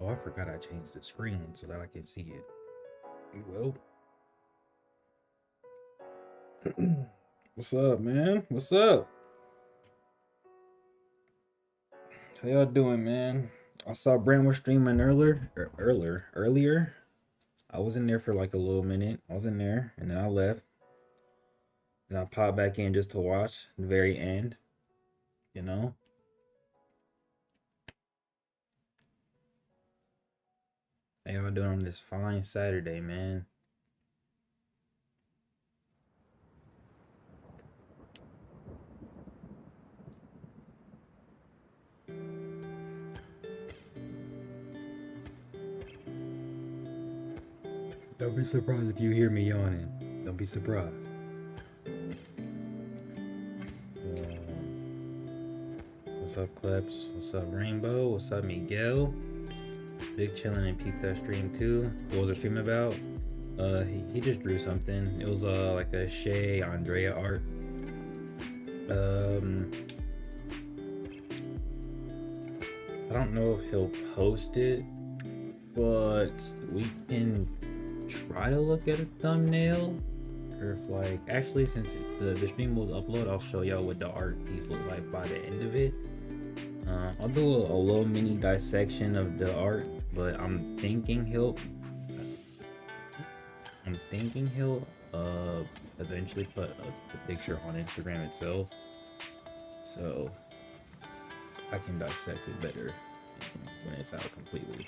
I forgot I changed the screen so that I can see it. Well, what's up, man? What's up? How y'all doing, man? I saw Brent was streaming earlier. I was in there for like a little minute. I was in there and then I left. And I popped back in just to watch the very end, you know? How y'all doing on this fine Saturday, man? Don't be surprised if you hear me yawning. Don't be surprised. What's up, Kleps? What's up, Rainbow? What's up, Miguel? Big chillin' and peep that stream too. What was the stream about? He just drew something. It was like a Shay Andrea art. I don't know if he'll post it, but we can try to look at a thumbnail. Or if like, actually since the stream will upload, I'll show y'all what the art piece looked like by the end of it. I'll do a little mini dissection of the art, but I'm thinking he'll eventually put the picture on Instagram itself, so I can dissect it better when it's out completely.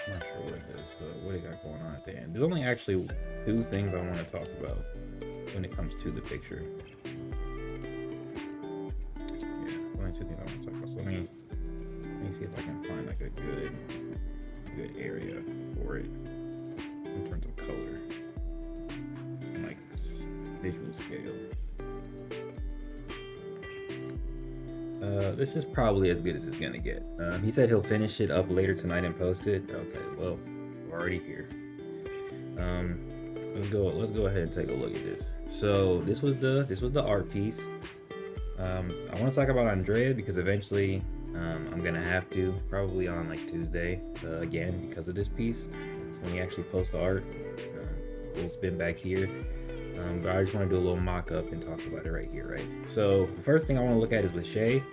I'm not sure what it is. What it got going on at the end. There's only actually two things I want to talk about when it comes to the picture. Yeah, only two things I want to talk about. So let me see if I can find like a good area for it in terms of color, and like visual scale. This is probably as good as it's gonna get. He said he'll finish it up later tonight and post it. Okay, well, we're already here. Let's go ahead and take a look at this. So this was the art piece. I want to talk about Andrea because eventually I'm gonna have to, probably on like Tuesday again, because of this piece. When we actually post the art, we'll spin back here. But I just want to do a little mock-up and talk about it right here, right? So the first thing I want to look at is with Shay.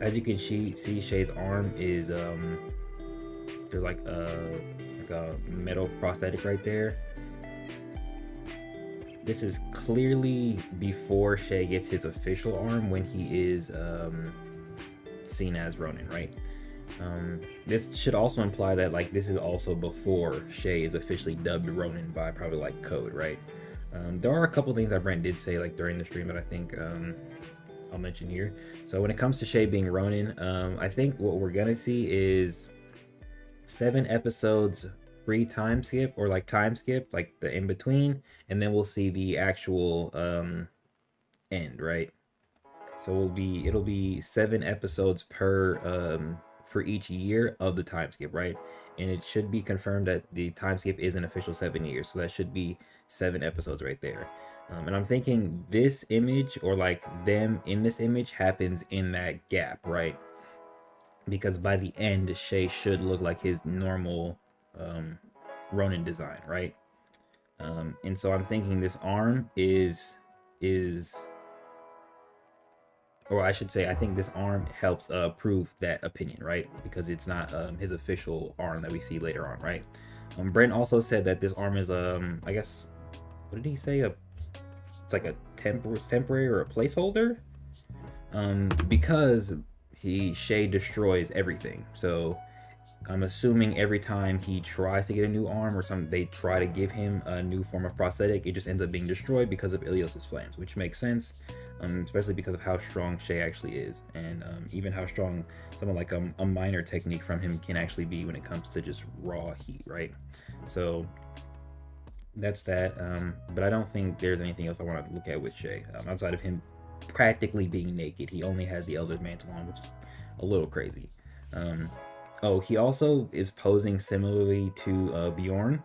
As you can see, Shay's arm is there's like a metal prosthetic right there. This is clearly before Shay gets his official arm, when he is seen as Ronin, right? This should also imply that like this is also before Shay is officially dubbed Ronin by probably like code, right? There are a couple things that Brent did say like during the stream that I think I'll mention here. So when it comes to Shay being Ronin, I think what we're gonna see is 7 episodes free time skip, or like time skip, like the in between, and then we'll see the actual end, right? So it'll be 7 episodes per for each year of the time skip, right? And it should be confirmed that the time skip is an official 7 years, so that should be 7 episodes right there. And I'm thinking this image, or like them in this image, happens in that gap, right? Because by the end, Shay should look like his normal Ronin design, right? And so I'm thinking this arm is or I should say, I think this arm helps prove that opinion, right? Because it's not his official arm that we see later on, right? Brent also said that this arm is, I guess, what did he say? It's like a temporary or a placeholder, because Shay destroys everything. So I'm assuming every time he tries to get a new arm or they try to give him a new form of prosthetic, it just ends up being destroyed because of Ilios's flames, which makes sense. Especially because of how strong Shay actually is, and even how strong someone like a minor technique from him can actually be when it comes to just raw heat, right? So that's that. But I don't think there's anything else I want to look at with Shay outside of him practically being naked. He only has the Elder's Mantle on, which is a little crazy. Oh, he also is posing similarly to Bjorn.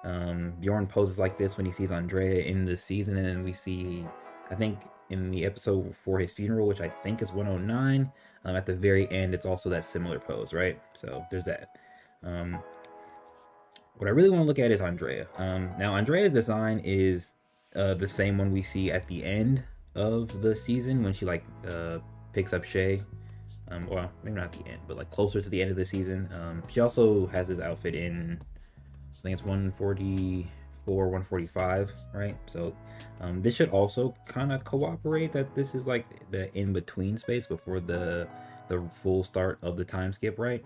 Bjorn poses like this when he sees Andrea in the season, and then we see, I think, in the episode for his funeral, which I think is 109, at the very end, it's also that similar pose, right? So there's that. What I really want to look at is Andrea. Now, Andrea's design is the same one we see at the end of the season when she like picks up Shay. Well, maybe not the end, but like closer to the end of the season. She also has this outfit in, I think it's 144, 145, right? So this should also kind of cooperate that this is like the in-between space before the full start of the time skip, right?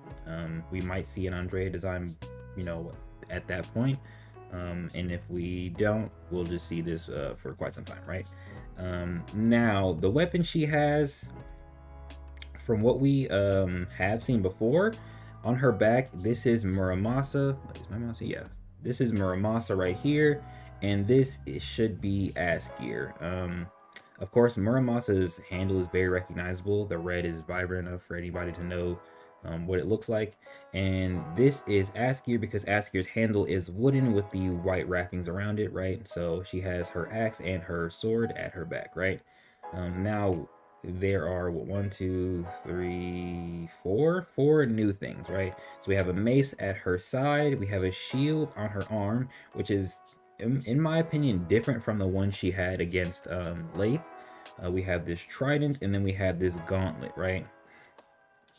We might see an Andrea design, you know, at that point. And if we don't, we'll just see this for quite some time, right? Now, the weapon she has, from what we have seen before, on her back, this is Muramasa. Is my mouse? Yeah, this is Muramasa right here, and this should be ass gear. Of course, Muramasa's handle is very recognizable. The red is vibrant enough for anybody to know what it looks like. And this is ass gear because ass gear's handle is wooden with the white wrappings around it, right? So she has her axe and her sword at her back, right? Now, there are one, two, three, four new things, right? So we have a mace at her side, we have a shield on her arm, which is, in my opinion, different from the one she had against Leith. We have this trident, and then we have this gauntlet, right?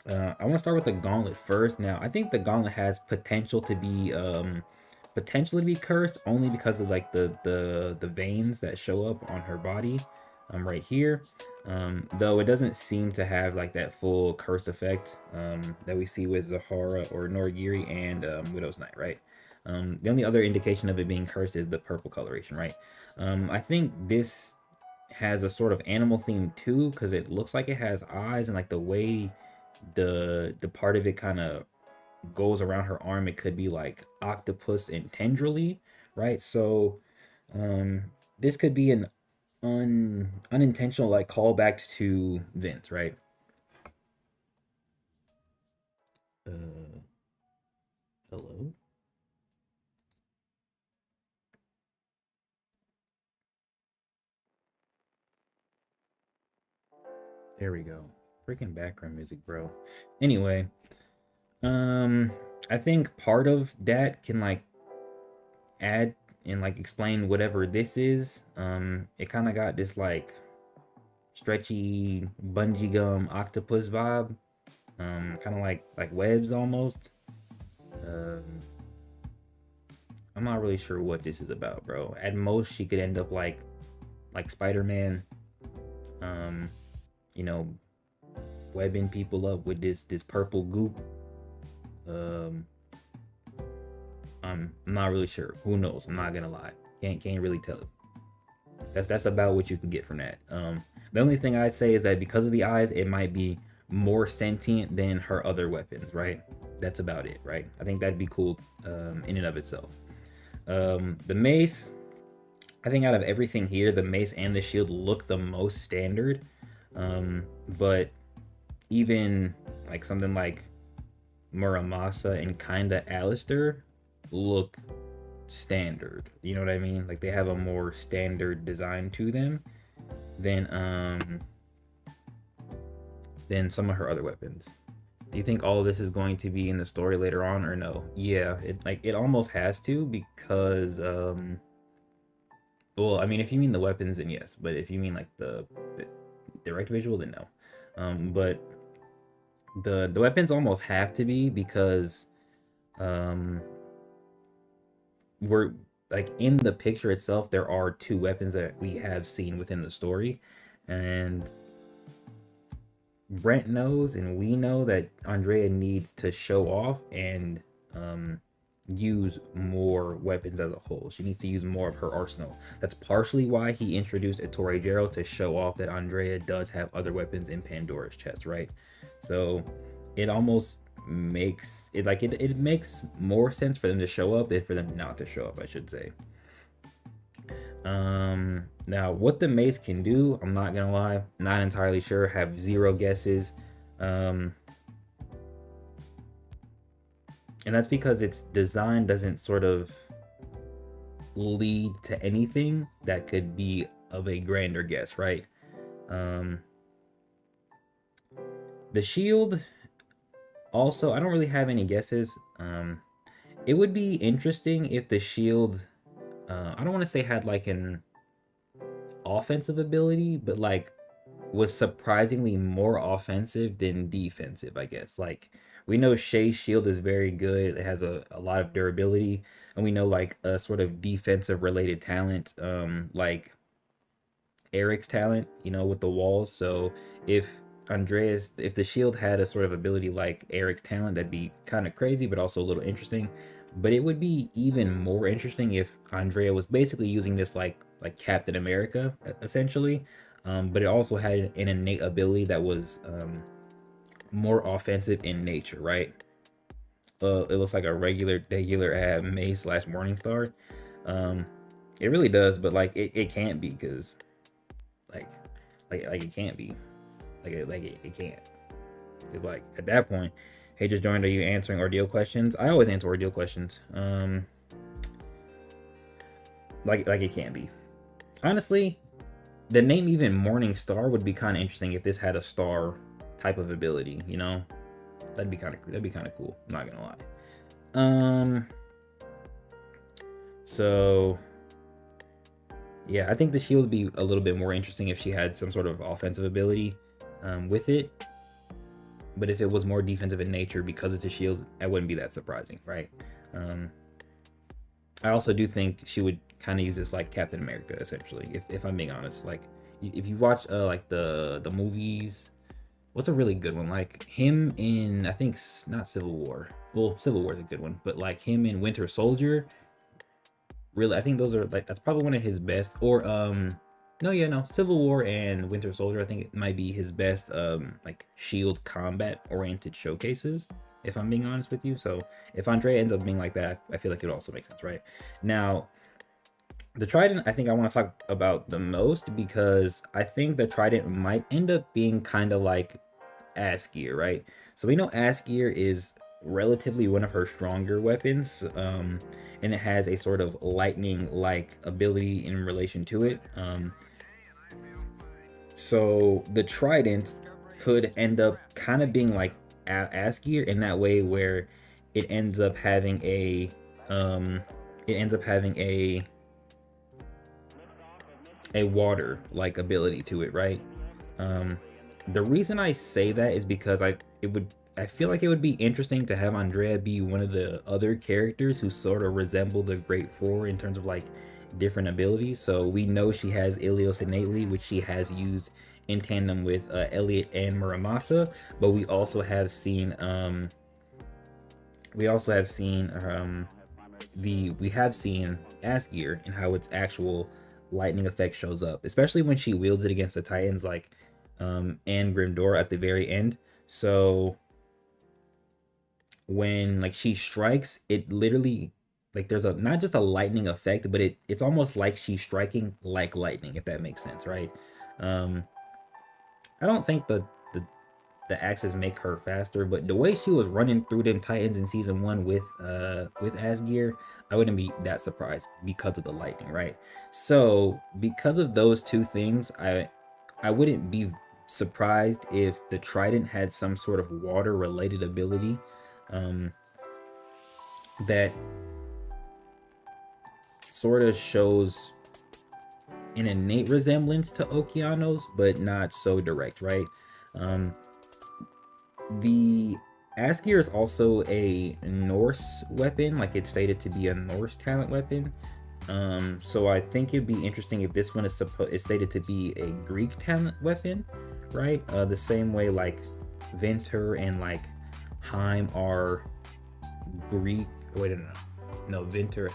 I want to start with the gauntlet first. Now, I think the gauntlet has potential to be potentially be cursed only because of like the veins that show up on her body right here. Though it doesn't seem to have like that full cursed effect that we see with Zahara or Norgiri and Widow's Knight, right? The only other indication of it being cursed is the purple coloration, right? I think this has a sort of animal theme too, because it looks like it has eyes, and like the way the part of it kind of goes around her arm, it could be like octopus and tendrily, right? So this could be an unintentional like callback to Vince, right? Hello. There we go. Freaking background music, bro. Anyway, I think part of that can like add and like explain whatever this is. It kind of got this like stretchy bungee gum octopus vibe. Kind of like webs almost. I'm not really sure what this is about, bro. At most, she could end up like Spider-Man. You know, webbing people up with this purple goop. I'm not really sure. Who knows? I'm not gonna lie. Can't really tell it. That's about what you can get from that. The only thing I'd say is that because of the eyes, it might be more sentient than her other weapons, right? That's about it, right? I think that'd be cool in and of itself. The mace, I think out of everything here, the mace and the shield look the most standard. But even like something like Muramasa and kinda Alistair look standard. You know what I mean? Like they have a more standard design to them than some of her other weapons. Do you think all of this is going to be in the story later on or no? Yeah, it almost has to, because well, I mean, if you mean the weapons, then yes, but if you mean like the direct visual, then no. But the weapons almost have to be, because we're like in the picture itself, there are two weapons that we have seen within the story, and Brent knows and we know that Andrea needs to show off and use more weapons as a whole. She needs to use more of her arsenal. That's partially why he introduced Ettore Jero, to show off that Andrea does have other weapons in Pandora's chest, right? So it almost makes it like it makes more sense for them to show up than for them not to show up, I should say. Now what the mace can do, I'm not gonna lie, not entirely sure, have zero guesses. And that's because its design doesn't sort of lead to anything that could be of a grander guess, right? Um, the shield, also, I don't really have any guesses. It would be interesting if the shield, I don't want to say had like an offensive ability, but like was surprisingly more offensive than defensive, I guess. Like, we know Shay's shield is very good. It has a lot of durability. And we know like a sort of defensive related talent, like Eric's talent, with the walls. So if the shield had a sort of ability like Eric's talent, that'd be kind of crazy, but also a little interesting. But it would be even more interesting if Andrea was basically using this like Captain America, essentially. But it also had an innate ability that was more offensive in nature, right? It looks like a regular May / Morning Star. It really does, but like it can't be, because like it can't be, it can't, because like at that point, hey, just joined, are you answering Ordeal questions? I always answer Ordeal questions. Like it can't be. Honestly, the name even Morning Star would be kind of interesting if this had a star type of ability, that'd be kind of cool, I'm not gonna lie. So yeah, I think the shield would be a little bit more interesting if she had some sort of offensive ability with it. But if it was more defensive in nature because it's a shield, it wouldn't be that surprising, right? I also do think she would kind of use this like Captain America, essentially, if I'm being honest. Like, if you watch like the movies, what's a really good one? Like him in, I think, not Civil War. Well, Civil War is a good one, but like him in Winter Soldier, really, I think those are like, that's probably one of his best. Or no, Civil War and Winter Soldier, I think it might be his best like shield combat oriented showcases, if I'm being honest with you. So if Andrea ends up being like that, I feel like it also makes sense, right? Now, the Trident, I think I want to talk about the most, because I think the Trident might end up being kind of like Ass Gear, right? So we know Ass Gear is relatively one of her stronger weapons, and it has a sort of lightning-like ability in relation to it. So the Trident could end up kind of being like Ass Gear in that way, where it ends up having a water like ability to it, right? The reason I say that is because I feel like it would be interesting to have Andrea be one of the other characters who sort of resemble the Great Four in terms of like different abilities. So we know she has Ilios innately, which she has used in tandem with Elliot and Muramasa, but we have seen Asgear and how its actual lightning effect shows up, especially when she wields it against the Titans, like and Grimdor at the very end. So when like she strikes, it literally, like, there's a not just a lightning effect, but it's almost like she's striking like lightning, if that makes sense, right? I don't think the axes make her faster, but the way she was running through them Titans in season 1 with Asgear, I wouldn't be that surprised because of the lightning, right? So because of those two things, I wouldn't be surprised if the Trident had some sort of water related ability that sort of shows an innate resemblance to Okeanos, but not so direct, right? The Asgear is also a Norse weapon, like it's stated to be a Norse talent weapon. So I think it'd be interesting if this one is stated to be a Greek talent weapon, right? The same way like Vinter and like Heim are Greek. Wait, no,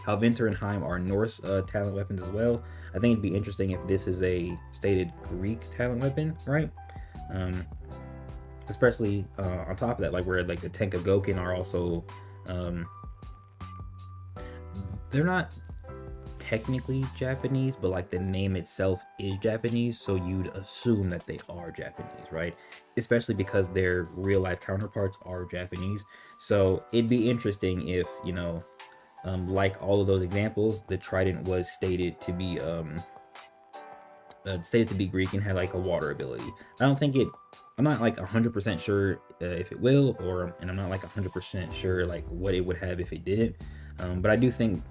how Vinter and Heim are Norse talent weapons as well. I think it'd be interesting if this is a stated Greek talent weapon, right? Especially on top of that, like where like the Tenkagoken are also, they're not technically Japanese, but like the name itself is Japanese, so you'd assume that they are Japanese, right? Especially because their real life counterparts are Japanese. So it'd be interesting if, Like all of those examples, the trident was stated to be Greek and had like a water ability. I don't think it. I'm not like 100% sure if it will, and I'm not like 100% sure like what it would have if it didn't. But I do think,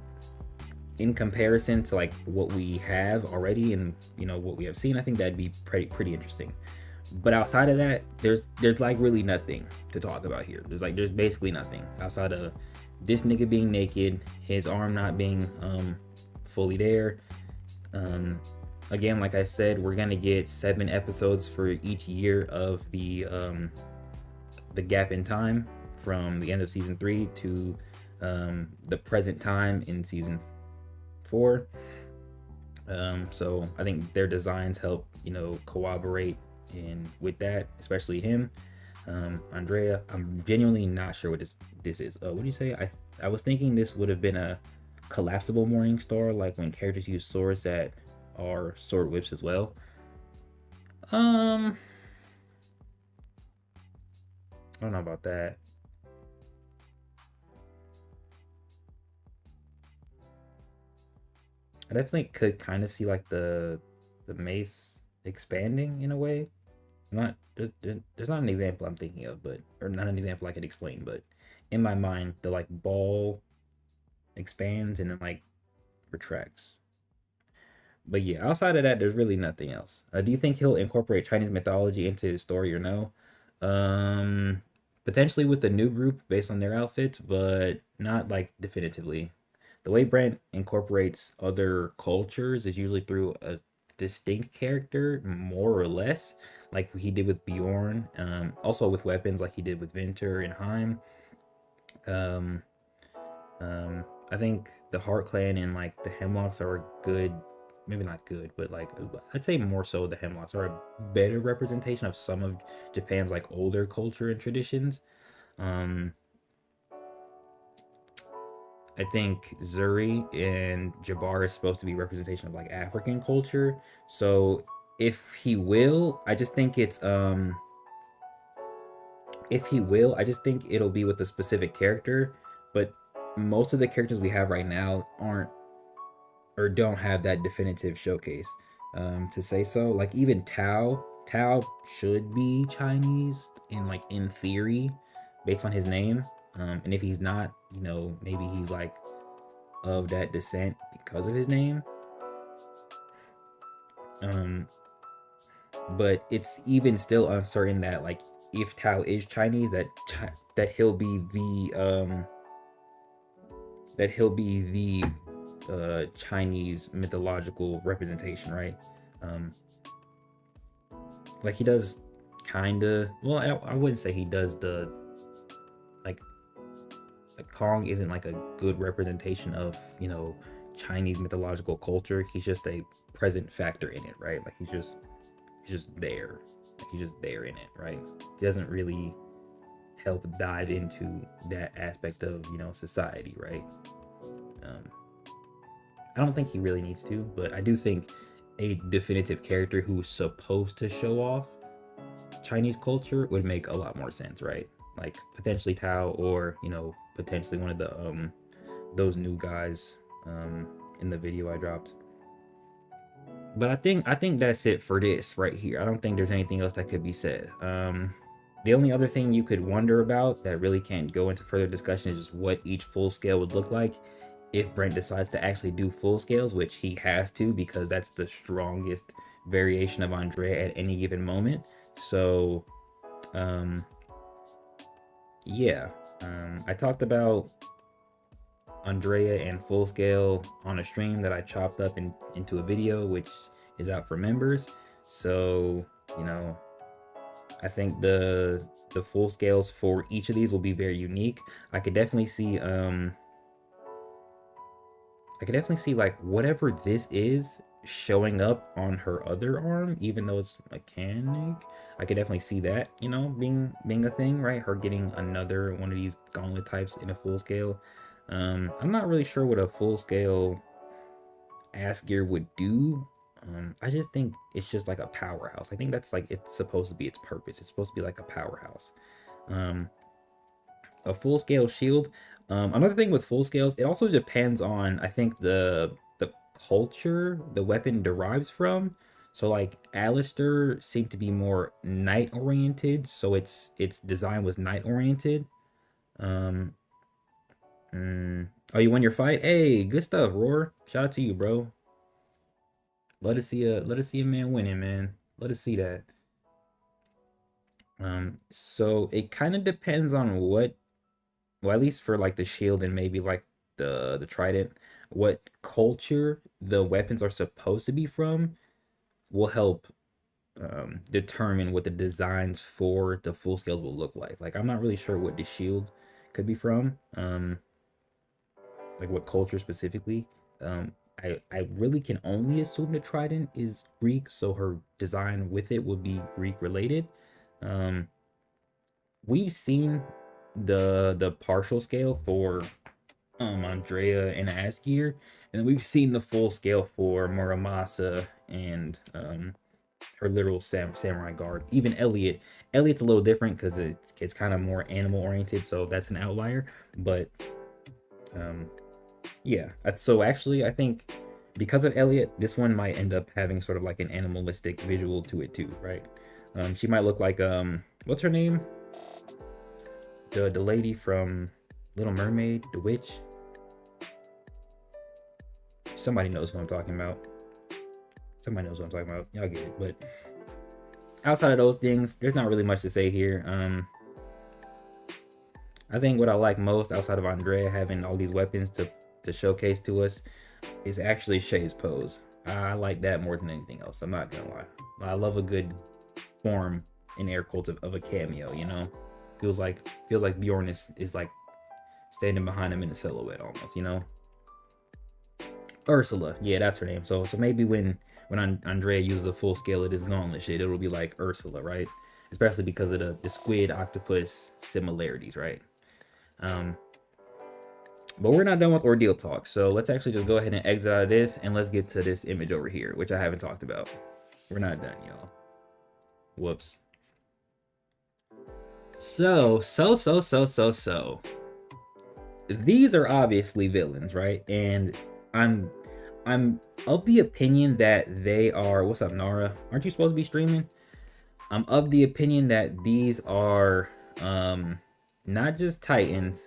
in comparison to like what we have already and what we have seen, I think that'd be pretty interesting. But outside of that, there's like really nothing to talk about here. There's basically nothing outside of this nigga being naked, his arm not being fully there. Again, like I said, we're gonna get 7 episodes for each year of the gap in time from the end of season 3 to the present time in season 4. So I think their designs help corroborate with that, especially him. Andrea, I'm genuinely not sure what this is. What do you say? I was thinking this would have been a collapsible morning star, like when characters use swords that are sword whips as well. I don't know about that. I definitely could kind of see like the mace expanding in a way. Not there's not an example I'm thinking of, or not an example I could explain, but in my mind the like ball expands and then like retracts. But yeah, outside of that, there's really nothing else. Do you think he'll incorporate Chinese mythology into his story or no? Um, Potentially with the new group based on their outfits, but not like definitively. The way Brent incorporates other cultures is usually through a distinct character, more or less, like he did with Bjorn. Also with weapons, like he did with Vinter and Heim. Um, I think the Heart Clan and like the Hemlocks are a good, maybe not good, but like I'd say more so the Hemlocks are a better representation of some of Japan's like older culture and traditions. Um, I think Zuri and Jabbar is supposed to be representation of like African culture. So if he will, I just think it's if he will, I just think it'll be with a specific character. But most of the characters we have right now aren't or don't have that definitive showcase to say so. Like even Tao should be Chinese in theory, based on his name. And if he's not, maybe he's like of that descent because of his name. Um, but it's even still uncertain that like if Tao is Chinese, that he'll be the Chinese mythological representation, right? Um, like he does kind of. Well, I wouldn't say he does like Kong isn't like a good representation of Chinese mythological culture. He's just a present factor in it, right? Like he's just there. Like he's just there in it, right? He doesn't really help dive into that aspect of society, right? I don't think he really needs to, but I do think a definitive character who's supposed to show off Chinese culture would make a lot more sense, right? Like potentially Tao, or potentially one of the those new guys in the video I dropped. But I think that's it for this right here. I don't think there's anything else that could be said. The only other thing you could wonder about that really can't go into further discussion is just what each full scale would look like if Brent decides to actually do full scales, which he has to because that's the strongest variation of Andrea at any given moment. So, yeah, I talked about Andrea and full scale on a stream that I chopped up into a video, which is out for members. So, I think the full scales for each of these will be very unique. I could definitely see like whatever this is showing up on her other arm, even though it's mechanic. I could definitely see that, being a thing, right? Her getting another one of these gauntlet types in a full scale. I'm not really sure what a full scale ass gear would do. I just think it's just like a powerhouse. I think that's like it's supposed to be its purpose. It's supposed to be like a powerhouse. A full scale shield. Another thing with full scales, it also depends on, I think, the culture the weapon derives from. So like Alistair seemed to be more knight oriented, so its design was knight oriented. Um, oh, you won your fight? Hey, good stuff, Roar. Shout out to you, bro. Let us see a man winning, man. Let us see that. So it kind of depends on what, well, at least for like the shield and maybe like the trident, what culture the weapons are supposed to be from will help determine what the designs for the full scales will look like. Like I'm not really sure what the shield could be from, like what culture specifically. I really can only assume the trident is Greek, so her design with it would be Greek related. Um, we've seen the partial scale for Andrea and Asgear, and we've seen the full scale for Muramasa and her literal samurai guard. Even Elliot. Elliot's a little different because it's kind of more animal oriented, so that's an outlier. But um, yeah. So actually, I think because of Elliot, this one might end up having sort of like an animalistic visual to it too, right? She might look like what's her name? The lady from Little Mermaid, the witch. Somebody knows who I'm talking about. Somebody knows what I'm talking about. Y'all get it. But outside of those things, there's not really much to say here. I think what I like most outside of Andrea having all these weapons to showcase to us is actually Shay's pose. I like that more than anything else. I'm not gonna lie. I love a good form in air quotes of a cameo. You know, feels like Bjorn is like standing behind him in a silhouette almost. You know. Ursula, yeah, that's her name. So maybe when Andrea uses a full scale of this gauntlet shit, it'll be like Ursula, right? Especially because of the squid octopus similarities, right? But we're not done with Ordeal talk, so let's actually just go ahead and exit out of this and let's get to this image over here, which I haven't talked about. We're not done, y'all. Whoops. So. These are obviously villains, right? And I'm of the opinion that they are. What's up, Nara? Aren't you supposed to be streaming? I'm of the opinion that these are not just Titans.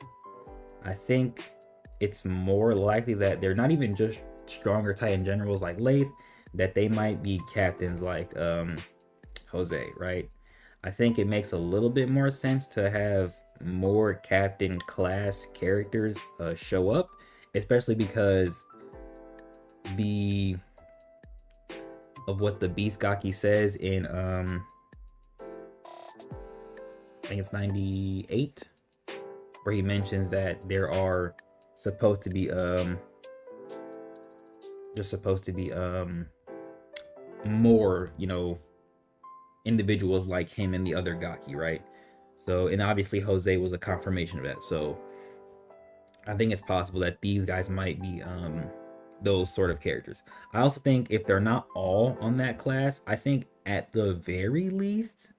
I think it's more likely that they're not even just stronger Titan generals like Leif, that they might be captains like Jose, right? I think it makes a little bit more sense to have more captain class characters show up, especially because of what the Beast Gaki says in I think it's 98, where he mentions that there are supposed to be more, you know, individuals like him and the other Gaki, right? So, and obviously Jose was a confirmation of that. So I think it's possible that these guys might be those sort of characters. I also think if they're not all on that class, I think at the very least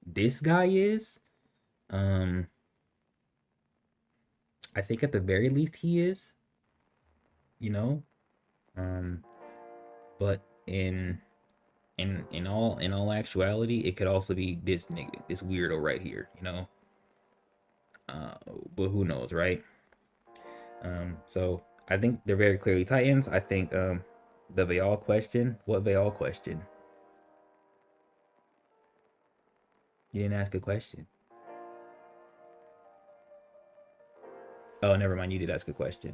this guy is. I think at the very least he is, you know. But in all actuality, it could also be this nigga, this weirdo right here, you know. But who knows, right? So I think they're very clearly Titans. I think the Vayal question. What Vayal question? You didn't ask a question. Oh, never mind. You did ask a question.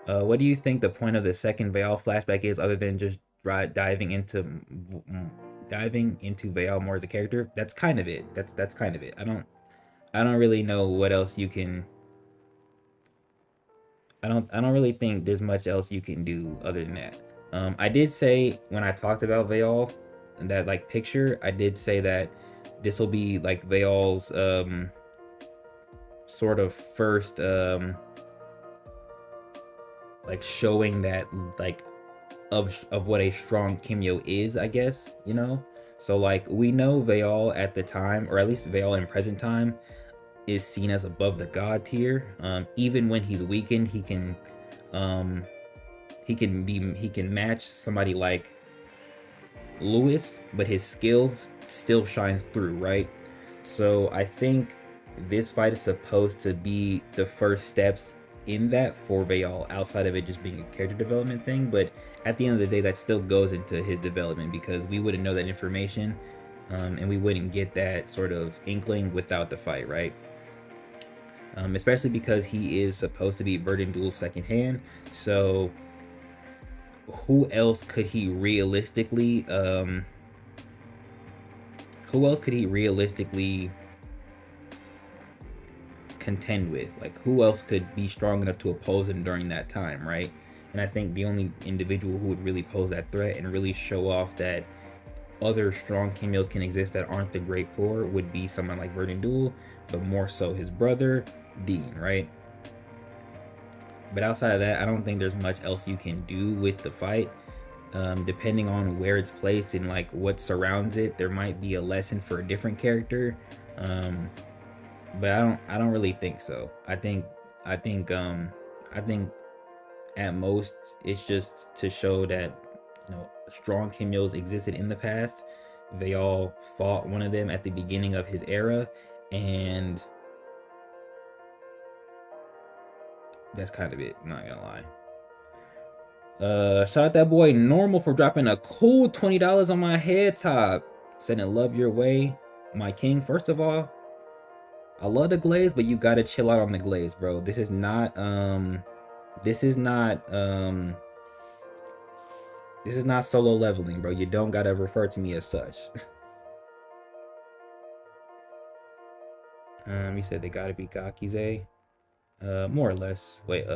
What do you think the point of the second Vayal flashback is, other than just diving into Vayal more as a character? That's kind of it. That's kind of it. I don't really know what else you can. I don't really think there's much else you can do other than that. I did say when I talked about Vayal and that like picture, I did say that this will be like Vayal's sort of first like showing that like of what a strong Kimyo is, I guess, you know. So like we know Vayal at the time, or at least Vayal in present time, is seen as above the god tier. Even when he's weakened, um, he can match somebody like Lewis, but his skill still shines through, right? So I think this fight is supposed to be the first steps in that for Vayal, outside of it just being a character development thing. But at the end of the day, that still goes into his development because we wouldn't know that information, and we wouldn't get that sort of inkling without the fight, right? Especially because he is supposed to be Verdant Duel's second hand. So who else could he realistically contend with? Like, who else could be strong enough to oppose him during that time, right? And I think the only individual who would really pose that threat and really show off that other strong cameos can exist that aren't the Great Four would be someone like Verdant Duel, but more so his brother, Dean, right? But outside of that, I don't think there's much else you can do with the fight. Depending on where it's placed and like what surrounds it, there might be a lesson for a different character. But I don't really think so. I think at most it's just to show that, you know, strong cameos existed in the past. They all fought one of them at the beginning of his era, and that's kind of it. I'm not gonna lie. Shout out that boy Normal for dropping a cool $20 on my head top. Sending love your way, my king. First of all, I love the glaze, but you gotta chill out on the glaze, bro. This is not solo leveling, bro. You don't gotta refer to me as such. You said they gotta be Galaxias. More or less. Wait.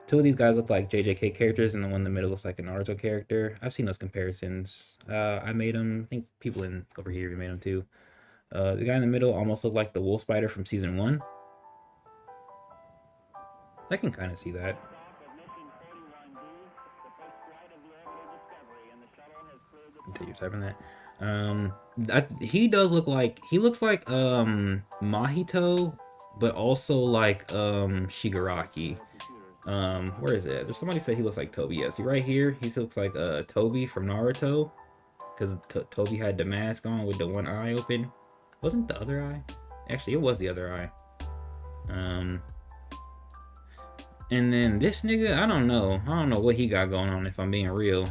Two of these guys look like JJK characters, and the one in the middle looks like a Naruto character. I've seen those comparisons. I made them. I think people in over here made them too. The guy in the middle almost looked like the wolf spider from season 1. I can kind of see that. So you're typing that. He does look like, he looks like Mahito, but also like Shigaraki. Where is it? There's somebody said he looks like Toby. Yeah, see right here, he looks like Toby from Naruto, because Toby had the mask on with the one eye open. Wasn't the other eye? Actually, it was the other eye. And then this nigga, I don't know what he got going on, if I'm being real.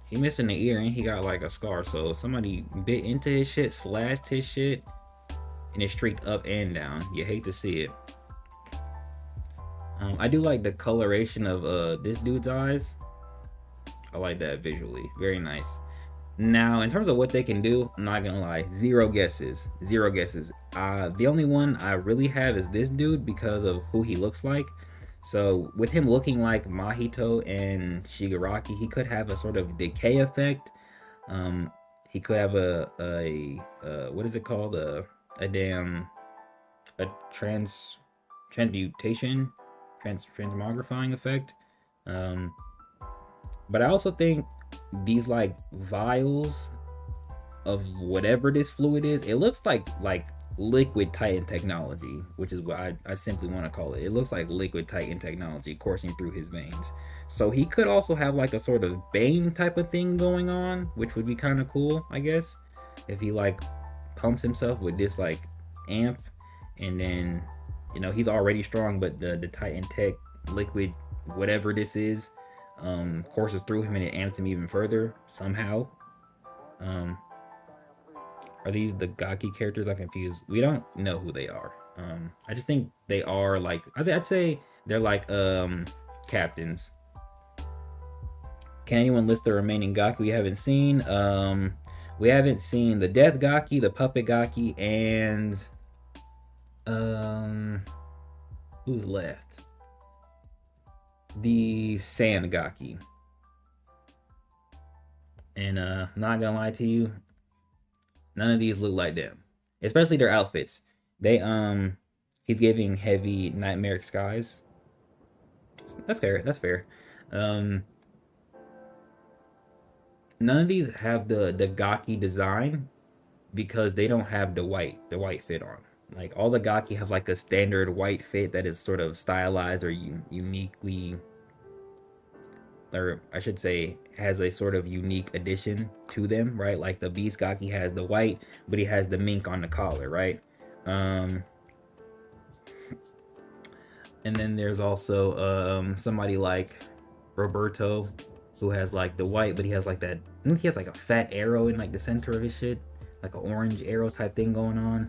He missing the ear and he got like a scar, so somebody bit into his shit, slashed his shit, and it streaked up and down. You hate to see it. I do like the coloration of this dude's eyes. I like that visually. Very nice. Now, in terms of what they can do, I'm not gonna lie, zero guesses. Zero guesses. The only one I really have is this dude because of who he looks like. So with him looking like Mahito and Shigaraki, he could have a sort of decay effect. He could have a what is it called? A transmutation, transmogrifying effect. But I also think these like vials of whatever this fluid is, it looks like liquid Titan technology, which is what I simply want to call it. It looks like liquid Titan technology coursing through his veins. So he could also have like a sort of Bane type of thing going on, which would be kind of cool, I guess, if he like pumps himself with this like amp, and then, you know, he's already strong, but the Titan tech liquid whatever this is courses through him and it amps him even further somehow. Are these the Gaki characters? I'm confused. We don't know who they are. I just think they are like, I'd say they're like captains. Can anyone list the remaining Gaki we haven't seen? We haven't seen the Death Gaki, the Puppet Gaki, and who's left? The Sand Gaki. And not gonna lie to you, none of these look like them, especially their outfits. They he's giving heavy nightmaric skies. That's fair. That's fair. None of these have the Gaki design, because they don't have the white fit on. Like all the Gaki have like a standard white fit that is sort of stylized or uniquely, or I should say, has a sort of unique addition to them, right? Like the Beast Gaki has the white, but he has the mink on the collar, right? And then there's also somebody like Roberto, who has like the white, but he has like that. I think he has like a fat arrow in like the center of his shit, like an orange arrow type thing going on.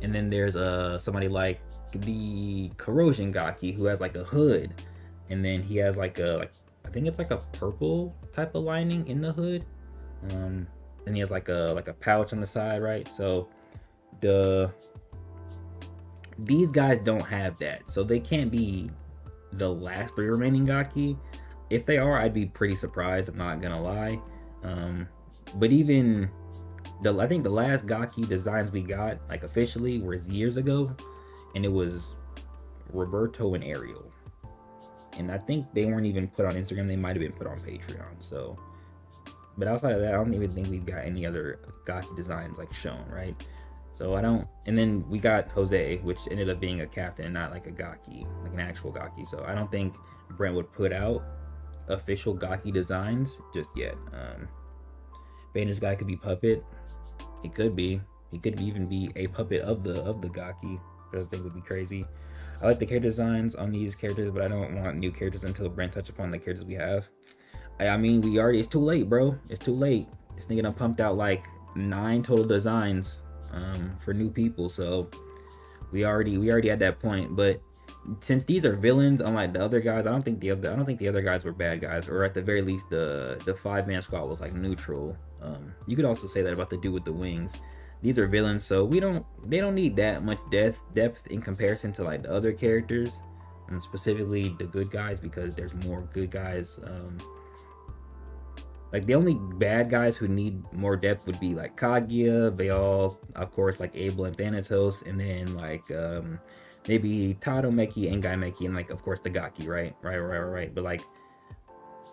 And then there's somebody like the Corrosion Gaki, who has like a hood, and then he has like a I think it's like a purple type of lining in the hood. Then he has like a pouch on the side, right? So these guys don't have that, so they can't be the last 3 remaining Gaki. If they are, I'd be pretty surprised. I'm not gonna lie. But even I think the last Gaki designs we got like officially was years ago, and it was Roberto and Ariel. And I think they weren't even put on Instagram. They might have been put on Patreon. So, but outside of that, I don't even think we've got any other Gaki designs like shown, right? So I don't. And then we got Jose, which ended up being a captain, not like a Gaki, like an actual Gaki. So I don't think Brent would put out official Gaki designs just yet. Banner's guy could be puppet. He could be. He could even be a puppet of the Gaki. I think would be crazy. I like the character designs on these characters, but I don't want new characters until Brent touch upon the characters we have. I mean, it's too late, bro. It's too late. This nigga done pumped out like 9 total designs for new people, so we already at that point. But since these are villains, unlike the other guys, I don't think the other guys were bad guys, or at the very least, the 5-man squad was like neutral. You could also say that about the dude with the wings. These are villains, so they don't need that much depth in comparison to like the other characters, specifically the good guys, because there's more good guys. Like the only bad guys who need more depth would be like Kaguya, Baal, of course, like Abel and Thanatos, and then like maybe Tadomeki and Gaimeki, and like of course the Gaki, right? But like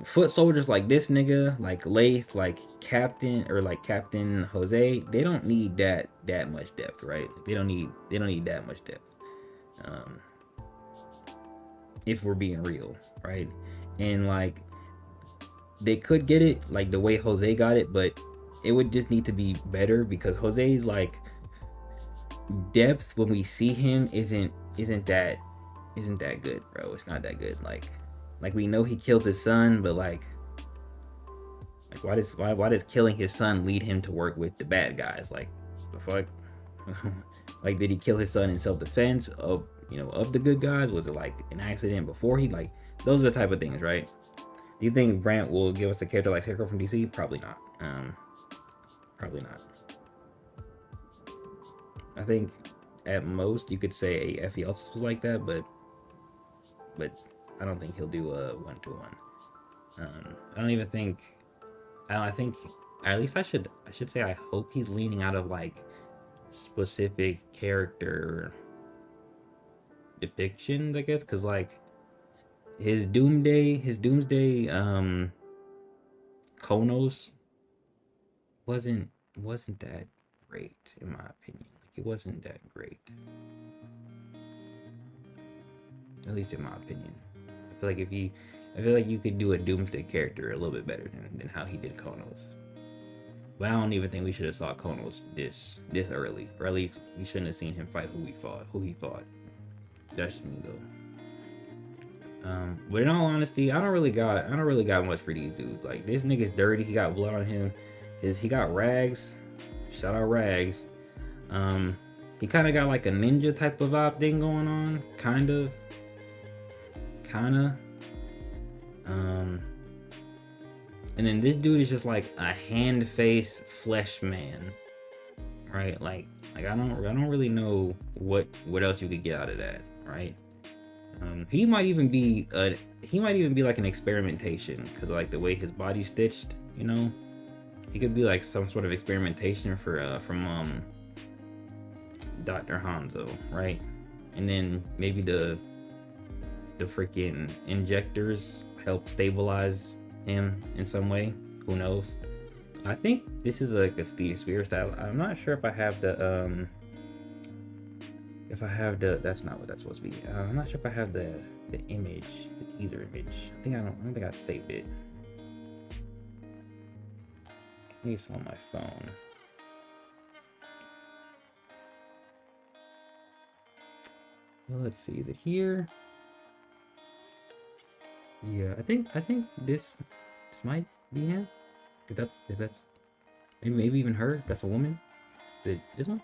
foot soldiers like this nigga, like Lath, like Captain Jose, they don't need that much depth, right? They don't need that much depth. If we're being real, right? And like they could get it like the way Jose got it, but it would just need to be better, because Jose's like depth when we see him isn't that good, bro. It's not that good. Like we know he kills his son, but like why does killing his son lead him to work with the bad guys? Like the fuck? Like did he kill his son in self-defense of the good guys? Was it like an accident before he like those are the type of things, right? Do you think Brant will give us a character like Scarecrow from DC? Probably not. Probably not. I think at most you could say a Effie Altus was like that, but I don't think he'll do a 1-to-1. I think at least I should say I hope he's leaning out of like specific character depictions, I guess, because like his Doomsday Konos wasn't that great in my opinion. Like it wasn't that great, at least in my opinion. I feel like you could do a Doomsday character a little bit better than how he did Konos. But I don't even think we should have saw Konos this early, or at least we shouldn't have seen him fight who he fought. That's just me though. But in all honesty, I don't really got much for these dudes. Like this nigga's dirty. He got blood on him. He got rags. Shout out rags. He kind of got like a ninja type of vibe thing going on. Kinda. And then this dude is just like a hand face flesh man, right? Like I don't really know what else you could get out of that, right? He might even be like an experimentation, because like the way his body's stitched, he could be like some sort of experimentation from Dr. Hanzo, right? And then maybe the freaking injectors help stabilize him in some way. Who knows? I think this is like a Steve Spear style. I'm not sure if I have the that's not what that's supposed to be. I'm not sure if I have the image, the teaser image. I don't think I saved it. I think it's on my phone. Well, let's see. Is it here? Yeah, I think this might be him. If that's maybe even her. That's a woman. Is it this one?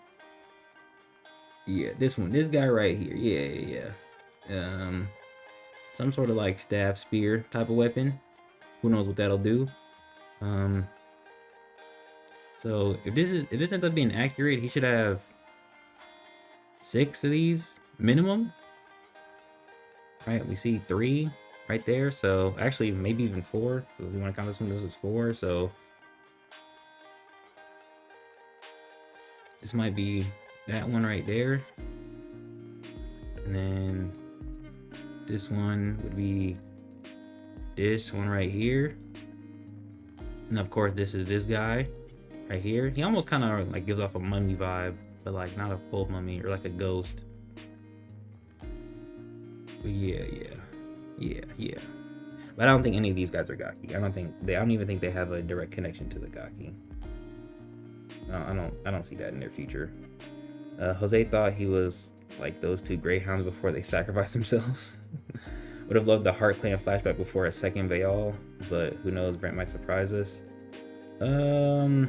Yeah, this one. This guy right here. Yeah. Some sort of like staff spear type of weapon. Who knows what that'll do? So if this ends up being accurate, he should have 6 of these minimum. Right? We see 3 right there. So actually, maybe even 4. Because we want to count this one. This is 4. So this might be that one right there. And then this one would be this one right here. And of course, this is this guy right here. He almost kind of like gives off a mummy vibe, but like not a full mummy or like a ghost. But yeah. But I don't think any of these guys are Gaki. I don't even think they have a direct connection to the Gaki. I don't see that in their future. Jose thought he was like those 2 Greyhounds before they sacrificed themselves. Would have loved the Heart Clan flashback before a second Bayal, but who knows? Brent might surprise us. I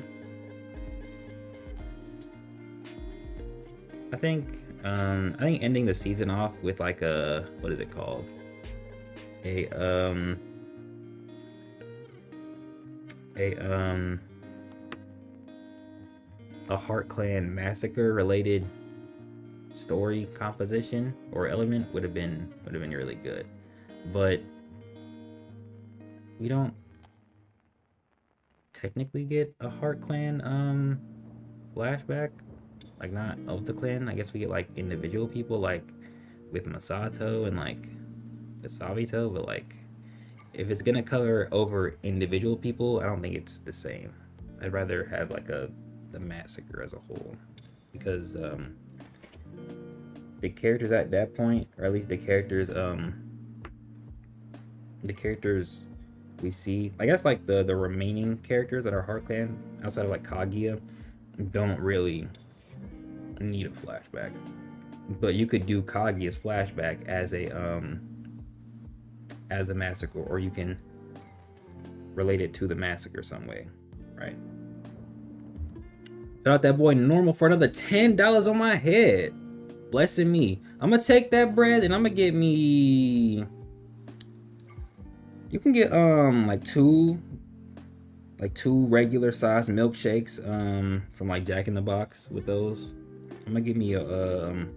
think ending the season off with like a, what is it called? A Heart Clan massacre related story composition or element would have been really good. But we don't technically get a Heart Clan flashback, like not of the clan. I guess we get like individual people, like with Masato and like with Sabito, but like if it's gonna cover over individual people, I don't think it's the same. I'd rather have like the massacre as a whole, because the characters at that point, or at least the characters we see, I guess like the remaining characters that are Heart Clan outside of like Kaguya don't really need a flashback. But you could do Kaguya's flashback as a massacre, or you can relate it to the massacre some way, right? Shout out that boy Normal for another $10 on my head. Blessing me. I'm gonna take that bread and I'm gonna get me. You can get like two regular sized milkshakes from like Jack in the Box with those. I'm gonna give me a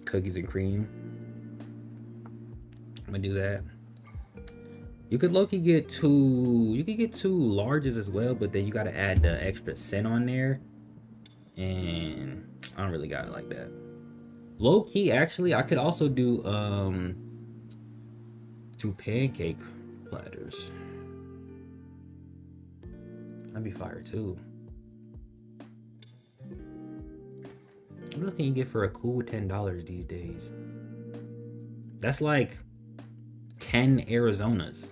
cookies and cream. I'm gonna do that. You could low-key get two. You could get 2 larges as well, but then you gotta add the extra cent on there, and I don't really got it like that. Low-key, actually, I could also do 2 pancake platters. That'd be fire too. What else can you get for a cool $10 these days? That's like 10 Arizonas.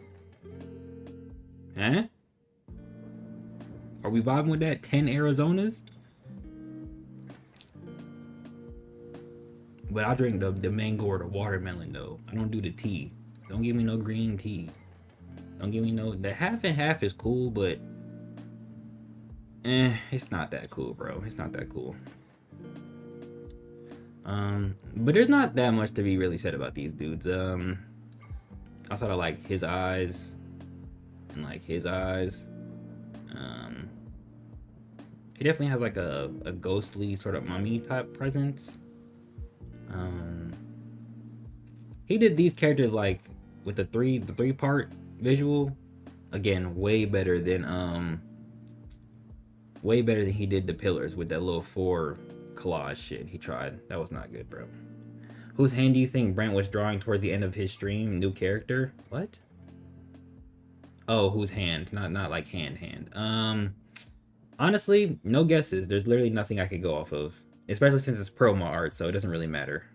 Huh? Are we vibing with that? 10 Arizonas? But I'll drink the mango or the watermelon though. I don't do the tea. Don't give me no green tea. Don't give me no... The half and half is cool, but... it's not that cool, bro. It's not that cool. But there's not that much to be really said about these dudes. Outside of like his eyes and like his eyes. He definitely has like a ghostly sort of mummy type presence. He did these characters like with the three part visual, again, way better than he did the pillars with that little 4 collage shit he tried. That was not good, bro. Whose hand do you think Brent was drawing towards the end of his stream? New character? What? Oh, whose hand? Not like hand. Honestly, no guesses. There's literally nothing I could go off of, especially since it's promo art, so it doesn't really matter.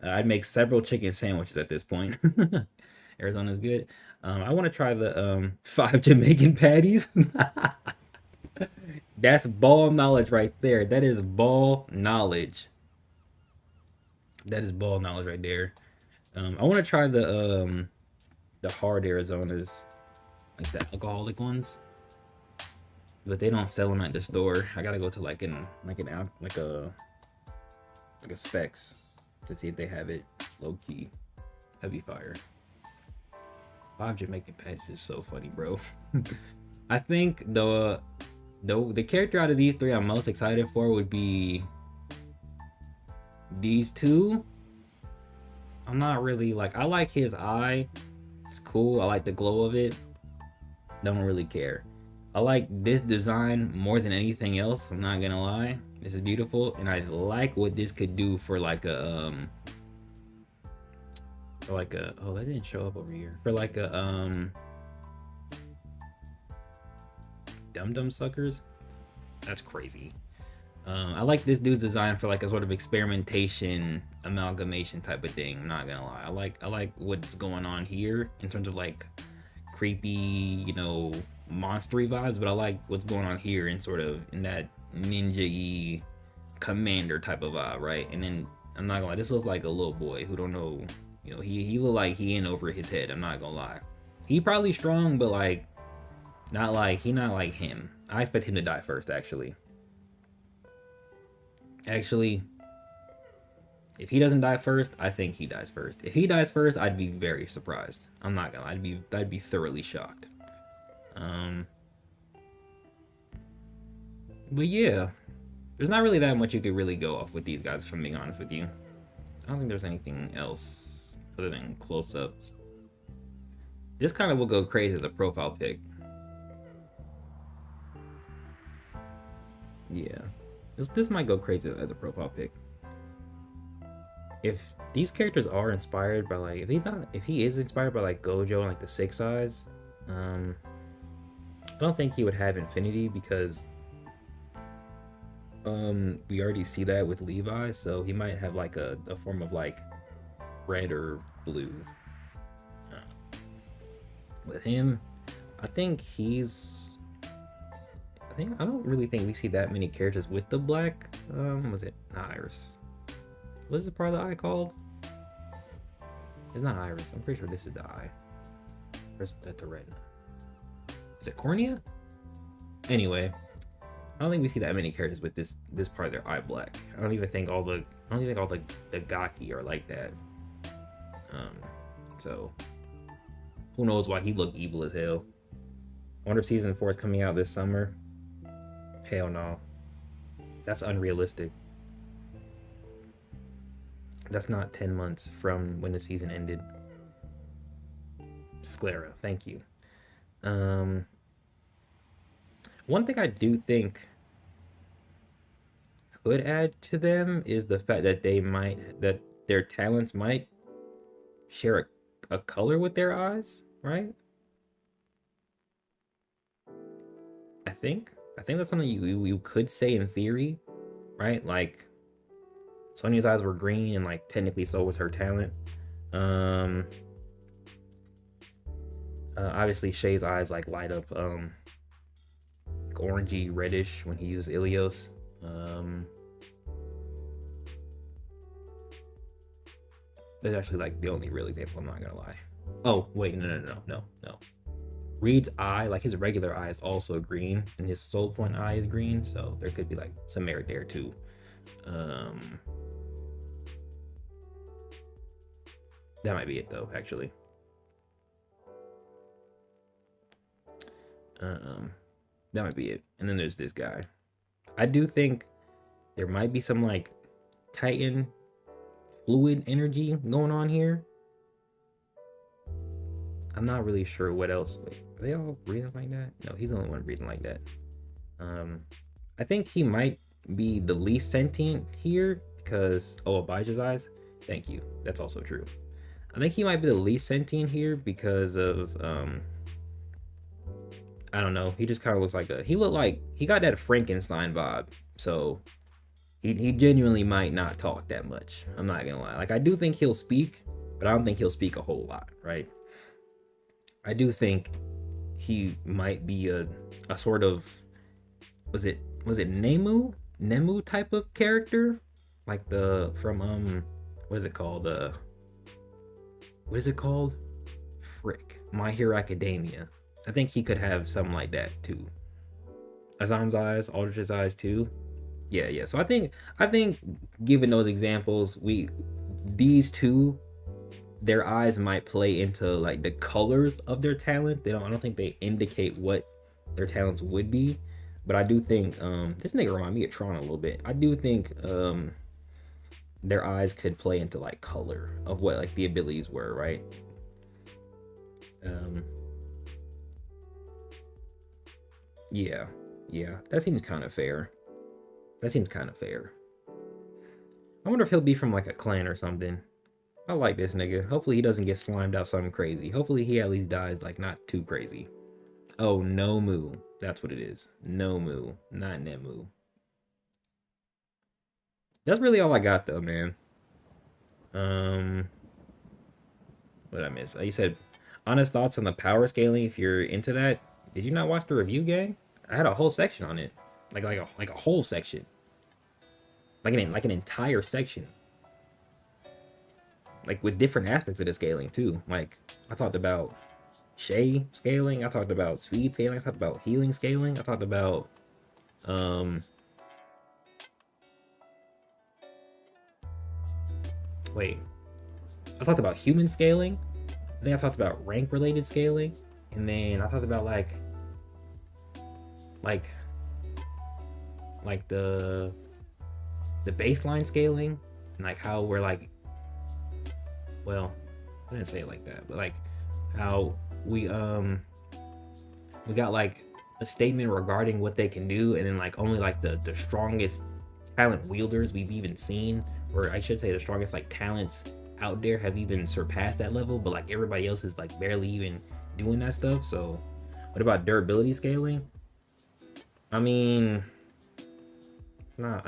I'd make several chicken sandwiches at this point. Arizona's good. I want to try the 5 Jamaican patties. That's ball knowledge right there. That is ball knowledge. That is ball knowledge right there. I want to try the hard Arizonas, like the alcoholic ones, but they don't sell them at the store. I gotta go to like a Specs to see if they have it. Low key, that'd be fire. 5 Jamaican patties is so funny, bro. I think the character out of these three I'm most excited for would be these two. I'm not really like, I like his eye. It's cool. I like the glow of it. Don't really care. I like this design more than anything else. I'm not gonna lie. This is beautiful, and I like what this could do for like a oh, that didn't show up over here. For like a Dum Dum Suckers. That's crazy. I like this dude's design for like a sort of experimentation, amalgamation type of thing. I'm not gonna lie. I like what's going on here in terms of like creepy, you know, monstery vibes, but I like what's going on here in sort of in that ninja-y commander type of vibe, right? And then I'm not gonna lie, this looks like a little boy who don't know, you know, he look like he ain't over his head. I'm not gonna lie. He probably strong, but like not like him. I expect him to die first, actually. Actually, if he doesn't die first, I think he dies first. If he dies first, I'd be very surprised. I'm not gonna lie, I'd be thoroughly shocked. But yeah, there's not really that much you could really go off with these guys, if I'm being honest with you. I don't think there's anything else other than close-ups. This kind of will go crazy as a profile pic. Yeah, this might go crazy as a profile pic. If these characters are inspired by like, if he is inspired by like Gojo and like the Six Eyes, I don't think he would have Infinity because we already see that with Levi, so he might have like a form of like red or blue. With him, I don't really think we see that many characters with the black. Was it not Iris? What is the part of the eye called? It's not Iris. I'm pretty sure this is the eye. Or is that the retina? Is it cornea? Anyway, I don't think we see that many characters with this part of their eye black. I don't even think all the Gaki are like that. So who knows why he looked evil as hell. I wonder if season 4 is coming out this summer. Hell no. That's unrealistic. That's not 10 months from when the season ended. Sclera, thank you. One thing I do think could add to them is the fact that their talents might share a color with their eyes, right? I think that's something you could say in theory, right? Like Sonya's eyes were green, and like technically so was her talent. Obviously Shay's eyes like light up orangey reddish when he uses Ilios. That's actually like the only real example, I'm not gonna lie. Oh wait, no. Reed's eye, like his regular eye, is also green, and his soul point eye is green, so there could be like some merit there too. That might be it though, actually. That might be it. And then there's this guy. I do think there might be some like Titan fluid energy going on here. I'm not really sure what else. Wait, are they all breathing like that? No, he's the only one breathing like that. I think he might be the least sentient here because Abijah's eyes. Thank you. That's also true. I think he might be the least sentient here because of I don't know. He just kind of looks like he looked like he got that Frankenstein vibe. So he genuinely might not talk that much. I'm not gonna lie. Like I do think he'll speak, but I don't think he'll speak a whole lot, right? I do think he might be a sort of was it Nemu type of character, like the from what is it called Frick, My Hero Academia. I think he could have something like that too. Azam's eyes, Aldrich's eyes too. Yeah. So I think given those examples, these two, their eyes might play into like the colors of their talent. I don't think they indicate what their talents would be. But I do think this nigga remind me of Tron a little bit. I do think their eyes could play into like color of what like the abilities were, right? Yeah, that seems kind of fair. I wonder if he'll be from like a clan or something. I like this nigga. Hopefully he doesn't get slimed out something crazy. Hopefully he at least dies like not too crazy. Oh, Nomu. That's what it is. Nomu, not Nemu. That's really all I got though, man. What did I miss? You said honest thoughts on the power scaling. If you're into that, did you not watch the review, gang? I had a whole section on it, like a whole section, like an entire section, like with different aspects of the scaling too. Like I talked about Shay scaling, I talked about speed scaling, I talked about healing scaling, I talked about wait, I talked about human scaling. I think I talked about rank related scaling, and then I talked about like the baseline scaling, and like how we're like, well, I didn't say it like that, but like how we got like a statement regarding what they can do, and then like only like the strongest talent wielders we've even seen, or I should say the strongest like talents out there have even surpassed that level, but like everybody else is like barely even doing that stuff. So what about durability scaling? I mean, there's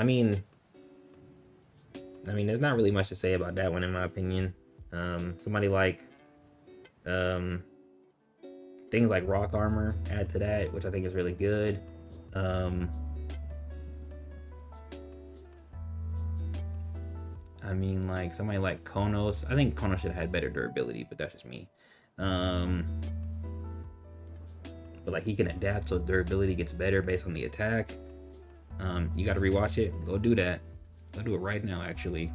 not really much to say about that one in my opinion. Somebody like things like rock armor add to that, which I think is really good. Like somebody like Konos. I think Konos should have had better durability, but that's just me. But like he can adapt, so his durability gets better based on the attack. You got to rewatch it. Go do that. I'll do it right now, actually.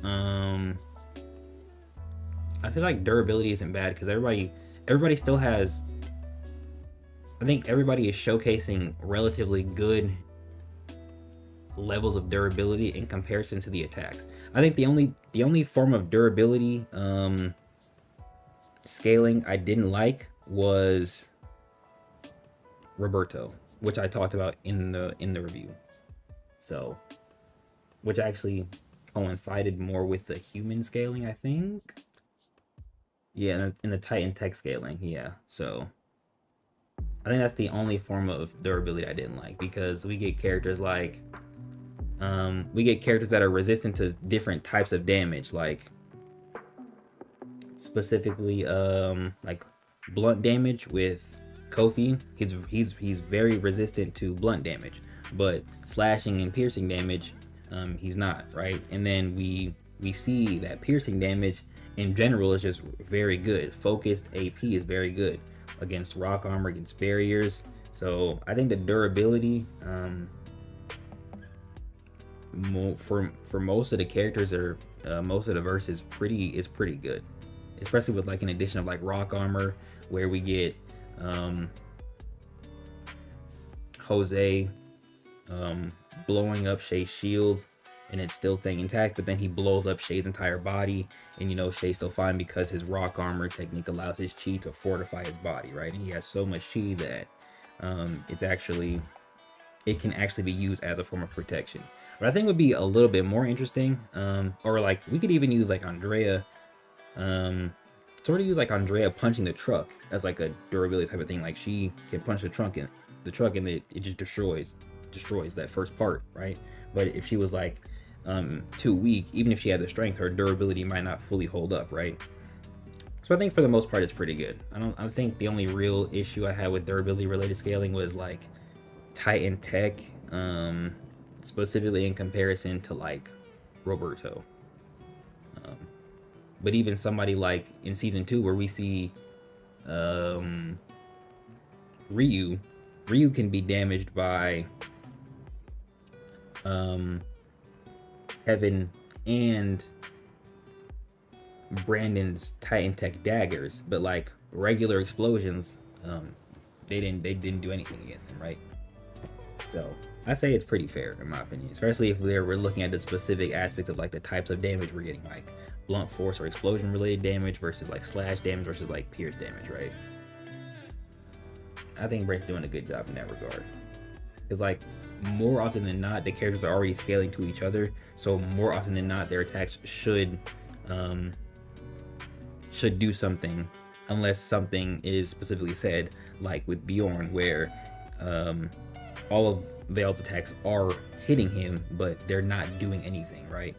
I feel like durability isn't bad because everybody still has. I think everybody is showcasing relatively good levels of durability in comparison to the attacks. I think the only form of durability scaling I didn't like was Roberto, which I talked about in the review. So, which actually coincided more with the human scaling, I think. Yeah, in the Titan tech scaling, yeah. So, I think that's the only form of durability I didn't like, because we get characters like that are resistant to different types of damage, like specifically like blunt damage with Kofi. He's very resistant to blunt damage, but slashing and piercing damage he's not, right? And then we see that piercing damage in general is just very good. Focused AP is very good against rock armor, against barriers. So I think the durability for most of the characters or most of the verse is pretty good, especially with like an addition of like rock armor, where we get Jose blowing up Shay's shield and it's still staying intact, but then he blows up Shay's entire body, and you know Shay's still fine because his rock armor technique allows his chi to fortify his body, right? And he has so much chi that it can actually be used as a form of protection. But I think would be a little bit more interesting, or like we could even use like Andrea sort of use like Andrea punching the truck as like a durability type of thing. Like she can punch the truck and it just destroys that first part, right? But if she was like too weak, even if she had the strength, her durability might not fully hold up, right? So I think for the most part it's pretty good. I think the only real issue I had with durability related scaling was like Titan Tech, specifically in comparison to like Roberto. But even somebody like in season 2 where we see Ryu can be damaged by Kevin and Brandon's Titan Tech daggers, but like regular explosions, they didn't do anything against him, right? So I say it's pretty fair in my opinion, especially if we're looking at the specific aspects of like the types of damage we're getting, like blunt force or explosion related damage versus like slash damage versus like pierce damage, right? I think Brent's doing a good job in that regard, because like more often than not the characters are already scaling to each other, so more often than not their attacks should do something, unless something is specifically said, like with Bjorn, where all of Veil's attacks are hitting him, but they're not doing anything, right?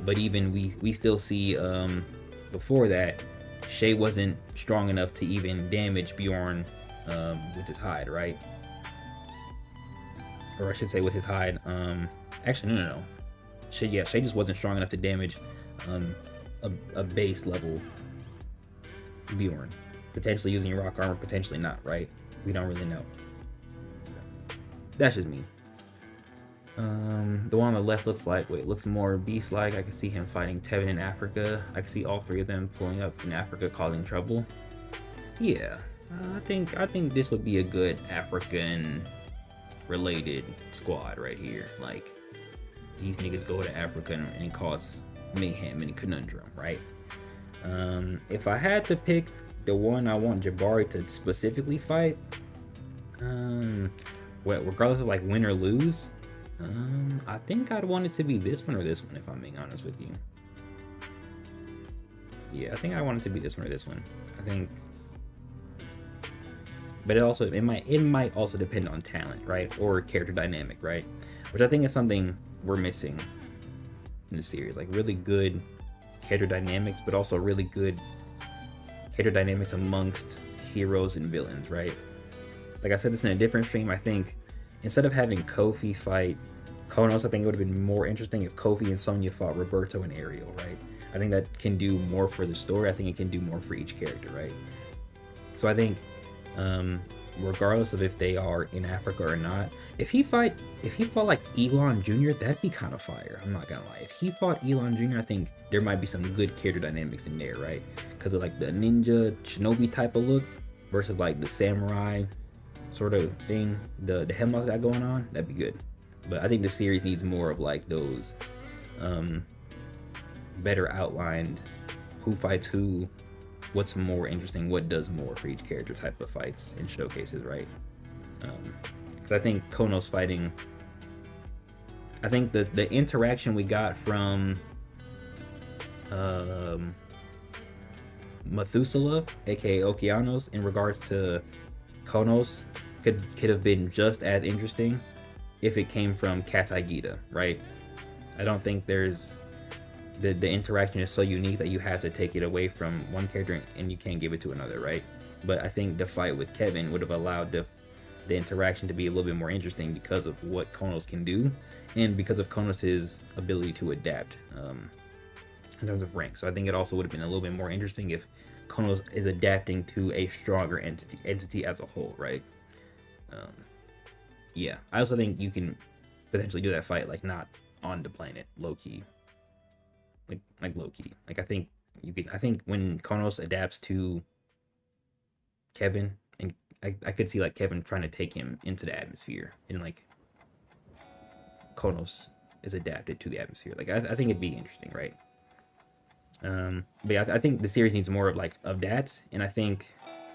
But even we still see before that, Shay wasn't strong enough to even damage Bjorn with his hide, right? Or I should say with his hide. Actually, no. Shay just wasn't strong enough to damage a base level Bjorn. Potentially using rock armor, potentially not, right? We don't really know. That's just me. The one on the left looks more beast-like. I can see him fighting Tevin in Africa. I can see all three of them pulling up in Africa causing trouble. Yeah, I think this would be a good African-related squad right here. Like, these niggas go to Africa and cause mayhem and conundrum, right? If I had to pick the one I want Jabari to specifically fight, regardless of like win or lose, I think I'd want it to be this one or this one, if I'm being honest with you. Yeah, I think I want it to be this one or this one. I think, but it might also depend on talent, right, or character dynamic, right? Which I think is something we're missing in the series, like really good character dynamics, but also really good character dynamics amongst heroes and villains, right? Like I said this in a different stream, I think instead of having Kofi fight Konos, I think it would have been more interesting if Kofi and Sonya fought Roberto and Ariel, right? I think that can do more for the story. I think it can do more for each character, right? So I think regardless of if they are in Africa or not, if he fought like Elon Jr., that'd be kind of fire. I'm not gonna lie. If he fought Elon Jr., I think there might be some good character dynamics in there, right? Because of like the ninja shinobi type of look versus like the samurai sort of thing, the Hemlock got going on, that'd be good. But I think the series needs more of like those better outlined who fights who, what's more interesting, what does more for each character type of fights and showcases, right? Because I think Konos fighting, I think the interaction we got from Methuselah, aka Okeanos, in regards to Konos could have been just as interesting if it came from Katai Gita, right? I don't think there's the interaction is so unique that you have to take it away from one character and you can't give it to another, right? But I think the fight with Kevin would have allowed the interaction to be a little bit more interesting because of what Konos can do and because of Konos' ability to adapt in terms of rank. So I think it also would have been a little bit more interesting if Konos is adapting to a stronger entity as a whole, right? Yeah, I also think you can potentially do that fight like not on the planet, low key. Like low key. Like I think when Konos adapts to Kevin, and I could see like Kevin trying to take him into the atmosphere, and like Konos is adapted to the atmosphere. Like I think it'd be interesting, right? But yeah, I think the series needs more of that, and I think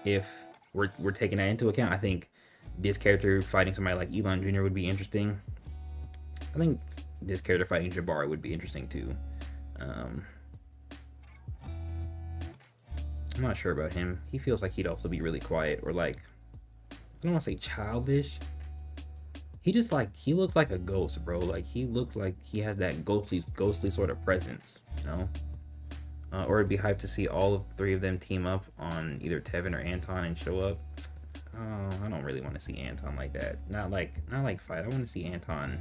if we're taking that into account, I think this character fighting somebody like Elon Jr. would be interesting. I think this character fighting Jabari would be interesting too. I'm not sure about him. He feels like he'd also be really quiet, or like, I don't want to say childish. He just like, he looks like a ghost, bro. Like he looks like he has that ghostly sort of presence, you know. Or it'd be hyped to see all of three of them team up on either Tevin or Anton and show up. Oh, I don't really want to see Anton like that. Not like fight. I want to see Anton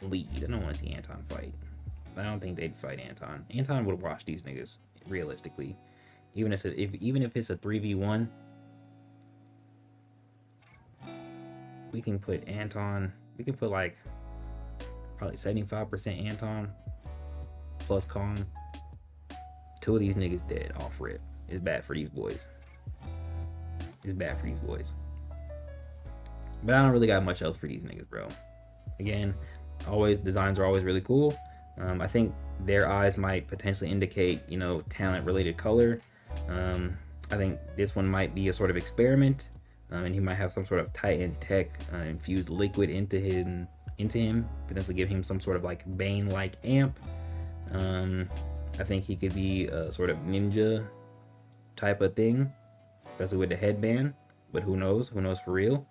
lead. I don't want to see Anton fight. I don't think they'd fight Anton. Anton would wash these niggas realistically. Even if it's a 3v1, we can put Anton. We can put like probably 75% Anton plus Kong. Two of these niggas dead off rip. It's bad for these boys. It's bad for these boys. But I don't really got much else for these niggas, bro. Again, always designs are always really cool. I think their eyes might potentially indicate, you know, talent related color. I think this one might be a sort of experiment, and he might have some sort of Titan tech infused liquid into him, potentially give him some sort of like Bane like amp. I think he could be a sort of ninja type of thing, especially with the headband, but who knows for real.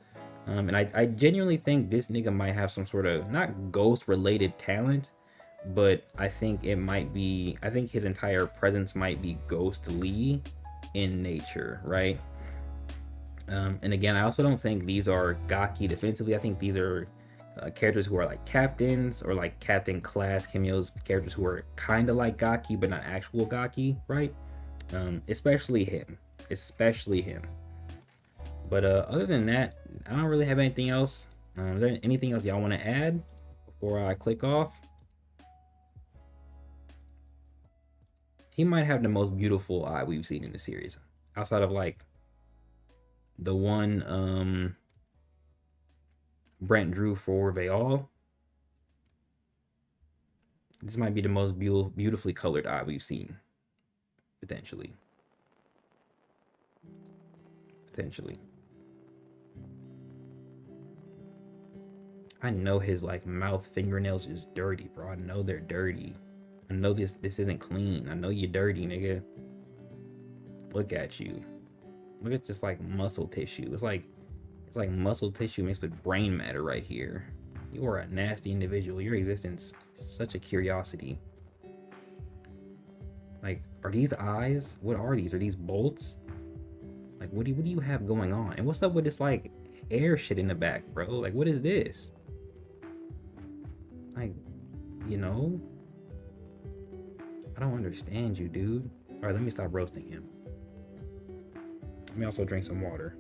And I genuinely think this nigga might have some sort of, not ghost related talent, but I think it might be, I think his entire presence might be ghostly in nature, right? And again, I also don't think these are Gaki defensively. I think these are characters who are like captains, or like captain class cameos, characters who are kind of like Gaki but not actual Gaki, right? Especially him. But other than that, I don't really have anything else. Is there anything else y'all want to add before I click off? He might have the most beautiful eye we've seen in the series, outside of like the one Brent drew for Veil. This might be the most beautifully colored eye we've seen, potentially. I know his like mouth fingernails is dirty, bro. I know they're dirty. I know this isn't clean. I know you're dirty, nigga. Look at you. Look at just like muscle tissue. It's like muscle tissue mixed with brain matter right here. You are a nasty individual. Your existence is such a curiosity. Like, are these eyes? What are these? Are these bolts? Like, what do you have going on? And what's up with this like hair shit in the back, bro? Like, what is this? Like, you know? I don't understand you, dude. All right, let me stop roasting him. Let me also drink some water.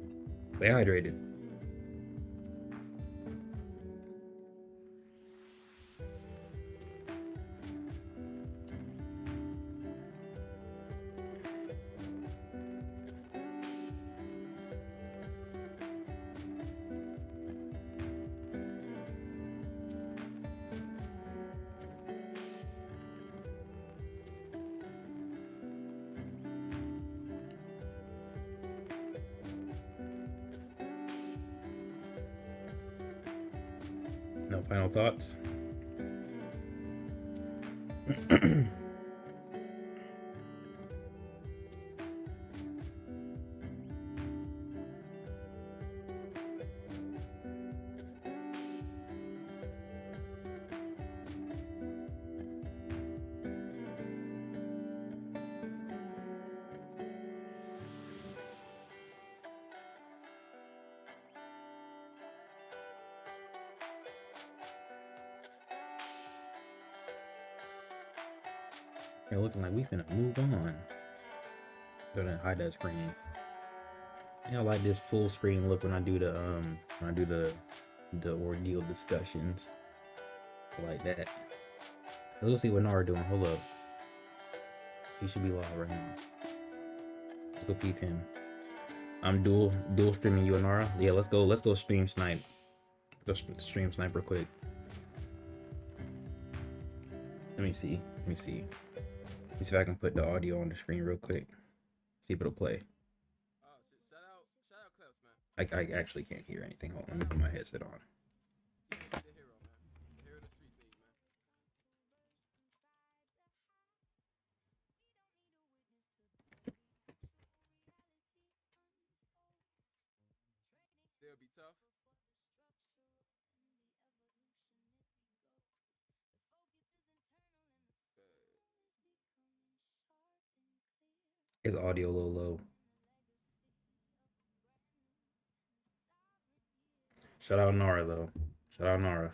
Stay hydrated. No final thoughts? You're looking like we finna move on. Go ahead and hide that screen. I like this full screen look when I do the ordeal discussions. I like that. Let's go see what Nara doing. Hold up. He should be live right now. Let's go peep him. I'm dual streaming you and Nara. Yeah, let's go stream snipe. Let's stream snipe real quick. Let me see if I can put the audio on the screen real quick. See if it'll play. I actually can't hear anything. Hold on, let me put my headset on. His audio a little low. Shout out Nara though. Shout out Nara.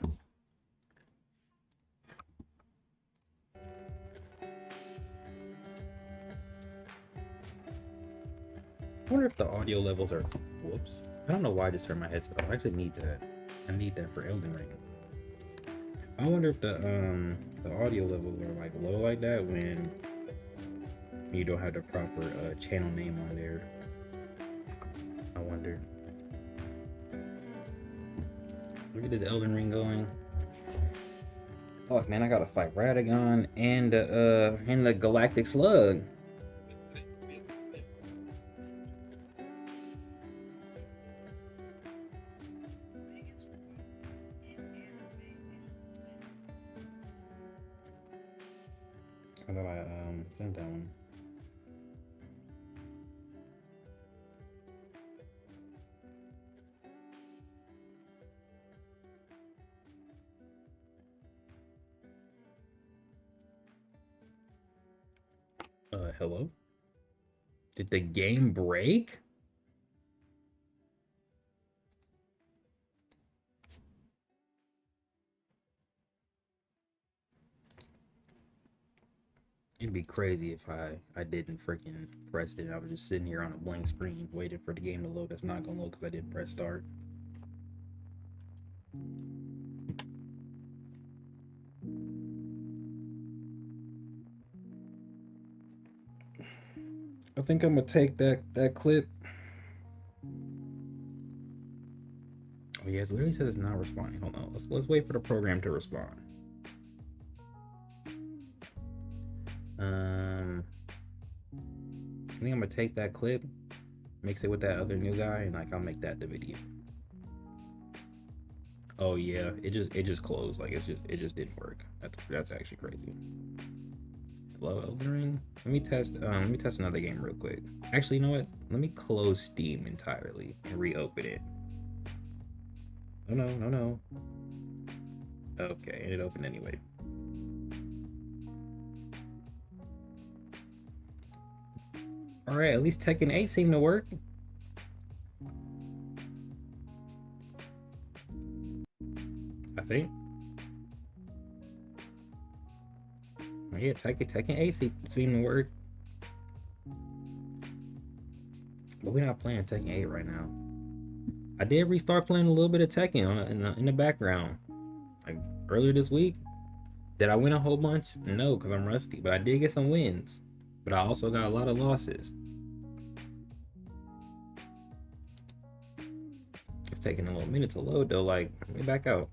I wonder if the audio levels are. Whoops. I don't know why I just turned my headset off. I actually need that. I need that for Elden Ring. I wonder if the audio levels are like low like that when you don't have the proper channel name on there. I wonder. Look at this Elden Ring going. Fuck man, I gotta fight Radagon and the Galactic Slug. I thought I sent that one. Hello? Did the game break? It'd be crazy if I didn't freaking press it. I was just sitting here on a blank screen waiting for the game to load. That's not gonna load because I didn't press start. I think I'm gonna take that clip. Oh yeah, it literally says it's not responding. Hold on, let's wait for the program to respond. I think I'm gonna take that clip, mix it with that other new guy, and like I'll make that the video. Oh yeah, it just closed. Like it just didn't work. That's actually crazy. Hello, Elden Ring. Let me test another game real quick. Actually, you know what? Let me close Steam entirely and reopen it. Oh no. Okay, and it opened anyway. All right, at least Tekken 8 seemed to work. I think. Oh, yeah, Tekken 8 seemed to work. But we're not playing Tekken 8 right now. I did restart playing a little bit of Tekken in the background. Like earlier this week. Did I win a whole bunch? No, because I'm rusty. But I did get some wins. But I also got a lot of losses. It's taking a little minute to load though. Like, let me back out.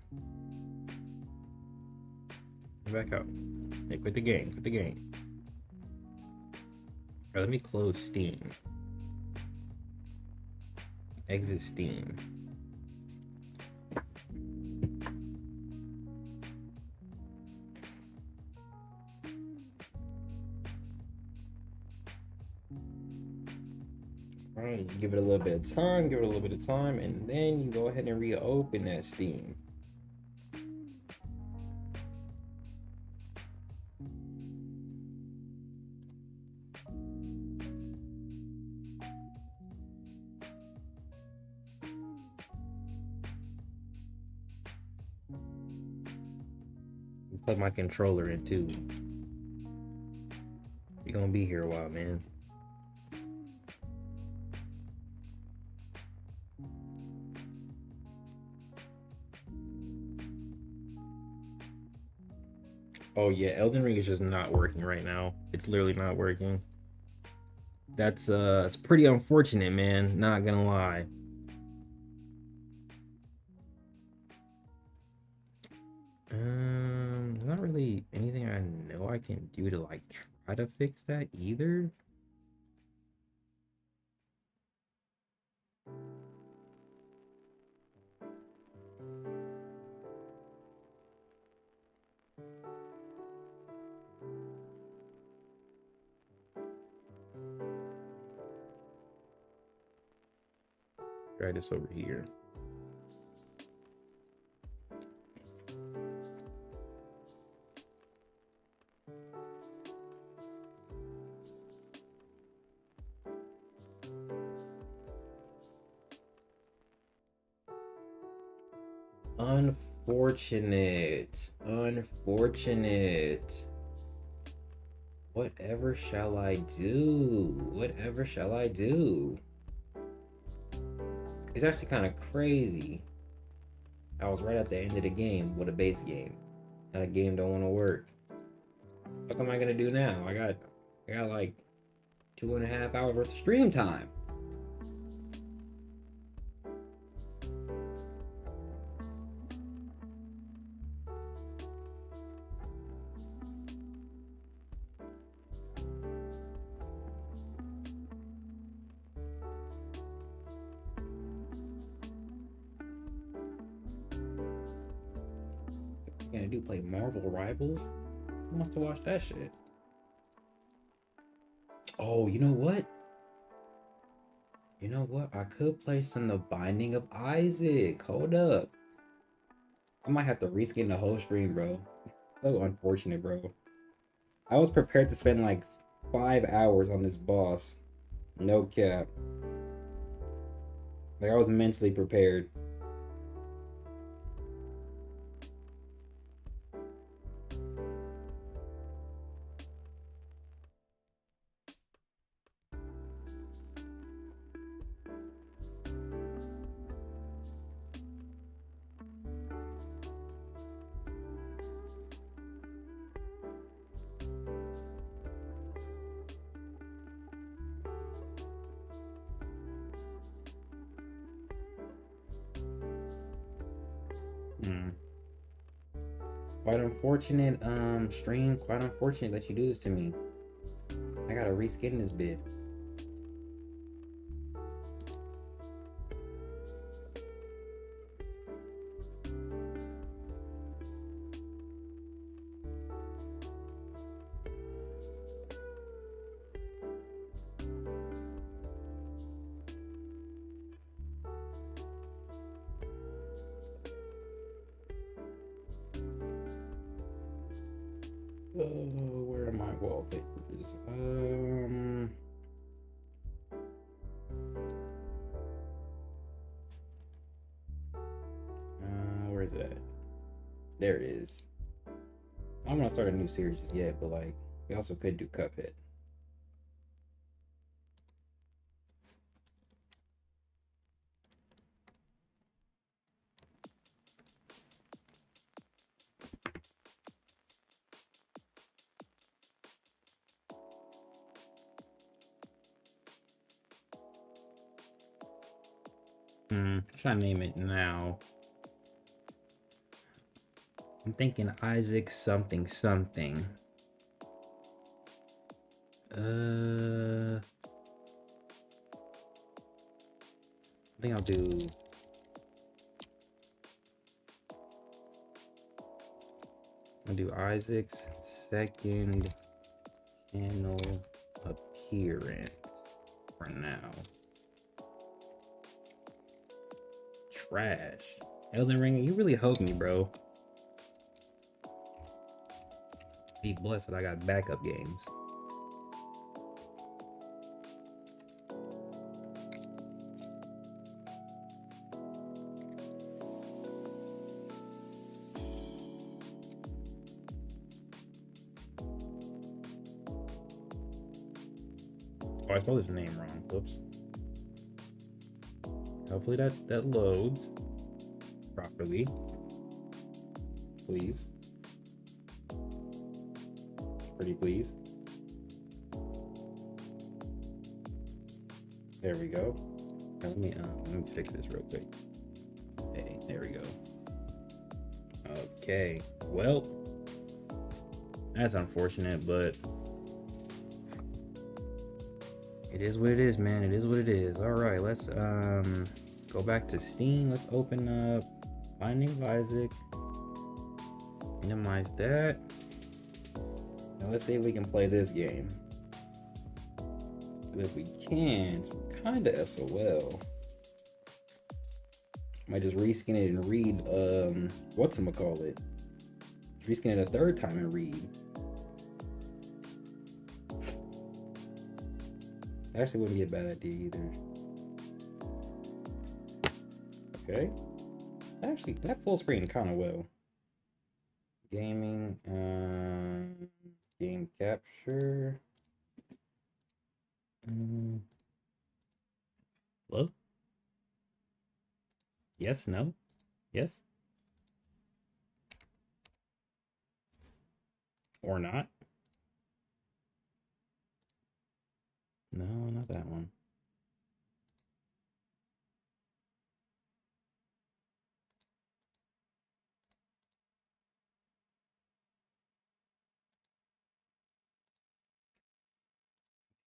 Back out. Hey, quit the game. Quit the game. Alright, let me close Steam. Exit Steam. Alright, give it a little bit of time, and then you go ahead and reopen that Steam. Plug my controller in too. You're gonna be here a while, man. Oh yeah, Elden Ring is just not working right now. It's literally not working. That's it's pretty unfortunate, man. Not gonna lie. Not really anything I know I can do to like try to fix that either. Try this over here. Unfortunate. Unfortunate. Whatever shall I do? Whatever shall I do? It's actually kind of crazy. I was right at the end of the game with a base game. And a game don't want to work. What am I gonna do now? I got like 2.5 hours worth of stream time. What you gonna do? Play Marvel Rivals? Who wants to watch that shit? Oh, you know what? You know what? I could play some The Binding of Isaac. Hold up. I might have to reskin the whole stream, bro. So unfortunate, bro. I was prepared to spend like 5 hours on this boss. No cap. Like, I was mentally prepared. Quite unfortunate, stream. Quite unfortunate that you do this to me. I gotta reskin this bit. Where are my wallpapers? Where is it at? There it is. I don't want to start a new series just yet, but like, we also could do Cuphead. Should I name it now? I'm thinking Isaac something something. I think I'll do Isaac's second channel appearance for now. Trash. Elden Ring, you really helped me, bro. Be blessed that I got backup games. Oh, I spelled his name wrong. Whoops. Hopefully that loads properly. Please. Pretty please. There we go. Now, let me fix this real quick. Hey, there we go. Okay. Well, that's unfortunate, but it is what it is, man. It is what it is. All right, let's go back to Steam. Let's open up Binding of Isaac. Minimize that. Now let's see if we can play this game. If we can't, we're kind of SOL. Might just reskin it and read whatchamacallit. Reskin it a third time and read. Actually wouldn't be a bad idea either. Okay. Actually, that full screen kind of well. Gaming, game capture. Hello? Yes, no, yes, or not. No, not that one.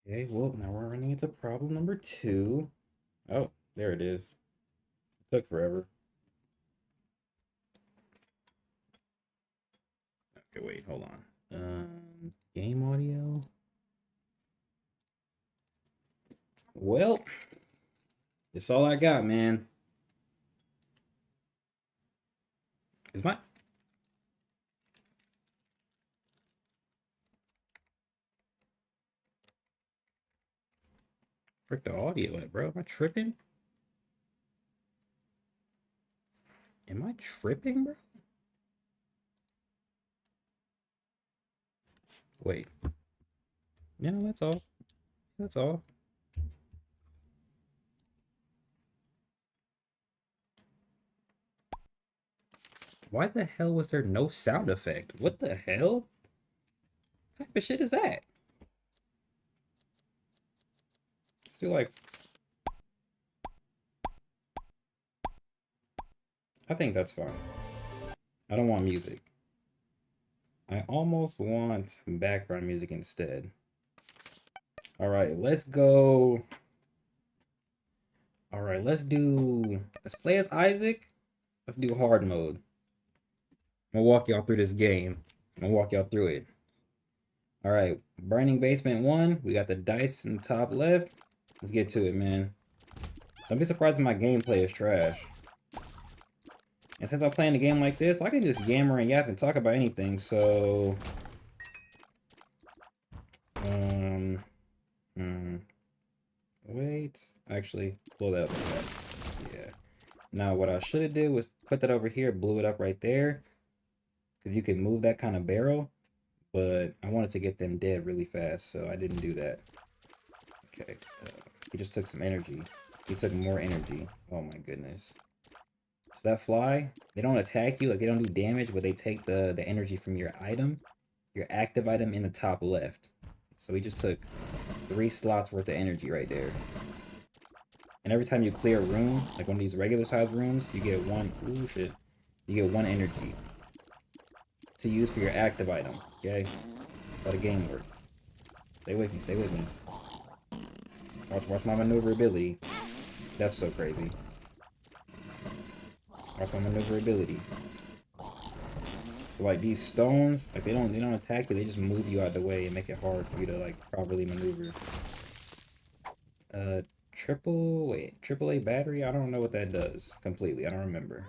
Okay, well, now we're running into problem number 2. Oh, there it is. It took forever. Okay, wait, hold on. Game audio. Well, it's all I got, man. Is my frick the audio at, bro? Am I tripping? Am I tripping, bro? Wait. Yeah, no, that's all. That's all. Why the hell was there no sound effect? What the hell? What type of shit is that? Let's do like. I think that's fine. I don't want music. I almost want background music instead. All right, let's go. All right, let's play as Isaac. Let's do hard mode. I'm gonna walk y'all through this game. I'm gonna walk y'all through it. All right, Burning Basement 1. We got the dice in the top left. Let's get to it, man. Don't be surprised if my gameplay is trash. And since I'm playing a game like this, I can just yammer and yap and talk about anything. So, wait. Actually, blow that up like that. Yeah. Now, what I should have did was put that over here, blew it up right there, because you can move that kind of barrel. But I wanted to get them dead really fast, so I didn't do that. Okay. He just took some energy. He took more energy. Oh my goodness. So that fly, they don't attack you, like they don't do damage, but they take the energy from your item, your active item in the top left. So he just took 3 slots worth of energy right there. And every time you clear a room, like one of these regular size rooms, you get 1, ooh shit, you get 1 energy to use for your active item, okay? That's how the game works. Stay with me, stay with me. Watch my maneuverability. That's so crazy. Watch my maneuverability. So like these stones, like they don't attack you, they just move you out of the way and make it hard for you to like properly maneuver. Triple A battery? I don't know what that does completely. I don't remember.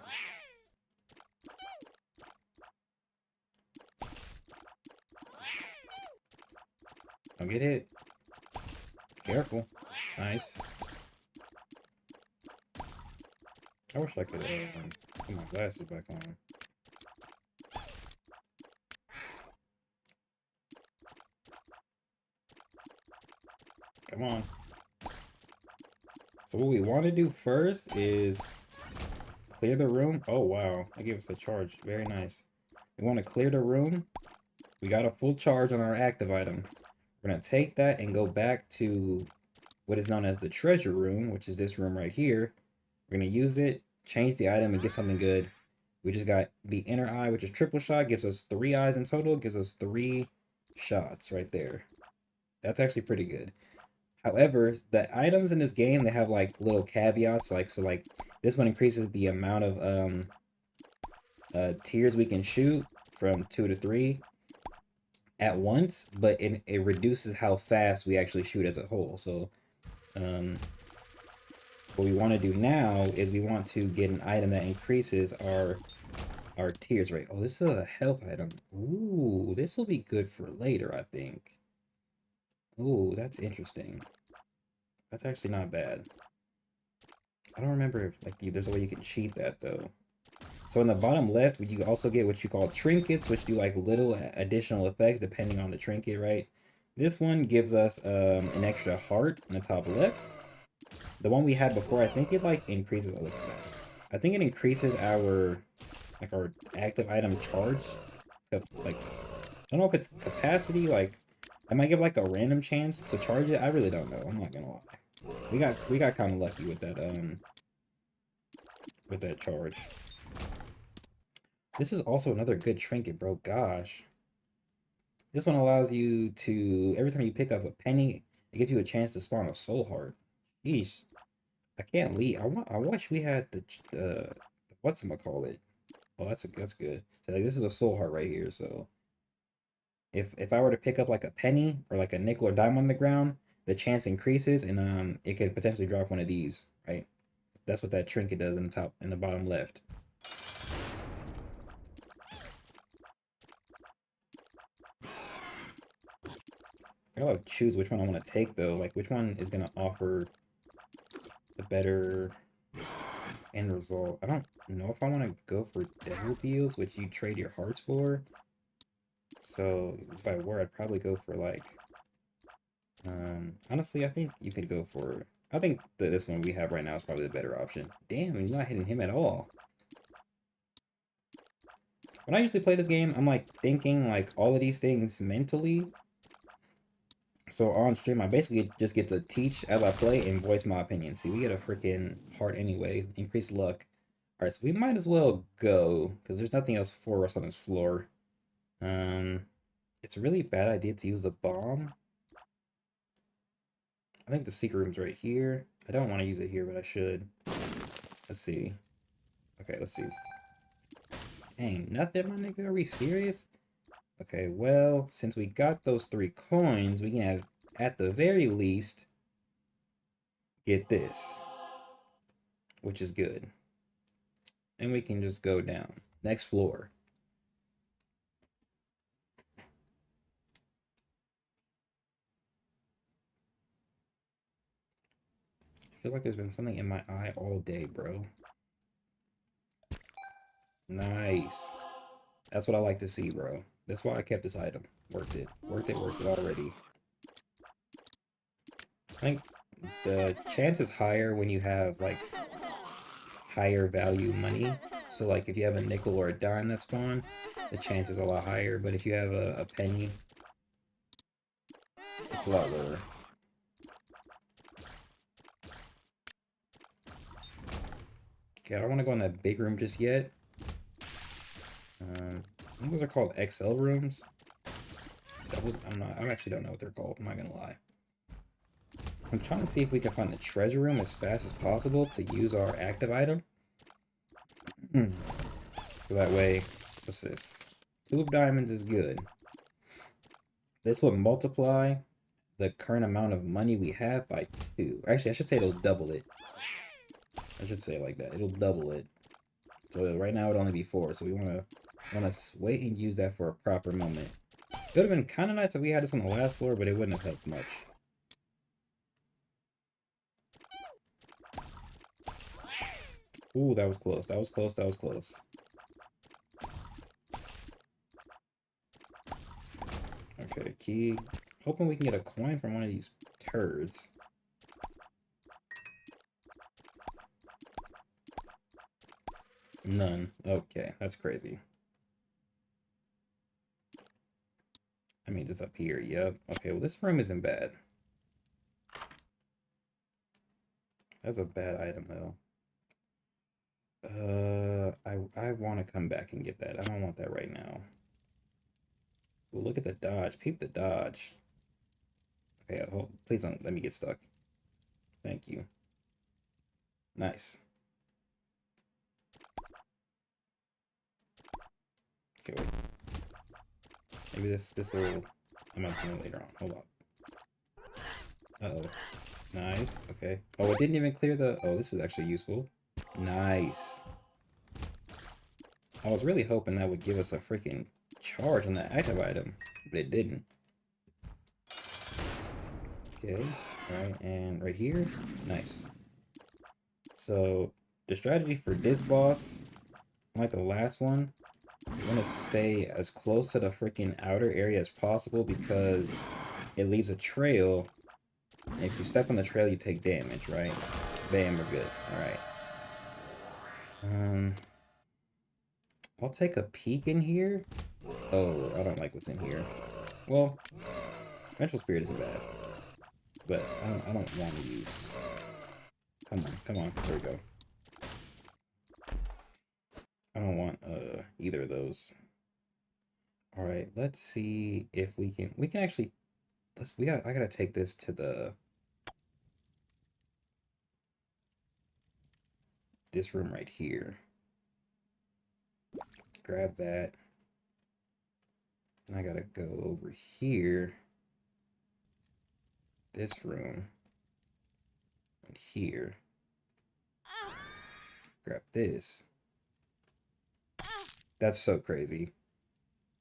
Don't get hit. Careful. Nice. I wish I could put my glasses back on. Come on. So what we want to do first is clear the room. Oh, wow. That gave us a charge. Very nice. We want to clear the room. We got a full charge on our active item. We're going to take that and go back to what is known as the treasure room, which is this room right here. We're going to use it, change the item, and get something good. We just got the inner eye, which is triple shot, gives us 3 eyes in total, gives us 3 shots right there. That's actually pretty good. However, the items in this game, they have like little caveats, like so like this one increases the amount of tiers we can shoot from 2 to 3 at once, but it reduces how fast we actually shoot as a whole. So what we want to do now is we want to get an item that increases our tiers rate. Oh, this is a health item. Ooh, this will be good for later, I think. Ooh, that's interesting. That's actually not bad. I don't remember if like there's a way you can cheat that though. So in the bottom left, you also get what you call trinkets, which do like little additional effects depending on the trinket, right? This one gives us an extra heart in the top left. The one we had before, I think it like increases. Oh, listen, I think it increases our our active item charge. Like I don't know if it's capacity. Like I might give like a random chance to charge it. I really don't know. I'm not gonna lie. We got kind of lucky with that charge. This is also another good trinket, bro. Gosh. This one allows you to, every time you pick up a penny, it gives you a chance to spawn a soul heart. Yeesh. I can't leave. I wish we had the whatchamacallit. Oh, that's good. So like, this is a soul heart right here. So if I were to pick up like a penny or like a nickel or dime on the ground, the chance increases and it could potentially drop one of these, right? That's what that trinket does in the bottom left. I gotta choose which one I want to take though. Like which one is gonna offer the better end result. I don't know if I want to go for devil deals, which you trade your hearts for. So if I were, I'd probably go for like honestly, I think you could go for, I think this one we have right now is probably the better option. Damn, you're not hitting him at all. When I usually play this game, I'm like thinking like all of these things mentally. So on stream, I basically just get to teach as I play and voice my opinion. See, we get a freaking heart anyway, increased luck. All right, so we might as well go because there's nothing else for us on this floor. It's a really bad idea to use the bomb. I think the secret room's right here. I don't want to use it here, but I should. Let's see. Okay, let's see. Dang, nothing, my nigga. Are we serious? Okay, well, since we got those 3 coins, we can have, at the very least, get this, which is good. And we can just go down. Next floor. I feel like there's been something in my eye all day, bro. Nice. That's what I like to see, bro. That's why I kept this item. Worth it. Worth it already. I think the chance is higher when you have, like, higher value money. So, like, if you have a nickel or a dime that spawn, the chance is a lot higher. But if you have a penny, it's a lot lower. Okay, I don't want to go in that big room just yet. I think those are called XL rooms. I actually don't know what they're called. I'm not gonna lie. I'm trying to see if we can find the treasure room as fast as possible to use our active item. So that way, what's this? 2 of diamonds is good. This will multiply the current amount of money we have by 2. Actually, I should say it'll double it. I should say it like that. It'll double it. So right now it'd only be 4. So we wanna wait and use that for a proper moment. It would have been kind of nice if we had this on the last floor, but it wouldn't have helped much. Ooh, that was close. That was close. That was close. Okay, key. Hoping we can get a coin from one of these turds. None. Okay, that's crazy. I mean, it's up here. Yep. Okay, well, this room isn't bad. That's a bad item, though. I want to come back and get that. I don't want that right now. Well, look at the dodge. Peep the dodge. Okay, please don't let me get stuck. Thank you. Nice. Okay, wait. Maybe this will... I'm not doing it later on. Hold on. Uh-oh. Nice. Okay. Oh, it didn't even clear the... Oh, this is actually useful. Nice. I was really hoping that would give us a freaking charge on that active item, but it didn't. Okay. Alright, and right here. Nice. So, the strategy for this boss... like the last one, you want to stay as close to the freaking outer area as possible because it leaves a trail. And if you step on the trail, you take damage, right? Bam, we're good. All right. I'll take a peek in here. Oh, I don't like what's in here. Well, Vengeful Spirit isn't bad, but I don't want to use. Come on. There we go. I don't want either of those. All right, let's see if we can actually I gotta take this to this room right here. Grab that. And I gotta go over here. This room. And here. Grab this. That's so crazy.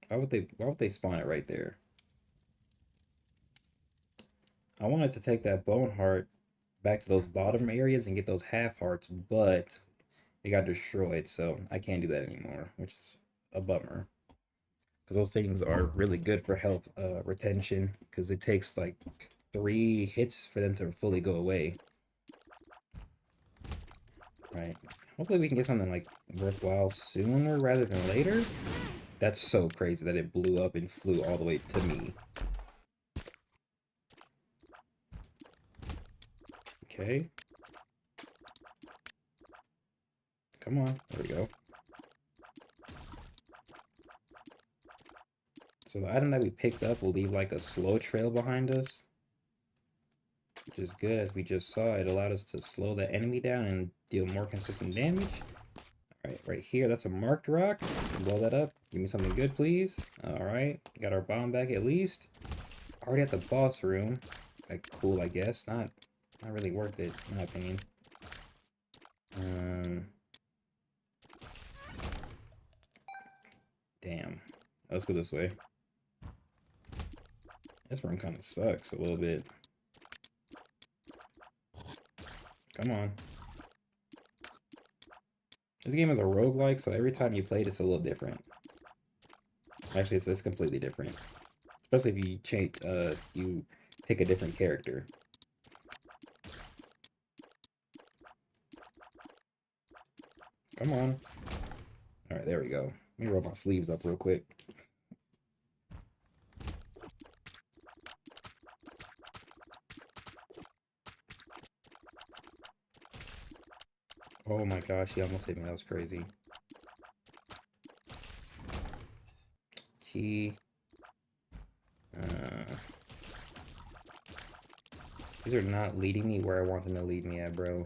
Why would they spawn it right there? I wanted to take that bone heart back to those bottom areas and get those half hearts, but it got destroyed, so I can't do that anymore, which is a bummer. Because those things are really good for health retention, because it takes like 3 hits for them to fully go away. Right. Hopefully we can get something like worthwhile sooner rather than later. That's so crazy that it blew up and flew all the way to me. Okay. Come on. There we go. So the item that we picked up will leave like a slow trail behind us, which is good. As we just saw, it allowed us to slow the enemy down and deal more consistent damage. All right, right here, that's a marked rock. Blow that up. Give me something good, please. All right, got our bomb back at least. Already at the boss room. Like, cool, I guess. Not really worth it, in my opinion. Damn. Let's go this way. This room kind of sucks a little bit. Come on. This game is a roguelike, so every time you play it, it's a little different. Actually, it's completely different. Especially if you change, you pick a different character. Come on. Alright, there we go. Let me roll my sleeves up real quick. Oh my gosh, he almost hit me. That was crazy. Key. These are not leading me where I want them to lead me at, bro.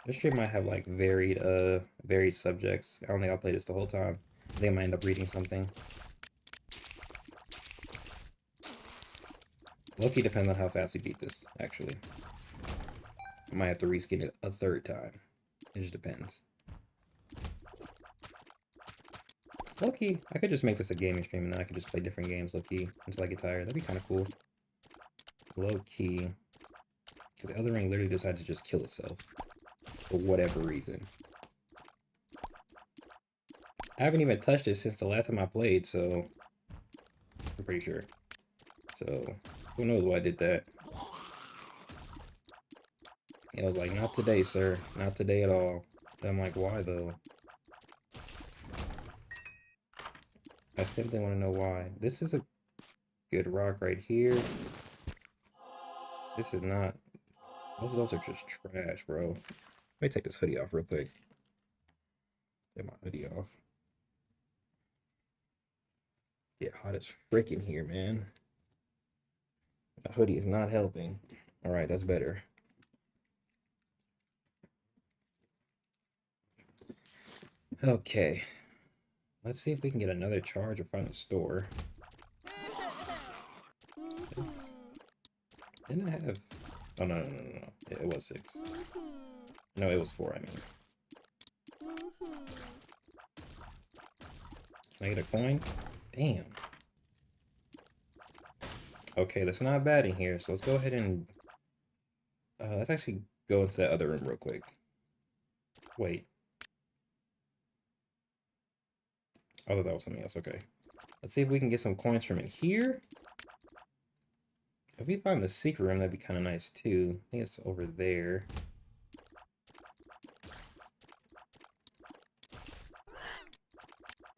This stream might have like varied subjects. I don't think I'll play this the whole time. I think I might end up reading something. Loki depends on how fast we beat this, actually. I might have to reskin it a 3rd time. It just depends. Low-key, I could just make this a gaming stream and then I could just play different games low-key until I get tired. That'd be kind of cool. Low-key. Because Elden Ring literally decided to just kill itself. For whatever reason. I haven't even touched it since the last time I played, so... I'm pretty sure. So, who knows why I did that. It was like, not today, sir. Not today at all. And I'm like, why though? I simply want to know why. This is a good rock right here. This is not... Most of those are just trash, bro. Let me take this hoodie off real quick. Get my hoodie off. Get hot as freaking here, man. The hoodie is not helping. Alright, that's better. Okay. Let's see if we can get another charge or find a store. 6. Didn't I have... Oh, no. It was 6. No, it was 4, I mean. Can I get a coin? Damn. Okay, that's not bad in here, so let's go ahead and... let's actually go into that other room real quick. Wait. I thought that was something else. Okay. Let's see if we can get some coins from in here. If we find the secret room, that'd be kind of nice too. I think it's over there.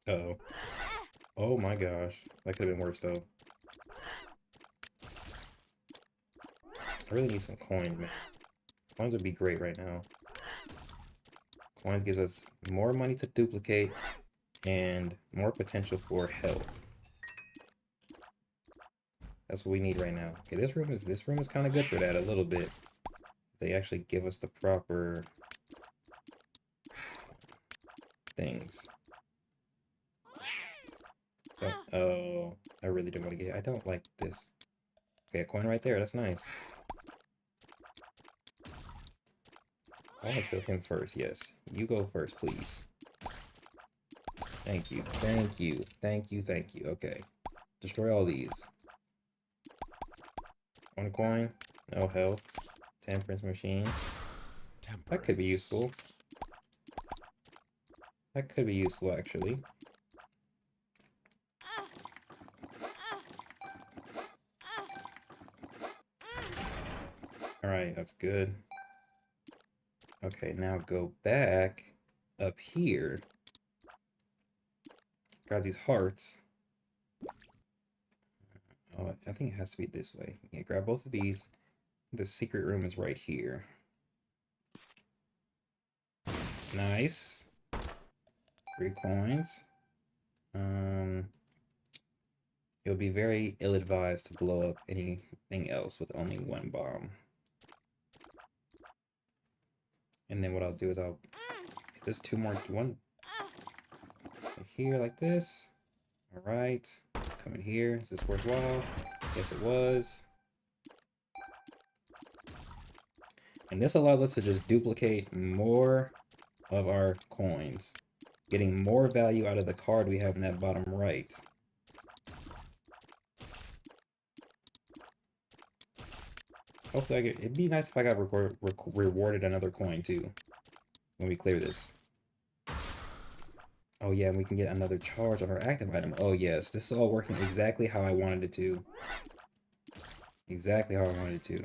Uh-oh. Oh my gosh. That could have been worse though. I really need some coins, man. Coins would be great right now. Coins gives us more money to duplicate and more potential for health. That's what we need right now. Okay, this room is kind of good for that a little bit. They actually give us the proper things. Oh, I really don't want to get. I don't like this. Okay, a coin right there. That's nice. I want to kill him first. Yes, you go first, please. Thank you. Thank you. Thank you. Thank you. Okay, destroy all these. One coin. No health. Temperance machine. That could be useful. That could be useful, actually. Alright, that's good. Okay, now go back up here. Grab these hearts. Oh, I think it has to be this way. Yeah, grab both of these. The secret room is right here. Nice. 3 coins. It would be very ill-advised to blow up anything else with only 1 bomb. And then what I'll do is I'll hit this 2 more, 1 here like this. All right, come in here. Is this worthwhile? Yes, it was. And this allows us to just duplicate more of our coins, getting more value out of the card we have in that bottom right. Hopefully it'd be nice if I got rewarded another coin too when we clear this. Oh yeah, and we can get another charge on our active item. Oh yes, this is all working exactly how I wanted it to. Exactly how I wanted it to.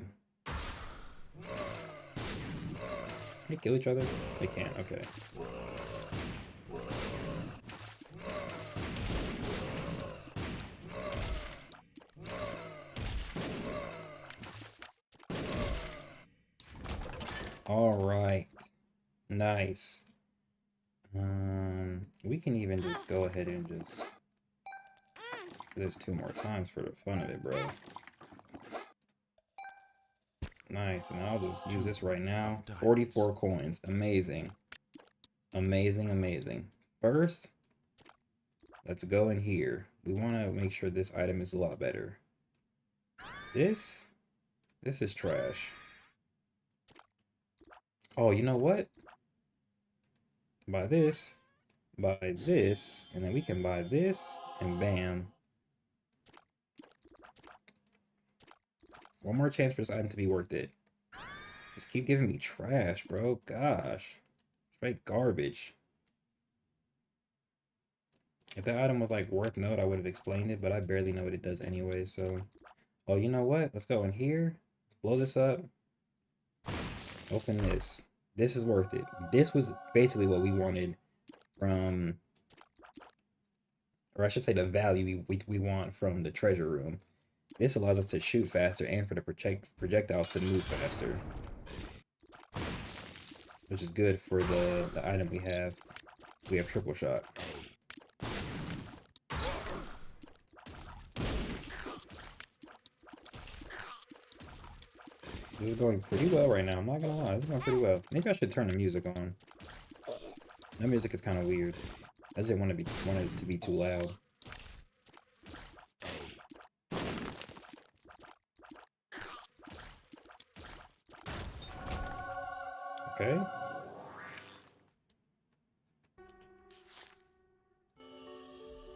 Can they kill each other? They can't, okay. Alright. Nice. We can even just go ahead and just do this 2 more times for the fun of it, bro. Nice, and I'll just use this right now. 44 coins. Amazing. Amazing, amazing. First, let's go in here. We want to make sure this item is a lot better. This is trash. Oh, you know what? Buy this, and then we can buy this, and bam. 1 more chance for this item to be worth it. Just keep giving me trash, bro. Gosh. Straight garbage. If that item was like worth note, I would have explained it, but I barely know what it does anyway, so. Oh, you know what? Let's go in here. Blow this up. Open this. This is worth it. This was basically what we wanted from, or I should say the value we want from the treasure room. This allows us to shoot faster and for the projectiles to move faster. Which is good for the item we have. We have triple shot. This is going pretty well right now, I'm not gonna lie. This is going pretty well. Maybe I should turn the music on. That music is kind of weird. I just didn't want it to be too loud. Okay.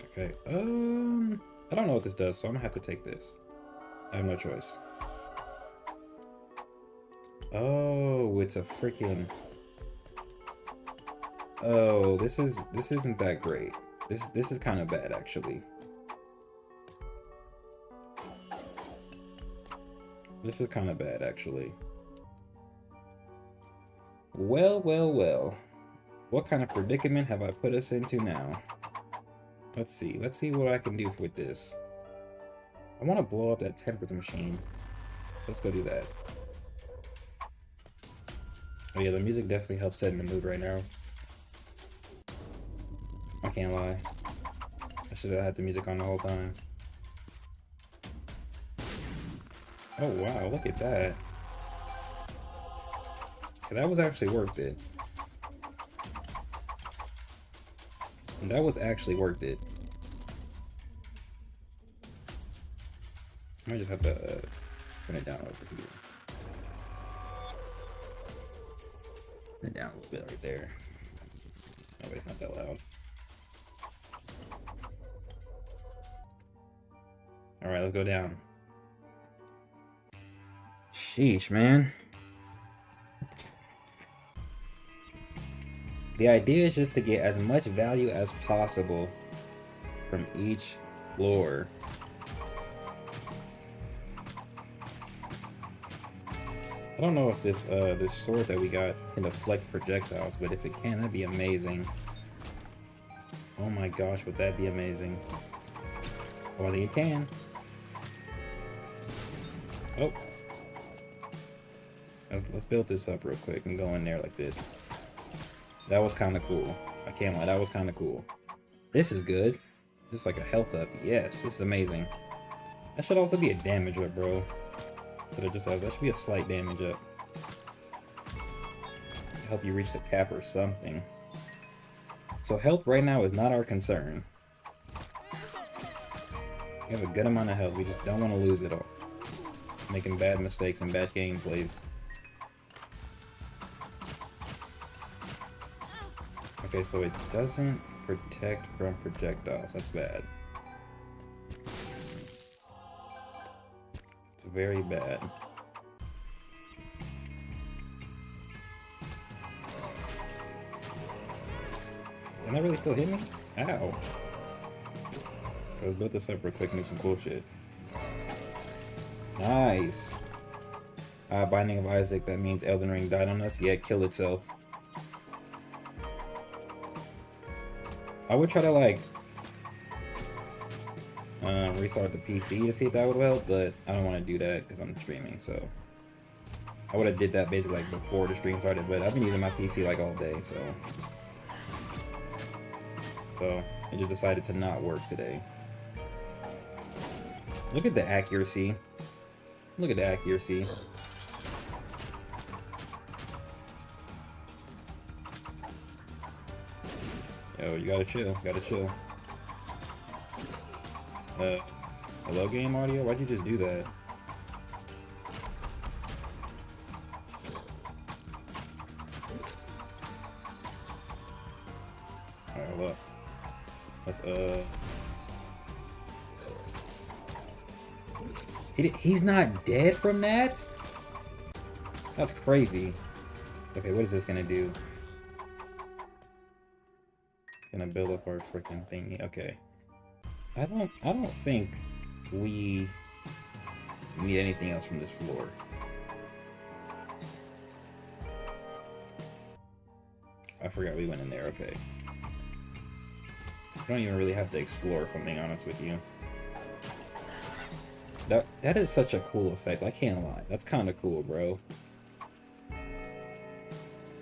Okay, I don't know what this does, so I'm gonna have to take this. I have no choice. Oh, it's a freaking... Oh, this isn't that great. This is kind of bad actually. This is kind of bad actually. Well, well, well. What kind of predicament have I put us into now? Let's see. Let's see what I can do with this. I want to blow up that temperature machine. So let's go do that. Oh yeah, the music definitely helps set in the mood right now. I can't lie. I should have had the music on the whole time. Oh wow, look at that. Okay, that was actually worth it. That was actually worth it. I might just have to turn it down over here. Turn it down a little bit right there. Oh, wait, it's not that loud. Alright, let's go down. Sheesh, man. The idea is just to get as much value as possible from each floor. I don't know if this this sword that we got can deflect projectiles, but if it can, that'd be amazing. Oh my gosh, would that be amazing? Oh, I think it can. Oh. Let's build this up real quick and go in there like this. That was kind of cool. I can't lie, that was kind of cool. This is good. This is like a health up. Yes, this is amazing. That should also be a damage up, bro. That should be a slight damage up. Help you reach the cap or something. So health right now is not our concern. We have a good amount of health. We just don't want to lose it all. Making bad mistakes and bad gameplays. Okay, so it doesn't protect from projectiles. That's bad. It's very bad. Can that really still hit me? Ow. Let's build this up real quick and do some cool shit. Nice. Binding of Isaac, that means Elden Ring died on us. Yeah, it killed itself. I would try to like restart the PC to see if that would help, but I don't want to do that because I'm streaming, so I would have did that basically like before the stream started, but I've been using my PC like all day, so it just decided to not work today. Look at the accuracy. Look at the accuracy. Yo, you gotta chill, hello game audio? Why'd you just do that? Alright, hold up. Let's, he's not dead from that? That's crazy. Okay, what is this gonna do? Gonna build up our freaking thingy. Okay. I don't think we need anything else from this floor. I forgot we went in there. Okay. I don't even really have to explore, if I'm being honest with you. That is such a cool effect. I can't lie. That's kind of cool, bro.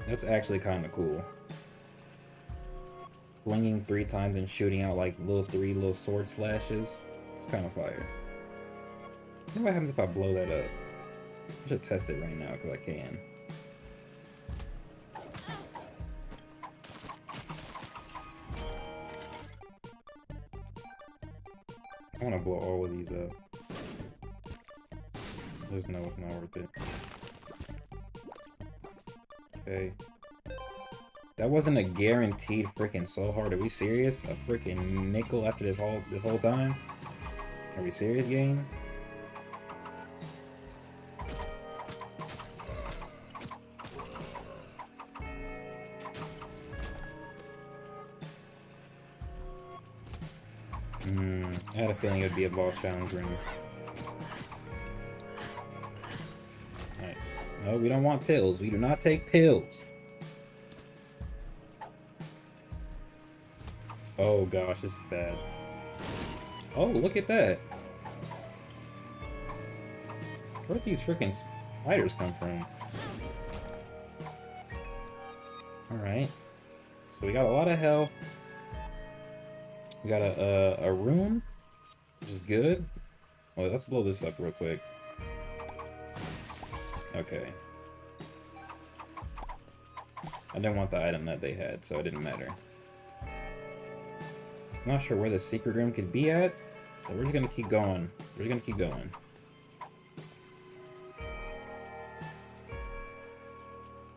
That's actually kind of cool. Flinging 3 times and shooting out like three little sword slashes. It's kind of fire. I wonder what happens if I blow that up. I should test it right now because I can. I want to blow all of these up. There's no, it's not worth it. Okay. That wasn't a guaranteed freaking soul heart. Are we serious? A freaking nickel after this whole time? Are we serious, game? I had a feeling it would be a boss challenge room. Nice. No, we don't want pills. We do not take pills. Oh gosh, this is bad. Oh, look at that. Where did these freaking spiders come from? Alright. So we got a lot of health. We got a room, which is good. Oh, let's blow this up real quick. Okay. I didn't want the item that they had, so it didn't matter. I'm not sure where the secret room could be at, so we're just gonna keep going. We're just gonna keep going.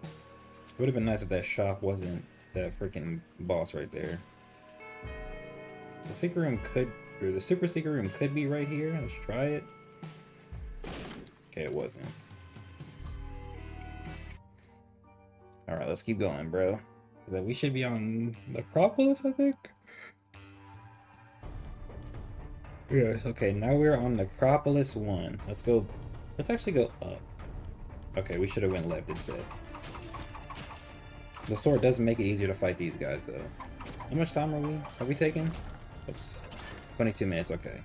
It would have been nice if that shop wasn't that freaking boss right there. The secret room could, or the super secret room could be right here. Let's try it. Okay, it wasn't. Alright, let's keep going, bro. We should be on the Acropolis, I think? Yes, okay, now we're on Necropolis 1. Let's go, let's actually go up. Okay, we should have went left instead. The sword does make it easier to fight these guys, though. How much time are we taking? Oops. 22 minutes, okay.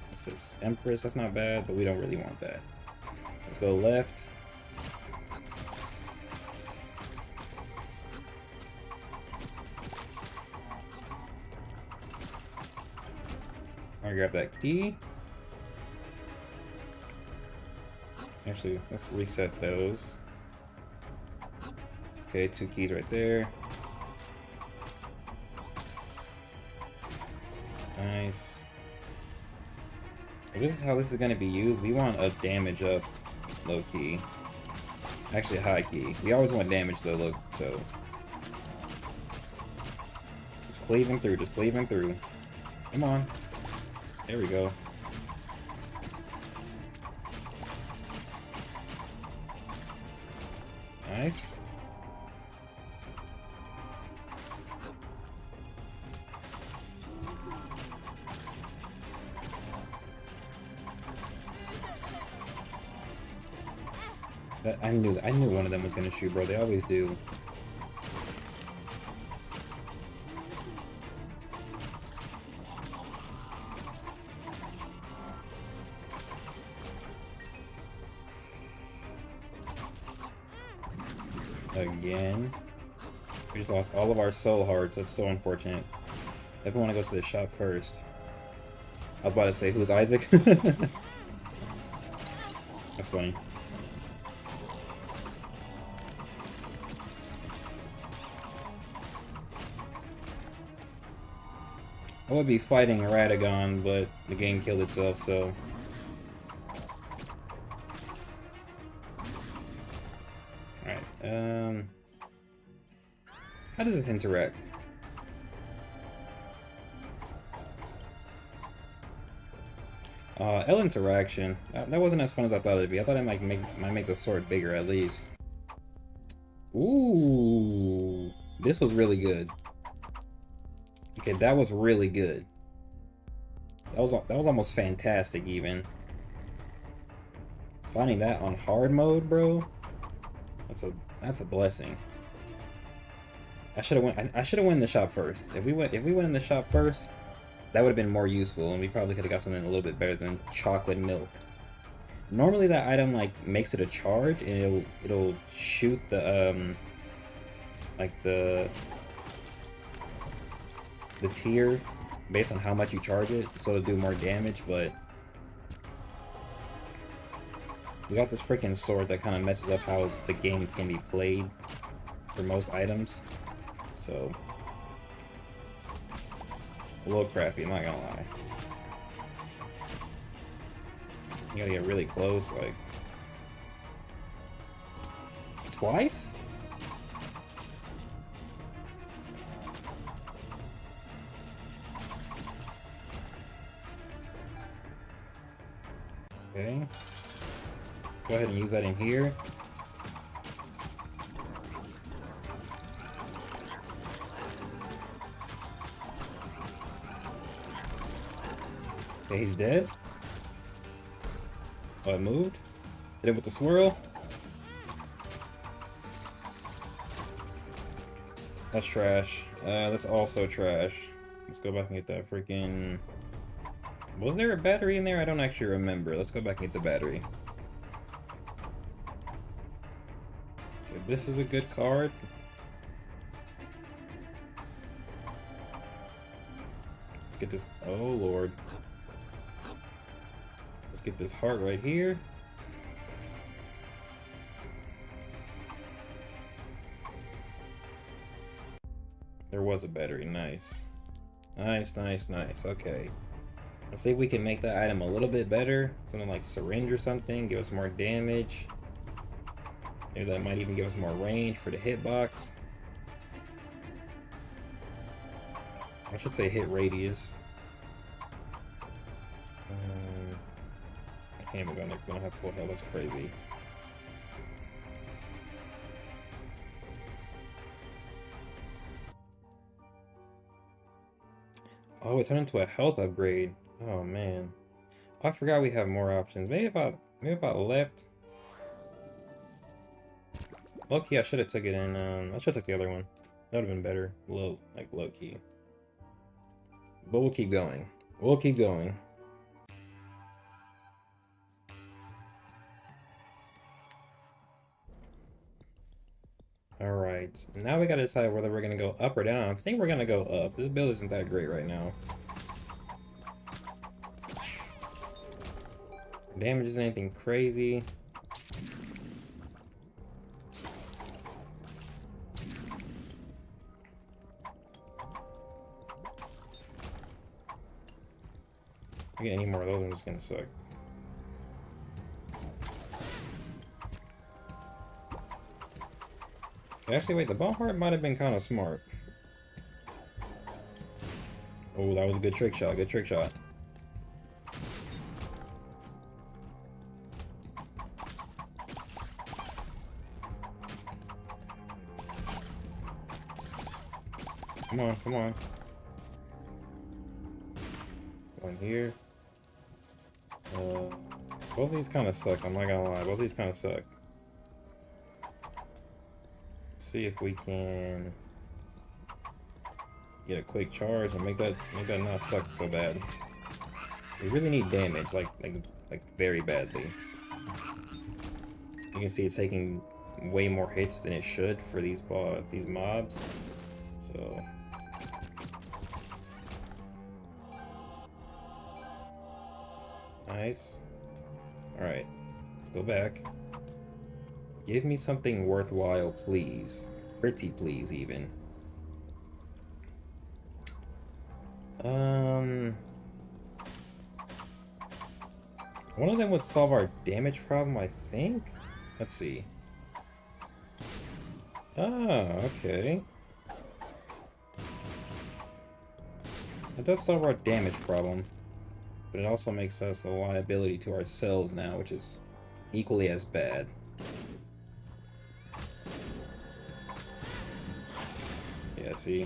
This is Empress, that's not bad, but we don't really want that. Let's go left. I'll grab that key. Actually, let's reset those. Okay, 2 keys right there. Nice. If this is how this is going to be used, we want a damage up low key. Actually, high key. We always want damage though, look, so. Just cleave him through, just cleave him through. Come on. There we go. Nice. I knew one of them was gonna shoot, bro. They always do. Again. We just lost all of our soul hearts. That's so unfortunate. Everyone goes to the shop first. I was about to say, who's Isaac? That's funny. I would be fighting Radagon, but the game killed itself, so... Alright, how does this interact? L interaction. That wasn't as fun as I thought it'd be. I thought it might make the sword bigger at least. Ooh, this was really good. Okay, that was really good. That was almost fantastic even. Finding that on hard mode, bro. That's a blessing. I should have went in the shop first. If we went in the shop first, that would have been more useful, and we probably could have got something a little bit better than chocolate milk. Normally that item like makes it a charge, and it'll shoot the like the tier based on how much you charge it, so it'll do more damage. But we got this freaking sword that kind of messes up how the game can be played for most items. So, a little crappy, I'm not gonna lie. You gotta get really close, like... Twice? Okay. Let's go ahead and use that in here. Okay, he's dead. Oh, it moved. Hit him with the swirl. That's trash. That's also trash. Let's go back and get that freaking... Was there a battery in there? I don't actually remember. Let's go back and get the battery. So this is a good card. Let's get this... Oh, Lord. Let's get this heart right here. There was a battery. Nice. Nice, nice, nice. Okay. Let's see if we can make that item a little bit better. Something like syringe or something. Give us more damage. Maybe that might even give us more range for the hitbox. I should say hit radius. I can't even go next. I don't have full health. That's crazy. Oh, it turned into a health upgrade. Oh man. Oh, I forgot we have more options. Maybe if I left. Low-key, I should have took it in. I should have took the other one. That would have been better. Low key. But we'll keep going. We'll keep going. Alright, now we gotta decide whether we're gonna go up or down. I think we're gonna go up. This build isn't that great right now. Damage isn't anything crazy. If I get any more of those, I'm just gonna suck. Actually, wait, the bone heart might have been kind of smart. Oh, that was a good trick shot. Good trick shot. Come on, come on. One here. Both of these kind of suck. I'm not gonna lie. Both of these kind of suck. See if we can get a quick charge and make that not suck so bad. We really need damage, like very badly. You can see it's taking way more hits than it should for these mobs. So nice. All right, let's go back. Give me something worthwhile, please. Pretty please, even. One of them would solve our damage problem, I think? Let's see. Ah, okay. It does solve our damage problem, but it also makes us a liability to ourselves now, which is equally as bad. Yeah, see?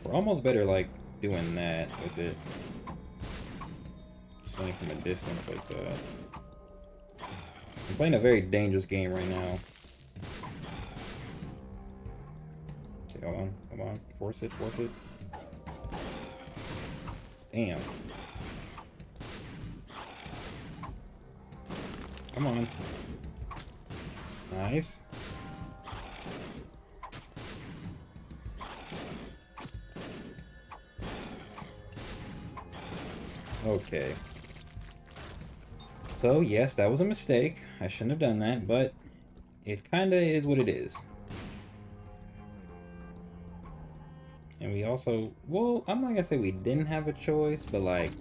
We're almost better, like, doing that with it. Swing from a distance like that. I'm playing a very dangerous game right now. Okay, hold on, come on. Force it, force it. Damn. Come on. Nice. Okay. So, yes, that was a mistake. I shouldn't have done that, but it kinda is what it is. And we also... Well, I'm not gonna say we didn't have a choice, but like...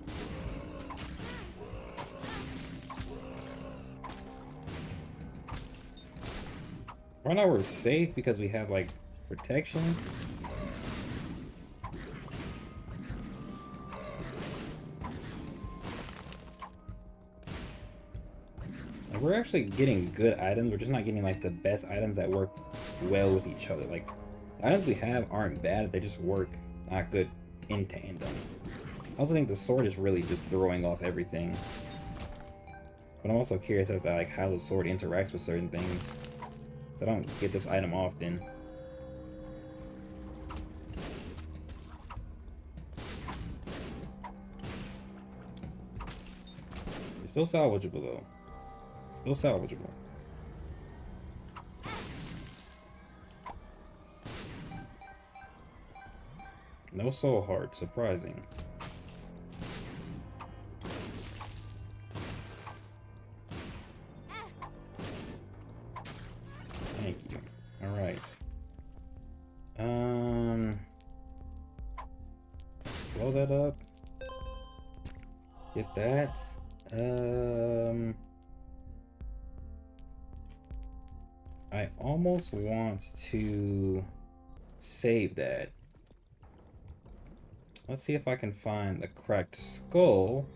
Right now we're safe because we have, like, protection. We're actually getting good items. We're just not getting like the best items that work well with each other. Like the items we have aren't bad. They just work not good in tandem. I also think the sword is really just throwing off everything. But I'm also curious as to like how the sword interacts with certain things. So I don't get this item often. It's still salvageable though. Still salvageable. No soul heart, surprising. Thank you. Alright. Let's blow that up. Get that. I almost want to save that. Let's see if I can find the cracked skull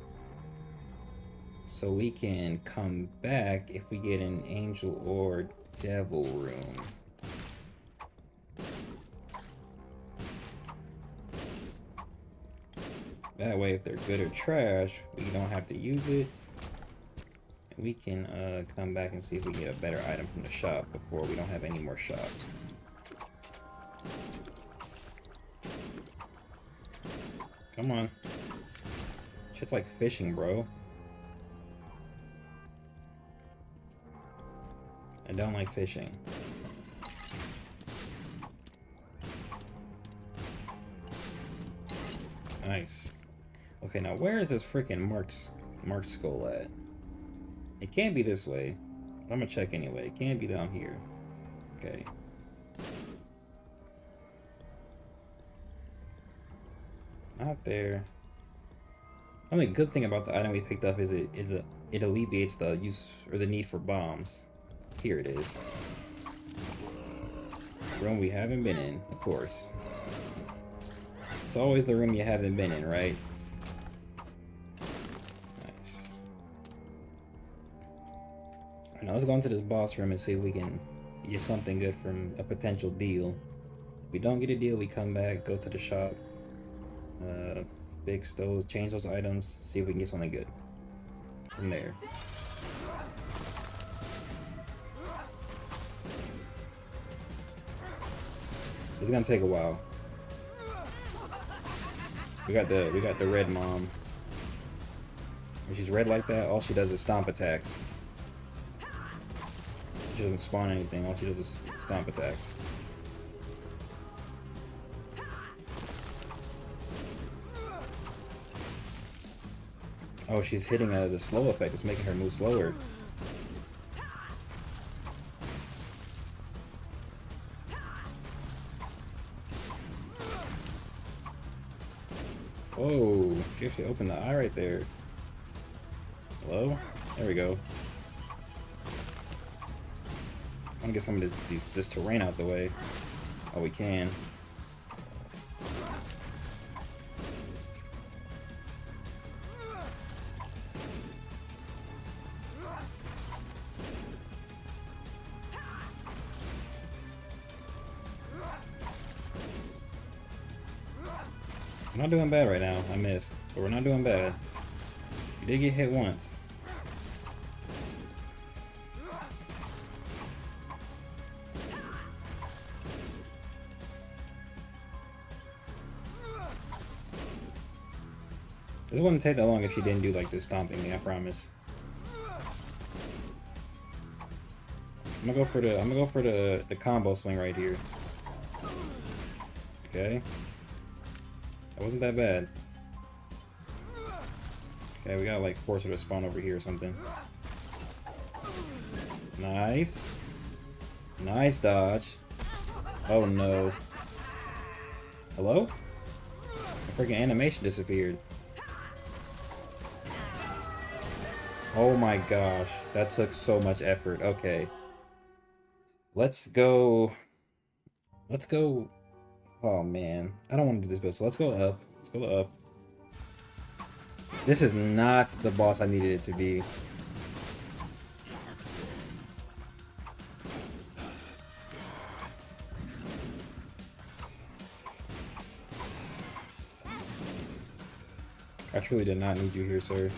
so we can come back if we get an angel or devil room. That way, if they're good or trash, we don't have to use it. We can come back and see if we get a better item from the shop before we don't have any more shops. Come on. Shit's like fishing, bro. I don't like fishing. Nice. Okay, now where is this freaking marked skull at? It can't be this way. I'm gonna check anyway. It can't be down here. Okay. Not there. Only good thing about the item we picked up is it alleviates the use or the need for bombs. Here it is. Room we haven't been in, of course. It's always the room you haven't been in, right? Nice. Alright, now let's go into this boss room and see if we can get something good from a potential deal. If we don't get a deal, we come back, go to the shop, fix those, change those items, see if we can get something good from there. It's gonna take a while. We got the red mom. When she's red like that, all she does is stomp attacks. She doesn't spawn anything, all she does is stomp attacks. Oh, she's hitting the slow effect. It's making her move slower. Whoa, she actually opened the eye right there. Hello? There we go. I want to get some of this terrain out the way. Oh, we can. We're not doing bad right now. I missed. But we're not doing bad. We did get hit once. This wouldn't take that long if she didn't do like this stomping thing, I promise. I'm gonna go for the combo swing right here. Okay. That wasn't that bad. Okay, we gotta like force her to spawn over here or something. Nice. Nice dodge. Oh no. Hello? The freaking animation disappeared. Oh my gosh. That took so much effort. Okay. Let's go. Let's go. Oh man, I don't want to do this build, so let's go up. Let's go up. This is not the boss I needed it to be. I truly did not need you here, sir.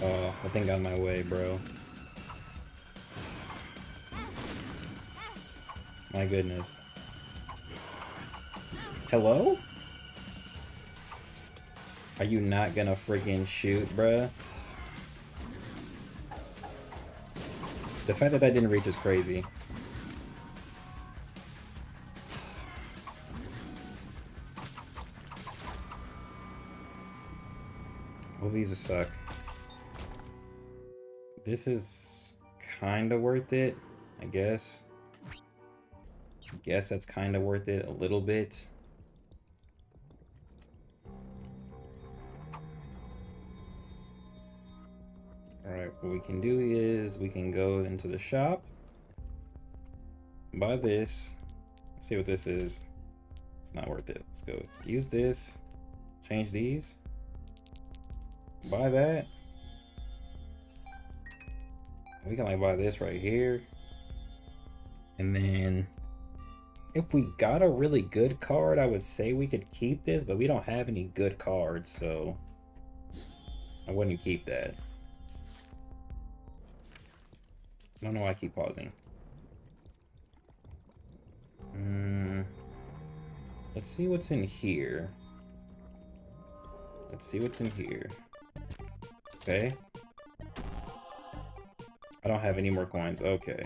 Oh, that thing got in my way, bro. My goodness. Hello? Are you not gonna freaking shoot, bruh? The fact that that didn't reach is crazy. Well, these suck. This is kind of worth it, I guess. I guess that's kind of worth it a little bit. Alright, what we can do is we can go into the shop, buy this, see what this is. It's not worth it. Let's go use this, change these, buy that. We can like buy this right here. And then if we got a really good card, I would say we could keep this, but we don't have any good cards, so I wouldn't keep that. I don't know why I keep pausing. Let's see what's in here. Let's see what's in here. Okay. I don't have any more coins. Okay.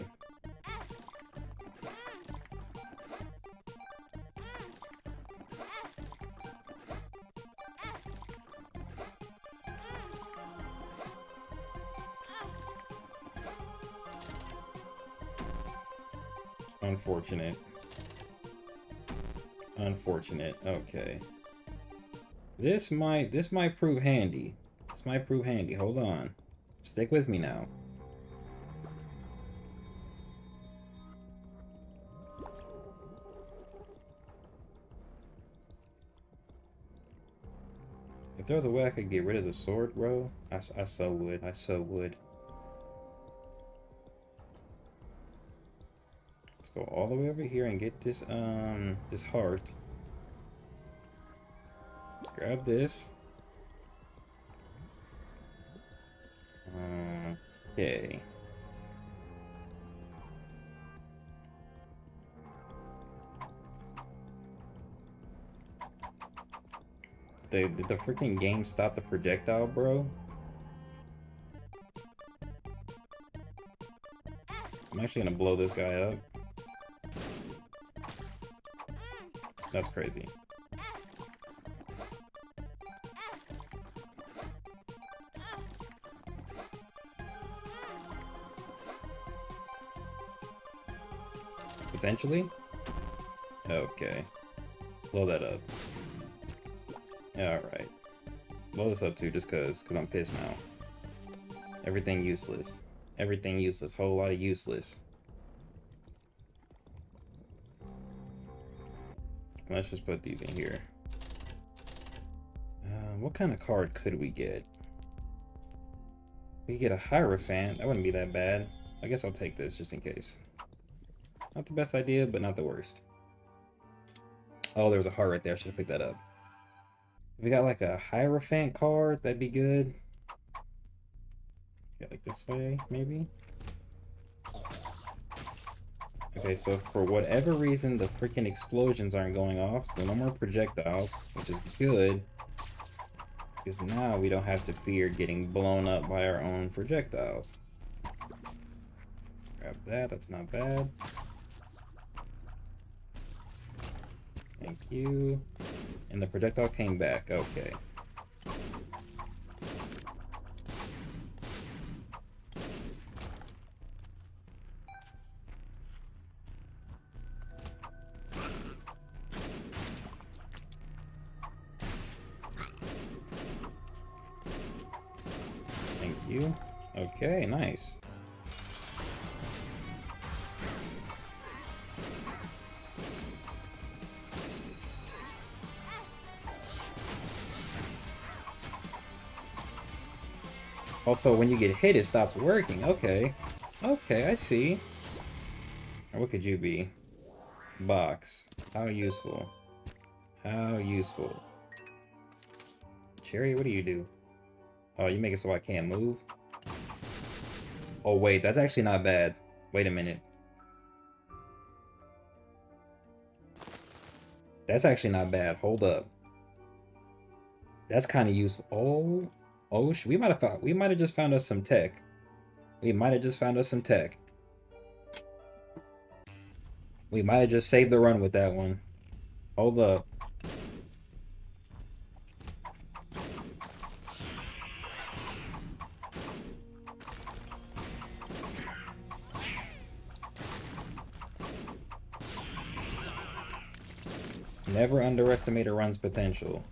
Unfortunate. Unfortunate. Okay. This might prove handy. This might prove handy. Hold on. Stick with me now. If there was a way I could get rid of the sword, bro, I so would. I so would. Let's go all the way over here and get this this heart. Grab this. Okay. Did the freaking game stop the projectile, bro? I'm actually gonna blow this guy up. That's crazy. Potentially? Okay. Blow that up. Alright. Blow this up too, just cause I'm pissed now. Everything useless. Everything useless. Whole lot of useless. Let's just put these in here. What kind of card could we get? We could get a Hierophant. That wouldn't be that bad. I guess I'll take this just in case. Not the best idea, but not the worst. Oh, there was a heart right there. I should have picked that up. If we got like a Hierophant card, that'd be good. Yeah, like this way, maybe? Okay, so for whatever reason, the freaking explosions aren't going off, so no more projectiles, which is good. Because now we don't have to fear getting blown up by our own projectiles. Grab that, that's not bad. Thank you. And the projectile came back, okay. Thank you. Okay, nice. Also, when you get hit, it stops working. Okay. Okay, I see. Or what could you be? Box. How useful. How useful. Cherry, what do you do? Oh, you make it so I can't move? Oh, wait, that's actually not bad. Wait a minute. That's actually not bad. Hold up. That's kind of useful. We might have just found us some tech. We might have just found us some tech. We might have just saved the run with that one. Hold up. Never underestimate a run's potential.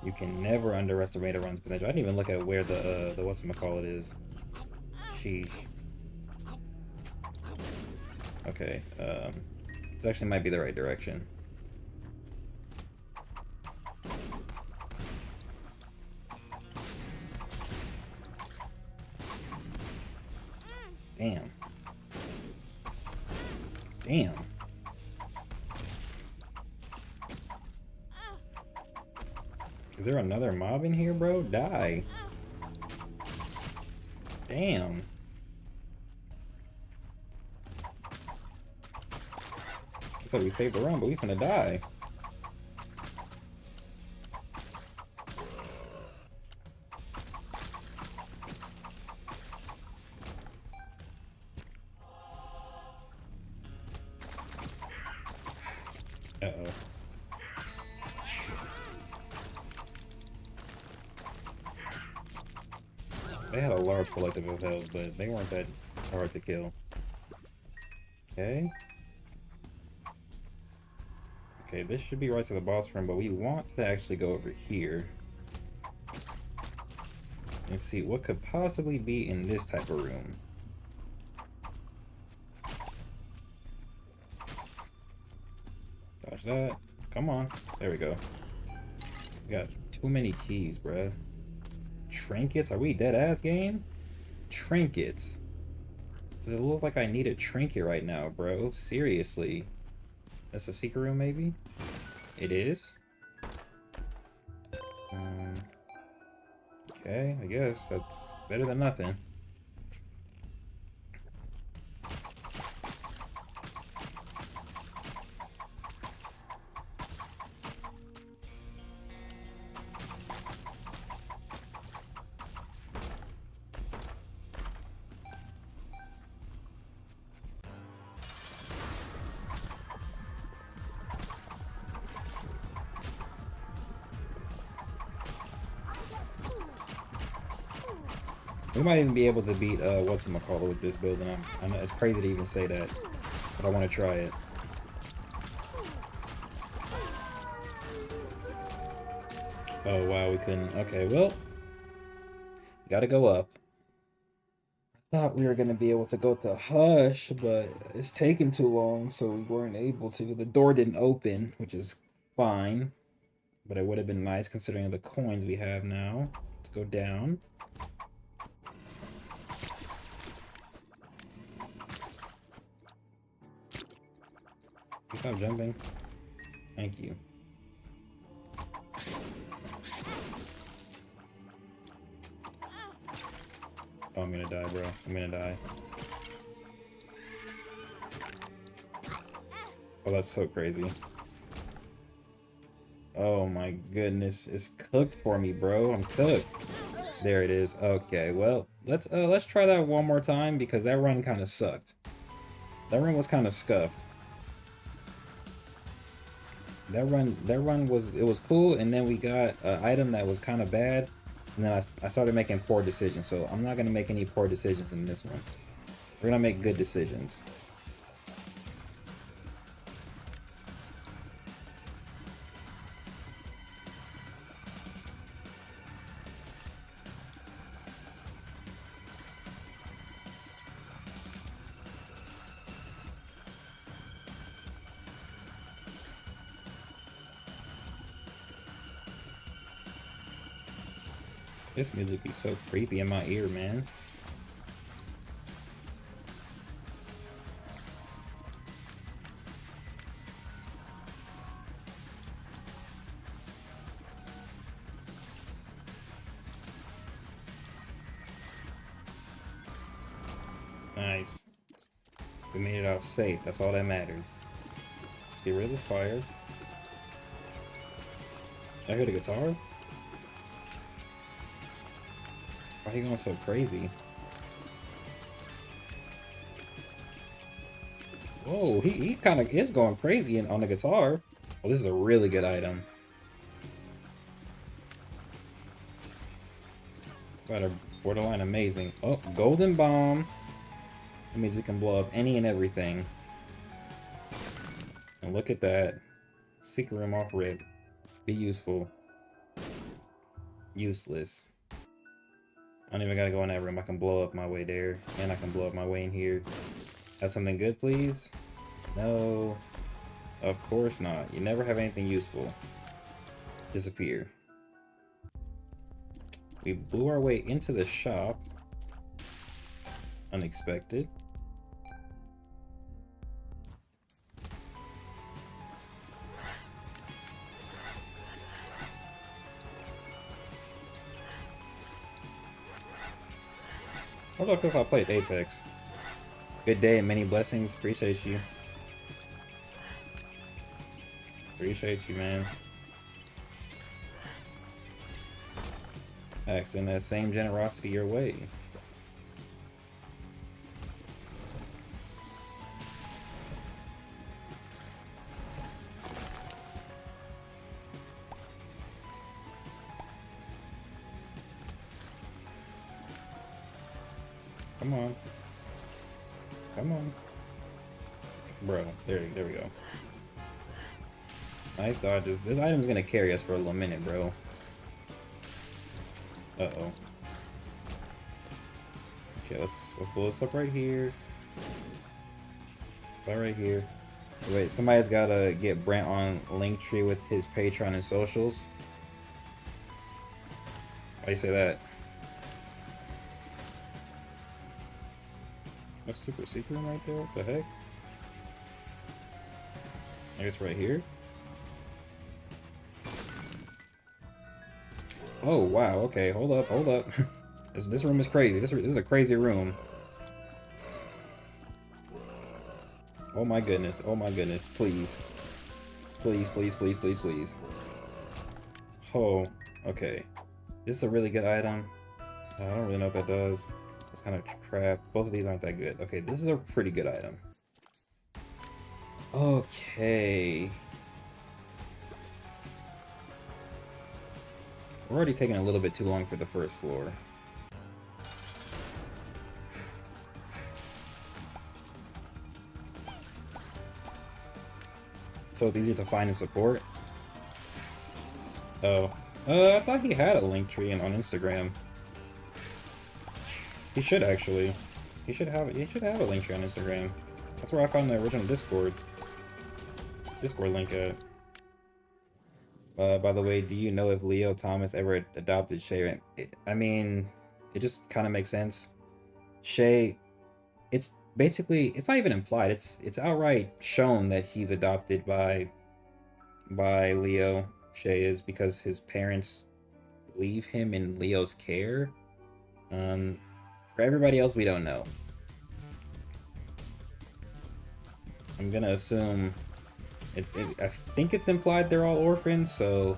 You can never underestimate a run's potential. I didn't even look at where the whatchamacallit is. Sheesh. Okay, this actually might be the right direction. Damn. Damn. Is there another mob in here, bro? Die. Damn. Looks like we saved the run, but we finna die. Uh-oh. They had a large collective of health, but they weren't that hard to kill. Okay. Okay, this should be right to the boss room, but we want to actually go over here and see what could possibly be in this type of room. Dodge that. Come on. There we go. We got too many keys, bruh. Trinkets? Are we dead ass game? Trinkets. Does it look like I need a trinket right now, bro? Seriously. That's a secret room, maybe? It is? Okay, I guess that's better than nothing. We might even be able to beat whatchamacallit with this building. I know it's crazy to even say that, but I want to try it. Oh wow, we couldn't. Okay, well, gotta go up. I thought we were gonna be able to go to Hush, but it's taking too long, so we weren't able to. The door didn't open, which is fine, but it would have been nice considering the coins we have now. Let's go down. Stop jumping. Thank you. Oh, I'm gonna die, bro. I'm gonna die. Oh, that's so crazy. Oh my goodness. It's cooked for me, bro. I'm cooked. There it is. Okay, well, let's try that one more time because that run kind of sucked. That run was kind of scuffed. That run was cool, and then we got an item that was kind of bad, and then I started making poor decisions. So I'm not gonna make any poor decisions in this one. We're gonna make good decisions. This music be so creepy in my ear, man. We made it out safe. That's all that matters. Let's get rid of this fire. I heard a guitar? Why are you going so crazy? Whoa, he kind of is going crazy on the guitar. Well, this is a really good item. Got a borderline amazing. Oh, golden bomb. That means we can blow up any and everything. And look at that. Secret room off rip. Be useful. Useless. I don't even gotta go in that room. I can blow up my way there. And I can blow up my way in here. Have something good, please? No. Of course not. You never have anything useful. Disappear. We blew our way into the shop. Unexpected. How do I feel if I played Apex? Good day and many blessings. Appreciate you. Appreciate you, man. I extend that same generosity your way. Come on. Come on. Bro, there we go. Nice dodges. This item's gonna carry us for a little minute, bro. Uh-oh. Okay, let's blow this up right here. Right here. Wait, somebody's gotta get Brent on Linktree with his Patreon and socials. Why do you say that? That's super secret right there? What the heck? I guess right here? Oh, wow, okay, hold up. This room is crazy. This is a crazy room. Oh my goodness, please. Please. Oh, okay. This is a really good item. I don't really know what that does. It's kind of crap. Both of these aren't that good. Okay, this is a pretty good item. Okay. We're already taking a little bit too long for the first floor. So it's easier to find and support? Oh. I thought he had a Linktree on Instagram. He should actually. He should have a Linktree on Instagram. That's where I found the original Discord link at. By the way, do you know if Leo Thomas ever adopted Shay? I mean, it just kind of makes sense. Shay, it's basically, it's not even implied. It's outright shown that he's adopted by Leo. Shay is, because his parents leave him in Leo's care. For everybody else, we don't know. I'm gonna assume I think it's implied they're all orphans, so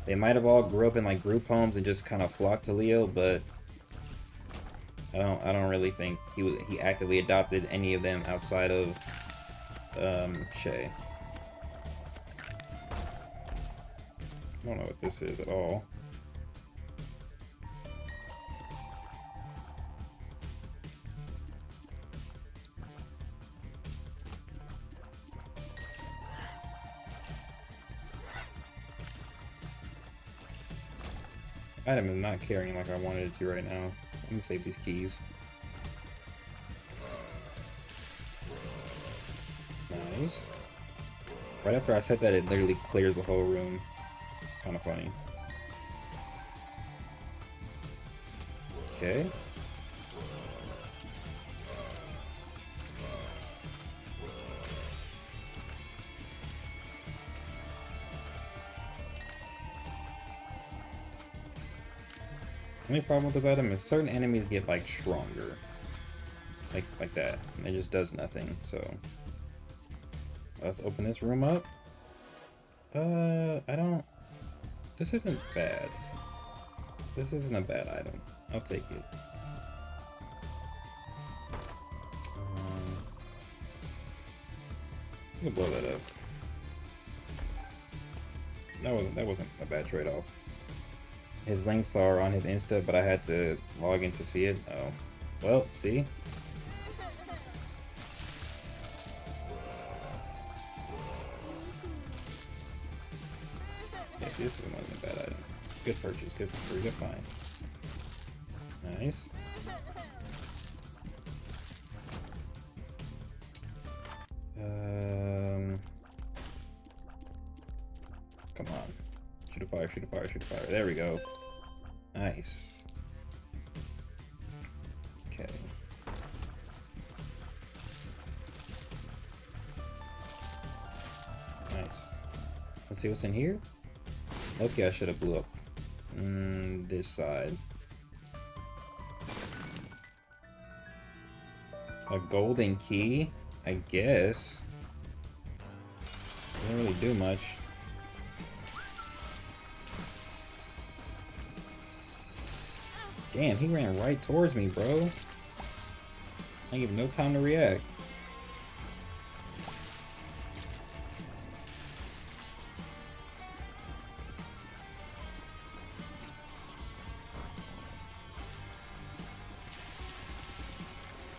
they might have all grew up in like group homes and just kind of flocked to Leo, but I don't really think he actively adopted any of them outside of Shay. I don't know what this is at all. Item is not carrying like I wanted it to right now. Let me save these keys. Nice. Right after I said that, it literally clears the whole room. Kind of funny. Okay. The only problem with this item is certain enemies get like stronger. like that. And it just does nothing. So let's open this room up. I don't. This isn't bad. This isn't a bad item. I'll take it. You can blow that up. That wasn't a bad trade-off. His links are on his Insta, but I had to log in to see it. Oh, well, see. Yeah, see, this wasn't a bad item. Good purchase, good find. Nice. Come on. Shoot a fire, shoot a fire, shoot a fire. There we go. Nice. Okay. Nice. Let's see what's in here. Okay, I should have blew up this side. A golden key, I guess. Didn't really do much. Damn, he ran right towards me, bro. I didn't give him no time to react.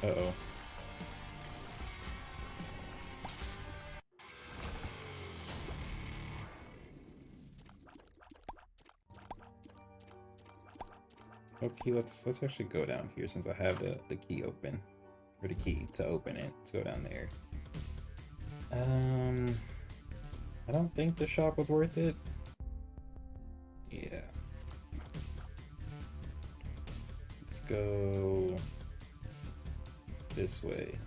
Uh-oh. Okay, let's actually go down here since I have the key open. Or the key to open it. Let's go down there. I don't think the shop was worth it. Yeah. Let's go this way.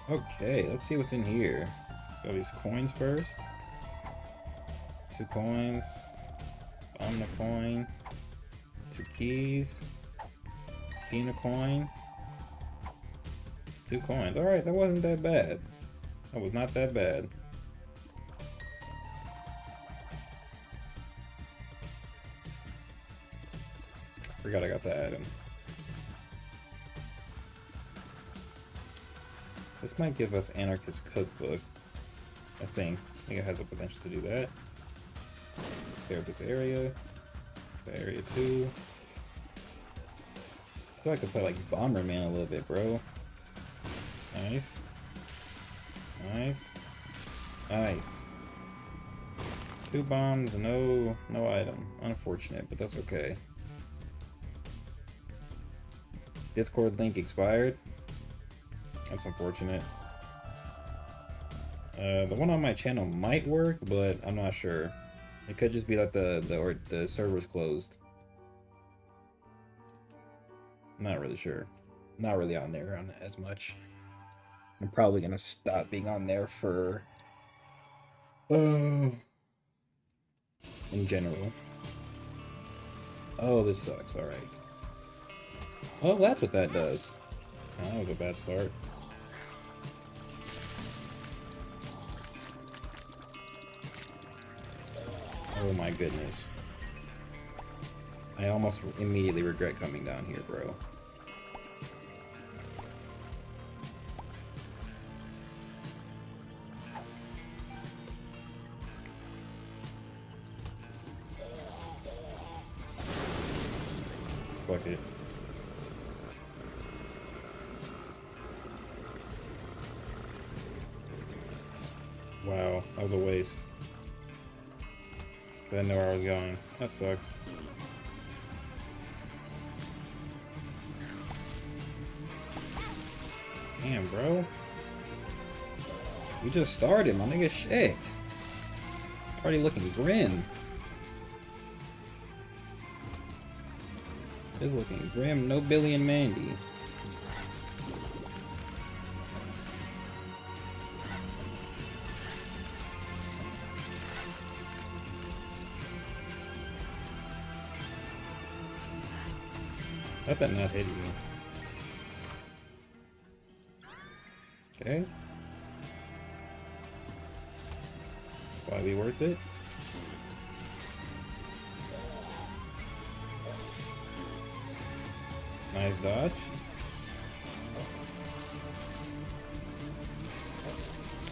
Okay, let's see what's in here. Got these coins first. 2 coins. Bomb the coin. 2 keys. Key and a coin. 2 coins. Alright, that wasn't that bad. That was not that bad. Forgot I got the item. This might give us Anarchist Cookbook, I think. I think it has the potential to do that. Clear up this area. The area 2. I feel like to play like Bomberman a little bit, bro. Nice. Nice. Nice. 2 bombs, no item. Unfortunate, but that's okay. Discord link expired. That's unfortunate. The one on my channel might work, but I'm not sure. It could just be that the server's closed. Not really sure. Not really on there as much. I'm probably gonna stop being on there for in general. Oh, this sucks. All right. Oh, that's what that does. Oh, that was a bad start. Oh my goodness. I almost immediately regret coming down here, bro. Fuck it. Wow, that was a waste. I didn't know where I was going. That sucks. Damn, bro. We just started, my nigga. Shit. It's already looking grim. It's looking grim. No Billy and Mandy. Let that not hit you. Okay. Slightly worth it. Nice dodge.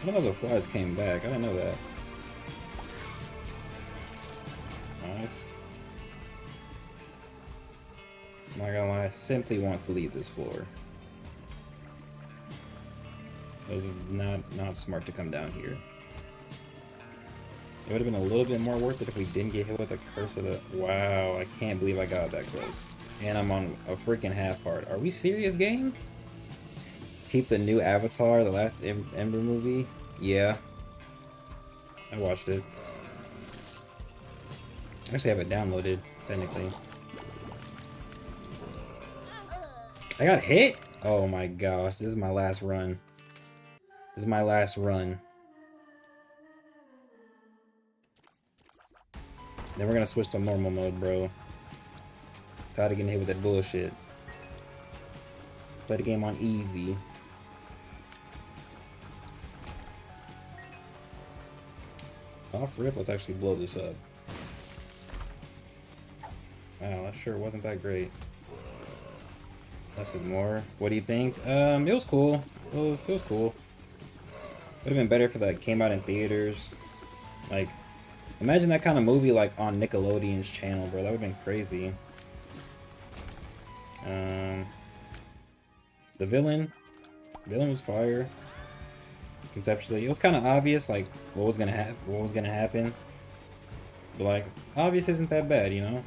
I don't know if the flies came back. I didn't know that. Nice. I'm not gonna lie, I simply want to leave this floor. It was not smart to come down here. It would have been a little bit more worth it if we didn't get hit with the curse of the... Wow, I can't believe I got that close. And I'm on a freaking half heart. Are we serious, game? Keep the new Avatar, the last Ember movie? Yeah. I watched it. I actually have it downloaded, technically. I got hit? Oh my gosh, this is my last run. This is my last run. Then we're gonna switch to normal mode, bro. Tired of getting hit with that bullshit. Let's play the game on easy. Off rip, let's actually blow this up. Wow, that sure wasn't that great. This is more. What do you think? It was cool. It was cool. Would have been better if that came out in theaters. Like, imagine that kind of movie like on Nickelodeon's channel, bro. That would have been crazy. The villain was fire. Conceptually, it was kind of obvious, like what was gonna happen. But like, obvious isn't that bad, you know.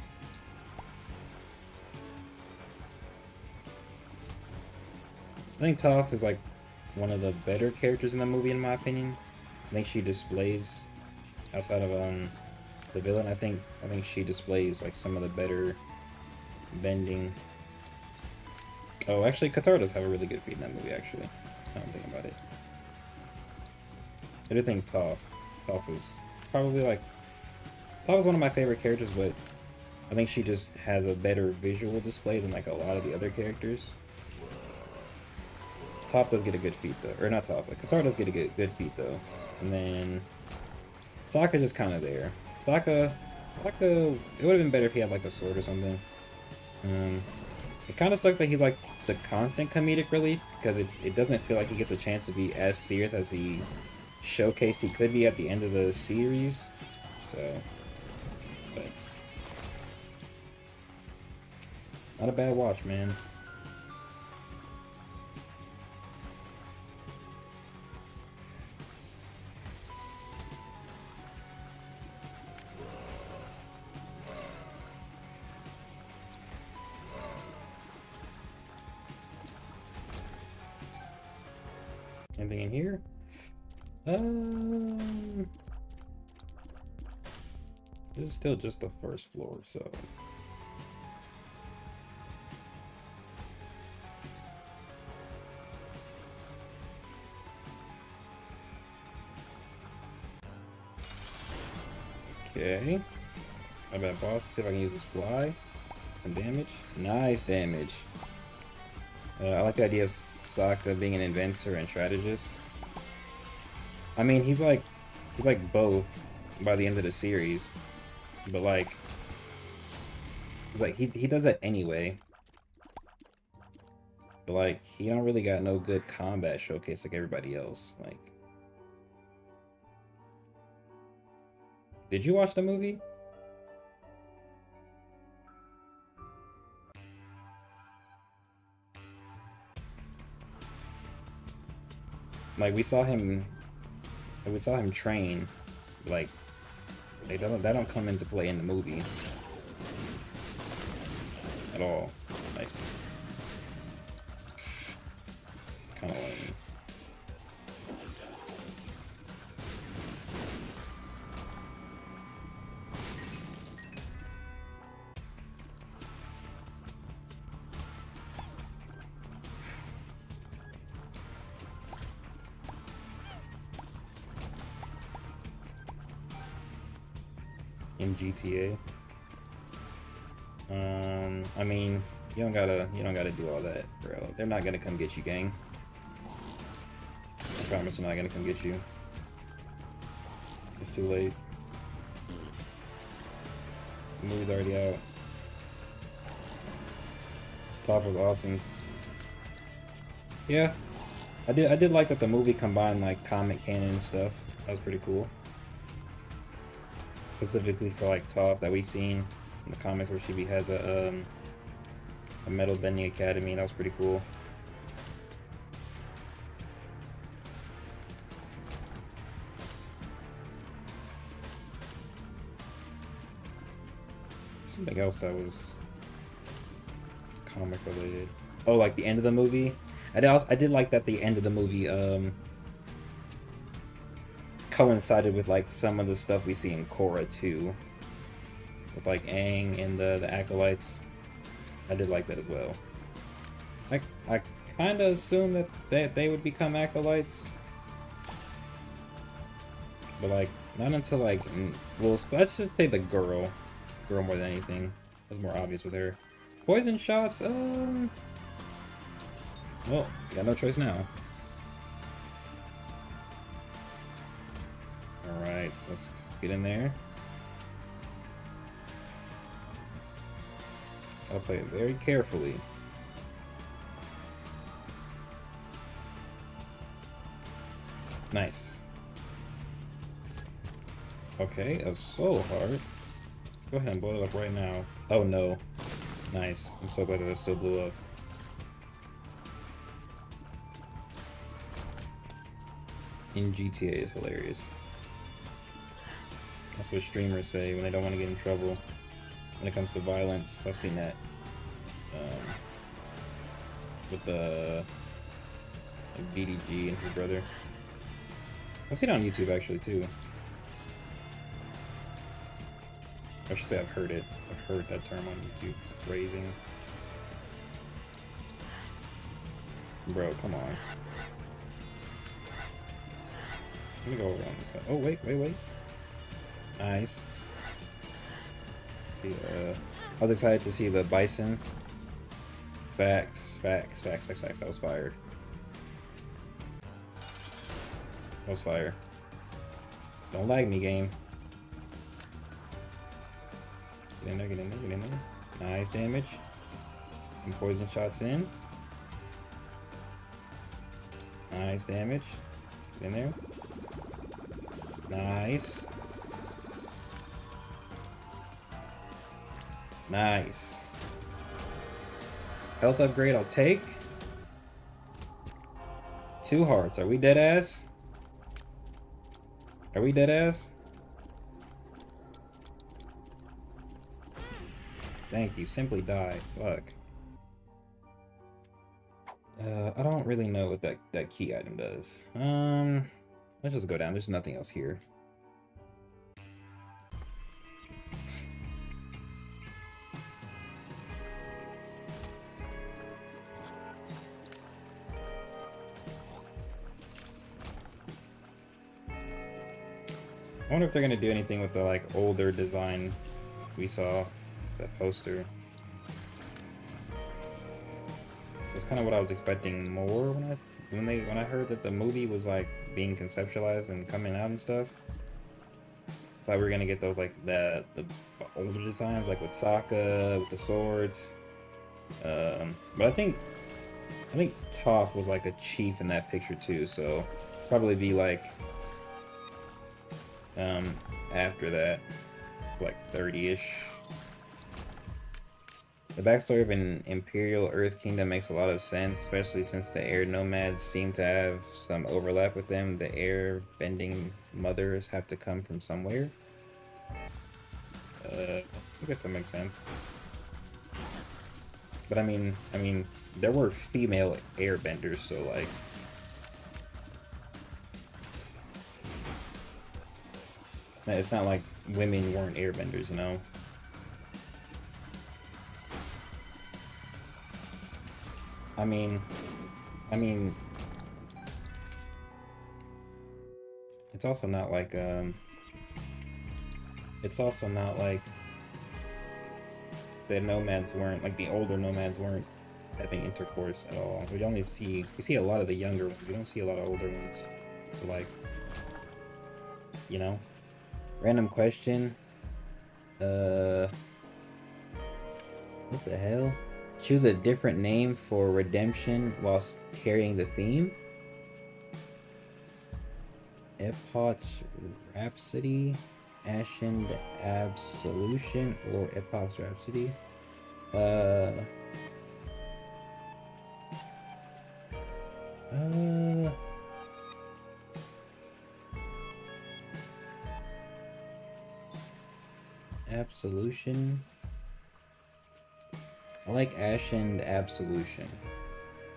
I think Toph is like one of the better characters in the movie, in my opinion. I think she displays, outside of the villain, I think she displays like some of the better bending. Oh, actually, Katara does have a really good feat in that movie. Actually, now I'm thinking about it. I do think Toph is probably like, Toph is one of my favorite characters, but I think she just has a better visual display than like a lot of the other characters. Toph does get a good feat though, or not Toph, but Katara does get a good feat though. And then Sokka's just kind of there. Sokka, it would have been better if he had like a sword or something. It kind of sucks that he's like the constant comedic relief, because it doesn't feel like he gets a chance to be as serious as he showcased he could be at the end of the series. So, but not a bad watch, man. Anything in here? This is still just the first floor, so. Okay. My bad, boss. Let's see if I can use this fly. Some damage. Nice damage. I like the idea of Sokka being an inventor and strategist. I mean, he's like both by the end of the series, but like, he does that anyway. But like, he don't really got no good combat showcase like everybody else. Like, did you watch the movie? Like, we saw him train. Like, that don't come into play in the movie at all. Like, kind of lame. In GTA. I mean, You don't gotta do all that, bro. They're not gonna come get you, gang. I promise they're not gonna come get you. It's too late. The movie's already out. Toph was awesome. Yeah, I did like that the movie combined like comic canon and stuff. That was pretty cool. Specifically for like Toph that we seen in the comics where she has a metal bending academy. That was pretty cool. Something else that was comic related. Oh, like the end of the movie. I did like that the end of the movie coincided with like some of the stuff we see in Korra too, with like Aang and the acolytes. I did like that as well. I kind of assumed that they would become acolytes, but like not until like well, let's just say the girl more than anything. It was more obvious with her. Poison shots. Well, got no choice now. Alright, so let's get in there. I'll play it very carefully. Nice. Okay, that was so hard. Let's go ahead and blow it up right now. Oh no. Nice. I'm so glad that it still blew up. In GTA is hilarious. That's what streamers say when they don't want to get in trouble when it comes to violence. I've seen that with the DDG and his brother. I've seen it on YouTube actually too. I should say I've heard it. I've heard that term on YouTube. Raving. Bro, come on. Let me go around this side. Oh, wait. Nice. Let's see, I was excited to see the bison. Facts. That was fire. That was fire. Don't lag me, game. Get in there. Nice damage. Some poison shots in. Nice damage. Get in there. Nice. Nice. Health upgrade I'll take. 2 hearts. Are we dead ass? Are we dead ass? Thank you. Simply die. Fuck. I don't really know what that key item does. Let's just go down. There's nothing else here. I wonder if they're gonna do anything with the like older design we saw, that poster. That's kind of what I was expecting more when I heard that the movie was like being conceptualized and coming out and stuff. Thought we were gonna get those like the older designs, like with Sokka with the swords. But I think Toph was like a chief in that picture too, so probably be like after that, like 30-ish. The backstory of an Imperial Earth Kingdom makes a lot of sense, especially since the air nomads seem to have some overlap with them. The air bending mothers have to come from somewhere. I guess that makes sense. But I mean, there were female airbenders, so like, it's not like women weren't airbenders, you know? I mean, it's also not like, the nomads weren't, like the older nomads weren't having intercourse at all. We see a lot of the younger ones. We don't see a lot of older ones. So like, you know, random question. What the hell? Choose a different name for redemption whilst carrying the theme. Epoch Rhapsody, Ashen Absolution, or Epoch's Rhapsody. Absolution. I like Ashen Absolution.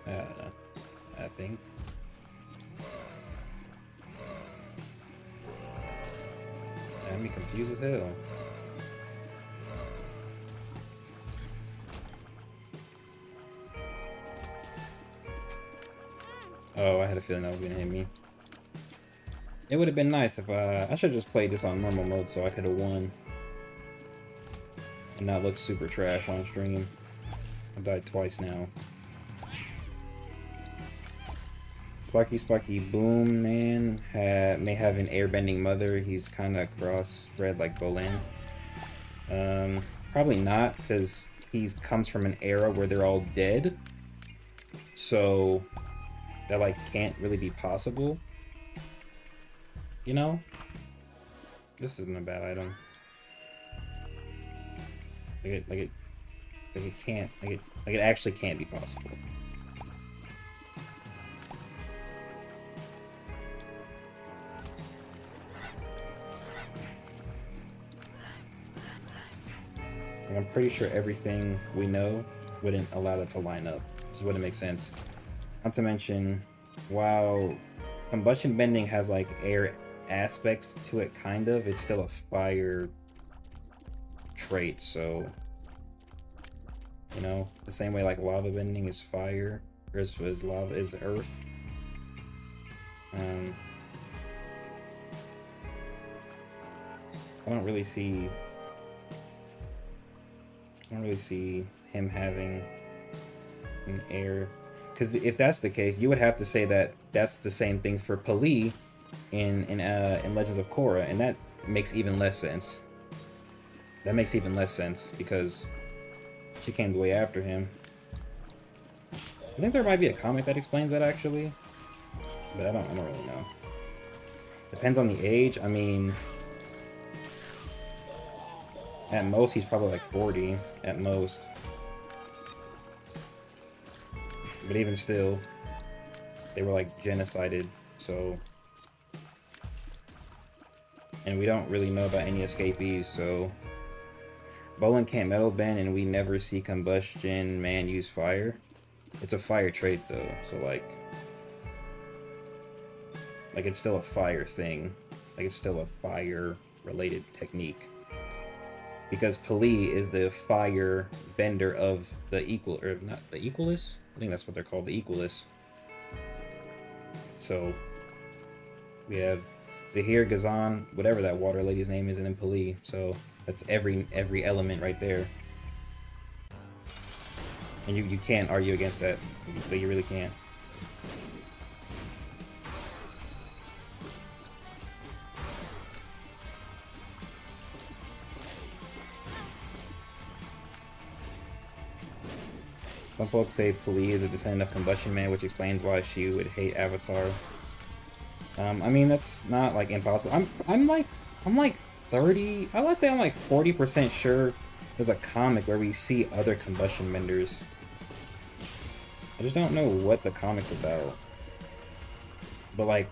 I think. I'm be confused as hell. Oh, I had a feeling that was gonna hit me. It would have been nice if I should have just played this on normal mode so I could have won. And not look super trash on stream. I died twice now. Sparky Boom Man may have an airbending mother. He's kind of crossbred like Bolin. Probably not, because he comes from an era where they're all dead. So that like can't really be possible. You know? This isn't a bad item. It actually can't be possible. And I'm pretty sure everything we know wouldn't allow that to line up. Just wouldn't make sense. Not to mention, while combustion bending has like air aspects to it, kind of, it's still a fire trait, so you know, the same way like lava bending is fire, or is lava is earth. I don't really see him having an air, because if that's the case, you would have to say that that's the same thing for Pali in Legends of Korra, and that makes even less sense. That makes even less sense because she came way after him. I think there might be a comic that explains that actually, but I don't really know. Depends on the age. I mean, at most he's probably like 40 at most. But even still, they were like genocided, so. And we don't really know about any escapees, so. Bolin can't metal bend, and we never see combustion man use fire. It's a fire trait though, so like it's still a fire thing. Like it's still a fire related technique. Because Pali is the fire bender of the equal, or not the Equalist? I think that's what they're called, the Equalists. So we have Zahir, Gazan, whatever that water lady's name is, and then Pali. So that's every element right there. And you can't argue against that. But you really can't. Some folks say Pali is a descendant of Combustion Man, which explains why she would hate Avatar. I mean, that's not like impossible. I'm like 30. I would say I'm like 40% sure there's a comic where we see other combustion benders. I just don't know what the comic's about. But like,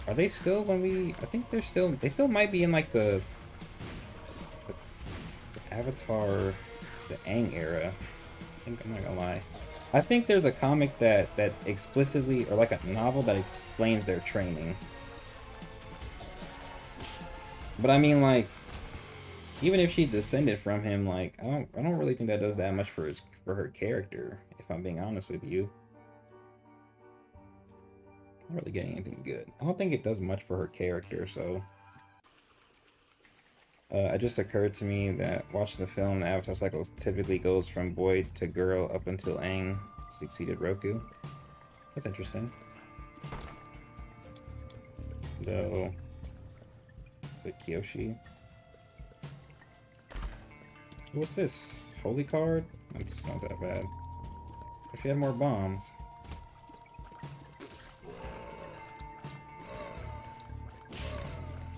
are they still I think they still might be in like the Avatar, the Aang era. I'm not gonna lie. I think there's a comic that explicitly, or like a novel that explains their training. But I mean, like, even if she descended from him, like, I don't really think that does that much for her character, if I'm being honest with you. Not really getting anything good. I don't think it does much for her character, so. It just occurred to me that watching the film, the Avatar cycle typically goes from boy to girl up until Aang succeeded Roku. That's interesting. Though, is it Kyoshi? What's this? Holy card? That's not that bad. If you had more bombs.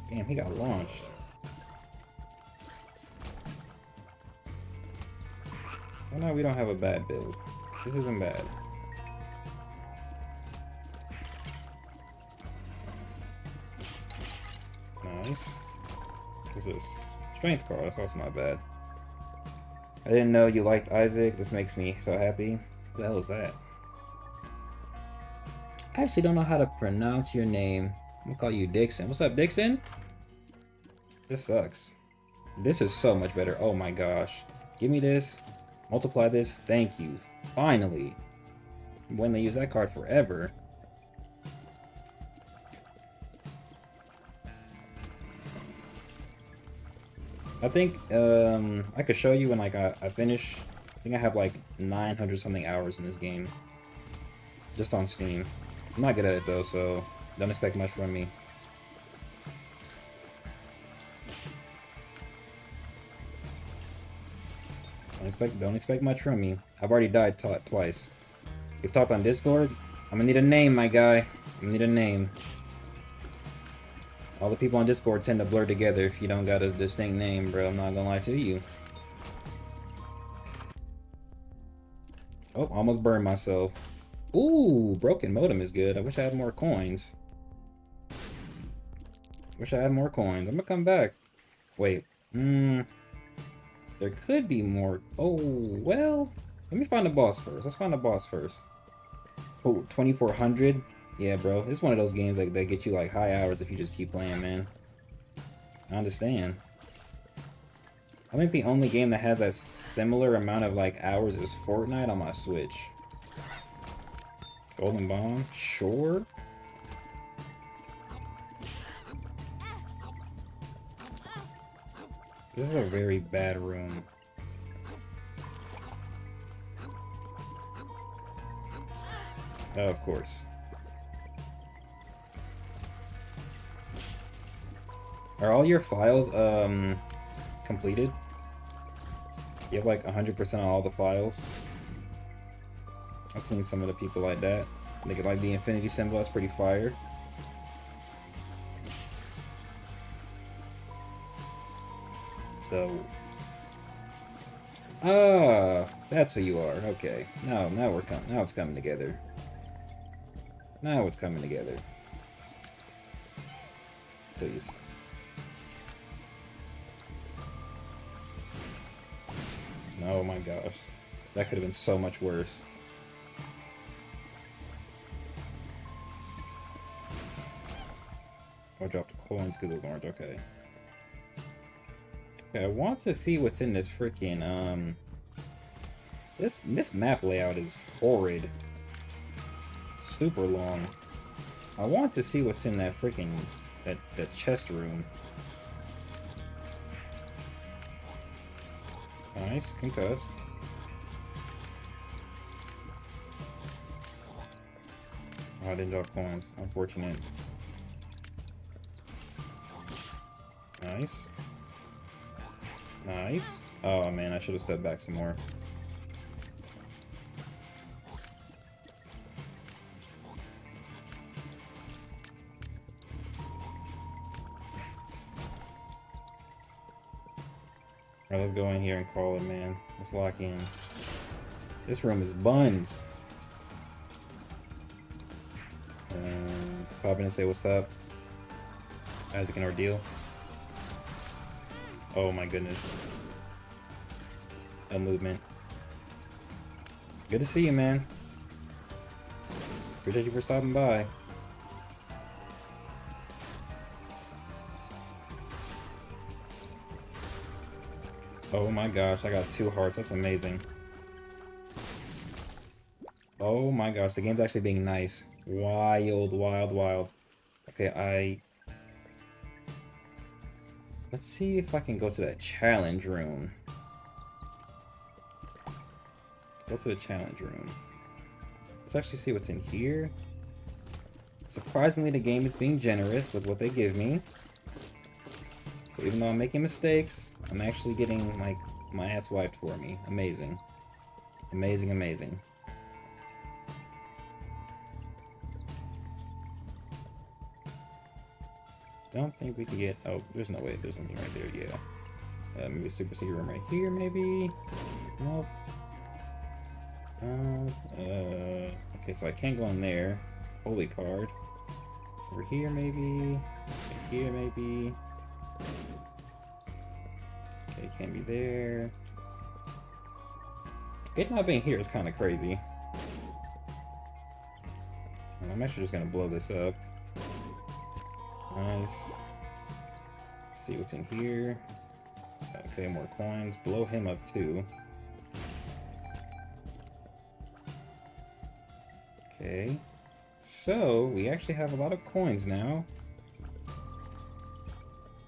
Damn, he got launched. Oh no, we don't have a bad build. This isn't bad. Nice. What's this? Strength card, that's also not bad. I didn't know you liked Isaac. This makes me so happy. Who the hell is that? I actually don't know how to pronounce your name. I'm gonna call you Dixon. What's up, Dixon? This sucks. This is so much better. Oh my gosh. Give me this. Multiply this. Thank you. Finally. When they use that card forever. I think I could show you when like I finish. I think I have like 900 something hours in this game. Just on Steam. I'm not good at it though, so don't expect much from me. Don't expect much from me. I've already died twice. We've talked on Discord. I'm gonna need a name, my guy. I'm gonna need a name. All the people on Discord tend to blur together if you don't got a distinct name, bro. I'm not gonna lie to you. Oh, almost burned myself. Ooh, broken modem is good. I wish I had more coins. Wish I had more coins. I'm gonna come back. Wait. There could be more. Oh, well. Let me find the boss first. Let's find the boss first. Oh, 2400. Yeah, bro. It's one of those games that get you like high hours if you just keep playing, man. I understand. I think the only game that has a similar amount of like hours is Fortnite on my Switch. Golden Bomb? Sure. This is a very bad room. Oh, of course. Are all your files completed? You have like 100% on all the files? I've seen some of the people like that. They get like the infinity symbol, that's pretty fire. Though. Ah, that's who you are. Okay. Now it's coming together. Now it's coming together. Please. Oh my gosh. That could have been so much worse. Oh, I dropped coins because those aren't okay. Okay, I want to see what's in this freaking this map layout is horrid. Super long. I want to see what's in that freaking that chest room. Nice, concussed. Oh, I didn't drop coins. Unfortunate. Nice. Nice. Oh man, I should have stepped back some more. Alright, let's go in here and call it, man. Let's lock in. This room is buns. Pop in and say what's up. Isaac and Ordeal. Oh my goodness. No movement. Good to see you, man. Appreciate you for stopping by. Oh my gosh, I got 2 hearts. That's amazing. Oh my gosh, the game's actually being nice. Wild, wild, wild. Okay, Let's see if I can go to that challenge room. Go to the challenge room. Let's actually see what's in here. Surprisingly, the game is being generous with what they give me. So even though I'm making mistakes, I'm actually getting, like, my ass wiped for me. Amazing. Amazing, amazing. Don't think we can get... Oh, there's no way. There's something right there, yeah. Maybe a super secret room right here, maybe? Nope. Okay, so I can't go in there. Holy card. Over here, maybe. Right here, maybe. Okay, can't be there. It not being here is kind of crazy. And I'm actually just gonna blow this up. Nice. Let's see what's in here. Okay, more coins. Blow him up too. Okay. So, we actually have a lot of coins now.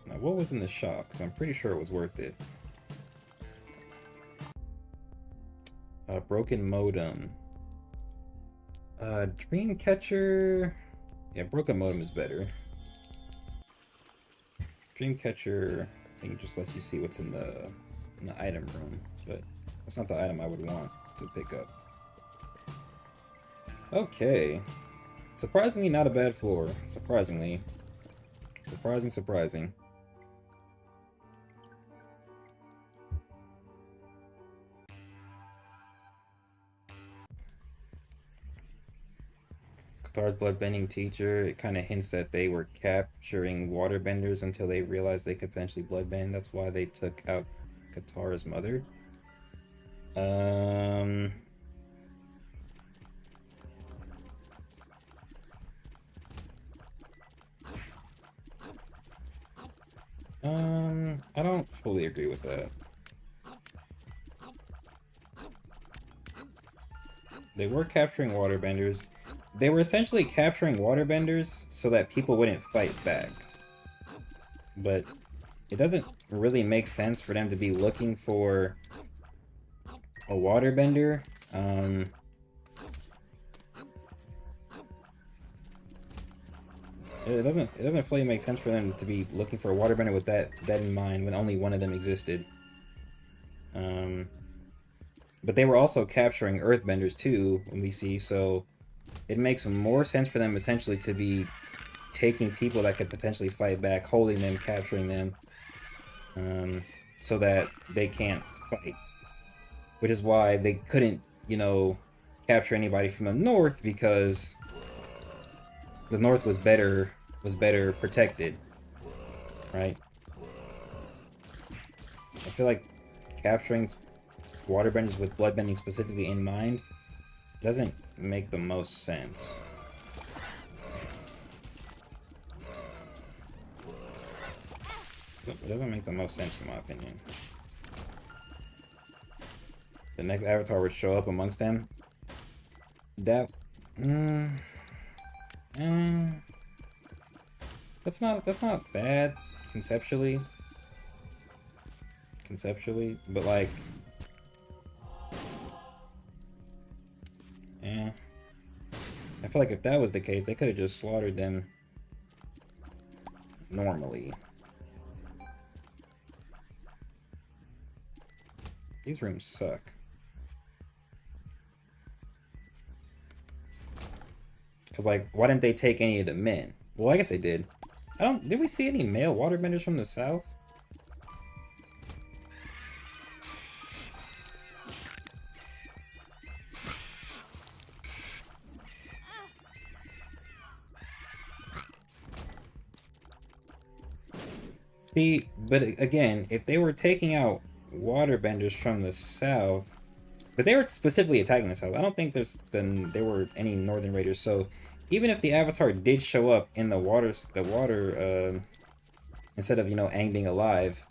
Now, what was in the shop? Because I'm pretty sure it was worth it. Broken modem. Dreamcatcher... Yeah, broken modem is better. Dreamcatcher, I think it just lets you see what's in the item room, but that's not the item I would want to pick up. Okay. Surprisingly, not a bad floor. Surprisingly. Surprising. Qatar's bloodbending teacher, it kind of hints that they were capturing waterbenders until they realized they could potentially bloodbend. That's why they took out Qatar's mother. I don't fully agree with that. They were capturing waterbenders. They were essentially capturing waterbenders so that people wouldn't fight back. But it doesn't really make sense for them to be looking for a waterbender. It doesn't fully make sense for them to be looking for a waterbender with that in mind when only one of them existed. But they were also capturing earthbenders too, when we see, so it makes more sense for them essentially to be taking people that could potentially fight back, holding them, capturing them, so that they can't fight. Which is why they couldn't, you know, capture anybody from the north, because the north was better protected, right? I feel like capturing waterbenders with bloodbending specifically in mind doesn't make the most sense. It doesn't make the most sense in my opinion. The next avatar would show up amongst them. That that's not bad conceptually, but like, I feel like if that was the case, they could have just slaughtered them normally. These rooms suck. Cause like, why didn't they take any of the men? Well, I guess they did. Did we see any male waterbenders from the south? See, but again, if they were taking out waterbenders from the south, but they were specifically attacking the south, I don't think there were any northern raiders, so even if the avatar did show up in the water, instead of, you know, Aang being alive,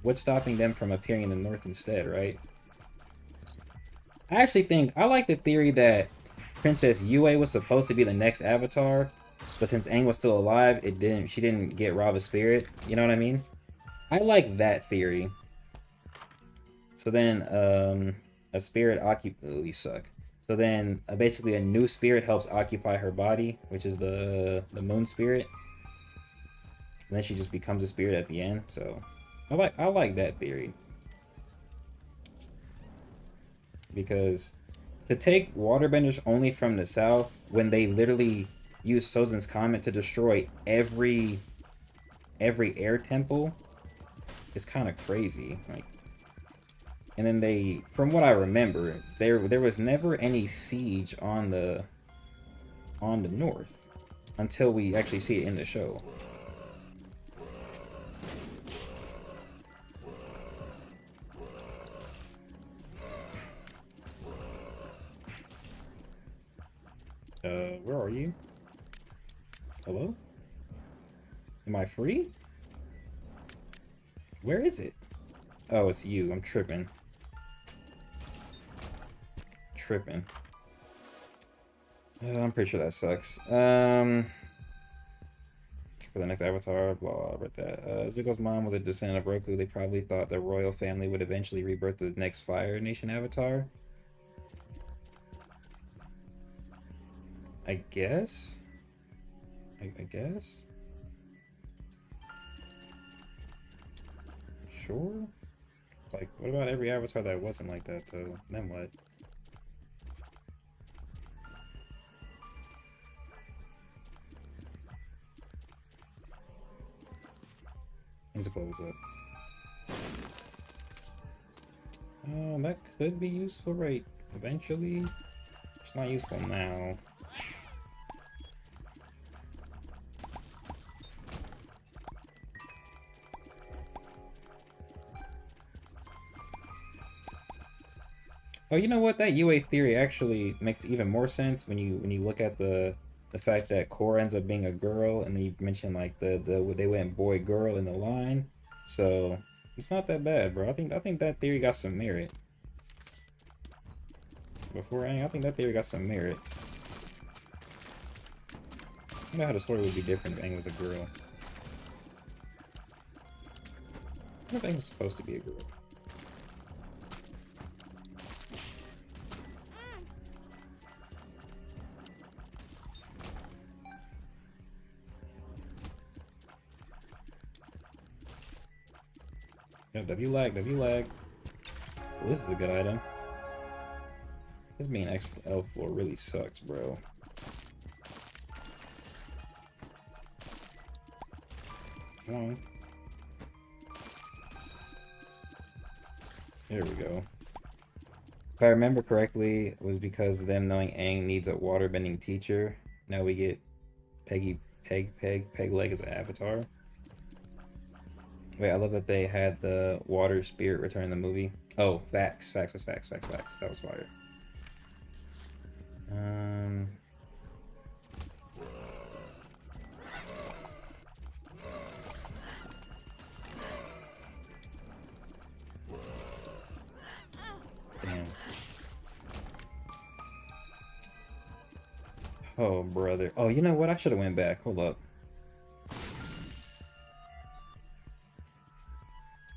what's stopping them from appearing in the north instead, right? I like the theory that Princess Yue was supposed to be the next avatar, but since Aang was still alive, she didn't get Rava's spirit, you know what I mean? I like that theory. So then, a spirit oh, you suck. So then, basically, a new spirit helps occupy her body, which is the moon spirit. And then she just becomes a spirit at the end. So, I like that theory because to take waterbenders only from the south when they literally use Sozin's Comet to destroy every air temple is kind of crazy. Like, and then they, from what I remember, there was never any siege on the north until we actually see it in the show. Where are you? Hello? Am I free? Where is it? Oh, it's you. I'm tripping. I'm pretty sure that sucks. For the next Avatar, blah, blah, about that. Zuko's mom was a descendant of Roku. They probably thought the royal family would eventually rebirth the next Fire Nation Avatar. I guess? I guess? Sure? Like, what about every Avatar that wasn't like that, though? Then what? Let's close up. That could be useful, right? Eventually. It's not useful now. Oh, you know what? That UA theory actually makes even more sense when you look at the fact that Korra ends up being a girl, and then you mentioned like they went boy girl in the line, so it's not that bad, bro. I think that theory got some merit. Before Aang, I think that theory got some merit. I know how the story would be different if Aang was a girl. I think Aang was supposed to be a girl. Yeah, W lag. Well, this is a good item. This main XL floor really sucks, bro. Come on. There we go. If I remember correctly, it was because of them knowing Aang needs a waterbending teacher. Now we get Peg Leg as an avatar. Wait, I love that they had the water spirit return in the movie. Oh, facts. That was fire. Damn. Oh, brother. Oh, you know what? I should have went back. Hold up.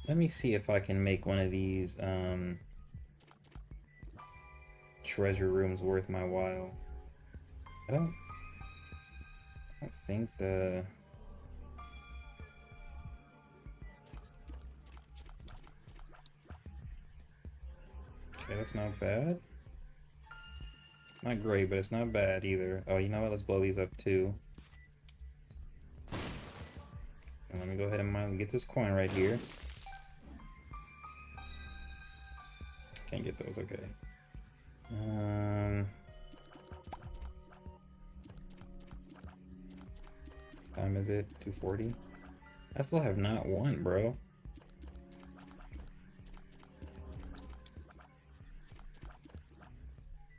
Let me see if I can make one of these treasure rooms worth my while. I don't think the... Okay, that's not bad. Not great, but it's not bad either. Oh, you know what? Let's blow these up too. And let me go ahead and get this coin right here. Can't get those, okay. Time is it? 2:40? I still have not won, bro.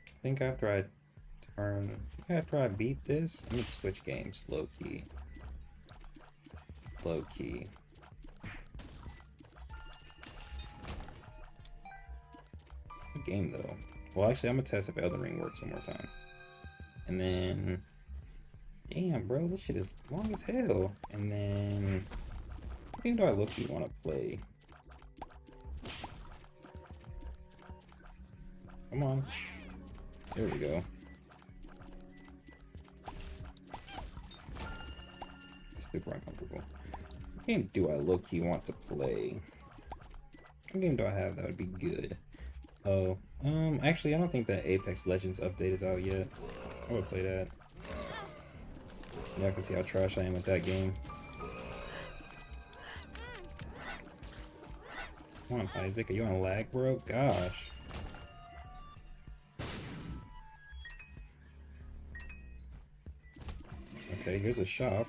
I think after I beat this, let me switch games, low key. Good game though. Well, actually, I'm gonna test if Elden Ring works one more time. And then, damn, bro, this shit is long as hell. And then, What game do I look-y want to play? Come on. There we go. Super uncomfortable. What game do I low-key want to play? What game do I have that would be good? Oh, actually I don't think that Apex Legends update is out yet. I would play that. Yeah, I can see how trash I am with that game. Come on, Isaac, are you on lag, bro? Gosh. Okay, here's a shop.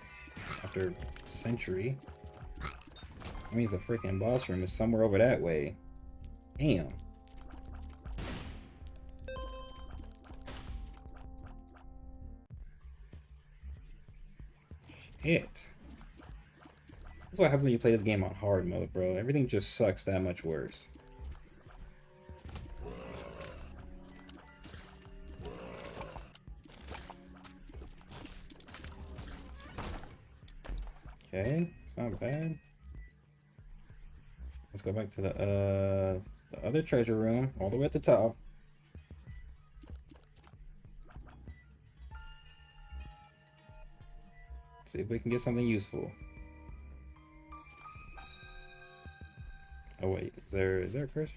After a century. That means the freaking boss room is somewhere over that way. Damn. Shit. That's what happens when you play this game on hard mode, bro. Everything just sucks that much worse. Okay, it's not bad. Let's go back to the other treasure room, all the way at the top. See if we can get something useful. Oh wait, is there a cursor?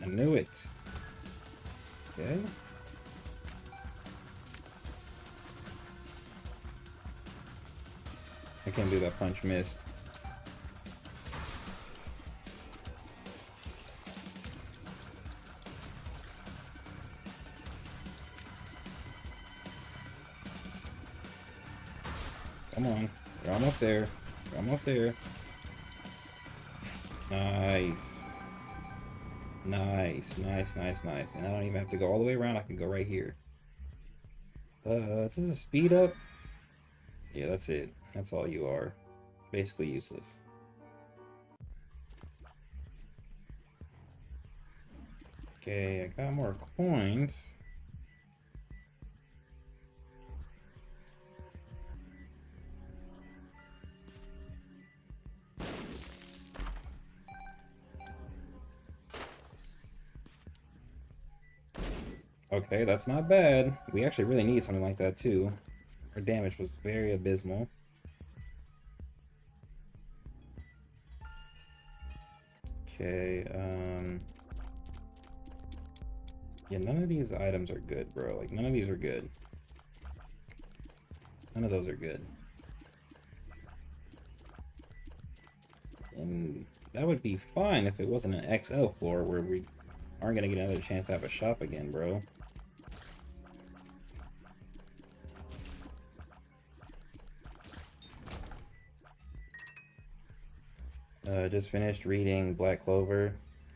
I knew it. Okay. I can't do that, punch missed. Come on, you're almost there. You're almost there. Nice. Nice, nice, nice, nice. And I don't even have to go all the way around, I can go right here. Is this a speed up? Yeah, that's it. That's all you are. Basically useless. Okay, I got more coins. Okay, that's not bad. We actually really need something like that too. Our damage was very abysmal. Okay, yeah, none of these items are good, bro. Like, none of these are good. None of those are good. And that would be fine if it wasn't an XL floor where we aren't gonna get another chance to have a shop again, bro. Just finished reading Black Clover.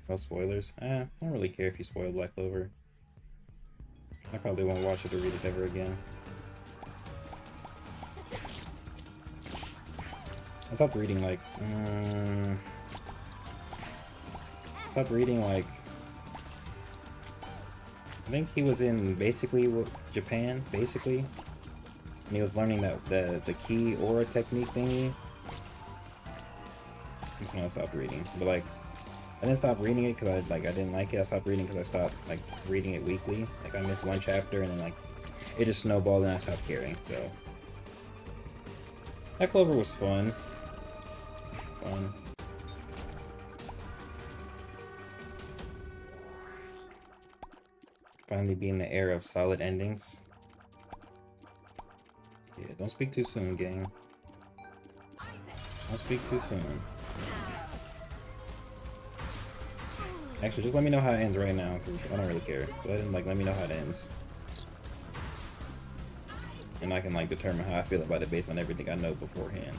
No spoilers. I don't really care if you spoil Black Clover. I probably won't watch it or read it ever again. I stopped reading like... I stopped reading like... I think he was in basically Japan, basically. And he was learning that the key aura technique thingy. That's when I stopped reading. But like, I didn't stop reading it because I didn't like it. I stopped reading because I stopped like reading it weekly. Like I missed one chapter and then like it just snowballed and I stopped caring. So that Clover was fun. Finally being the era of solid endings. Yeah, don't speak too soon, gang. Don't speak too soon. Actually, just let me know how it ends right now, because I don't really care. Go ahead and like let me know how it ends. And I can like determine how I feel about it based on everything I know beforehand.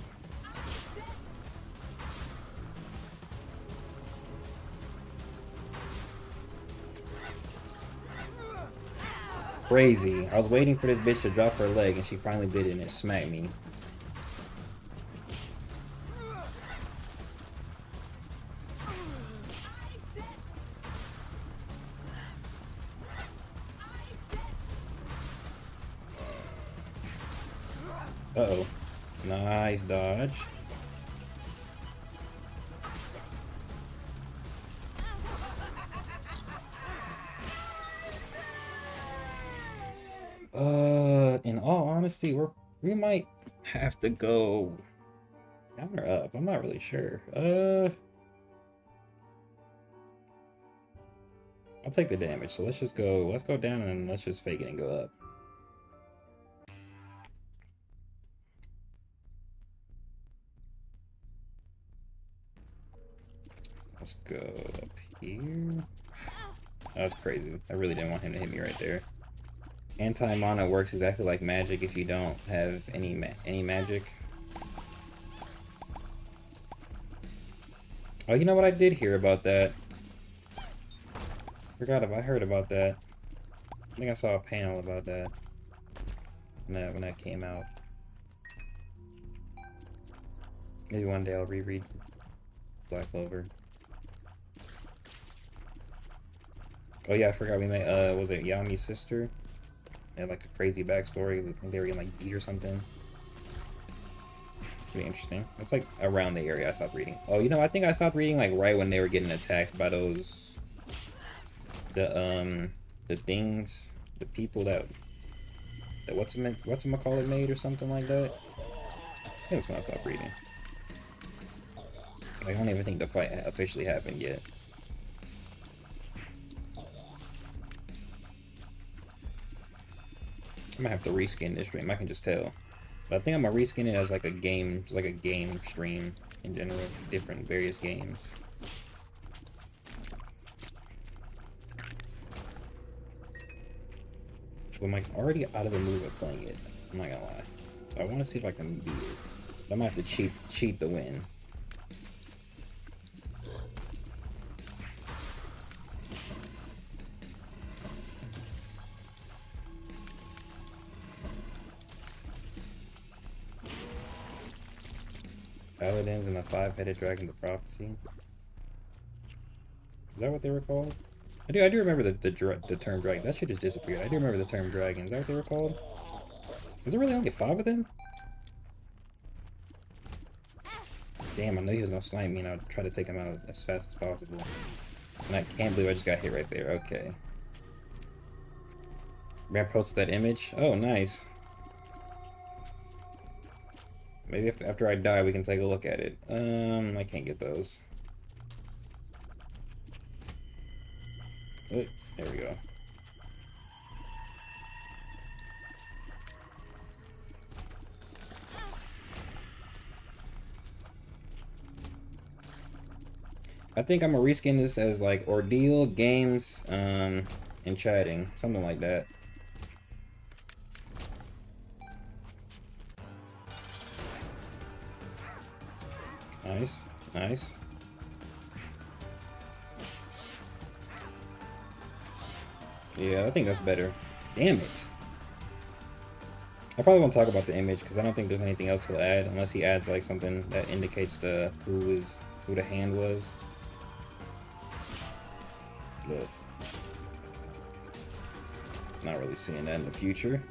Crazy. I was waiting for this bitch to drop her leg and she finally did it and it smacked me. Uh-oh. Nice dodge. But in all honesty, we might have to go down or up. I'm not really sure. I'll take the damage. So let's go down and let's just fake it and go up. Let's go up here. That's crazy. I really didn't want him to hit me right there. Anti-mana works exactly like magic if you don't have any magic. Oh, you know what? I did hear about that. Forgot if I heard about that. I think I saw a panel about that when that came out. Maybe one day I'll reread Black Clover. Oh yeah, I forgot we met, was it Yami's sister? They had like a crazy backstory. I think they were getting like beat or something. Pretty interesting. It's like around the area I stopped reading. Oh, you know, I think I stopped reading like right when they were getting attacked by those, the things, the people that whatchamacallit made or something like that. I think that's when I stopped reading. I don't even think the fight officially happened yet. I might have to reskin this stream. I can just tell. But I think I'm gonna reskin it as like a game, just like a game stream in general, different various games. I'm like already out of the mood of playing it. I'm not gonna lie. So I want to see if I can beat it. I might have to cheat the win. Paladins and the five-headed dragon, the prophecy. Is that what they were called? I do remember the term dragon. That shit just disappeared. I do remember the term dragon. Is that what they were called? Is there really only 5 of them? Damn, I knew he was gonna snipe me and I'd try to take him out as fast as possible. And I can't believe I just got hit right there. Okay. Brand posted that image. Oh, nice. Maybe after I die, we can take a look at it. I can't get those. Oh, there we go. I think I'm gonna reskin this as like Ordeal, games, and chatting. Something like that. Nice, nice. Yeah, I think that's better. Damn it. I probably won't talk about the image because I don't think there's anything else he'll add unless he adds like something that indicates who the hand was. But not really seeing that in the future.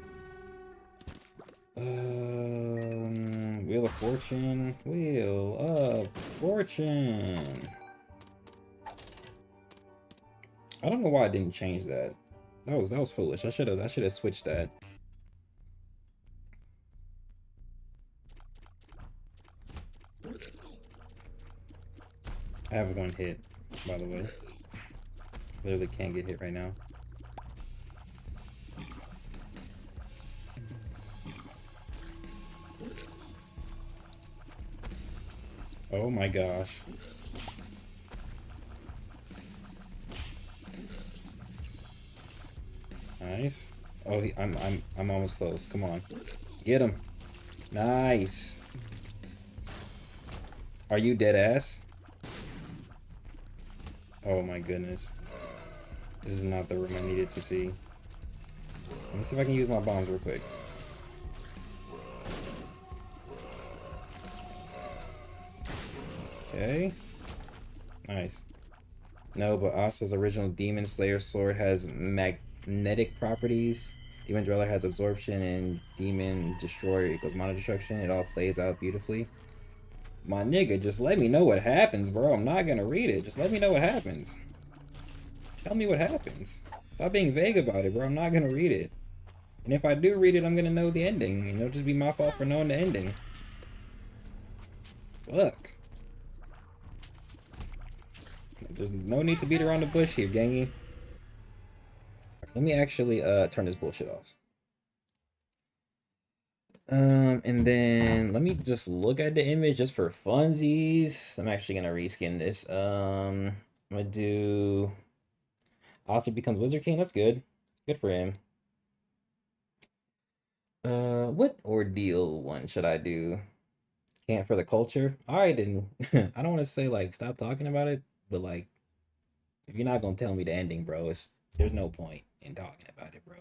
Wheel of Fortune. Wheel of Fortune. I don't know why I didn't change that. That was foolish. I should have switched that. I haven't gone hit, by the way. Literally can't get hit right now. Oh my gosh. Nice. Oh, I'm almost close. Come on. Get him. Nice. Are you dead ass? Oh my goodness. This is not the room I needed to see. Let me see if I can use my bombs real quick. Okay. Nice. No, but Asa's original Demon Slayer sword has magnetic properties. Demon Dweller has absorption, and Demon Destroyer equals mana destruction. It all plays out beautifully. My nigga, just let me know what happens, bro. I'm not gonna read it. Just let me know what happens. Tell me what happens. Stop being vague about it, bro. I'm not gonna read it. And if I do read it, I'm gonna know the ending. And it'll just be my fault for knowing the ending. Fuck. There's no need to beat around the bush here, gangy. Let me actually turn this bullshit off. And then let me just look at the image just for funsies. I'm actually gonna reskin this. I'm gonna do Asa becomes Wizard King. That's good. Good for him. What ordeal one should I do? Can't for the culture. All right, then. I don't want to say like stop talking about it, but like if you're not gonna tell me the ending, bro, there's no point in talking about it, bro.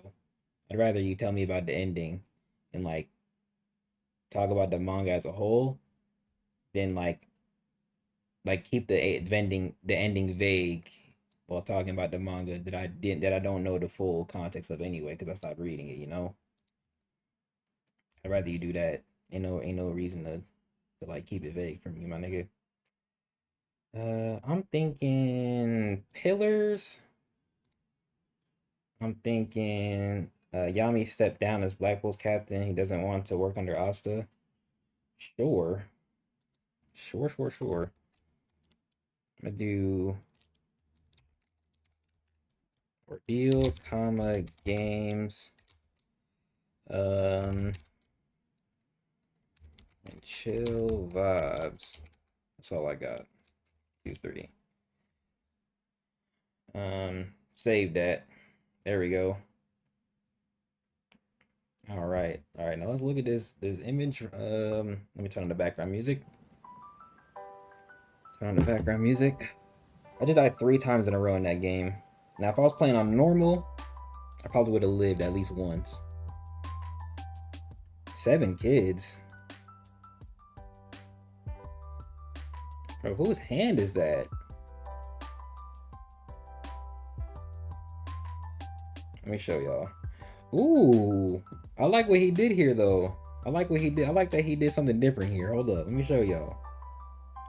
I'd rather you tell me about the ending and like talk about the manga as a whole than like keep the ending vague while talking about the manga that I don't know the full context of anyway because I stopped reading it. I'd rather you do that. Ain't no reason to like keep it vague from you, my nigga. I'm thinking pillars. I'm thinking Yami stepped down as Black Bull's captain. He doesn't want to work under Asta. Sure. Sure. I'm gonna do Ordeal, games. And chill vibes. That's all I got. 2, 3. Save that. There we go. All right. Now let's look at this image. Let me turn on the background music. Turn on the background music. I just died 3 times in a row in that game. Now, if I was playing on normal, I probably would have lived at least once. 7 kids. Bro, whose hand is that? Let me show y'all. Ooh, I like what he did here, though. I like what he did. I like that he did something different here. Hold up, let me show y'all.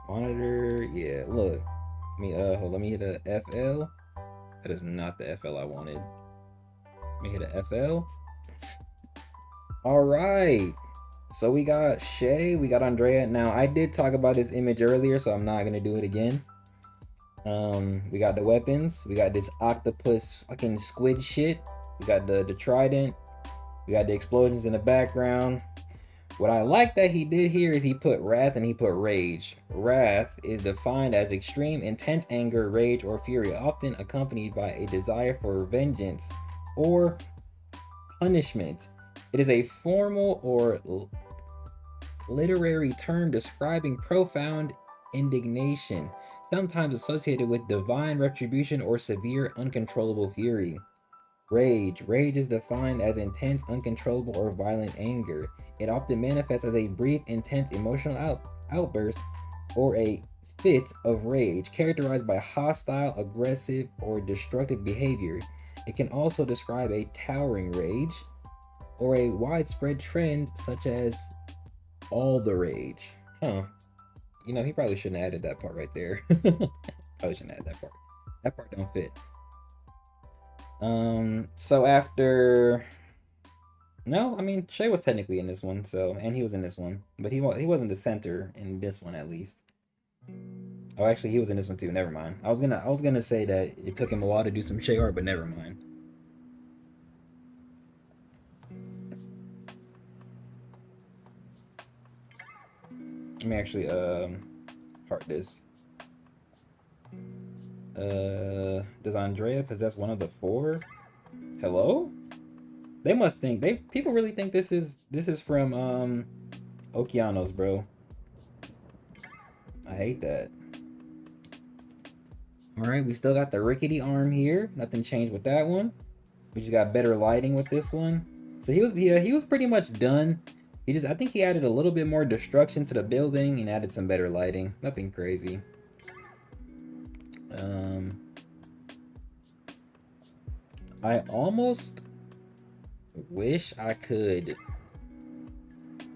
Monitor, yeah, look. Let me hit a FL. That is not the FL I wanted. Let me hit a FL. All right. So we got Shay, we got Andrea. Now I did talk about this image earlier, so I'm not gonna do it again. We got the weapons. We got this octopus fucking squid shit. We got the trident. We got the explosions in the background. What I like that he did here is he put wrath and he put rage. Wrath is defined as extreme, intense anger, rage, or fury, often accompanied by a desire for vengeance or punishment. It is a formal or literary term describing profound indignation, sometimes associated with divine retribution or severe, uncontrollable fury. Rage. Rage is defined as intense, uncontrollable, or violent anger. It often manifests as a brief, intense emotional outburst or a fit of rage, characterized by hostile, aggressive, or destructive behavior. It can also describe a towering rage or a widespread trend such as all the rage. Huh. He probably shouldn't have added that part right there. Probably shouldn't have added that part. That part don't fit. So after... No, I mean, Shay was technically in this one, and he was in this one. But he wasn't the center in this one, at least. Oh, actually, he was in this one too. Never mind. I was gonna say that it took him a while to do some Shay art, but never mind. Let me actually heart this. Does Andrea possess one of the 4? Hello? They must think people really think this is from Okeanos, bro. I hate that. All right, we still got the rickety arm here. Nothing changed with that one. We just got better lighting with this one. So he was pretty much done. I think he added a little bit more destruction to the building and added some better lighting. Nothing crazy. I almost wish I could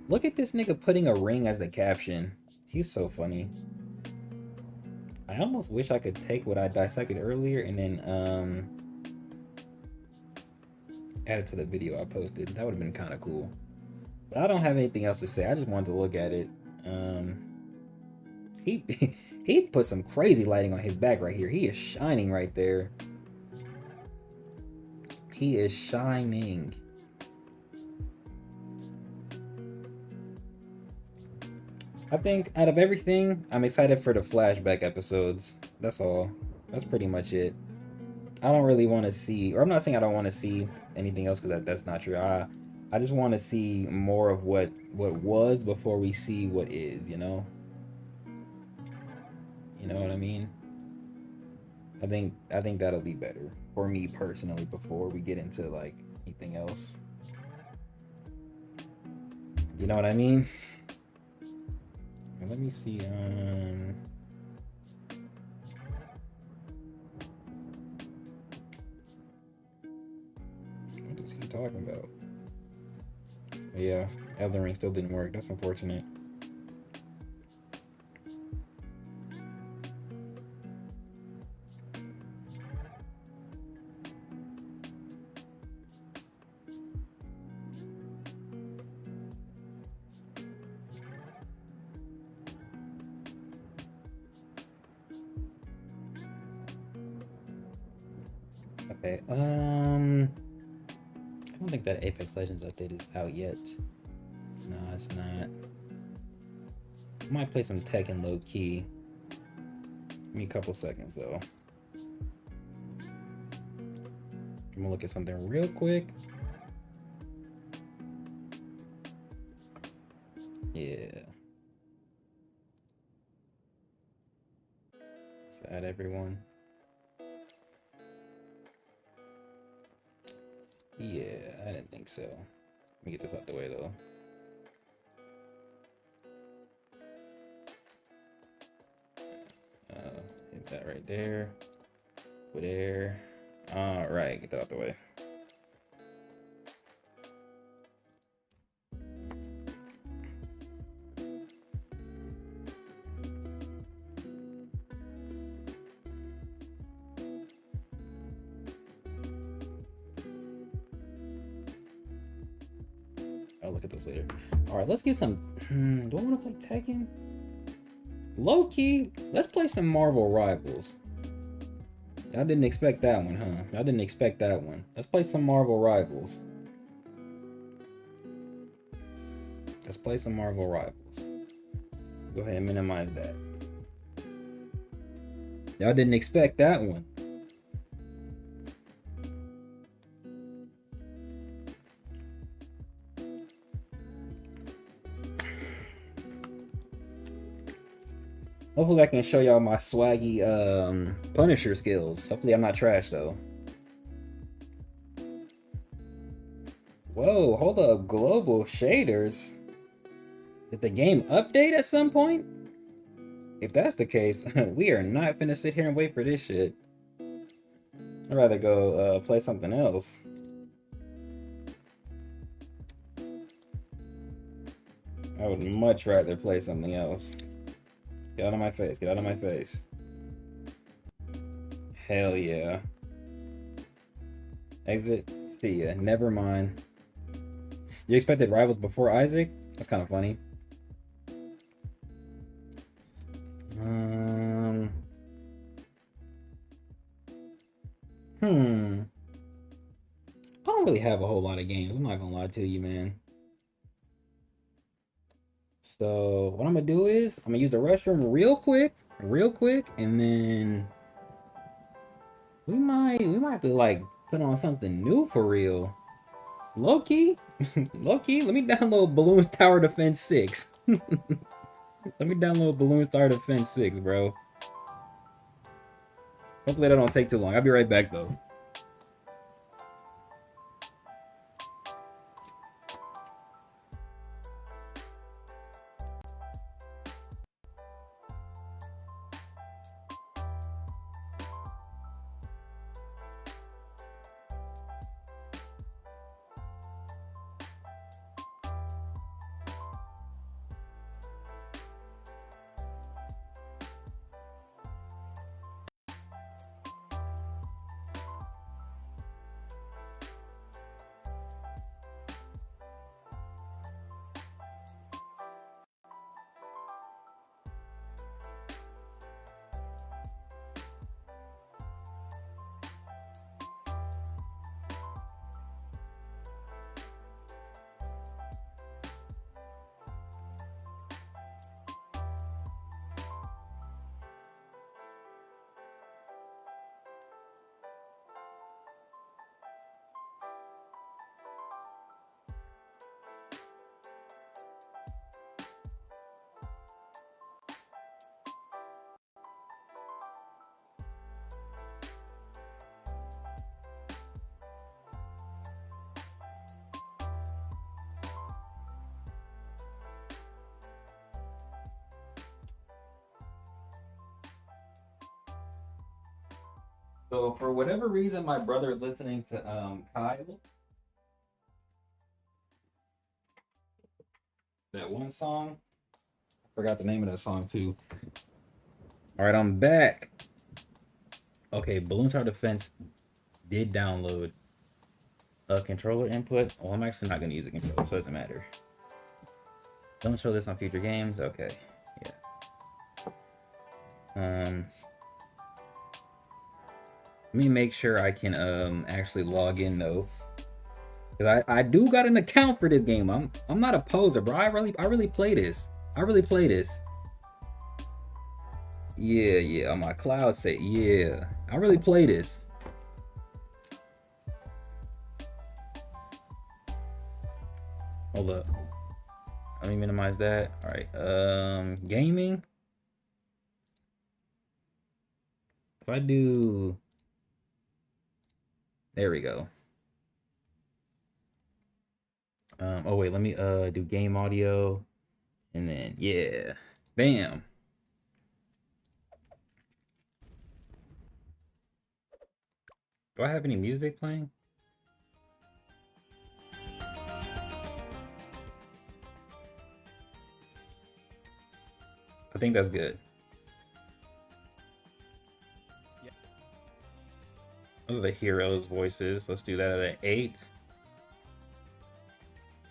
look at this nigga putting a ring as the caption. He's so funny. I almost wish I could take what I dissected earlier and then Add it to the video I posted. That would have been kind of cool. But I don't have anything else to say. I just wanted to look at it. He he put some crazy lighting on his back right here. He is shining right there. He is shining. I think out of everything, I'm excited for the flashback episodes. That's all. That's pretty much it. I don't really want to see, or I'm not saying I don't want to see anything else because that's not true. I just want to see more of what was before we see what is. You know what I mean? I think that'll be better for me personally before we get into like anything else. You know what I mean? Let me see. What is he talking about? Yeah, Elden Ring still didn't work. That's unfortunate. Okay, I don't think that Apex Legends update is out yet. No, it's not. I might play some Tekken low key. Give me a couple seconds though. I'm gonna look at something real quick. Yeah. Let's add everyone. Yeah, I didn't think so. Let me get this out the way though. Hit that right there. Over there. All right, get that out the way. I'll look at this later. All right, let's get some. Do I want to play Tekken? Low key, let's play some Marvel Rivals. Y'all didn't expect that one, huh? Y'all didn't expect that one. Let's play some Marvel Rivals. Let's play some Marvel Rivals. Go ahead and minimize that. Y'all didn't expect that one. Hopefully I can show y'all my swaggy Punisher skills. Hopefully I'm not trash though. Whoa, hold up, global shaders. Did the game update at some point? If that's the case, we are not finna sit here and wait for this shit. I'd rather go play something else. I would much rather play something else. Get out of my face, get out of my face. Hell yeah. Exit, see ya, never mind. You expected Rivals before Isaac? That's kind of funny. I don't really have a whole lot of games. I'm not gonna lie to you, man. So what I'm gonna do is I'm gonna use the restroom real quick, and then we might have to like put on something new for real. Low key, low key. Let me download Bloons Tower Defense 6. Let me download Bloons Tower Defense 6, bro. Hopefully that don't take too long. I'll be right back though. So for whatever reason, my brother listening to Kyle, that one song. I forgot the name of that song too. All right, I'm back. Okay, Balloons Tower Defense did download a controller input. Well, I'm actually not going to use a controller, so it doesn't matter. Don't show this on future games. Okay, yeah. Let me make sure I can actually log in though, because I do got an account for this game. I'm not a poser, bro. I really play this. I really play this. Yeah, yeah. On my cloud set. Yeah, I really play this. Hold up. Let me minimize that. All right. Gaming. If I do, there we go. Oh wait, let me do game audio, and then yeah, bam. Do I have any music playing? I think that's good. Yeah. Those are the heroes' voices. Let's do that at 8.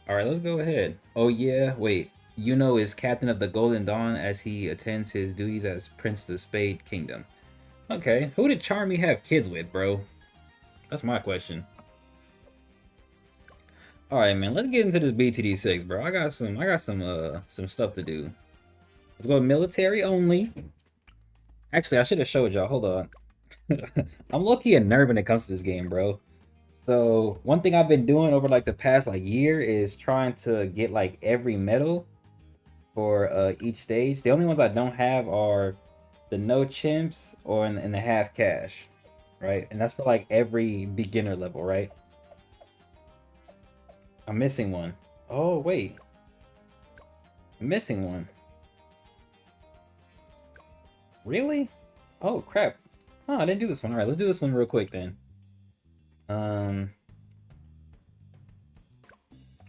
All right, let's go ahead. Oh yeah, wait. Yuno is captain of the Golden Dawn as he attends his duties as Prince of the Spade Kingdom. Okay, who did Charmy have kids with, bro? That's my question. All right, man. Let's get into this BTD6, bro. I got some stuff to do. Let's go military only. Actually, I should have showed y'all. Hold on. I'm low-key a nerd when it comes to this game, bro. So one thing I've been doing over like the past like year is trying to get like every medal for each stage. The only ones I don't have are the no chimps or in the half cash, right? And that's for like every beginner level, right? I'm missing one. Oh wait, I'm missing one. Really? Oh crap. Oh, I didn't do this one. All right, let's do this one real quick then.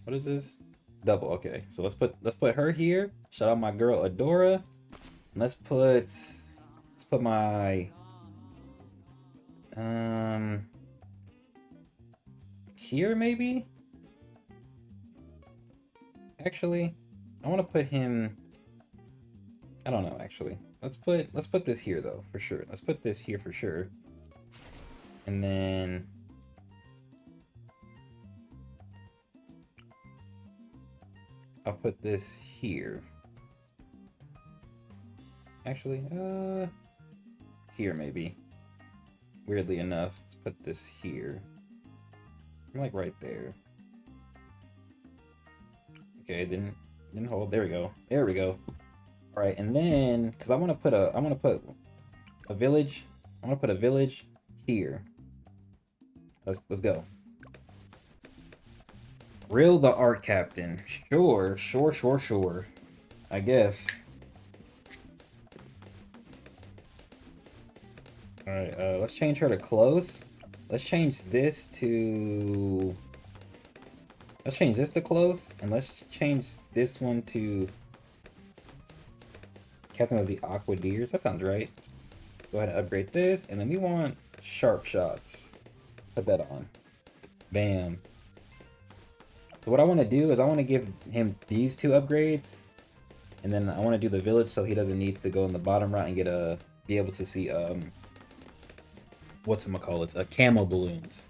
What is this? Double. Okay, so let's put her here. Shout out my girl Adora. Let's put my here maybe. Actually, I want to put him. I don't know. Actually, let's put this here though for sure. Let's put this here for sure. And then I'll put this here. Actually, here maybe. Weirdly enough, let's put this here. Like right there. Okay, didn't hold. There we go. There we go. All right, and then because I want to put a village. I want to put a village here. Let's go. Real the art captain. Sure. I guess. Alright, let's change her to close. Let's change this to... Let's change this to close. And let's change this one to... Captain of the Aquadeers. That sounds right. Let's go ahead and upgrade this. And then we want sharp shots. Put that on. Bam. So what I want to do is I want to give him these 2 upgrades, and then I want to do the village so he doesn't need to go in the bottom route and get be able to see whatchamacallits, camo balloons.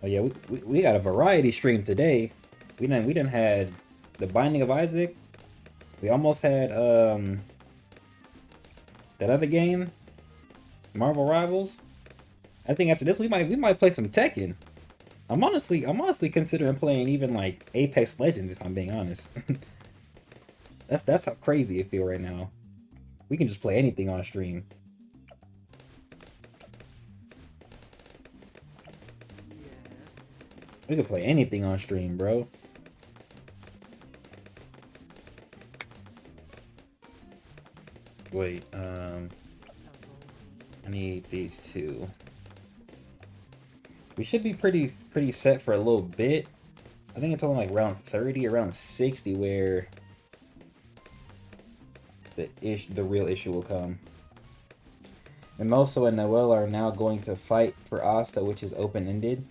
Oh yeah, we got a variety stream today. We done had the Binding of Isaac. We almost had that other game, Marvel Rivals. I think after this we might play some Tekken. I'm honestly considering playing even like Apex Legends if I'm being honest. that's how crazy it feel right now. We can just play anything on stream. We can play anything on stream, bro. Wait, I need these two. We should be pretty set for a little bit. I think it's only like around 30, around 60 where the real issue will come. Mimoso and Noel are now going to fight for Asta, which is open-ended.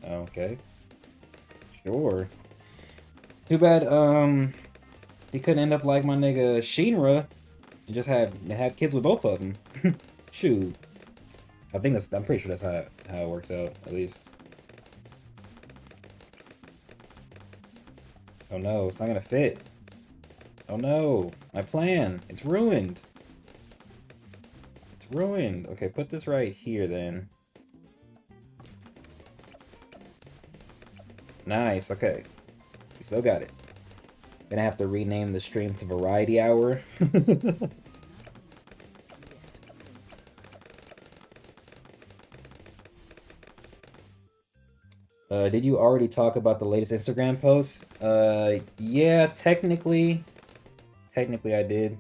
Okay. Sure. Too bad, he couldn't end up like my nigga Shinra and just have kids with both of them. Shoot. I'm pretty sure that's how it works out, at least. Oh no, it's not gonna fit. Oh no, my plan. It's ruined. It's ruined. Okay, put this right here then. Nice, okay. We still got it. Gonna have to rename the stream to Variety Hour. Did you already talk about the latest Instagram post? Yeah, technically I did.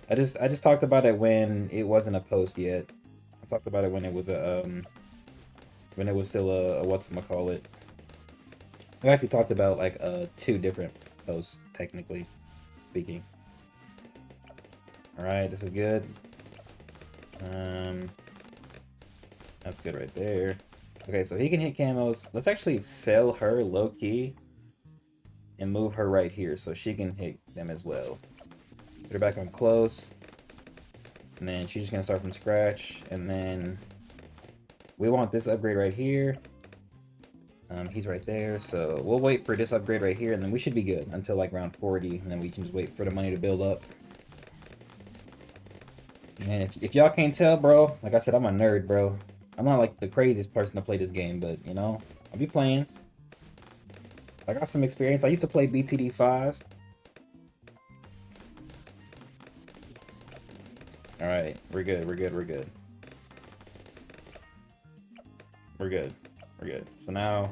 I just talked about it when it wasn't a post yet. I talked about it when it was still a whatchamacallit. I actually talked about like 2 different posts, technically speaking. Alright, this is good. That's good right there. Okay, so he can hit camos. Let's actually sell her low-key and move her right here so she can hit them as well. Put her back on close. And then she's just gonna start from scratch. And then we want this upgrade right here. He's right there, so we'll wait for this upgrade right here, and then we should be good until like round 40, and then we can just wait for the money to build up. And if y'all can't tell, bro, like I said, I'm a nerd, bro. I'm not like the craziest person to play this game, but you know, I'll be playing. I got some experience. I used to play BTD 5s. Alright, we're good, we're good, we're good. We're good, we're good. So now,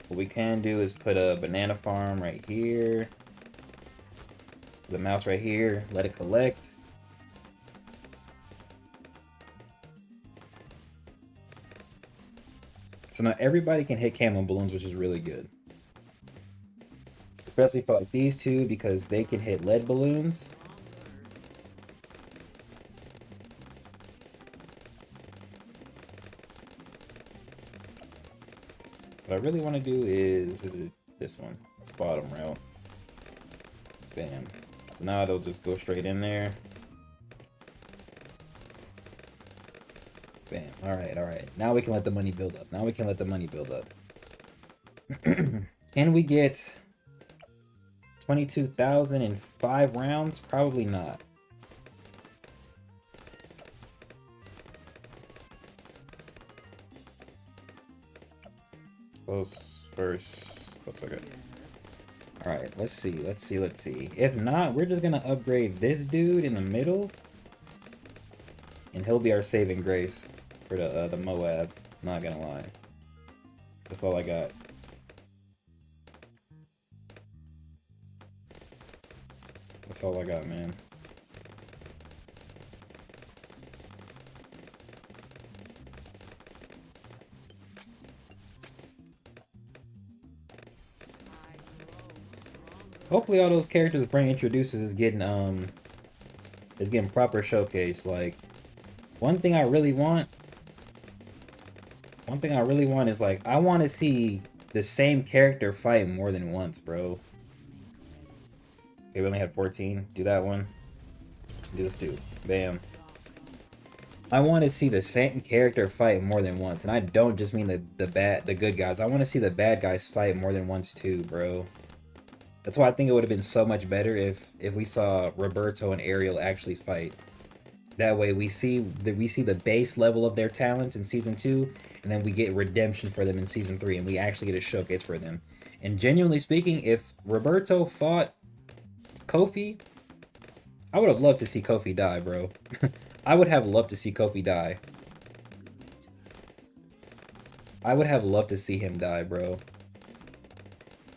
what we can do is put a banana farm right here. The mouse right here, let it collect. So now everybody can hit camo balloons, which is really good. Especially for like these two, because they can hit lead balloons. What I really want to do is it this one? It's bottom row. Bam. So now it'll just go straight in there. Bam. Alright, alright. Now we can let the money build up. Now we can let the money build up. Can we get 22,000 in 5 rounds? Probably not. Close first. That's okay. Alright, let's see, let's see, let's see. If not, we're just gonna upgrade this dude in the middle. And he'll be our saving grace for the Moab. Not gonna lie. That's all I got. That's all I got, man. Hopefully all those characters Brain introduces is getting proper showcase. Like, one thing I really want is like, I want to see the same character fight more than once, bro. Okay, we only had 14. Do that one. Do this too. Bam. I want to see the same character fight more than once, and I don't just mean the good guys. I want to see the bad guys fight more than once too, bro. That's why I think it would have been so much better if we saw Roberto and Ariel actually fight. That way we see the base level of their talents in season 2, and then we get redemption for them in season 3, and we actually get a showcase for them. And genuinely speaking, if Roberto fought Kofi, I would have loved to see Kofi die, bro. I would have loved to see Kofi die. I would have loved to see him die, bro.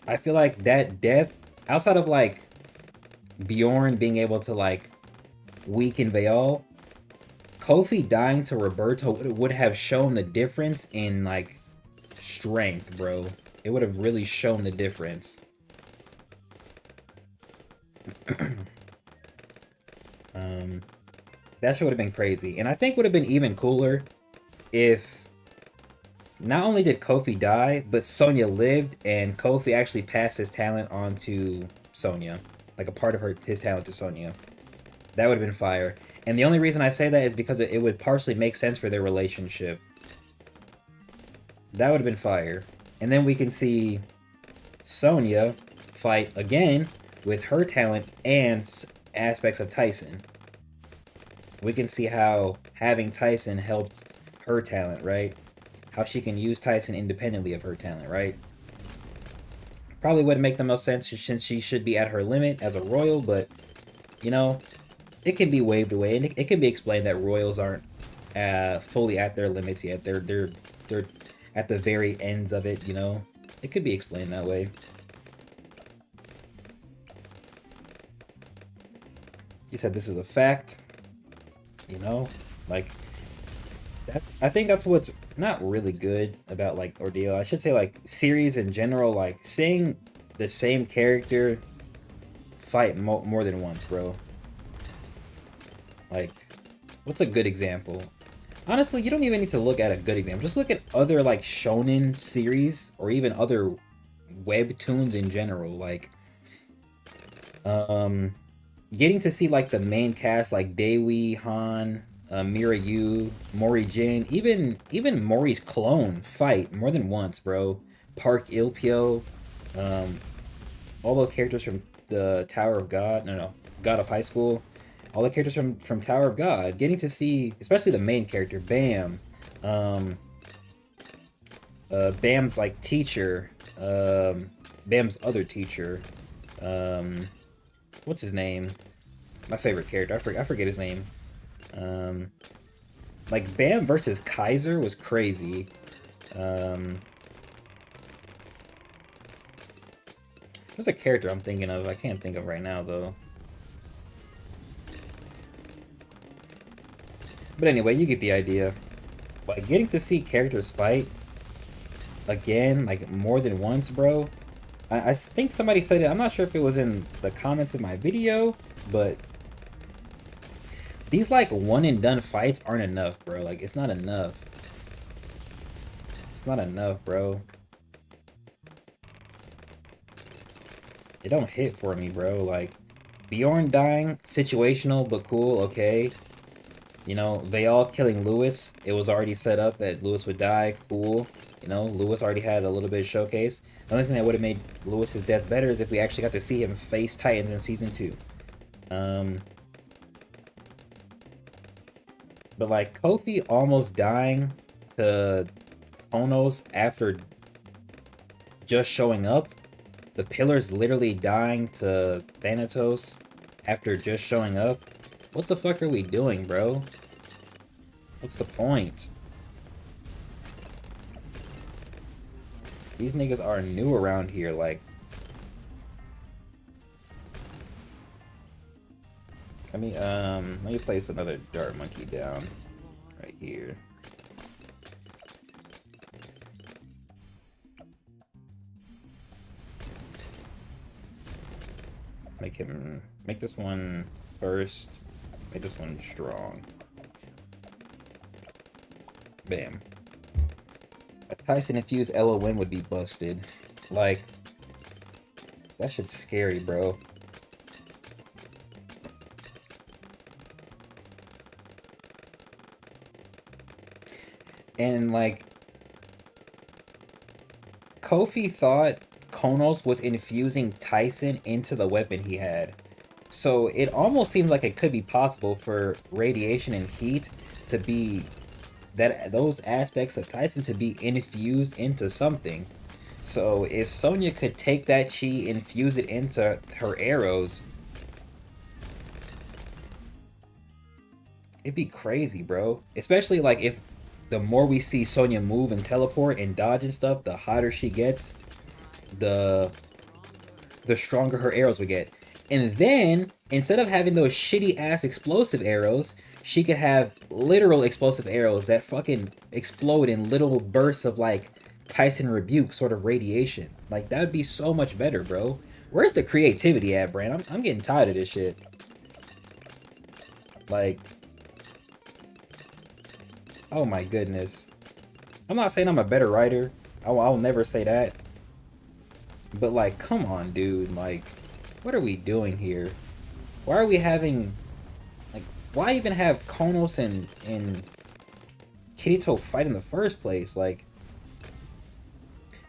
I feel like that death, outside of like Bjorn being able to like weaken Veal, Kofi dying to Roberto would have shown the difference in like strength, bro. It would have really shown the difference. That shit would have been crazy. And I think would have been even cooler if not only did Kofi die, but Sonya lived and Kofi actually passed his talent on to Sonya. Like a part of his talent to Sonya. That would have been fire. And the only reason I say that is because it would partially make sense for their relationship. That would have been fire. And then we can see Sonya fight again with her talent and aspects of Tyson. We can see how having Tyson helped her talent, right? How she can use Tyson independently of her talent, right? Probably wouldn't make the most sense since she should be at her limit as a royal, but, you know, it can be waved away, and it can be explained that royals aren't fully at their limits yet. They're at the very ends of it, you know? It could be explained that way. He said this is a fact. You know, like I think that's what's not really good about like Ordeal. I should say like series in general, like seeing the same character fight more than once, bro. Like, what's a good example? Honestly, you don't even need to look at a good example. Just look at other like shonen series or even other webtoons in general. Like, getting to see like the main cast like Daewoo Han, Mirayu, Mori Jin, even Mori's clone fight more than once, bro. Park Ilpyo, all the characters from the Tower of God, no, God of High School, all the characters from Tower of God, getting to see, especially the main character, Bam, Bam's like teacher, Bam's other teacher, what's his name? My favorite character. I forget his name. Like Bam versus Kaiser was crazy. There's a character I'm thinking of. I can't think of right now though. But anyway, you get the idea. Like getting to see characters fight again, like more than once, bro. I think somebody said it. I'm not sure if it was in the comments of my video, but these like one and done fights aren't enough, bro. Like it's not enough. It's not enough, bro. It don't hit for me, bro. Like Bjorn dying, situational but cool, okay. You know, they all killing Lewis. It was already set up that Lewis would die, cool. You know, Lewis already had a little bit of showcase. The only thing that would have made Lewis's death better is if we actually got to see him face Titans in Season 2. But like Kofi almost dying to Konos after just showing up. The Pillars literally dying to Thanatos after just showing up. What the fuck are we doing, bro? What's the point? These niggas are new around here, like... let me place another Dart Monkey down right here. Make this one first. Make this one strong. Bam. A Tyson infused LON would be busted. Like, that shit's scary, bro. And like, Kofi thought Konos was infusing Tyson into the weapon he had. So it almost seems like it could be possible for radiation and heat to be those aspects of Tyson to be infused into something. So if Sonya could take that chi, infuse it into her arrows, it'd be crazy, bro. Especially like if the more we see Sonya move and teleport and dodge and stuff, the hotter she gets, the stronger her arrows would get. And then, instead of having those shitty ass explosive arrows, she could have literal explosive arrows that fucking explode in little bursts of like Tyson Rebuke sort of radiation. Like, that would be so much better, bro. Where's the creativity at, Brand? I'm getting tired of this shit. Like, oh my goodness. I'm not saying I'm a better writer. I'll never say that. But like, come on, dude. Like, what are we doing here? Why are we having, like, why even have Konos and Kirito fight in the first place? Like,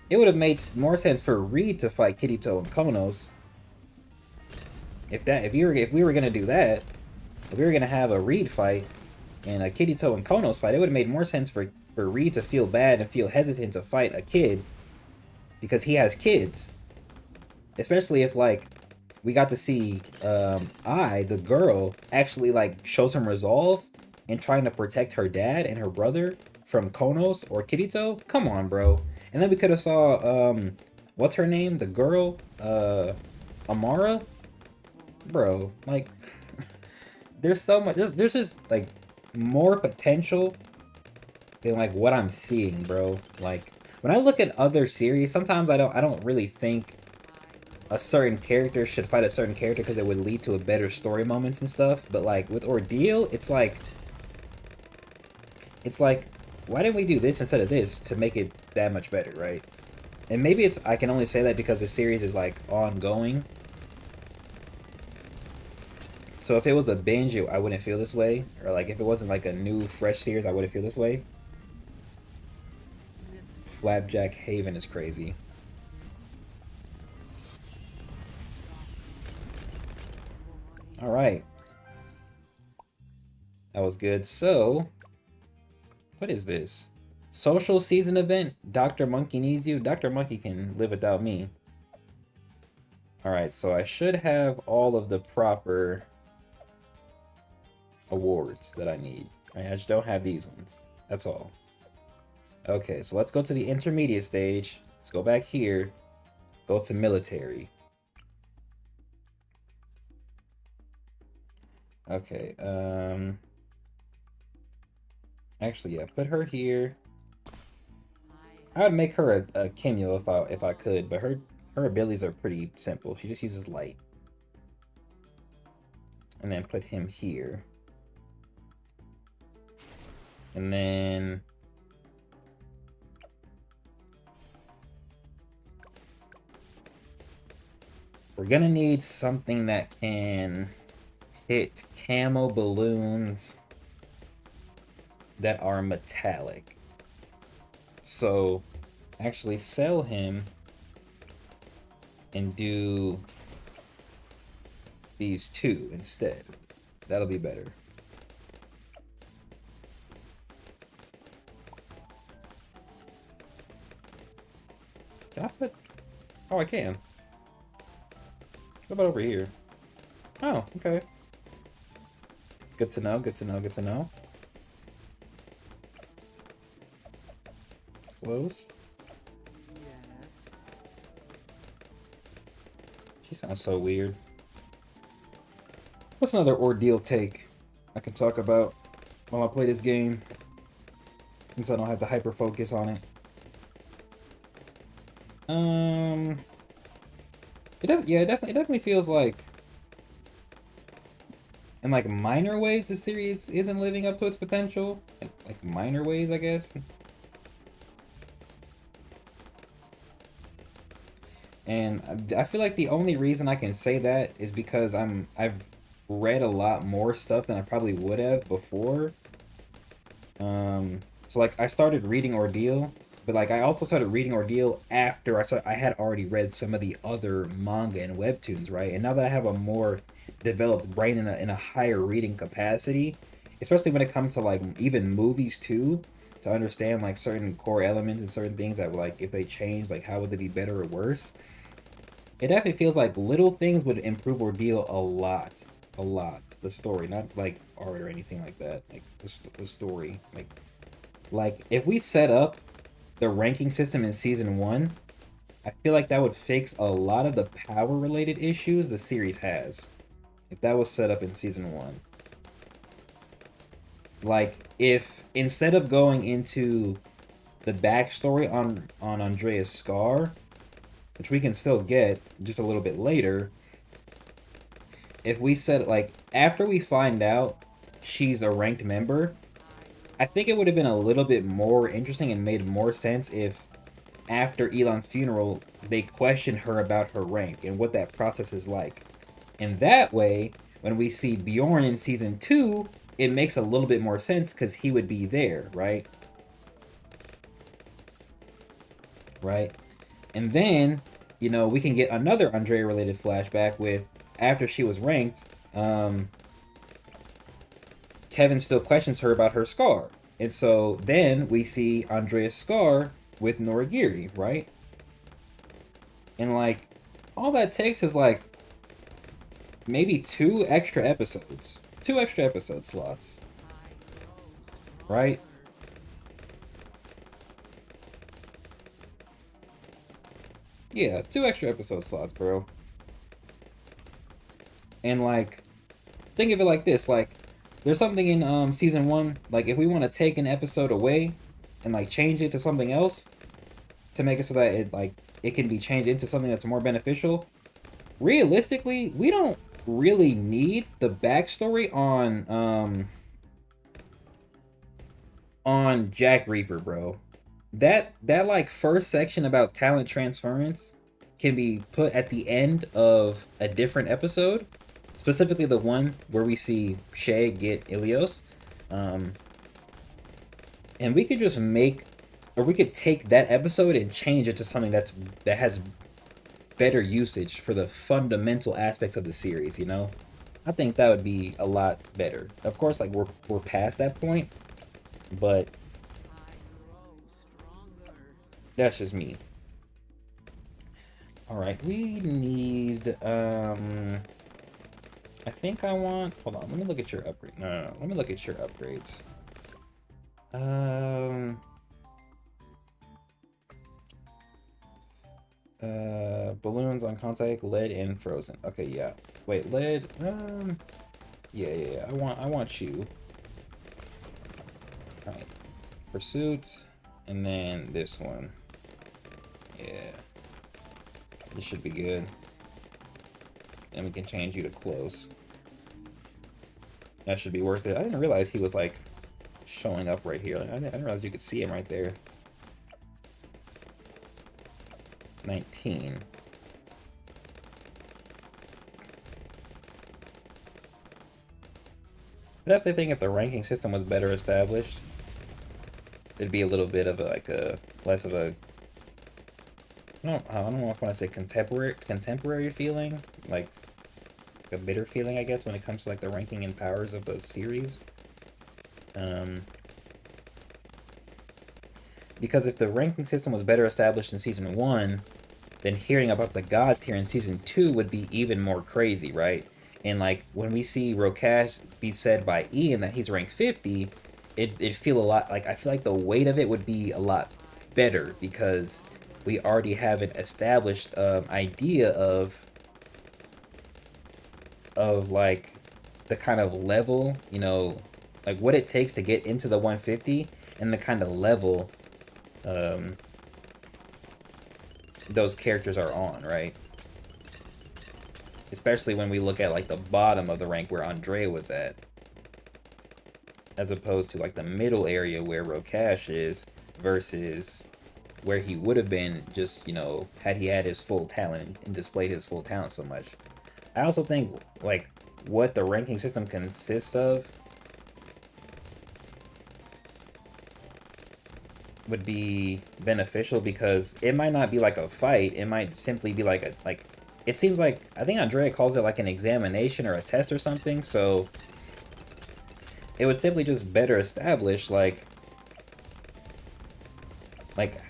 it would have made more sense for Reed to fight Kirito and Konos. If we were gonna do that, if we were gonna have a Reed fight and a Kirito and Konos fight, it would have made more sense for Reed to feel bad and feel hesitant to fight a kid because he has kids. Especially if, like, we got to see the girl, actually, like, show some resolve in trying to protect her dad and her brother from Konos or Kirito. Come on, bro. And then we could have saw, what's her name? The girl, Amara? Bro, like, there's so much, there's just, like, more potential than, like, what I'm seeing, bro. Like, when I look at other series, sometimes I don't really think a certain character should fight a certain character because it would lead to a better story moments and stuff. But like with Ordeal, it's like, why didn't we do this instead of this to make it that much better, right? And maybe it's, I can only say that because the series is like ongoing. So if it was a binge, I wouldn't feel this way. Or like if it wasn't like a new, fresh series, I wouldn't feel this way. Flapjack Haven is crazy. All right. That was good. So, what is this? Social season event? Dr. Monkey needs you? Dr. Monkey can live without me. All right, so I should have all of the proper awards that I need. I just don't have these ones. That's all. Okay, so let's go to the intermediate stage. Let's go back here. Go to military. Okay, actually, yeah, put her here. I would make her a cameo if I could, but her abilities are pretty simple. She just uses light. And then put him here. And then we're gonna need something that can hit camo balloons that are metallic. So actually sell him and do these two instead. That'll be better. Can I put... Oh, I can. What about over here? Oh, okay. Good to know, good to know, good to know. Close. She sounds so weird. What's another Ordeal take I can talk about while I play this game? Since I don't have to hyper focus on it. It definitely feels like, in like minor ways, the series isn't living up to its potential. Like minor ways, I guess. And I feel like the only reason I can say that is because I've read a lot more stuff than I probably would have before. So like I started reading Ordeal, but like I also started reading Ordeal after I had already read some of the other manga and webtoons, right? And now that I have a more developed brain in a higher reading capacity, especially when it comes to like even movies too, to understand like certain core elements and certain things that like if they change, like how would they be better or worse? It definitely feels like little things would improve Ordeal a lot. A lot. The story, not like art or anything like that. Like the story. Like if we set up the ranking system in season 1 I feel like that would fix a lot of the power related issues the series has if that was set up in season 1. Like, if instead of going into the backstory on Andrea's scar, which we can still get just a little bit later, if we said, like, after we find out she's a ranked member, I think it would have been a little bit more interesting and made more sense if after Elon's funeral they questioned her about her rank and what that process is like. And that way, when we see Bjorn in season 2, it makes a little bit more sense because he would be there, right? Right? And then, you know, we can get another Andrea related flashback with after she was ranked, Tevin still questions her about her scar. And so then we see Andrea's scar with Noragiri, right? And like, all that takes is like maybe 2 extra episodes. 2 extra episode slots. Right? Yeah, 2 extra episode slots, bro. And like, think of it like this, like, there's something in season 1, like if we want to take an episode away and like change it to something else to make it so that it can be changed into something that's more beneficial. Realistically, we don't really need the backstory on Jack Reaper, bro. That like first section about talent transference can be put at the end of a different episode, specifically the one where we see Shay get Ilios. And we could just make, or we could take that episode and change it to something that has better usage for the fundamental aspects of the series, you know? I think that would be a lot better. Of course, like we're past that point, but that's just me. All right, we need I think I want, hold on, let me look at your upgrade. No, let me look at your upgrades. Balloons on contact, lead, and frozen. Okay, yeah. Wait, lead. Yeah. I want you. All right. Pursuit, and then this one. Yeah. This should be good. And we can change you to close. That should be worth it. I didn't realize he was like showing up right here. I didn't realize you could see him right there. 19. I definitely think if the ranking system was better established, it'd be a little bit of a less of a I don't know if I want to say contemporary feeling, like a bitter feeling, I guess, when it comes to like the ranking and powers of the series. Because if the ranking system was better established in season 1, then hearing about the god tier in season 2 would be even more crazy, right? And like when we see Rokash be said by Ian that he's ranked 50, it'd feel a lot like, I feel like the weight of it would be a lot better because we already have an established idea of like the kind of level, you know, like what it takes to get into the 150 and the kind of level those characters are on, right? Especially when we look at like the bottom of the rank where Andrea was at, as opposed to like the middle area where Rokash is versus where he would have been just, you know, had he had his full talent and displayed his full talent so much. I also think like what the ranking system consists of would be beneficial because it might not be like a fight, it might simply be like it seems like, I think Andrea calls it like an examination or a test or something, so it would simply just better establish like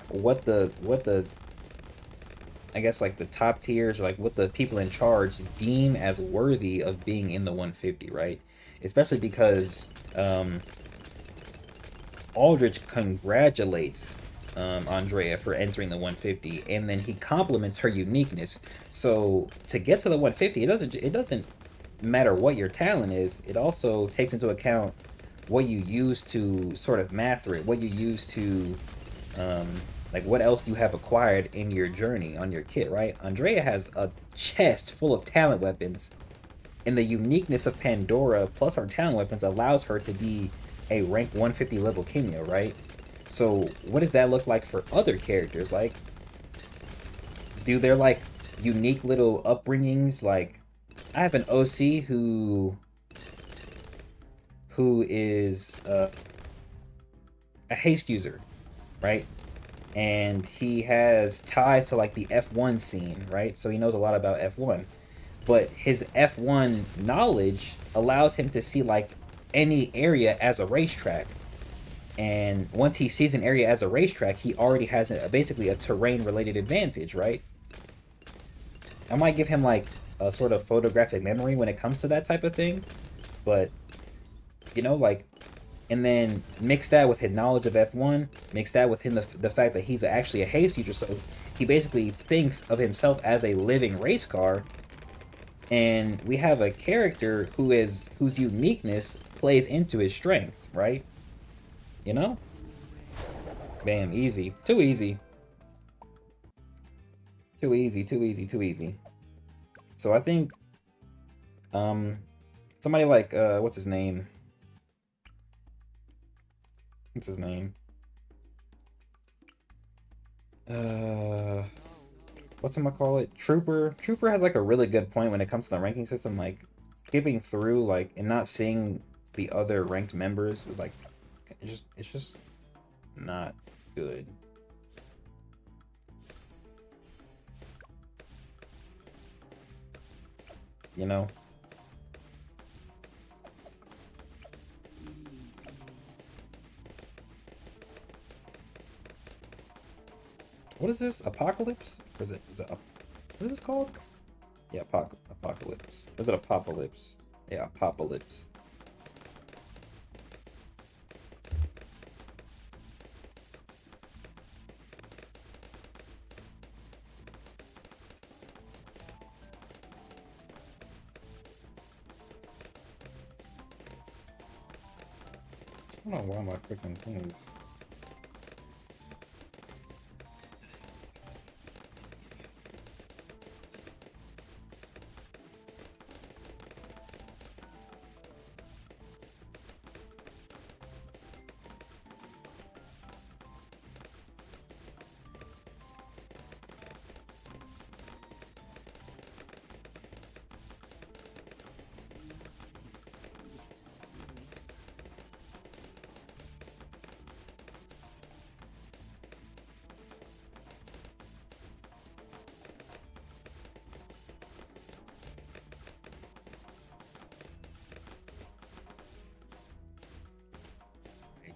what the I guess like the top tiers, or like what the people in charge deem as worthy of being in the 150, right? Especially because Aldrich congratulates Andrea for entering the 150, and then he compliments her uniqueness. So to get to the 150, it doesn't matter what your talent is. It also takes into account what you use to sort of master it, what you use to um, like what else you have acquired in your journey on your kit, right? Andrea has a chest full of talent weapons, and the uniqueness of Pandora plus her talent weapons allows her to be a rank 150 level Kenya, right? So what does that look like for other characters? Like, do their like unique little upbringings? Like, I have an OC who is a haste user, right? And he has ties to like the F1 scene, right? So he knows a lot about F1. But his F1 knowledge allows him to see like any area as a racetrack. And once he sees an area as a racetrack, he already has basically a terrain related advantage, right? I might give him like a sort of photographic memory when it comes to that type of thing, but like, and then mix that with his knowledge of F1, mix that with him the fact that he's actually a haste user, so he basically thinks of himself as a living race car, and we have a character whose uniqueness plays into his strength, right? You know? Bam, easy. Too easy. Too easy, too easy, too easy. So I think somebody like what's his name? What's his name? What's him call it? Trooper. Trooper has like a really good point when it comes to the ranking system, like skipping through like and not seeing the other ranked members was like it's just not good. You know? What is this? Apocalypse? Or is it what is this called? Yeah, Apocalypse. Is it Apocalypse? Yeah, Apocalypse. I don't know why my freaking thing is.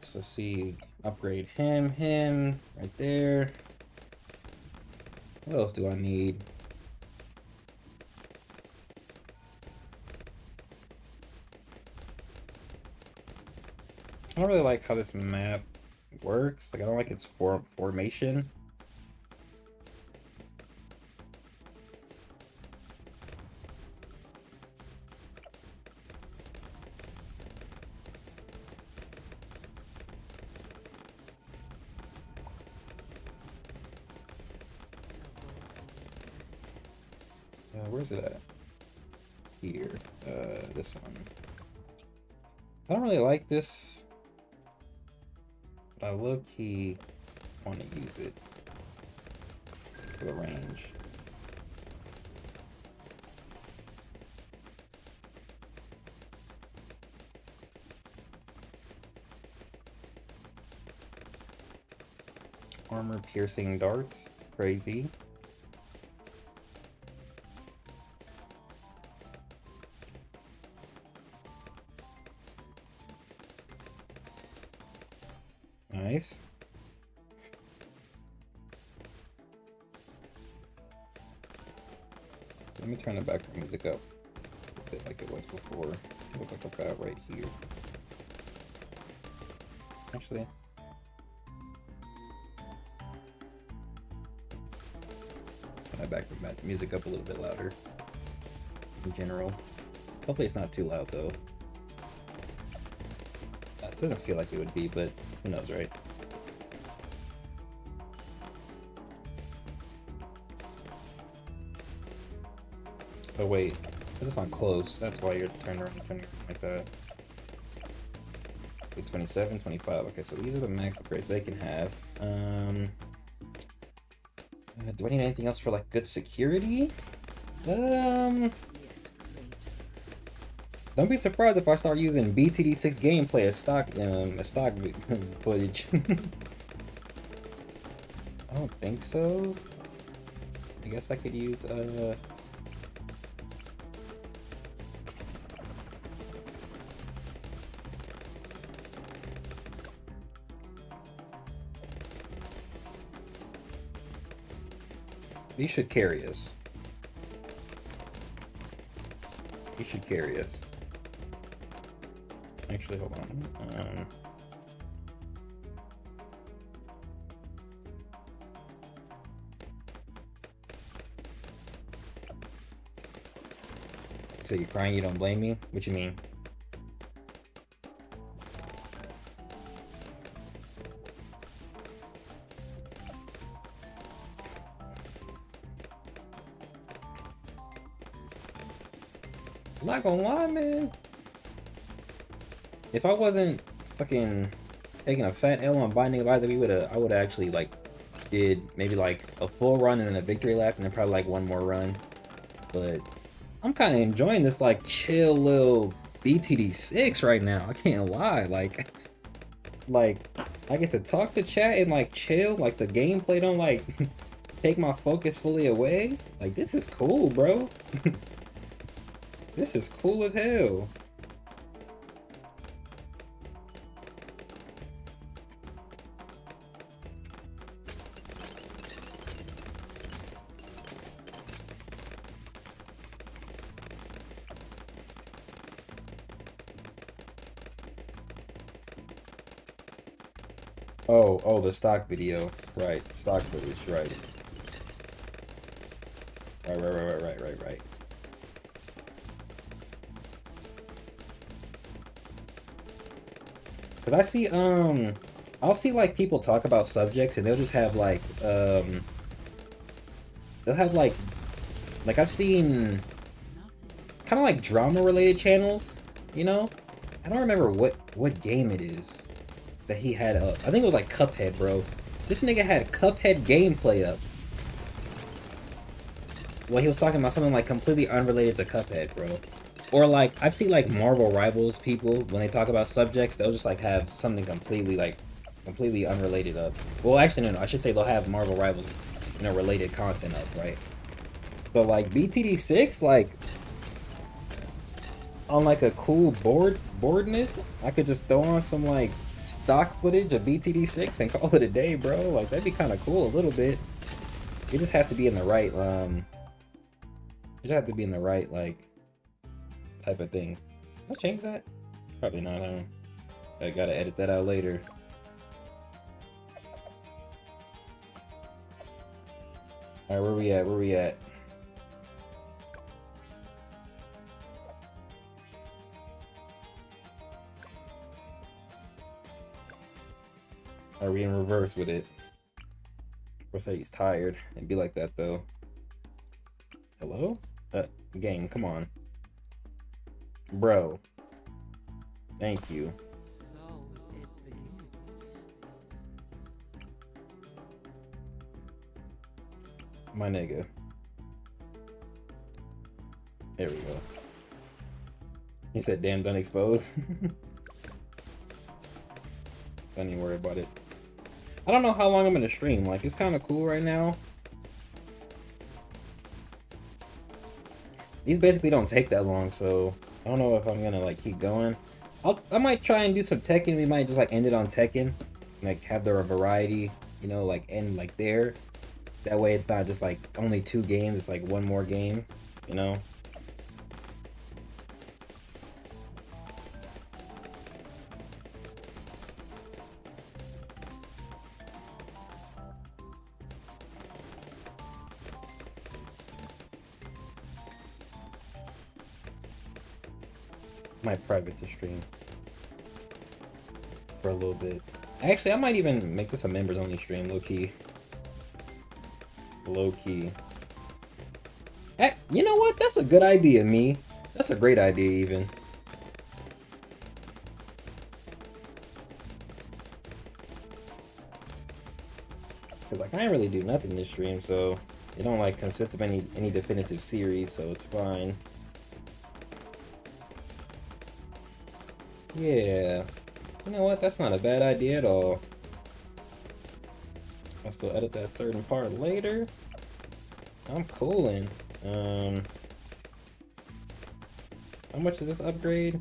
So let's see, upgrade him, right there. What else do I need? I don't really like how this map works. Like, I don't like its formation. Where's it at? Here. This one. I don't really like this, but I low-key want to use it for the range. Armor-piercing darts. Crazy. Nice. Let me turn the background music up a bit like it was before. It was like about right here. Actually, my background music up a little bit louder in general. Hopefully it's not too loud though. It doesn't feel like it would be, but who knows, right? Oh wait, this is on close. That's why you're turning around like that. 27, 25. Okay, so these are the max upgrades they can have. Do I need anything else for like good security? Don't be surprised if I start using BTD6 gameplay as stock footage. I don't think so. I guess I could use he should carry us. He should carry us. Actually, hold on. So you're crying, you don't blame me? What you mean? I'm not gonna lie, man. If I wasn't fucking taking a fat L on binding of Isaac, I would actually like did maybe like a full run and then a victory lap and then probably like one more run. But I'm kind of enjoying this like chill little BTD6 right now. I can't lie. Like I get to talk to chat and like chill. Like the gameplay don't like take my focus fully away. Like this is cool, bro. This is cool as hell. Oh, the stock video. Right, stock footage, right. Right. Cause I see, I'll see like people talk about subjects and they'll just have like, they'll have like I've seen kind of like drama related channels, you know? I don't remember what game it is that he had up. I think it was like Cuphead, bro. This nigga had Cuphead gameplay up. Well, he was talking about something like completely unrelated to Cuphead, bro. Or like, I've seen like Marvel Rivals people, when they talk about subjects, they'll just like have something completely unrelated up. Well, actually, no, I should say they'll have Marvel Rivals, you know, related content up, right? But like BTD6, like, on like a cool boardness, I could just throw on some like stock footage of BTD6 and call it a day, bro. Like, that'd be kind of cool a little bit. You just have to be in the right, like, type of thing. I'll change that. Probably not, huh? I gotta edit that out later. Alright, where we at? Are we in reverse with it? Of course, he's tired. It'd be like that, though. Hello? Game, come on. Bro. Thank you. My nigga. There we go. He said, damn, don't expose. Don't even worry about it. I don't know how long I'm gonna stream. Like, it's kind of cool right now. These basically don't take that long, so I don't know if I'm gonna like keep going. I might try and do some Tekken. We might just like end it on Tekken, like have there a variety, you know, like end like there. That way it's not just like only 2 games. It's like one more game, you know. Might private the stream for a little bit. Actually, I might even make this a members only stream, low key. Low key. You know what? That's a good idea, me. That's a great idea, even. Cause like I ain't really do nothing this stream, so it don't like consist of any definitive series, so it's fine. Yeah. You know what? That's not a bad idea at all. I'll still edit that certain part later. I'm cooling. How much is this upgrade?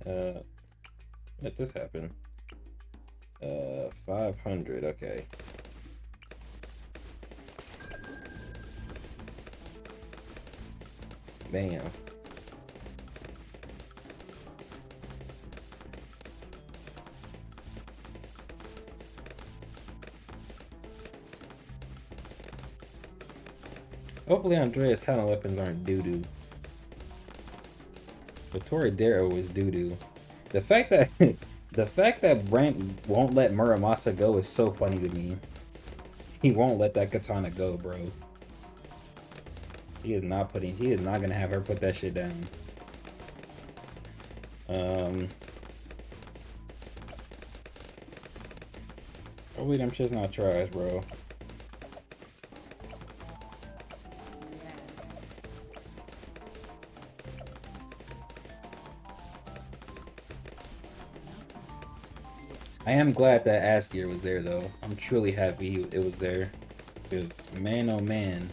Let this happen. 500, okay. Bam. Hopefully Andrea's talent weapons aren't doo-doo. But Ordeal was doo-doo. The fact that Brent won't let Muramasa go is so funny to me. He won't let that katana go, bro. He is not gonna have her put that shit down. Hopefully them shit's not trash, bro. I am glad that ass gear was there, though. I'm truly happy it was there. Because, man, oh man.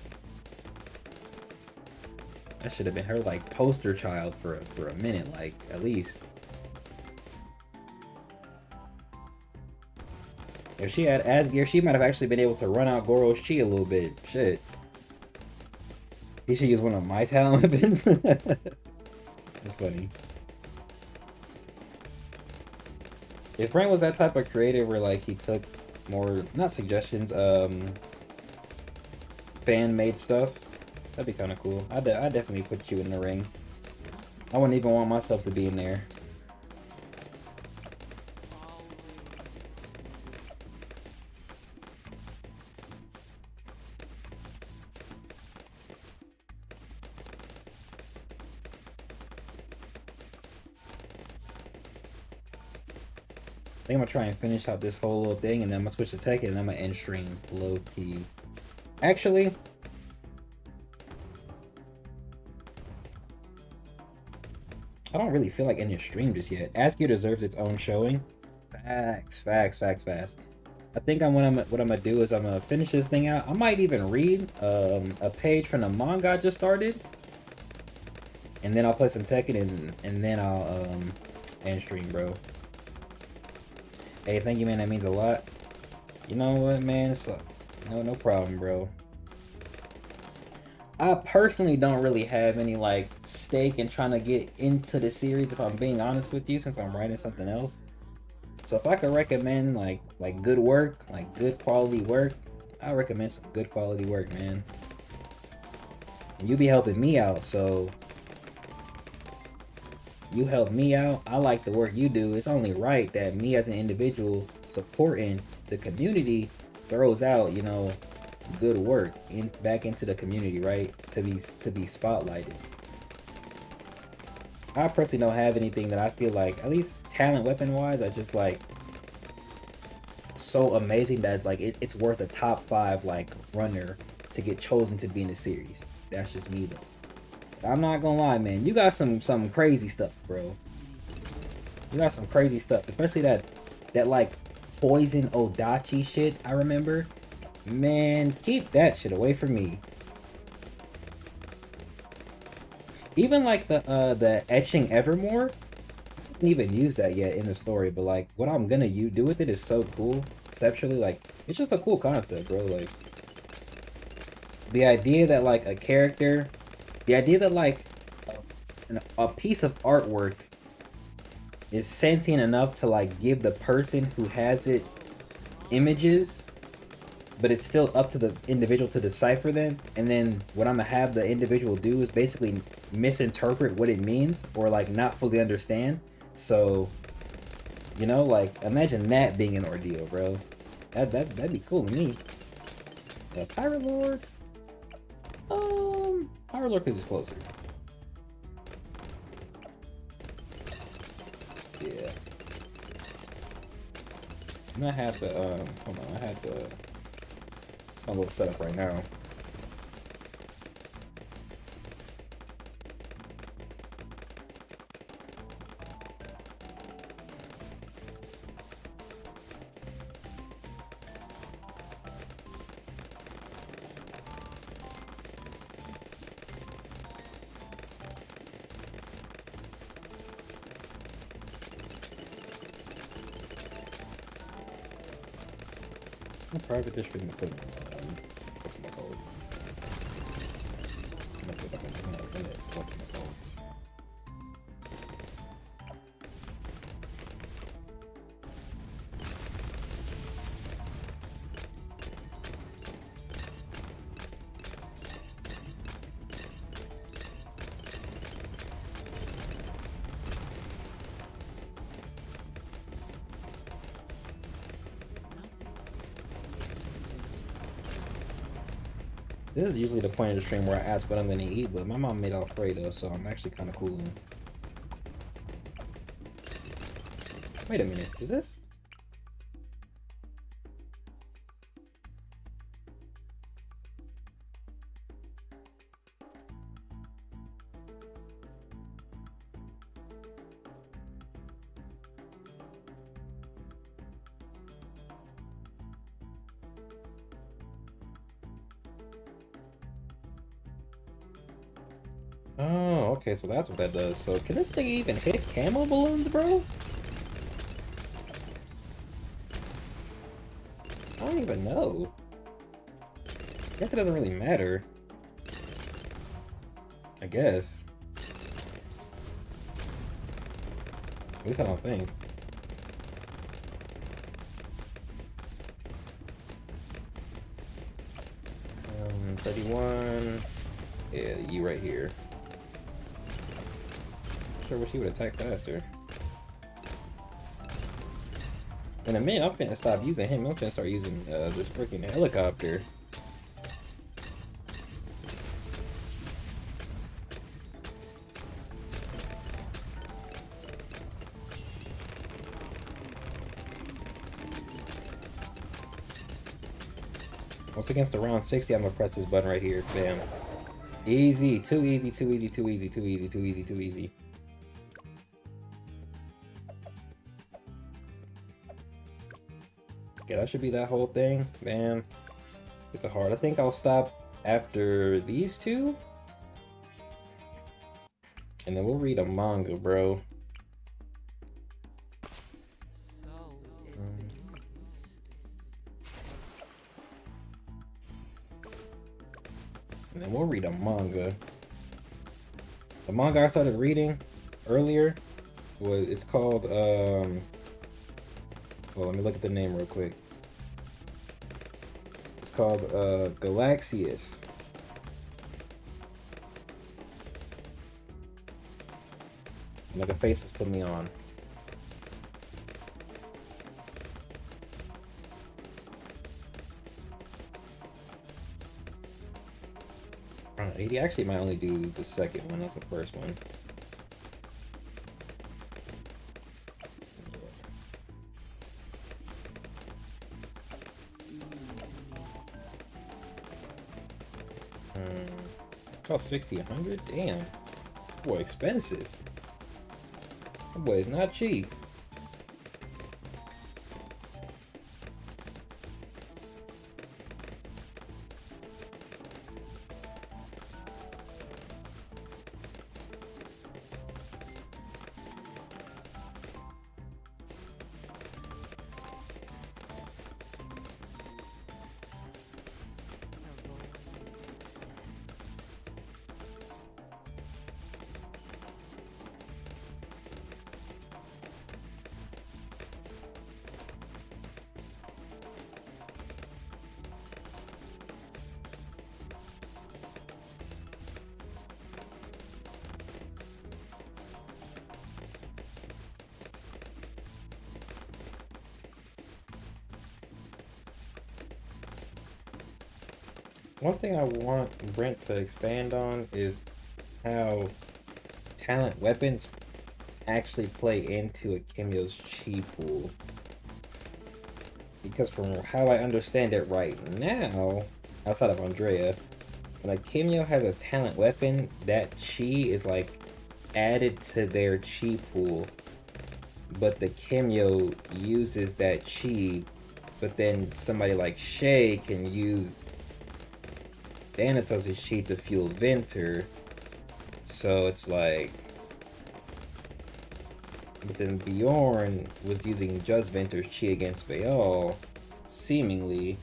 That should have been her, like, poster child for a minute, like, at least. If she had ass gear, she might have actually been able to run out Goro's chi a little bit. Shit. He should use one of my talent weapons. That's funny. If Brent was that type of creator where like he took more, not suggestions, fan-made stuff, that'd be kind of cool. I'd definitely put you in the ring. I wouldn't even want myself to be in there. I think I'm gonna try and finish out this whole little thing, and then I'm gonna switch to Tekken, and I'm gonna end stream low key. Actually, I don't really feel like ending stream just yet. Ask You deserves its own showing. Facts, facts, facts, facts. I think what I'm gonna do is I'm gonna finish this thing out. I might even read a page from the manga I just started, and then I'll play some Tekken, and then I'll end stream, bro. Hey, thank you, man. That means a lot. You know what, man? It's no problem, bro. I personally don't really have any like stake in trying to get into the series, if I'm being honest with you, since I'm writing something else. So if I could recommend like good work, like good quality work, I recommend some good quality work, man. And you be helping me out, so you help me out. I like the work you do. It's only right that me as an individual supporting the community throws out, you know, good work back into the community, right? To be spotlighted. I personally don't have anything that I feel like, at least talent weapon wise, I just like so amazing that like it's worth a top 5 like runner to get chosen to be in the series. That's just me though. I'm not gonna lie, man. You got some crazy stuff, bro. You got some crazy stuff, especially that like poison Odachi shit. I remember, man. Keep that shit away from me. Even like the etching Evermore, I didn't even use that yet in the story. But like, what I'm gonna do with it is so cool conceptually. Like, it's just a cool concept, bro. Like, the idea that like a character. The idea that like a piece of artwork is sentient enough to like give the person who has it images but it's still up to the individual to decipher them. And then what I'm gonna have the individual do is basically misinterpret what it means or like not fully understand. So, you know, like imagine that being an ordeal, bro. That'd be cool to me. Pirate Lord. Pirate Lord because it's closer. Yeah. And I have the hold on, I have the. It's my little setup right now. Private district equipment. What's my code? What's my codes? This is usually the point of the stream where I ask what I'm gonna eat, but my mom made Alfredo, so I'm actually kind of cool. Wait a minute, is this? Oh, okay, so that's what that does. So can this thing even hit camo balloons, bro? I don't even know. Guess it doesn't really matter. I guess. At least I don't think. 31. Yeah, you right here. Sure wish he would attack faster. In a minute, I'm finna stop using him. I'm finna start using this freaking helicopter. Once against the round 60, I'm gonna press this button right here. Bam. Easy. Too easy, too easy, too easy, too easy, too easy, too easy. Okay, that should be that whole thing. Bam. It's a hard. I think I'll stop after these two. And then we'll read a manga, bro. And then we'll read a manga. The manga I started reading earlier was, it's called, well, let me look at the name real quick. It's called, Galaxias. Like a face has put me on. He actually might only do the second one, not the first one. Cost 60, 100? Damn. Boy, expensive. That boy is not cheap. One thing I want Brent to expand on is how talent weapons actually play into a Kimyo's chi pool. Because from how I understand it right now, outside of Andrea, when a Kimyo has a talent weapon, that chi is like added to their chi pool. But the Kimyo uses that chi, but then somebody like Shay can use Thanatos' chi to fuel Venter. So it's like, but then Bjorn was using just Venter's chi against Veal, seemingly.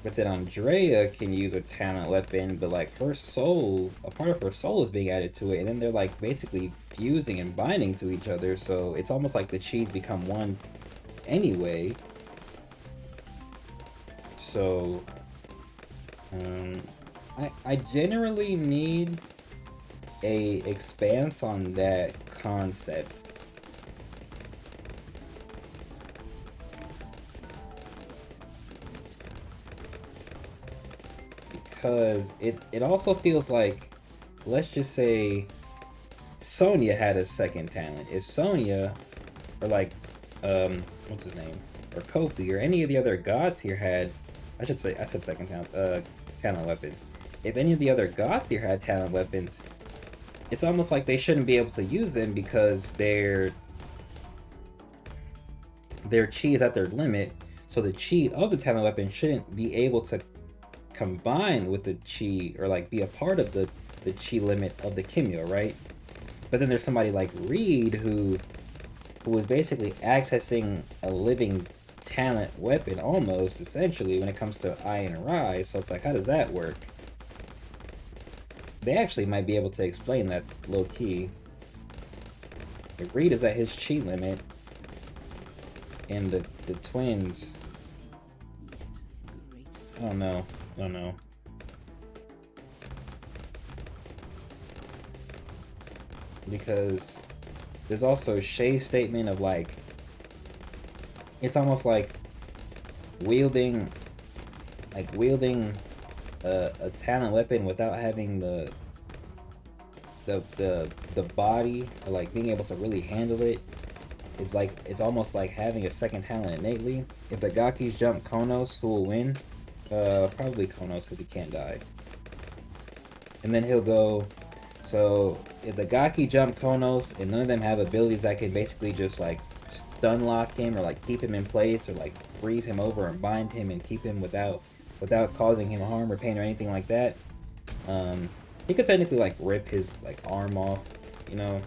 But then Andrea can use a talent weapon, but like her soul, a part of her soul is being added to it, and then they're like basically fusing and binding to each other, so it's almost like the chis become one anyway. So, I generally need a expanse on that concept. Because it also feels like, let's just say Sonya had a second talent. If Sonya, or like, what's his name? Or Kofi, or any of the other god tier had, I said second talent, talent weapons. If any of the other god tier had talent weapons, it's almost like they shouldn't be able to use them because their chi is at their limit. So the chi of the talent weapon shouldn't be able to combine with the chi, or like be a part of the chi limit of the Kimyo, right? But then there's somebody like Reed who is basically accessing a living talent weapon almost, essentially, when it comes to Ai and Rai. So it's like, how does that work? They actually might be able to explain that low key. If Reed is at his chi limit, and the twins, I don't know. Because there's also Shay's statement of like, it's almost like wielding a talent weapon without having the body, or like being able to really handle it, is like, it's almost like having a second talent innately. If the Gakis jump Konos, who will win? Probably Konos, because he can't die. And then he'll go, so if the Gaki jump Konos and none of them have abilities that can basically just like stun lock him, or like keep him in place, or like freeze him over and bind him and keep him without causing him harm or pain or anything like that, he could technically like rip his like arm off, you know,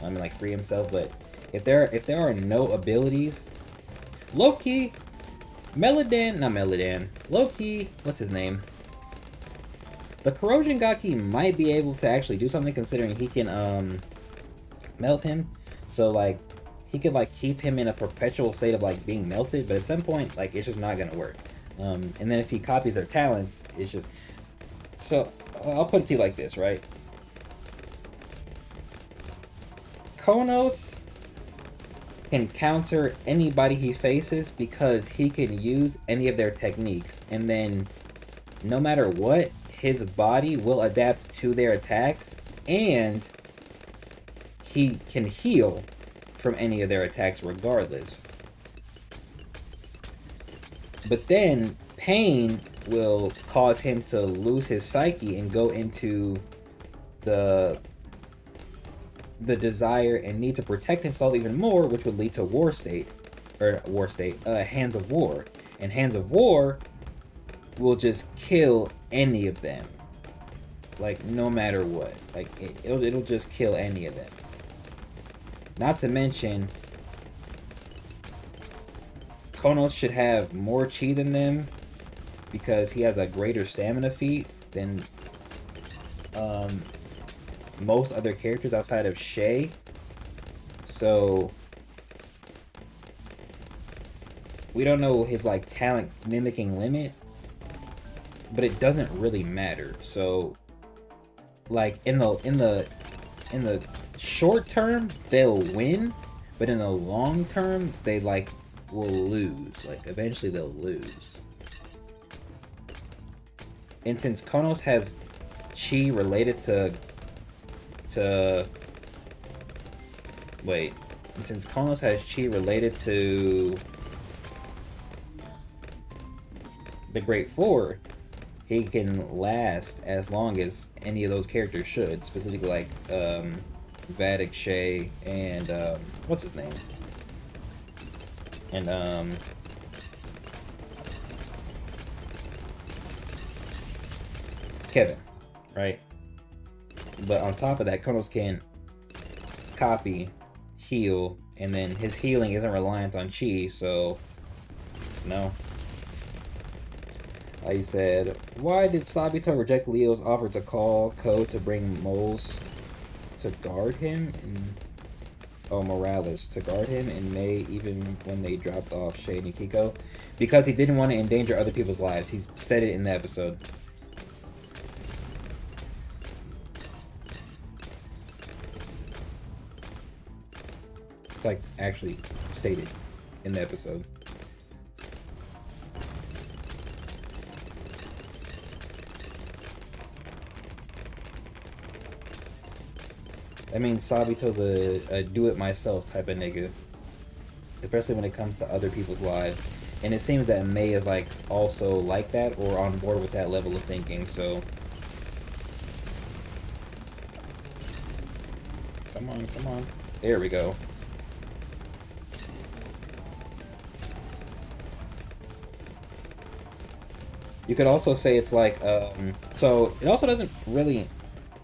and like free himself. But if there are no abilities, low-key, low-key, what's his name? The Corrosion Gaki might be able to actually do something, considering he can melt him. So like he could like keep him in a perpetual state of like being melted, but at some point like it's just not gonna work. And then if he copies their talents, it's just, so I'll put it to you like this, right? Konos can counter anybody he faces because he can use any of their techniques, and then no matter what, his body will adapt to their attacks, and he can heal from any of their attacks regardless. But then pain will cause him to lose his psyche and go into the desire and need to protect himself even more, which would lead to Hands of War. And Hands of War will just kill any of them, like no matter what. Like it'll just kill any of them. Not to mention, Konos should have more chi than them because he has a greater stamina feat than most other characters outside of Shay. So we don't know his like talent mimicking limit, but it doesn't really matter. So like in the short term they'll win, but in the long term they like will lose. Like eventually they'll lose. And since Konos has chi related to wait, and since Konos has chi related to the Great Four, he can last as long as any of those characters should. Specifically, like Vatic, Shay, and what's his name? And Kevin, right? But on top of that, Konos can copy, heal, and then his healing isn't reliant on chi, so no. He said, why did Sabito reject Leo's offer to call Ko to bring moles to guard him? Morales to guard him in May, even when they dropped off Shay and Yukiko? Because he didn't want to endanger other people's lives. He said it in the episode. It's like actually stated in the episode. That means Sabito's a do-it-myself type of nigga. Especially when it comes to other people's lives. And it seems that May is like also like that or on board with that level of thinking, so... Come on, come on. There we go. You could also say it's like, so it also doesn't really...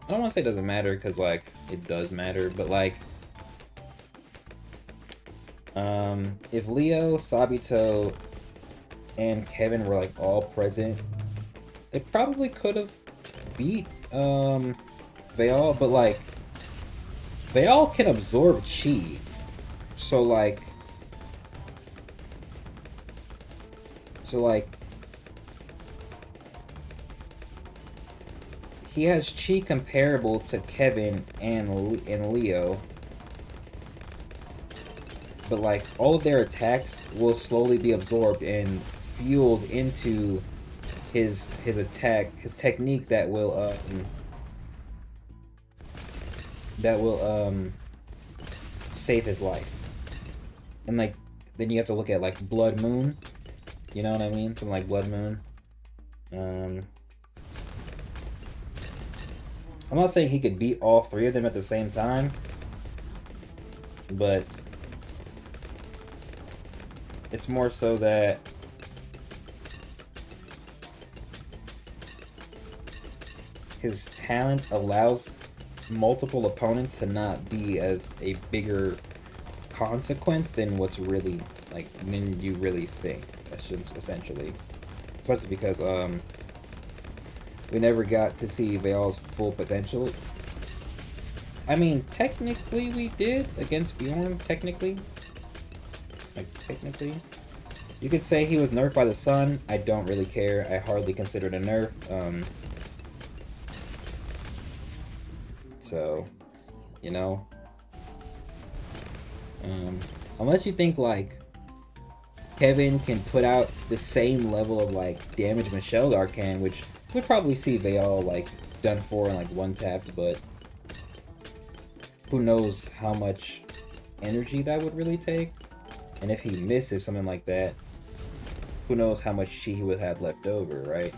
I don't want to say it doesn't matter, because, like, it does matter, but, like, if Leo, Sabito, and Kevin were, like, all present, they probably could have beat, Veal, but, like, Veal can absorb chi, so, like, he has chi comparable to Kevin and Leo, but like all of their attacks will slowly be absorbed and fueled into his technique that will save his life. And like then you have to look at like Blood Moon, you know what I mean? Something like Blood Moon. I'm not saying he could beat all three of them at the same time, but it's more so that his talent allows multiple opponents to not be as a bigger consequence than what's really, like, than you really think, essentially. Especially because, we never got to see Veal's full potential. I mean, technically we did against Bjorn, technically. Like, technically. You could say he was nerfed by the sun. I don't really care. I hardly consider it a nerf. So, you know. Unless you think, like, Kevin can put out the same level of, like, damage Michelle can, which we'd probably see Veal, like, done for and, like, one-tapped, but who knows how much energy that would really take? And if he misses something like that, who knows how much chi he would have left over, right?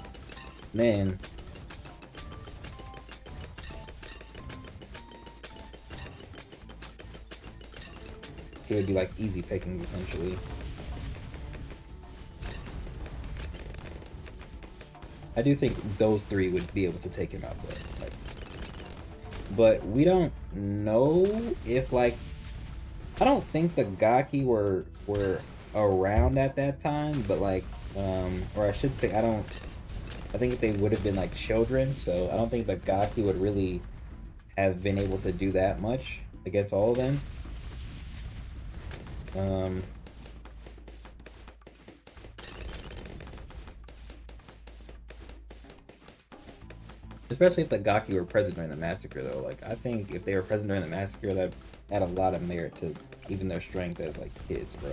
Then he would be like easy pickings, essentially. I do think those three would be able to take him out, though. Like, but we don't know if, like, I don't think the Gaki were around at that time, but, like, or I should say, I think they would have been, like, children, so I don't think the Gaki would really have been able to do that much against all of them. Especially if the Gaki were present during the massacre, though. Like, I think if they were present during the massacre, that add a lot of merit to even their strength as, like, kids, bro.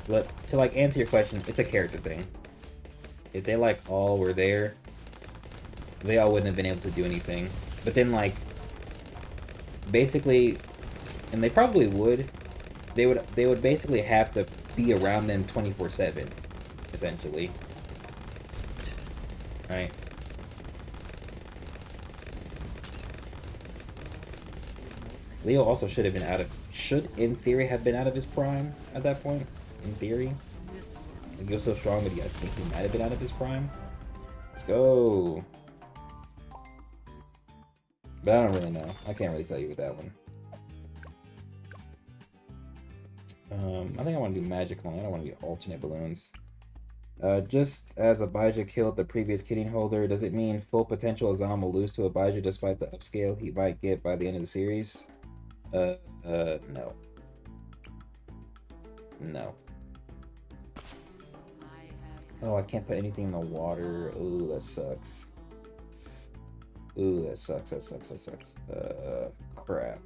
But to like answer your question, it's a character thing. If they like all were there, they all wouldn't have been able to do anything. But then like basically, and they probably would, they would basically have to be around them 24/7, essentially. Right? Leo also should have been should in theory have been out of his prime at that point. In theory. Like, he was so strong, but I think he might have been out of his prime. Let's go. But I don't really know. I can't really tell you with that one. I think I want to do magic one. I don't want to do alternate balloons. Just as Abijah killed the previous kitting holder, does it mean full potential Azam will lose to Abijah despite the upscale he might get by the end of the series? No. No. Oh, I can't put anything in the water. Ooh, that sucks. Ooh, that sucks, that sucks, that sucks. Crap.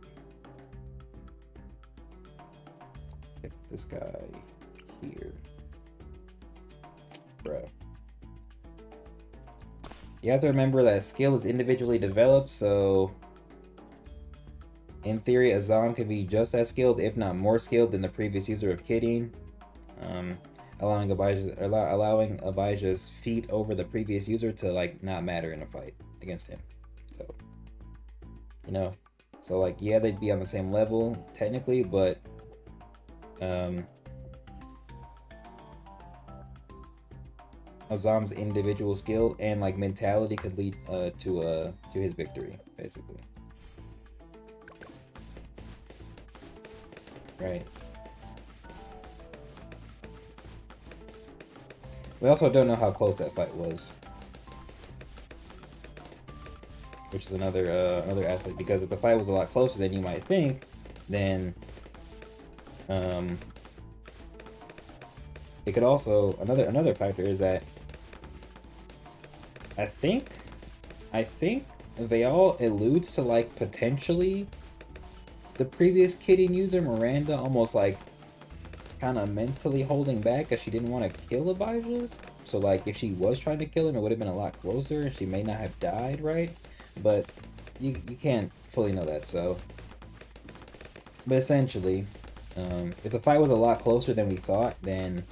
Get this guy here. Bruh. You have to remember that skill is individually developed, so in theory, Azam can be just as skilled, if not more skilled, than the previous user of kitting. Allowing Abijah's feat over the previous user to like not matter in a fight against him. So, you know, so like yeah, they'd be on the same level technically, but Azam's individual skill and like mentality could lead to his victory, basically. Right. We also don't know how close that fight was, which is another aspect. Because if the fight was a lot closer than you might think, then it could also another factor is that I think they all alludes to like potentially the previous kitting user Miranda almost like kind of mentally holding back because she didn't want to kill Abijah. So like if she was trying to kill him, it would have been a lot closer and she may not have died, right? But you can't fully know that. So but essentially if the fight was a lot closer than we thought, then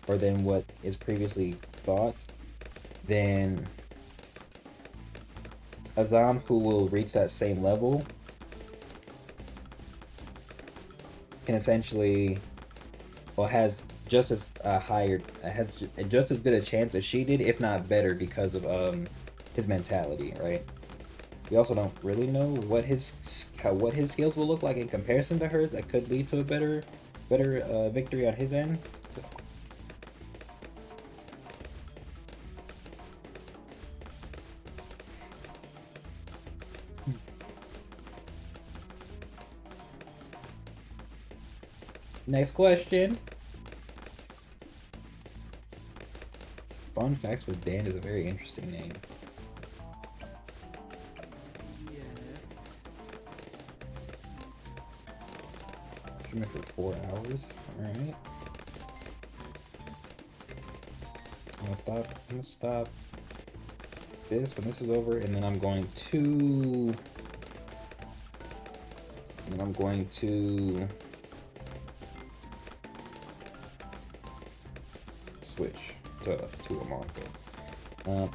or than what is previously thought, then Azam, who will reach that same level, can essentially, well, has just as just as good a chance as she did, if not better, because of his mentality, right? We also don't really know what his skills will look like in comparison to hers. That could lead to a better victory on his end. Next question. Fun Facts with Dan is a very interesting name. Streaming for 4 hours. Alright. I'm gonna stop this when this is over, and then I'm going to switch to a Marco.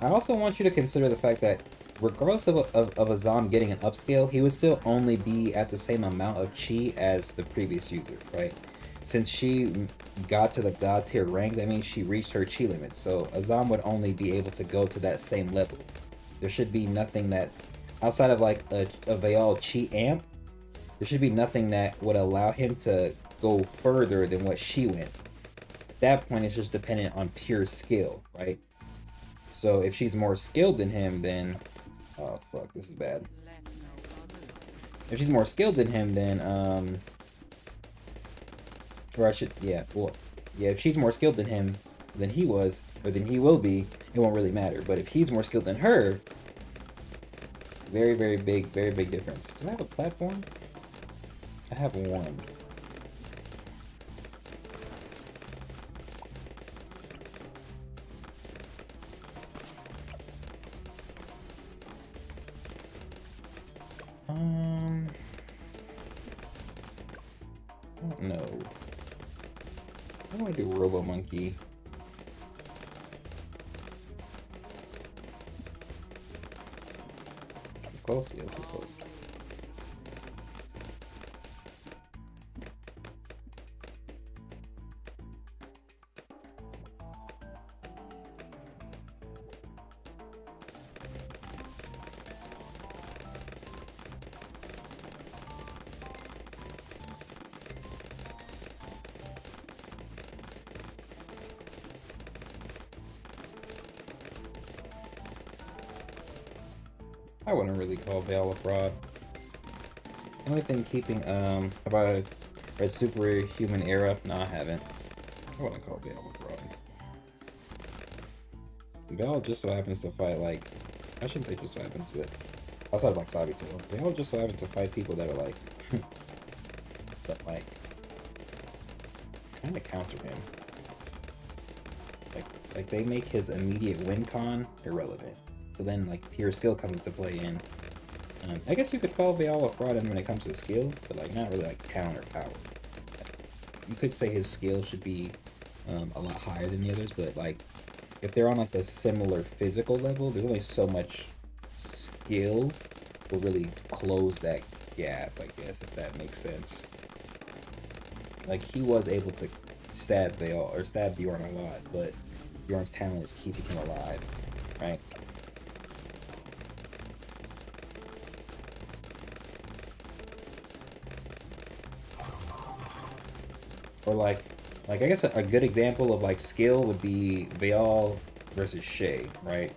I also want you to consider the fact that regardless of Azam getting an upscale, he would still only be at the same amount of chi as the previous user, right? Since she got to the god tier rank, that means she reached her chi limit. So Azam would only be able to go to that same level. There should be nothing that's outside of like a Vayal chi amp. There should be nothing that would allow him to go further than what she went. At that point, it's just dependent on pure skill, right? So if she's more skilled than him, then oh fuck, this is bad. If she's more skilled than him, then or I should, yeah, well, yeah, if she's more skilled than him than he was, or than he will be, it won't really matter. But if he's more skilled than her, very big difference. Do I have a platform? I have one. I don't know. I want to do Robo Monkey. It's close? Yes, it's close. I wouldn't really call Veil a fraud. The only thing keeping about a superhuman era, no, I haven't. I wouldn't call Veil a fraud. Veil just so happens to fight like, I shouldn't say just so happens, but outside of like Sabito, Veil just so happens to fight people that are like that like kind of counter him. Like they make his immediate win con irrelevant. So then, like, pure skill comes into play in. I guess you could call Veil a fraud when it comes to skill, but, like, not really, like, counter power. You could say his skill should be a lot higher than the others, but, like, if they're on, like, a similar physical level, there's only so much skill will really close that gap, I guess, if that makes sense. Like, he was able to stab Veil, or stab Bjorn a lot, but Bjorn's talent is keeping him alive, right? Or like I guess a good example of like skill would be Veil versus Shay, right?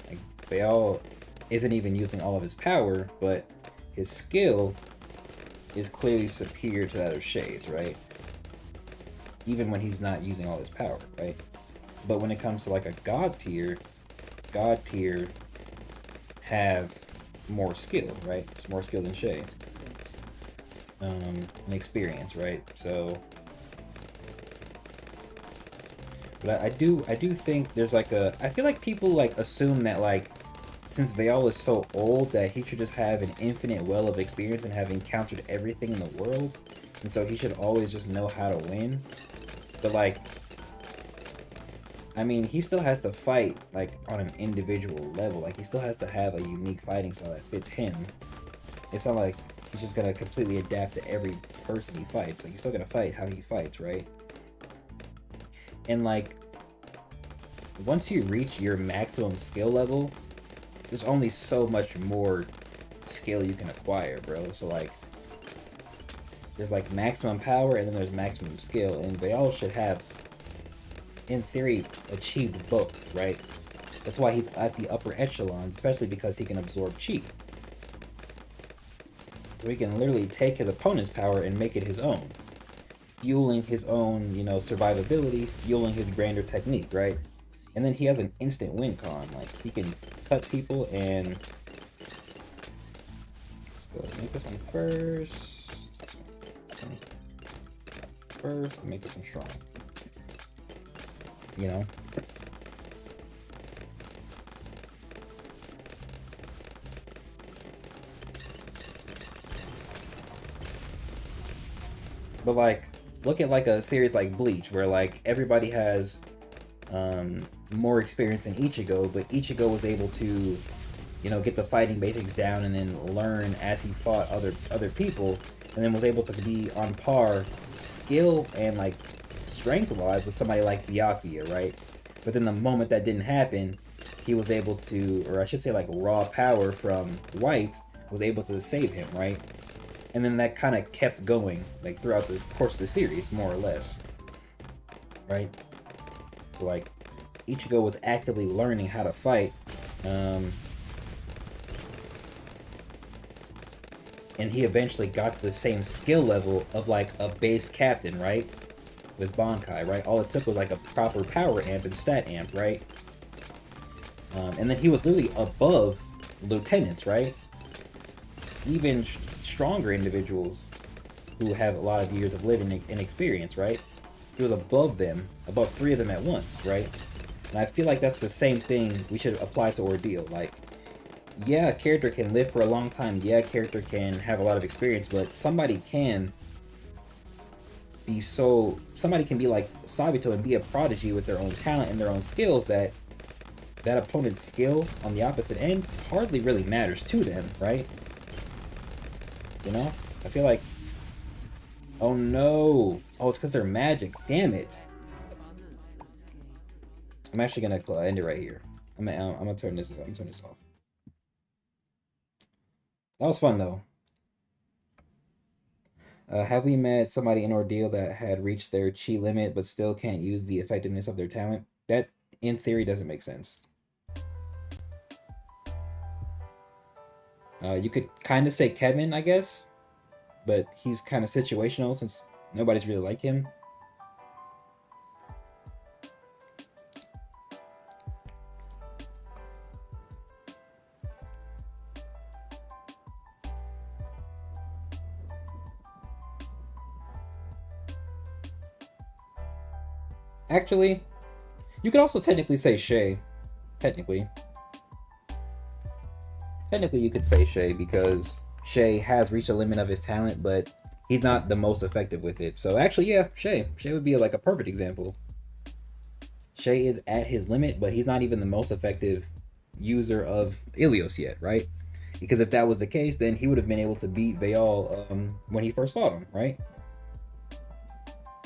Like Veil isn't even using all of his power, but his skill is clearly superior to that of Shay's, right? Even when he's not using all his power, right? But when it comes to like a God tier have more skill, right? It's more skill than Shay. And experience, right? So but I do think there's like I feel like people like assume that like since Veil is so old that he should just have an infinite well of experience and have encountered everything in the world, and so he should always just know how to win. But like, I mean, he still has to fight like on an individual level. Like he still has to have a unique fighting style that fits him. It's not like he's just gonna completely adapt to every person he fights. Like he's still gonna fight how he fights, right? And like, once you reach your maximum skill level, there's only so much more skill you can acquire, bro. So like, there's like maximum power and then there's maximum skill, and they all should have, in theory, achieved both, right? That's why he's at the upper echelons, especially because he can absorb chi. So he can literally take his opponent's power and make it his own, fueling his own, you know, survivability, fueling his grander technique, right? And then he has an instant win con. Like, he can cut people and... Let's go ahead and make this one first. This one first, and make this one strong. You know? But like, look at like a series like Bleach, where like everybody has more experience than Ichigo, but Ichigo was able to, you know, get the fighting basics down and then learn as he fought other people, and then was able to be on par skill and like strength wise with somebody like Byakuya, right? But then the moment that didn't happen, he was able to, or I should say like raw power from White was able to save him, right? And then that kind of kept going like throughout the course of the series, more or less, right? So like, Ichigo was actively learning how to fight, and he eventually got to the same skill level of like a base captain, right? With Bankai, right? All it took was like a proper power amp and stat amp, right? And then he was literally above lieutenants, right? Even stronger individuals who have a lot of years of living and experience, right? He was above them, above 3 of them at once, right? And I feel like that's the same thing we should apply to Ordeal. Like, Yeah, a character can live for a long time. Yeah, a character can have a lot of experience, but somebody can somebody can be like Sabito and be a prodigy with their own talent and their own skills that opponent's skill on the opposite end hardly really matters to them, right? You know? I feel like, oh no. Oh, it's because they're magic. Damn it. I'm actually gonna end it right here. I'm gonna turn this off. That was fun though. Have we met somebody in Ordeal that had reached their chi limit but still can't use the effectiveness of their talent? That, in theory, doesn't make sense. You could kind of say Kevin, I guess, but he's kind of situational since nobody's really like him. Actually, you could also technically say Shay. Technically, you could say Shay because Shay has reached a limit of his talent, but he's not the most effective with it. So actually, yeah, Shay would be like a perfect example. Shay is at his limit, but he's not even the most effective user of Ilios yet, right? Because if that was the case, then he would have been able to beat Vayal when he first fought him, right?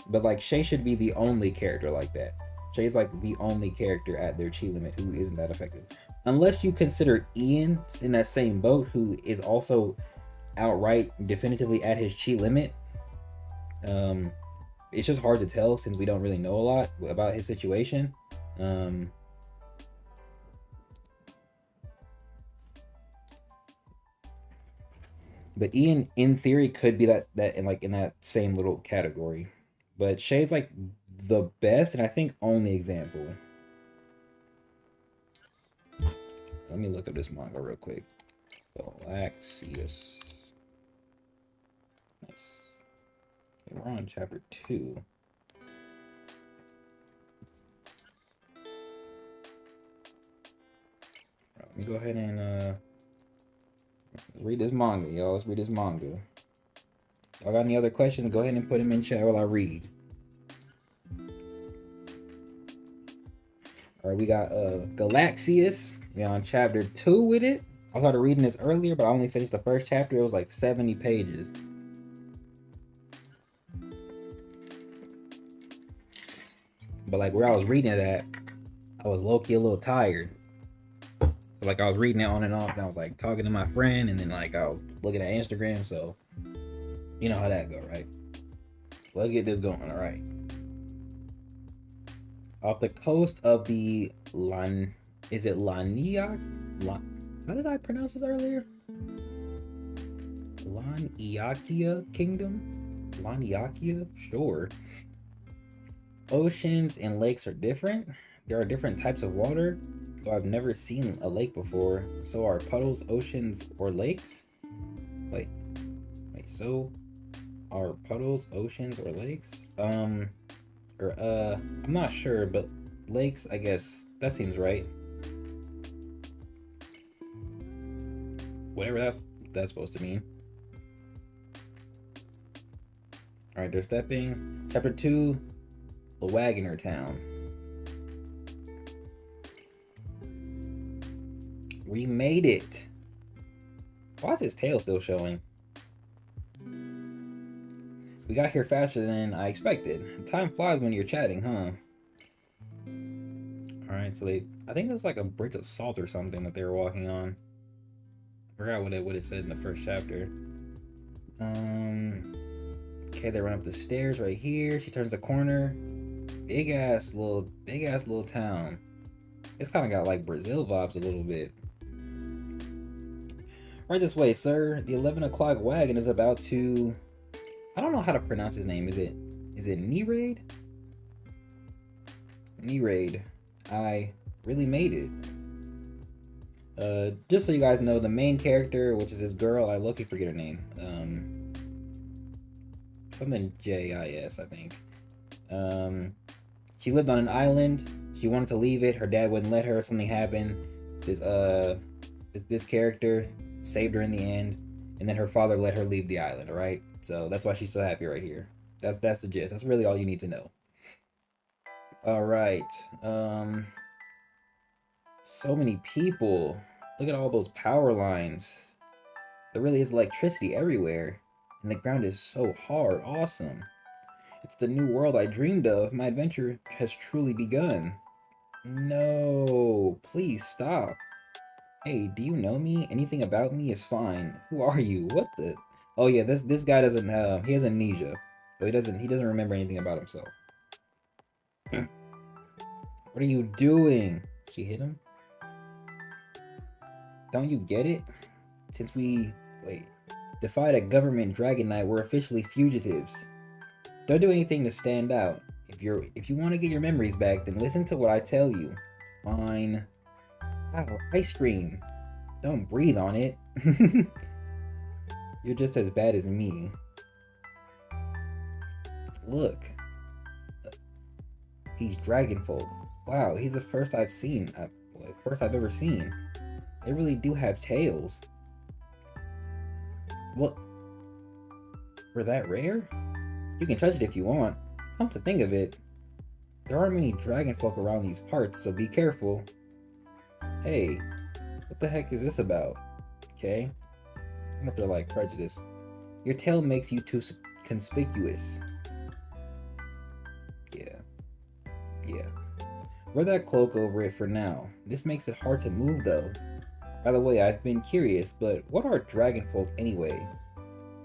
But like Shay should be the only character like that. Shay's like the only character at their chi limit who isn't that effective. Unless you consider Ian in that same boat, who is also outright definitively at his chi limit. It's just hard to tell since we don't really know a lot about his situation. But Ian, in theory, could be that in that same little category. But Shay's like the best and I think only example. Let me look up this manga real quick. Galaxias. Nice. Okay, we're on chapter 2. Let me go ahead and read this manga, y'all. Let's read this manga. Y'all got any other questions? Go ahead and put them in chat while I read. Alright, we got Galaxias. We're on chapter 2 with it. I started reading this earlier, but I only finished the first chapter. It was like 70 pages. But like where I was reading it at, I was low-key a little tired. Like I was reading it on and off, and I was like talking to my friend, and then like I was looking at Instagram, so you know how that go, right? Let's get this going, all right. Off the coast of the is it Lania? How did I pronounce this earlier? Laniakia Kingdom? Laniakia? Sure. Oceans and lakes are different. There are different types of water, though I've never seen a lake before. So are puddles, oceans, or lakes? Wait, so are puddles, oceans, or lakes? I'm not sure, but lakes, I guess, that seems right. Whatever that's supposed to mean. Alright, they're stepping. Chapter 2, the Wagoner Town. We made it. Why is his tail still showing? We got here faster than I expected. Time flies when you're chatting, huh? Alright, so I think it was like a bridge of salt or something that they were walking on. I forgot what it said in the first chapter. Okay, they run up the stairs right here. She turns the corner. Big ass little town. It's kind of got like Brazil vibes a little bit. Right this way, sir. The 11 o'clock wagon is about to... I don't know how to pronounce his name. Is it Nereid? Nereid. I really made it. Just so you guys know, the main character, which is this girl, I low-key forget her name. Something Jis, I think. She lived on an island. She wanted to leave it. Her dad wouldn't let her. Something happened. This this character saved her in the end, and then her father let her leave the island. All right, so that's why she's so happy right here. That's the gist. That's really all you need to know. All right. So many people. Look at all those power lines. There really is electricity everywhere, and the ground is so hard. Awesome. It's the new world I dreamed of. My adventure has truly begun. No, please stop. Hey, do you know me? Anything about me is fine. Who are you? What the? Oh yeah, this guy doesn't he has amnesia, so he doesn't remember anything about himself. What are you doing? She hit him. Don't you get it? Since we defied a government Dragon Knight, we're officially fugitives. Don't do anything to stand out. If you want to get your memories back, then listen to what I tell you. Fine. Ow, ice cream. Don't breathe on it. You're just as bad as me. Look. He's Dragonfolk. Wow, he's the first I've seen. First I've ever seen. They really do have tails. What? Were that rare? You can touch it if you want. Come to think of it, there aren't many Dragonfolk around these parts, so be careful. Hey, what the heck is this about? Okay. I don't know if they're like prejudice. Your tail makes you too conspicuous. Yeah. Wear that cloak over it for now. This makes it hard to move though. By the way, I've been curious, but what are Dragonfolk anyway?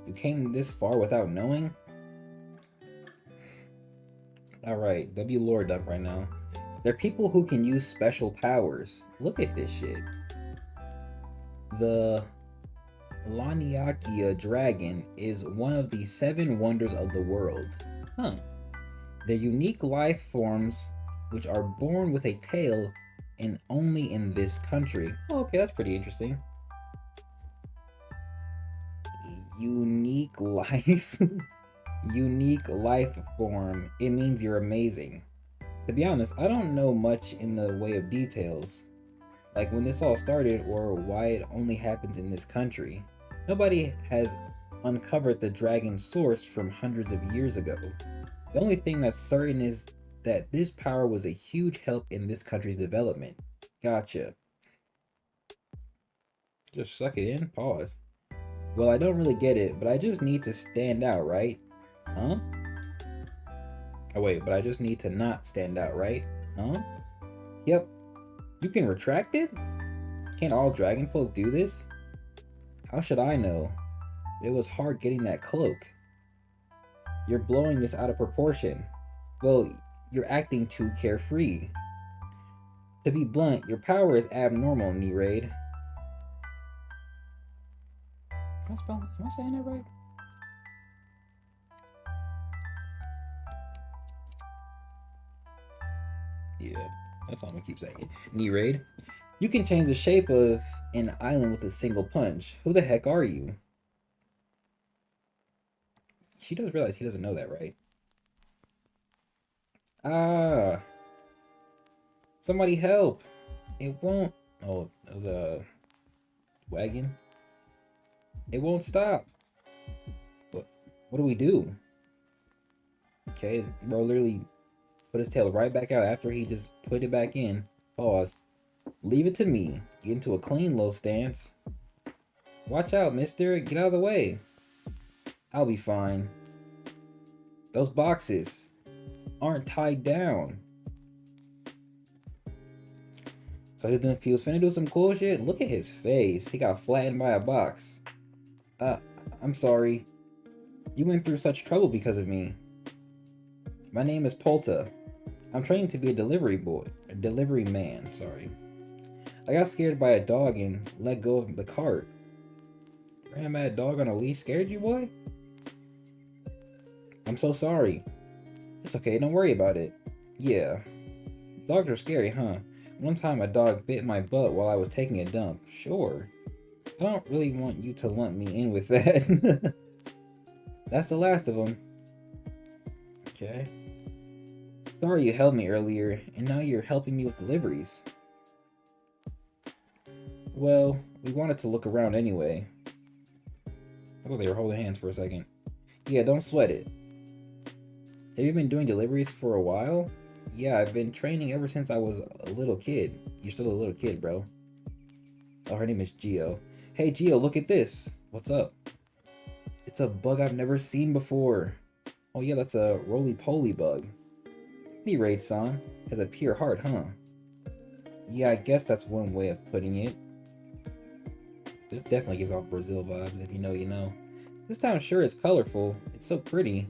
You came this far without knowing? Alright, W lore dump right now. They're people who can use special powers. Look at this shit. The Laniakia dragon is one of the 7 wonders of the world. Huh. They're unique life forms which are born with a tail and only in this country. Oh, okay, that's pretty interesting. Unique life. Unique life form. It means you're amazing. To be honest, I don't know much in the way of details, like when this all started or why it only happens in this country. Nobody has uncovered the dragon's source from hundreds of years ago. The only thing that's certain is that this power was a huge help in this country's development. Gotcha. Just suck it in? Pause. Well, I don't really get it, but I just need to stand out, right? Huh? Oh wait, but I just need to not stand out, right? Huh? Yep. You can retract it? Can't all Dragonfolk do this? How should I know? It was hard getting that cloak. You're blowing this out of proportion. Well, you're acting too carefree. To be blunt, your power is abnormal, Nereid. Am I saying that right? Yeah, that's all I'm gonna keep saying it. Nereid, you can change the shape of an island with a single punch. Who the heck are you? She does realize he doesn't know that, right? Ah, somebody help. It won't. Oh, it was a wagon. It won't stop. What do we do? Okay, bro literally put his tail right back out after he just put it back in. Pause. Leave it to me. Get into a clean little stance. Watch out, mister. Get out of the way. I'll be fine. Those boxes aren't tied down. So he was finna do some cool shit. Look at his face. He got flattened by a box. I'm sorry. You went through such trouble because of me. My name is Polta. I'm training to be a delivery man, sorry. I got scared by a dog and let go of the cart. Random mad dog on a leash scared you, boy? I'm so sorry. It's okay, don't worry about it. Yeah. Dogs are scary, huh? One time a dog bit my butt while I was taking a dump. Sure. I don't really want you to lump me in with that. That's the last of them. Okay. Sorry you held me earlier, and now you're helping me with deliveries. Well, we wanted to look around anyway. I thought they were holding hands for a second. Yeah, don't sweat it. Have you been doing deliveries for a while? Yeah, I've been training ever since I was a little kid. You're still a little kid, bro. Oh, her name is Geo. Hey, Geo, look at this. What's up? It's a bug I've never seen before. Oh yeah, that's a roly-poly bug. Any raid, son. Has a pure heart, huh? Yeah, I guess that's one way of putting it. This definitely gives off Brazil vibes. If you know, you know. This town sure is colorful. It's so pretty.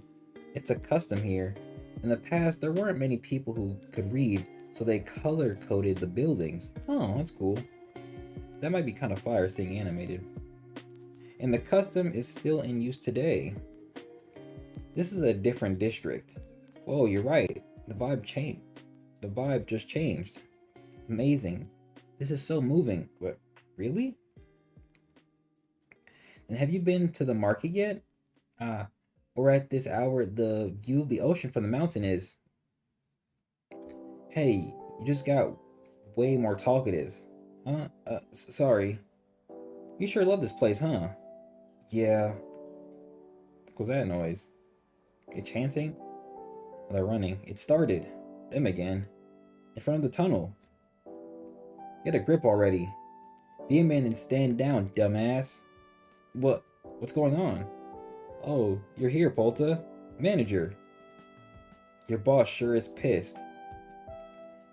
It's a custom here. In the past, there weren't many people who could read, so they color-coded the buildings. Oh, that's cool. That might be kind of fire seeing animated. And the custom is still in use today. This is a different district. Whoa, you're right. The vibe changed. The vibe just changed. Amazing. This is so moving. What? Really? And have you been to the market yet? Or at this hour, the view of the ocean from the mountain is... Hey, you just got way more talkative. Sorry. You sure love this place, huh? Yeah. What was that noise? Okay, chanting? Oh, they're running. It started. Them again. In front of the tunnel. Get a grip already. Be a man and stand down, dumbass. What? What's going on? Oh, you're here, Polta. Manager. Your boss sure is pissed.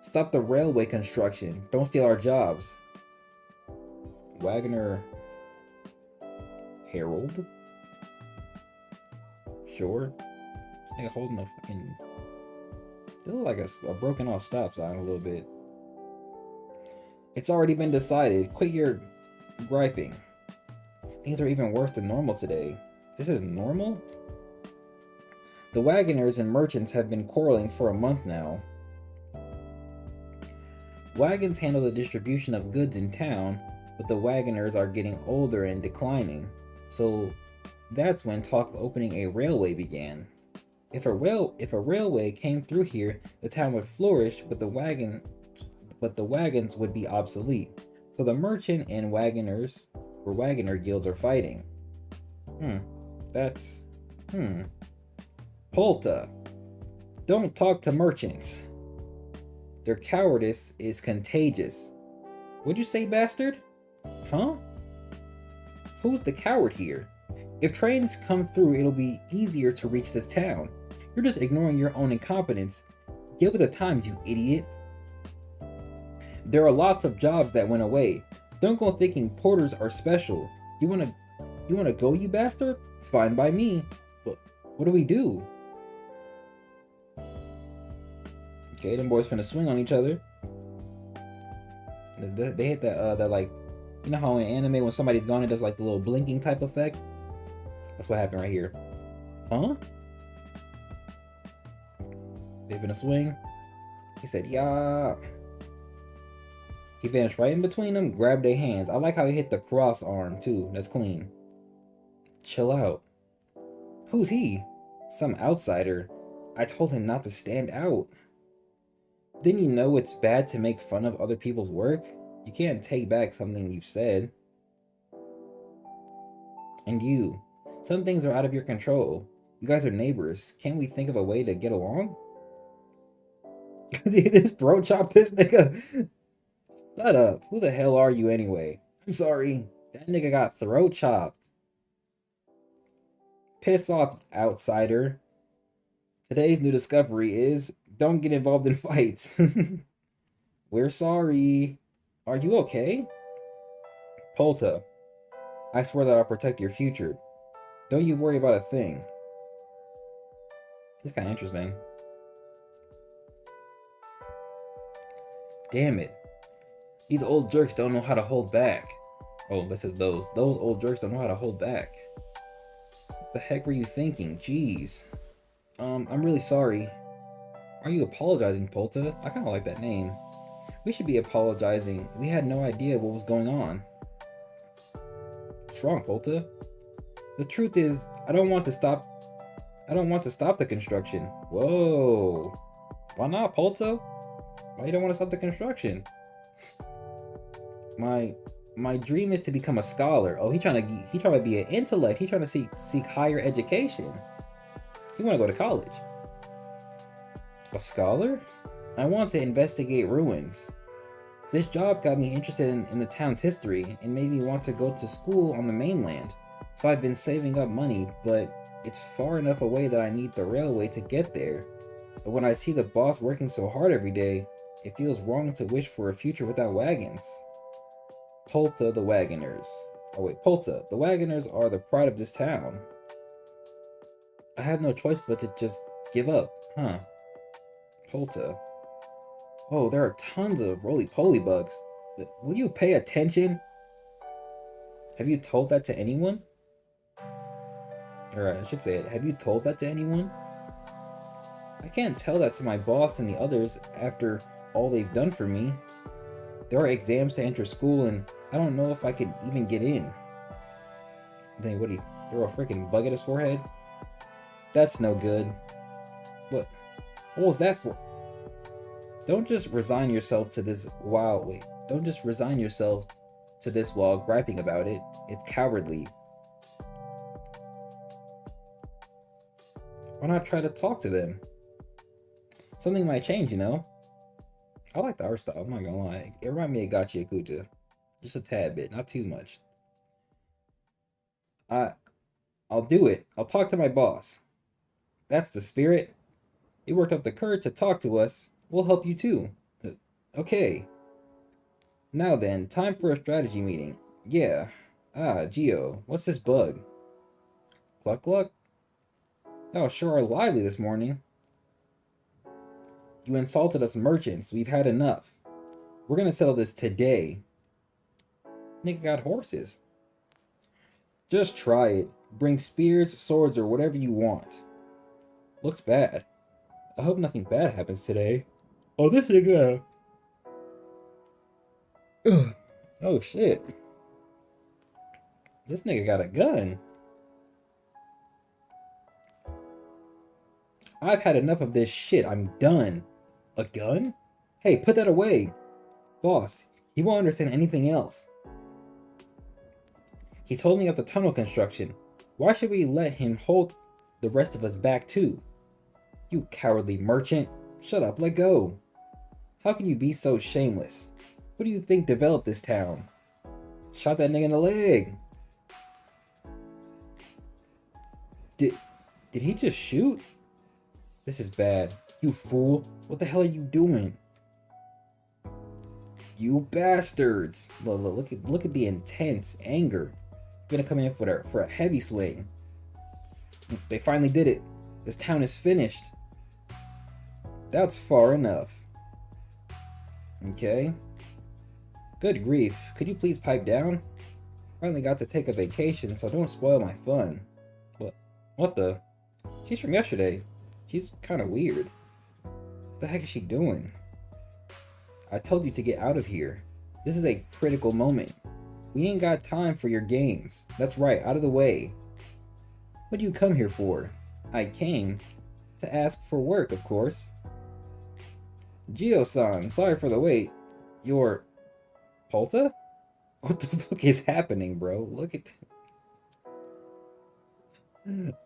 Stop the railway construction. Don't steal our jobs. Wagner... Harold? Sure. This nigga holding a fucking... This looks like a broken off stop sign a little bit. It's already been decided. Quit your griping. Things are even worse than normal today. This is normal? The wagoners and merchants have been quarreling for a month now. Wagons handle the distribution of goods in town, but the wagoners are getting older and declining. So that's when talk of opening a railway began. If a railway came through here, the town would flourish, but the wagons would be obsolete. So the merchant and wagoners or wagoner guilds are fighting. Polta. Don't talk to merchants. Their cowardice is contagious. What'd you say, bastard? Huh? Who's the coward here? If trains come through, it'll be easier to reach this town. You're just ignoring your own incompetence. Get with the times, you idiot. There are lots of jobs that went away. Don't go thinking porters are special. You wanna go, you bastard? Fine by me. But what do we do? Okay, them boys finna swing on each other. They hit that like, you know how in anime when somebody's gone it does like the little blinking type effect? That's what happened right here. Huh? They finna swing. He said, yeah. He vanished right in between them, grabbed their hands. I like how he hit the cross arm too. That's clean. Chill out. Who's he? Some outsider. I told him not to stand out. Didn't you know it's bad to make fun of other people's work? You can't take back something you've said. And you. Some things are out of your control. You guys are neighbors. Can't we think of a way to get along? He just throat chopped this nigga. Shut up. Who the hell are you anyway? I'm sorry. That nigga got throat chopped. Piss off, outsider. Today's new discovery is don't get involved in fights. We're sorry. Are you okay? Polta, I swear that I'll protect your future. Don't you worry about a thing. It's kind of interesting. Damn it. These old jerks don't know how to hold back. Oh, this is those. Those old jerks don't know how to hold back. What the heck were you thinking? Jeez. I'm really sorry. Are you apologizing, Polta? I kind of like that name. We should be apologizing. We had no idea what was going on. What's wrong, Polta? The truth is, I don't want to stop the construction. Whoa. Why not, Polta? Why you don't want to stop the construction? My My dream is to become a scholar. Oh, he trying to be an intellect. He trying to seek higher education. He want to go to college. A scholar? I want to investigate ruins. This job got me interested in the town's history and made me want to go to school on the mainland. So I've been saving up money, but it's far enough away that I need the railway to get there. But when I see the boss working so hard every day, it feels wrong to wish for a future without wagons. Polta the Wagoners. Oh wait, Polta. The Wagoners are the pride of this town. I have no choice but to just give up, huh? Polta. Oh, there are tons of roly-poly bugs. But will you pay attention? Have you told that to anyone? Or I should say it, have you told that to anyone? I can't tell that to my boss and the others after all they've done for me. There are exams to enter school and I don't know if I could even get in. Then what do you throw a freaking bug at his forehead? That's no good. What was that for? Don't just resign yourself to this Don't just resign yourself to this while griping about it. It's cowardly. Why not try to talk to them? Something might change, you know? I like the art style, I'm not gonna lie. It reminded me of Gachi Akuta. Just a tad bit, not too much. I'll do it. I'll talk to my boss. That's the spirit. He worked up the courage to talk to us. We'll help you too. Okay. Now then, time for a strategy meeting. Yeah. Geo, what's this bug? Cluck Cluck? Oh, sure are lively this morning. You insulted us merchants. We've had enough. We're gonna settle this today. Nigga got horses. Just try it. Bring spears, swords, or whatever you want. Looks bad. I hope nothing bad happens today. Oh, this nigga. Ugh. Oh, shit. This nigga got a gun. I've had enough of this shit. I'm done. A gun? Hey, put that away. Boss, he won't understand anything else. He's holding up the tunnel construction. Why should we let him hold the rest of us back too? You cowardly merchant. Shut up, let go. How can you be so shameless? What do you think developed this town? Shot that nigga in the leg. Did he just shoot? This is bad. You fool. What the hell are you doing? You bastards. Look at the intense anger. You're gonna come in for a heavy swing. They finally did it. This town is finished. That's far enough. Okay. Good grief. Could you please pipe down? Finally got to take a vacation, so don't spoil my fun. What the? She's from yesterday. She's kind of weird. What the heck is she doing? I told you to get out of here. This is a critical moment. We ain't got time for your games. That's right, out of the way. What do you come here for? I came to ask for work, of course. Geo-san, sorry for the wait. You're... Polta? What the fuck is happening, bro? Look at...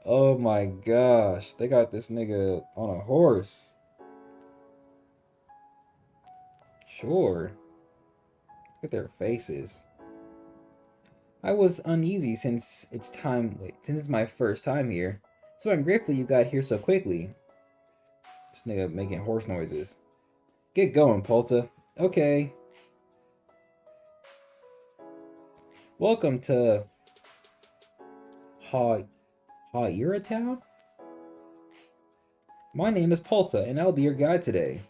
Oh my gosh. They got this nigga on a horse. Sure. Look at their faces. I was uneasy since it's my first time here. So I'm grateful you got here so quickly. This nigga making horse noises. Get going, Polta. Okay. Welcome to Haira Town? My name is Polta, and I'll be your guide today.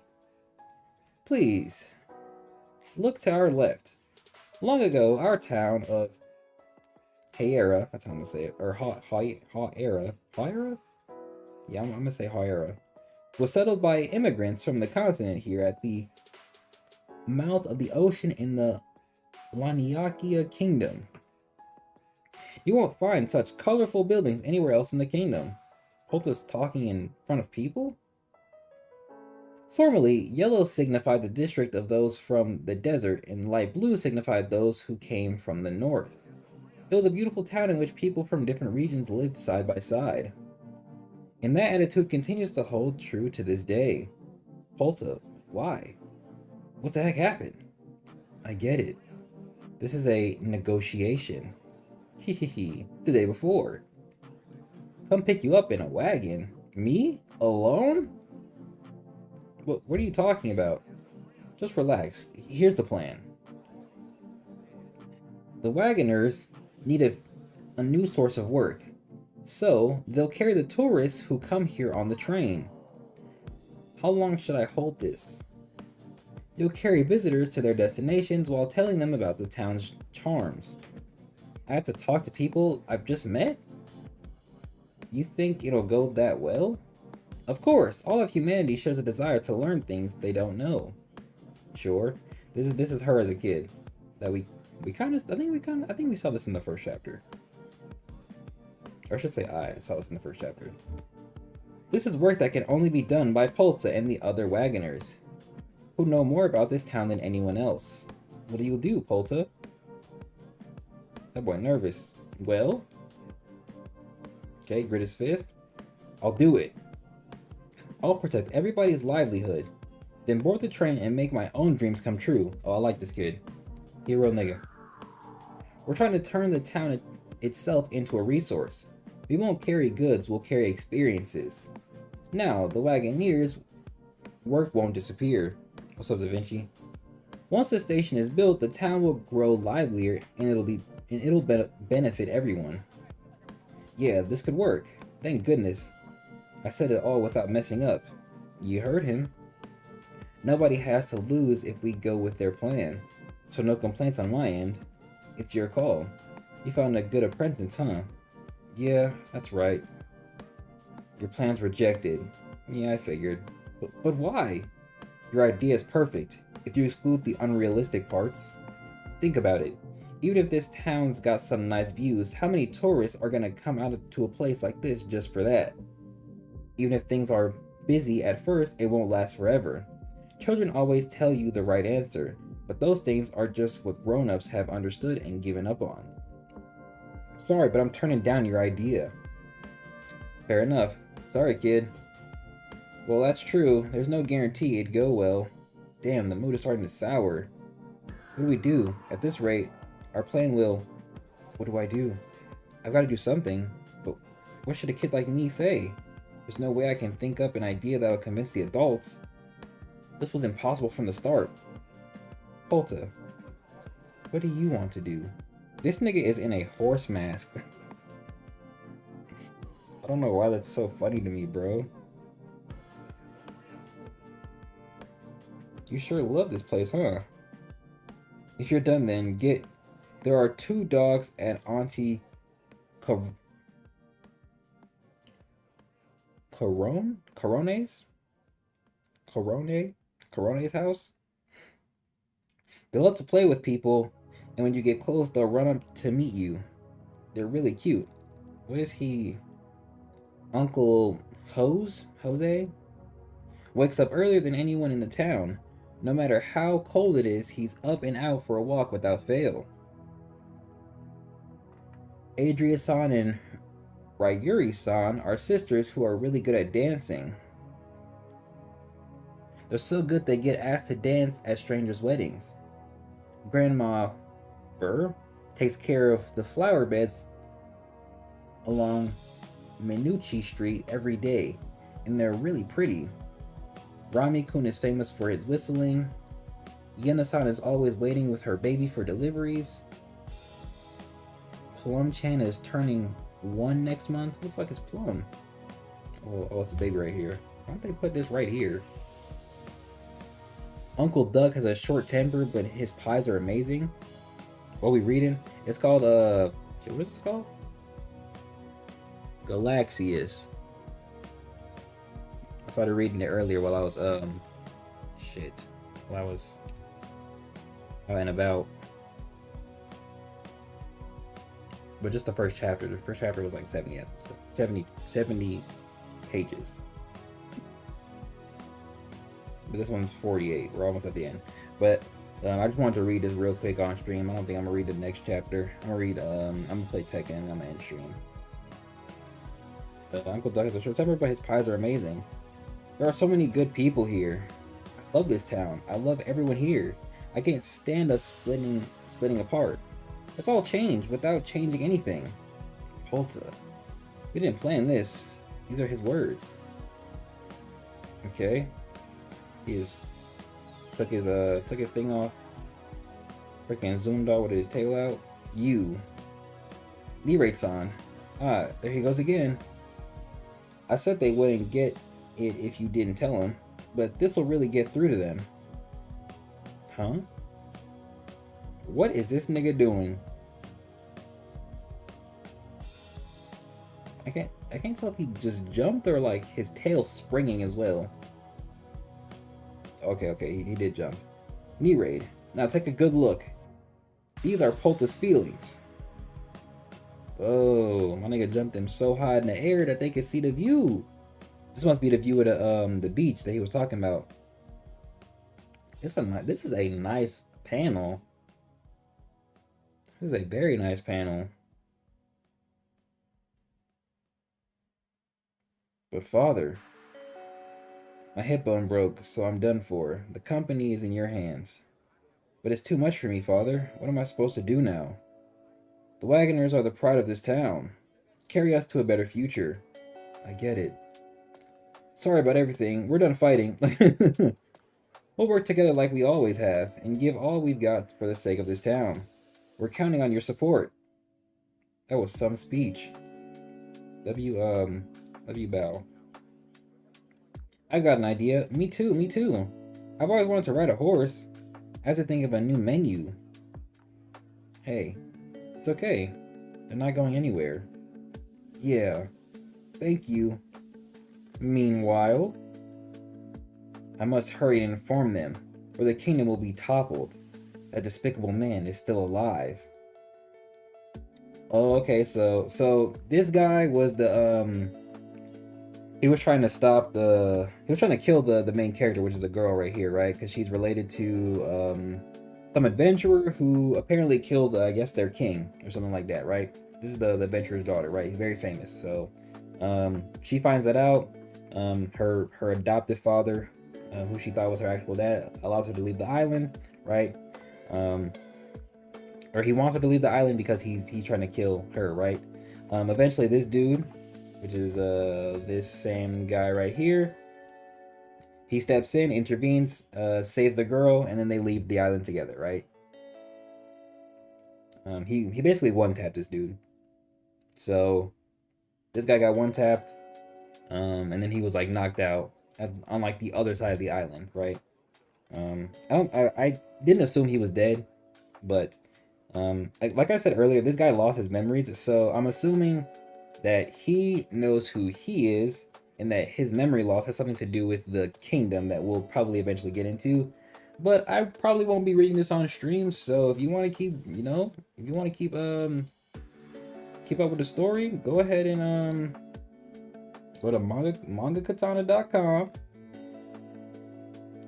Please, look to our left. Long ago, our town of Haira, that's how I'm gonna say it, or Haira? Yeah, I'm gonna say Haira, was settled by immigrants from the continent here at the mouth of the ocean in the Laniakia Kingdom. You won't find such colorful buildings anywhere else in the kingdom. Polta's talking in front of people? Formerly, yellow signified the district of those from the desert, and light blue signified those who came from the north. It was a beautiful town in which people from different regions lived side by side. And that attitude continues to hold true to this day. Polta, why? What the heck happened? I get it. This is a negotiation. Hehehe, the day before. Come pick you up in a wagon? Me? Alone? What are you talking about? Just relax. Here's the plan. The wagoners need a new source of work, so they'll carry the tourists who come here on the train. How long should I hold this? You'll carry visitors to their destinations while telling them about the town's charms. I have to talk to people I've just met? You think it'll go that well? Of course, all of humanity shares a desire to learn things they don't know. Sure, this is her as a kid. That we I think we saw this in the first chapter. Or I should say I saw this in the first chapter. This is work that can only be done by Polta and the other wagoners, who know more about this town than anyone else. What do you do, Polta? That boy nervous. Well? Okay, grit his fist. I'll do it. I'll protect everybody's livelihood, then board the train and make my own dreams come true. Oh, I like this kid. Hero nigga. We're trying to turn the town itself into a resource. We won't carry goods, we'll carry experiences. Now, the Wagoneers' work won't disappear. What's up, Da Vinci? Once the station is built, the town will grow livelier and it'll benefit everyone. Yeah, this could work. Thank goodness. I said it all without messing up. You heard him. Nobody has to lose if we go with their plan. So no complaints on my end. It's your call. You found a good apprentice, huh? Yeah, that's right. Your plan's rejected. Yeah, I figured. But why? Your idea is perfect, if you exclude the unrealistic parts. Think about it. Even if this town's got some nice views, how many tourists are gonna come out to a place like this just for that? Even if things are busy at first, it won't last forever. Children always tell you the right answer, but those things are just what grown-ups have understood and given up on. Sorry, but I'm turning down your idea. Fair enough. Sorry, kid. Well, that's true. There's no guarantee it'd go well. Damn, the mood is starting to sour. What do we do? At this rate, our plan will... What do I do? I've got to do something, but what should a kid like me say? There's no way I can think up an idea that will convince the adults. This was impossible from the start. Polta, what do you want to do? This nigga is in a horse mask. I don't know why that's so funny to me, bro. You sure love this place, huh? If you're done then, get... There are 2 dogs at Auntie Corone's house. They love to play with people, and when you get close, they'll run up to meet you. They're really cute. What is he? Uncle Jose? Wakes up earlier than anyone in the town. No matter how cold it is, he's up and out for a walk without fail. Adria-san and Ryuri-san are sisters who are really good at dancing. They're so good they get asked to dance at strangers' weddings. Grandma Burr takes care of the flower beds along Minucci Street every day, and they're really pretty. Rami-kun is famous for his whistling. Yena-san is always waiting with her baby for deliveries. Plum-chan is turning 1 next month. Who the fuck is Plum? Oh, it's the baby right here. Why don't they put this right here? Uncle Doug has a short temper, but his pies are amazing. What are we reading? It's called, what is this called? Galaxias. I started reading it earlier while I was, while I was out and about. But just the first chapter. The first chapter was like 70 pages. but this one's 48. We're almost at the end. But I just wanted to read this real quick on stream. I don't think I'm gonna read the next chapter. I'm gonna play Tekken. I'm gonna end stream. Uncle Duck is a short temper, but his pies are amazing. There are so many good people here. I love this town. I love everyone here. I can't stand us splitting apart. Let's all change without changing anything. Polta. We didn't plan this. These are his words. Okay. He just took his thing off. Freaking zoomed out with his tail out. You. Nirate-san. Ah, there he goes again. I said they wouldn't get it if you didn't tell them, but this will really get through to them. Huh? What is this nigga doing? I can't tell if he just jumped or like his tail springing as well. Okay, he did jump. Knee raid. Now take a good look. These are Polta's feelings. Oh, my nigga jumped him so high in the air that they could see the view. This must be the view of the beach that he was talking about. This is a nice panel. This is a very nice panel. But father, my hip bone broke, so I'm done for. The company is in your hands. But it's too much for me, father. What am I supposed to do now? The Wagoners are the pride of this town. Carry us to a better future. I get it. Sorry about everything. We're done fighting. We'll work together like we always have, and give all we've got for the sake of this town. We're counting on your support. That was some speech. W bow. I've got an idea. Me too. I've always wanted to ride a horse. I have to think of a new menu. Hey. It's okay. They're not going anywhere. Yeah. Thank you. Meanwhile, I must hurry and inform them, or the kingdom will be toppled. That despicable man is still alive. Oh, okay, so this guy was the he was trying to kill the main character, which is the girl right here, right? Because she's related to some adventurer who apparently killed, I guess, their king or something like that, right? This is the adventurer's daughter, right? He's very famous. So she finds that out. Her adoptive father, who she thought was her actual dad, allows her to leave the island, right? Or he wants her to leave the island because he's trying to kill her, right? Eventually, this dude, which is this same guy right here, he steps in, intervenes, saves the girl, and then they leave the island together, right? He basically one-tapped this dude. So this guy got one-tapped, and then he was like knocked out on like the other side of the island, right? I didn't assume he was dead, but like I said earlier, this guy lost his memories, so I'm assuming that he knows who he is, and that his memory loss has something to do with the kingdom that we'll probably eventually get into. But I probably won't be reading this on stream, so if you want to keep, keep up with the story, go ahead and go to mangakatana.com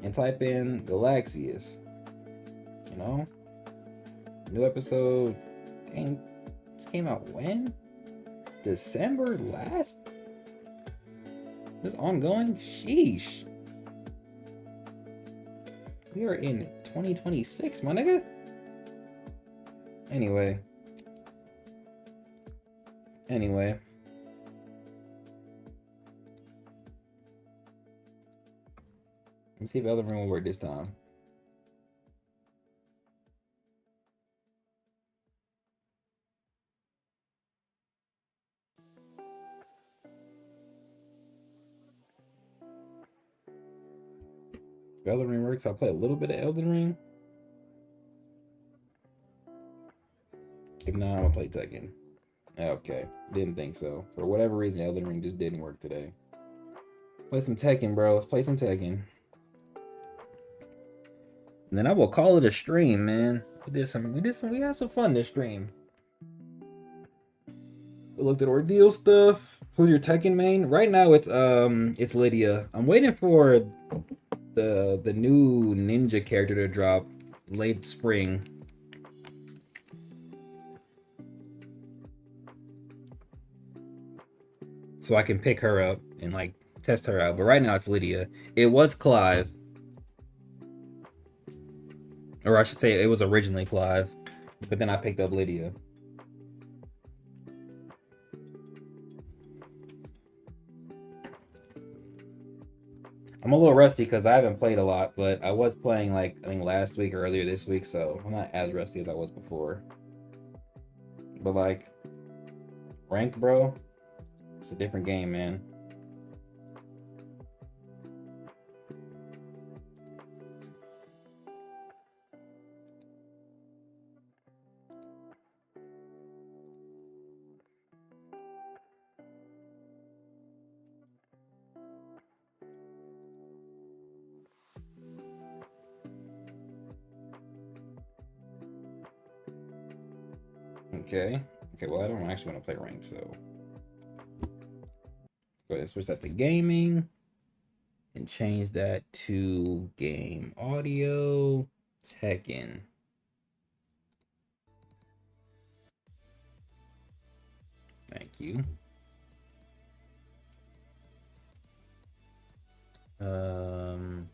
and type in Galaxias. New episode, dang, this came out when? December last? This ongoing? Sheesh. We are in 2026, my nigga. Anyway. Let me see if the other room will work this time. If Elden Ring works, I'll play a little bit of Elden Ring. If not, I'm gonna play Tekken. Okay, didn't think so. For whatever reason, Elden Ring just didn't work today. Play some Tekken, bro. Let's play some Tekken. And then I will call it a stream, man. We had some fun this stream. We looked at Ordeal stuff. Who's your Tekken main? Right now it's Lydia. I'm waiting for the new ninja character to drop late spring. So I can pick her up and like test her out. But right now it's Lydia. It was Clive. Or I should say it was originally Clive. But then I picked up Lydia. I'm a little rusty because I haven't played a lot, but I was playing like I think last week or earlier this week, so I'm not as rusty as I was before. But like ranked, bro, it's a different game, man. Okay. Okay, well, I don't actually want to play ranked, so go ahead and switch that to gaming and change that to game audio Tekken. Thank you. I'm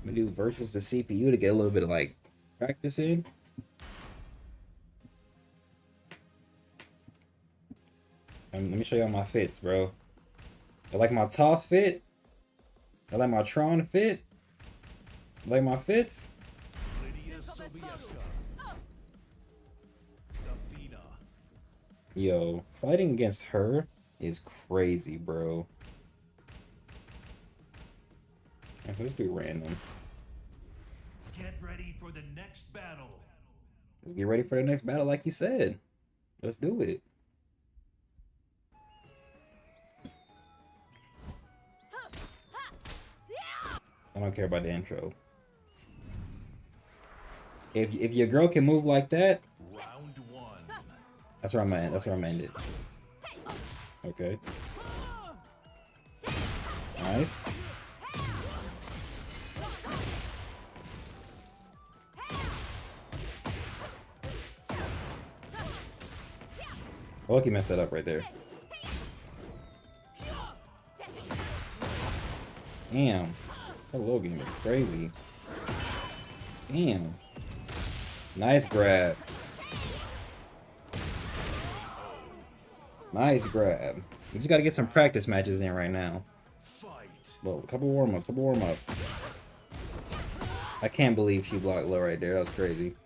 gonna do versus the CPU to get a little bit of like practice in. And let me show y'all my fits, bro. I like my top fit. I like my Tron fit. I like my fits. Yo, fighting against her is crazy, bro. Let's be random. Get ready for the next battle. Let's get ready for the next battle, like you said. Let's do it. I don't care about the intro. If your girl can move like that, Round one. that's where I'm at. That's where I'm ended. Okay. Nice. Loki messed that up right there. Damn. That Logan is crazy. Damn. Nice grab. Nice grab. We just gotta get some practice matches in right now. Well, a couple warm-ups. I can't believe she blocked low right there. That was crazy.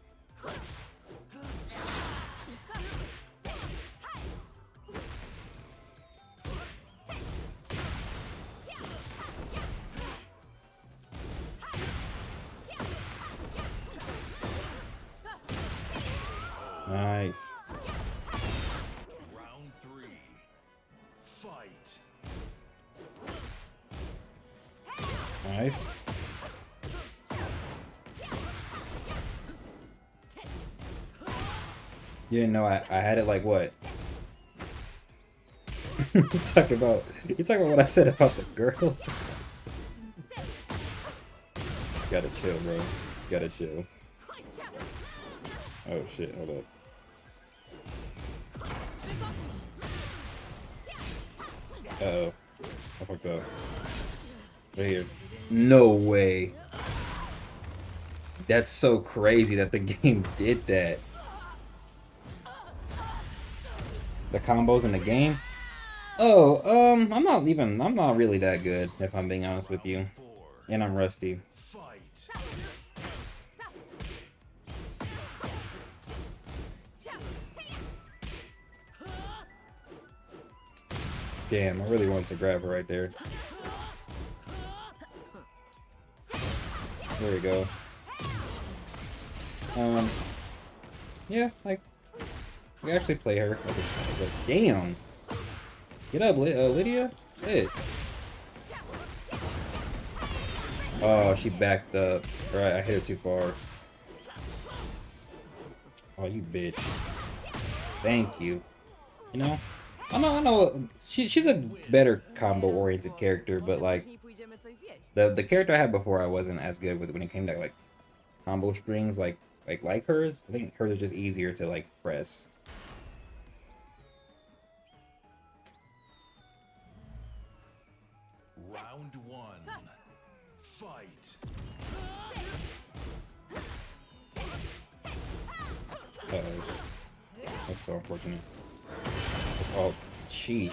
Nice. Round three. Fight. Nice. You didn't know I had it like what? you talking about what I said about the girl? Gotta chill, bro. Gotta chill. Oh shit, hold up. Uh-oh. I fucked up. Right here. No way. That's so crazy that the game did that. The combos in the game? Oh, I'm not really that good, if I'm being honest with you. And I'm rusty. Damn, I really wanted to grab her right there. There we go. Yeah, like, we actually play her as a damn. Get up, Lydia. Shit. Oh, she backed up. Alright, I hit her too far. Oh, you bitch. Thank you. You know? I know. She's a better combo-oriented character, but like, The character I had before I wasn't as good with when it came to like combo strings like hers. I think hers is just easier to like press. Round one. Fight. That's so unfortunate. That's all sheesh.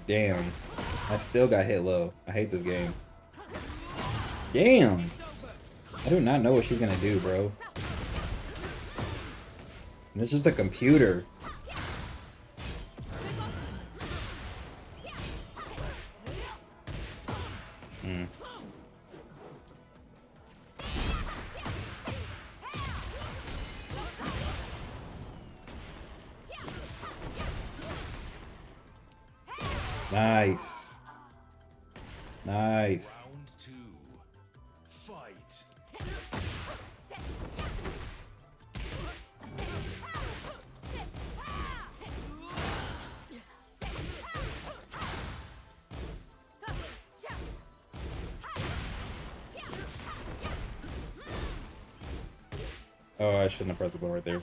Damn. I still got hit low. I hate this game. Damn. I do not know what she's gonna do, bro. And it's just a computer. Nice. Nice. Round two. Fight. Oh, I shouldn't have pressed the ball right there.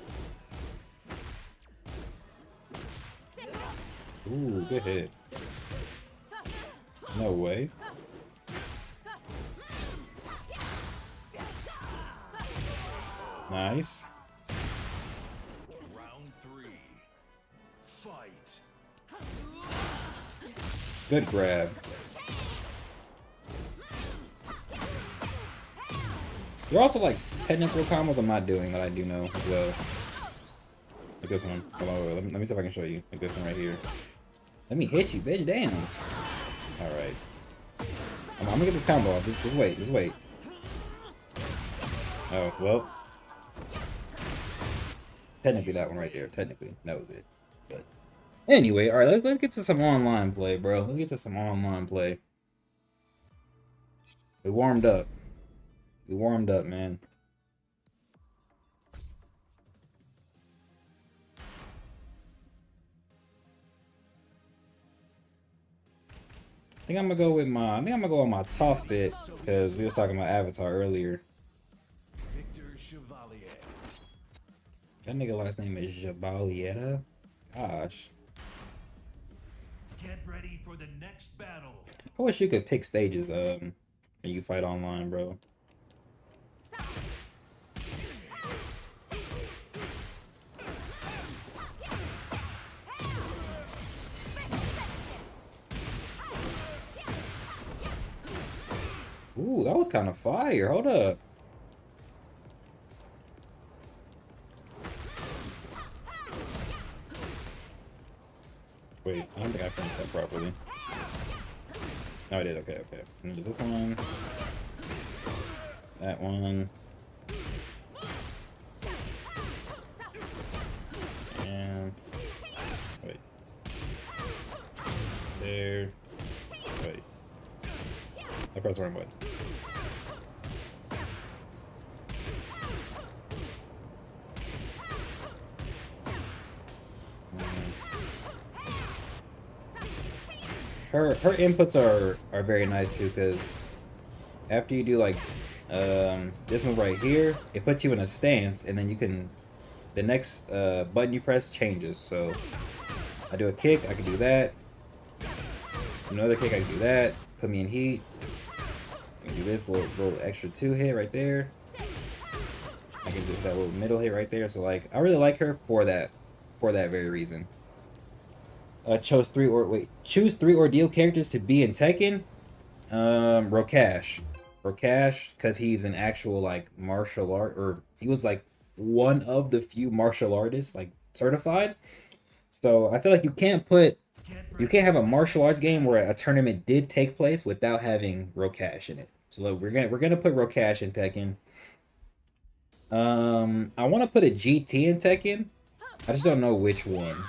Ooh, good hit. No way. Nice. Round three. Fight. Good grab. There are also like technical combos I'm not doing that I do know as well. Like this one. Hold on, let me see if I can show you. Like this one right here. Let me hit you, bitch. Damn. Alright. I'm gonna get this combo off. Just wait. Just wait. Oh, well. Technically that one right there. Technically. That was it. But anyway, alright, let's get to some online play, bro. Let's get to some online play. We warmed up. We warmed up, man. I think I'm gonna go with my top fit because we was talking about Avatar earlier. Victor Chevalier. That nigga last name is Chevalier. Gosh. Get ready for the next battle. I wish you could pick stages when you fight online, bro. Ooh, that was kind of fire. Hold up. Wait, I don't think I finished that properly. No, I did. Okay, okay. And there's this one. That one. And... wait. There. Wait. I pressed the wrong button. Her inputs are very nice too, because after you do like this move right here, it puts you in a stance, and then you can the next button you press changes. So I do a kick, I can do that. Another kick, I can do that. Put me in heat. I can do this little extra 2 hit right there. I can do that little middle hit right there. So like, I really like her for that very reason. Choose three Ordeal characters to be in Tekken. Rokash, because he's an actual like martial art, or he was like one of the few martial artists like certified. So I feel like you can't have a martial arts game where a tournament did take place without having Rokash in it. So look, we're gonna put Rokash in Tekken. I want to put a GT in Tekken. I just don't know which one.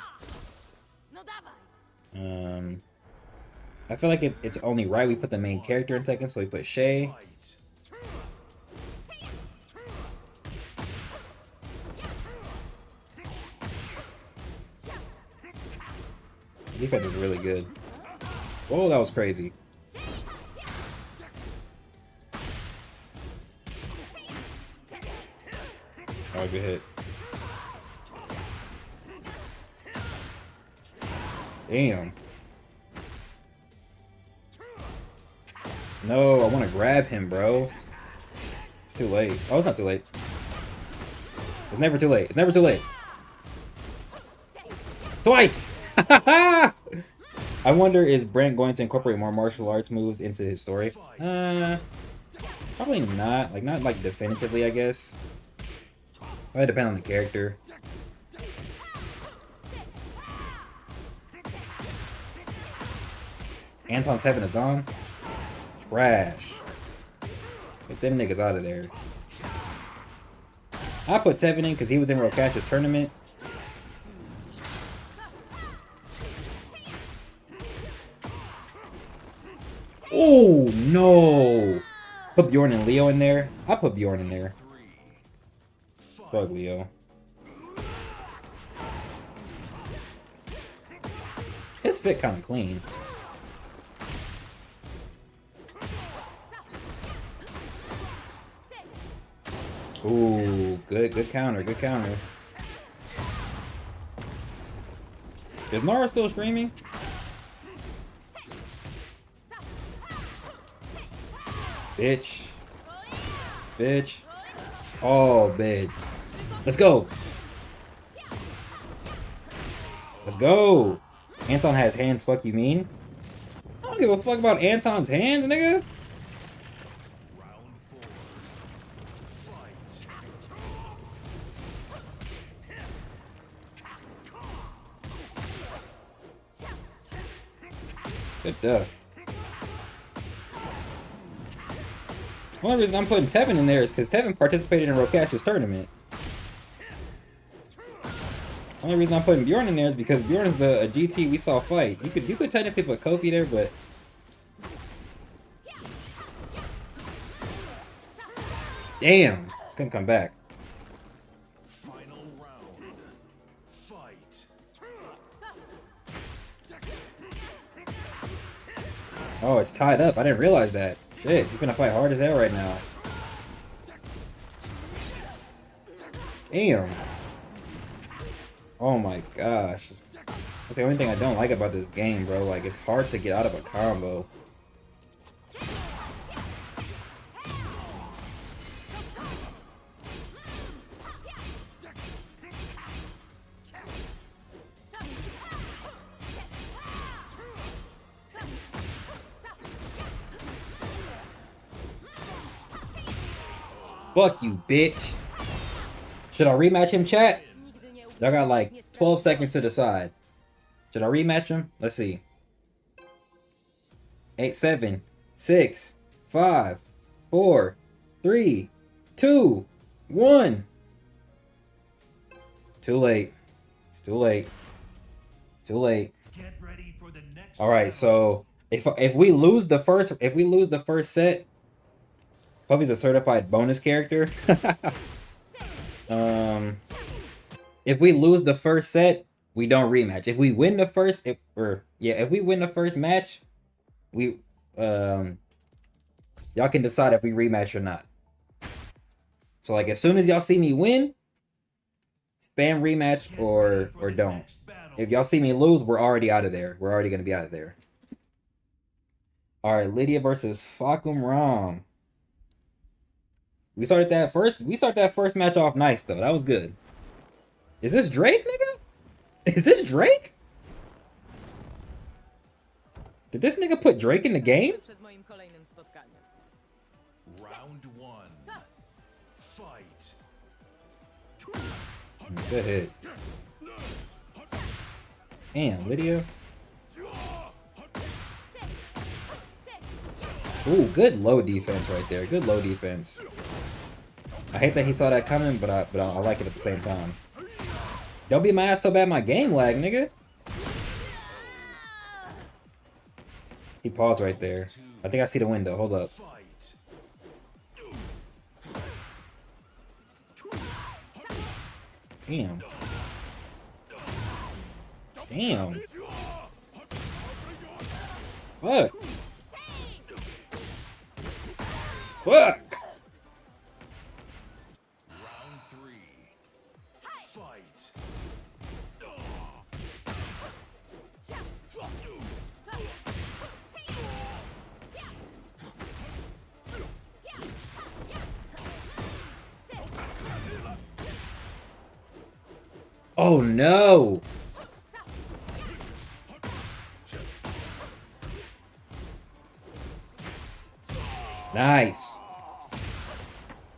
I feel like it's only right we put the main character in Tekken, so we put Shay. Defense is really good. Whoa, that was crazy. Oh, good hit. Damn. No, I want to grab him, bro. It's too late. Oh, it's not too late. It's never too late. It's never too late. Twice! I wonder, is Brent going to incorporate more martial arts moves into his story? Probably not. Like, not like definitively, I guess. Probably depend on the character. Anton Tevin is on. Trash. Get them niggas out of there. I put Tevin in because he was in Rokash's tournament. Oh, no. Put Bjorn and Leo in there. I put Bjorn in there. Fuck Leo. His fit kind of clean. Ooh, good counter, good counter. Is Nara still screaming? Bitch. Bitch. Oh, bitch. Let's go. Let's go. Anton has hands, fuck you mean? I don't give a fuck about Anton's hands, nigga. Good duck. The only reason I'm putting Tevin in there is because Tevin participated in Rokash's tournament. The only reason I'm putting Bjorn in there is because Bjorn is a GT we saw fight. You could technically put Kofi there, but damn, couldn't come back. Final round. Fight. Oh, it's tied up. I didn't realize that. Shit, you're gonna fight hard as hell right now. Damn. Oh my gosh. That's the only thing I don't like about this game, bro. Like, it's hard to get out of a combo. Fuck you, bitch. Should I rematch him, chat? Y'all got like 12 seconds to decide. Should I rematch him? Let's see. 8, 7, 6, 5, 4, 3, 2, 1. Too late. It's too late. Too late. Get ready for the next All right, so if we lose the first set, Puffy's a certified bonus character. If we lose the first set, we don't rematch. If we win the first, if we win the first match, we y'all can decide if we rematch or not. So like as soon as y'all see me win, spam rematch or don't. If y'all see me lose, we're already out of there. We're already gonna be out of there. All right, Lydia versus Fakum Ram. We started that first match off nice though. That was good. Is this Drake, nigga? Is this Drake? Did this nigga put Drake in the game? round one. Fight. Good hit. Damn, Lydia. Ooh, good low defense right there. Good low defense. I hate that he saw that coming, but I like it at the same time. Don't be my ass so bad my game lag, nigga. He paused right there. I think I see the window. Hold up. Damn. Damn. Fuck. Fuck. Round 3. Fight. Oh no. Nice.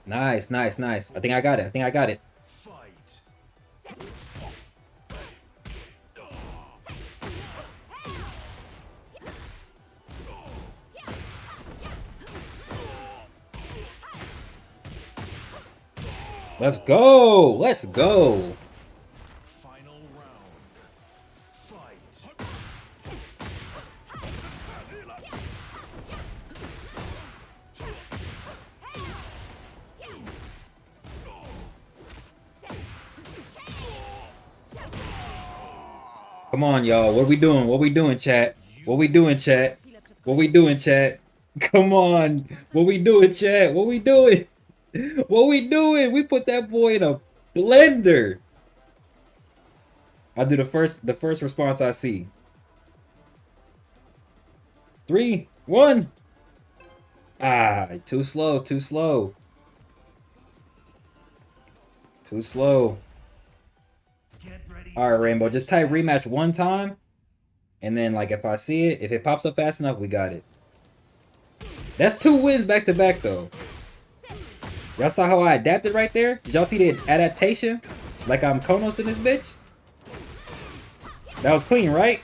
Nice, nice, nice. I think I got it. I think I got it. Fight. Let's go. Let's go. Final round. Fight. Come on, y'all. What we doing? What we doing, chat? What we doing, chat? What we doing, chat? Come on. What we doing, chat? What we doing? What we doing? We put that boy in a blender. I'll do the first response I see. 3, 1. Ah, too slow, too slow. Too slow. Get ready. All right, Rainbow, just type rematch one time. And then, like, if I see it, if it pops up fast enough, we got it. That's 2 wins back to back, though. Y'all saw how I adapted right there? Did y'all see the adaptation? Like I'm Konos in this bitch? That was clean, right?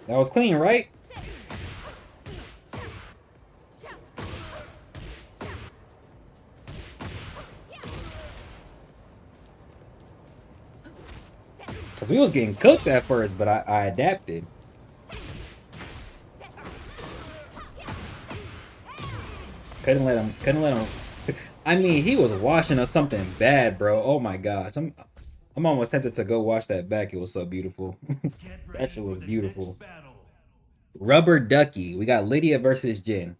That was clean, right? Because we was getting cooked at first, but I adapted. Couldn't let him. I mean, he was washing us something bad, bro. Oh my gosh. I'm almost tempted to go watch that back. It was so beautiful. That shit was beautiful. Rubber Ducky. We got Lydia versus Jin.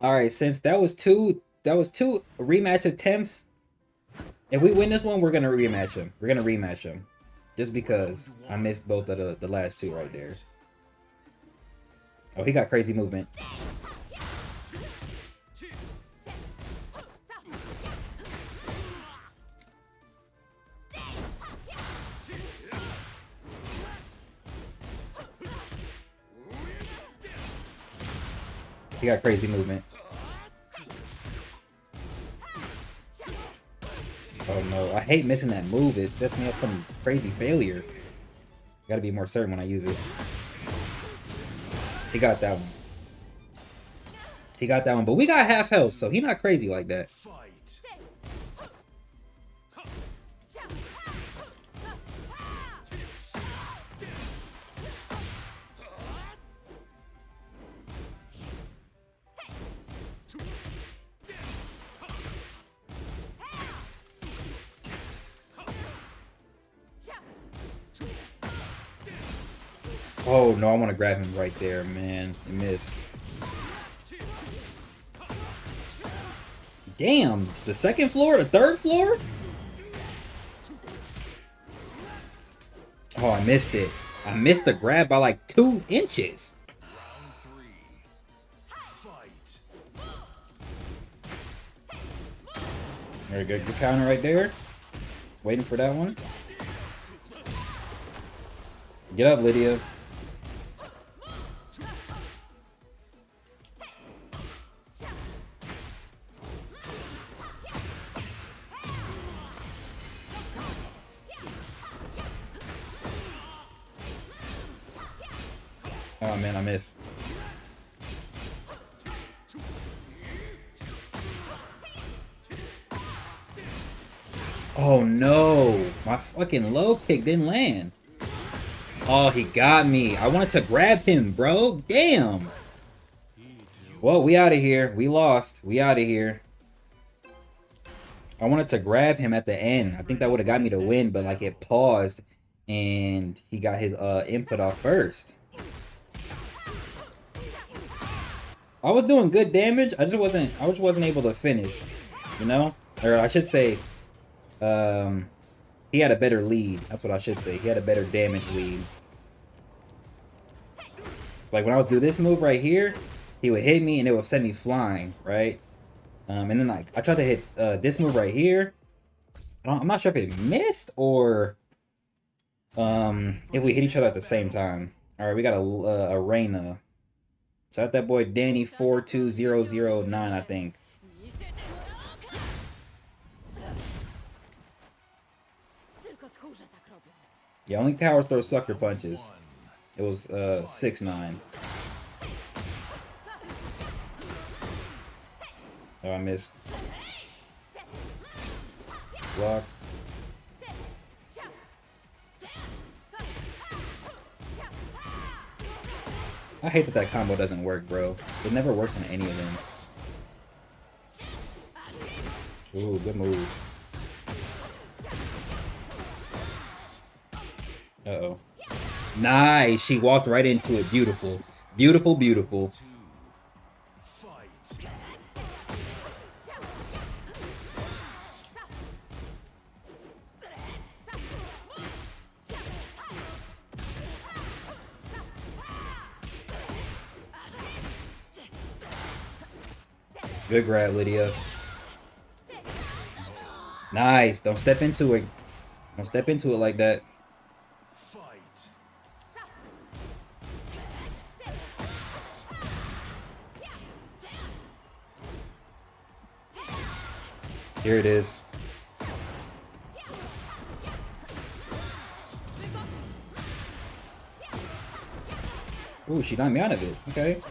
Alright, since that was two rematch attempts. If we win this one, we're gonna rematch him. We're gonna rematch him. Just because I missed both of the last 2 right there. Oh, he got crazy movement. He got crazy movement. Oh no, I hate missing that move. It sets me up some crazy failure. Gotta be more certain when I use it. He got that one. He got that one, but we got half health, so he not crazy like that. Oh no, I want to grab him right there, man. He missed. Damn, the 2nd floor, the 3rd floor? Oh, I missed it. I missed the grab by like 2 inches. Round 3. Fight. There we go, good counter right there. Waiting for that one. Get up, Lydia. Oh man, I missed. Oh no, my fucking low kick didn't land. Oh, he got me. I wanted to grab him, bro. Damn. Well, we out of here. We lost. We out of here. I wanted to grab him at the end. I think that would have got me to win, but like it paused and he got his input off first. I was doing good damage. I just wasn't able to finish, you know? Or I should say he had a better lead. That's what I should say. He had a better damage lead. It's like when I was doing this move right here, he would hit me and it would send me flying, right? And then like I tried to hit this move right here. I'm not sure if it missed or if we hit each other at the same time. All right, we got a Reina. Shout out that boy Danny 42009, I think. Yeah, only cowards throw sucker punches. It was 6-9. Oh, I missed. Block. I hate that combo doesn't work, bro. It never works on any of them. Ooh, good move. Uh-oh. Nice! She walked right into it. Beautiful. Beautiful, beautiful. Good grab, Lydia. Nice. Don't step into it. Don't step into it like that. Here it is. Ooh, she got me out of it. Okay.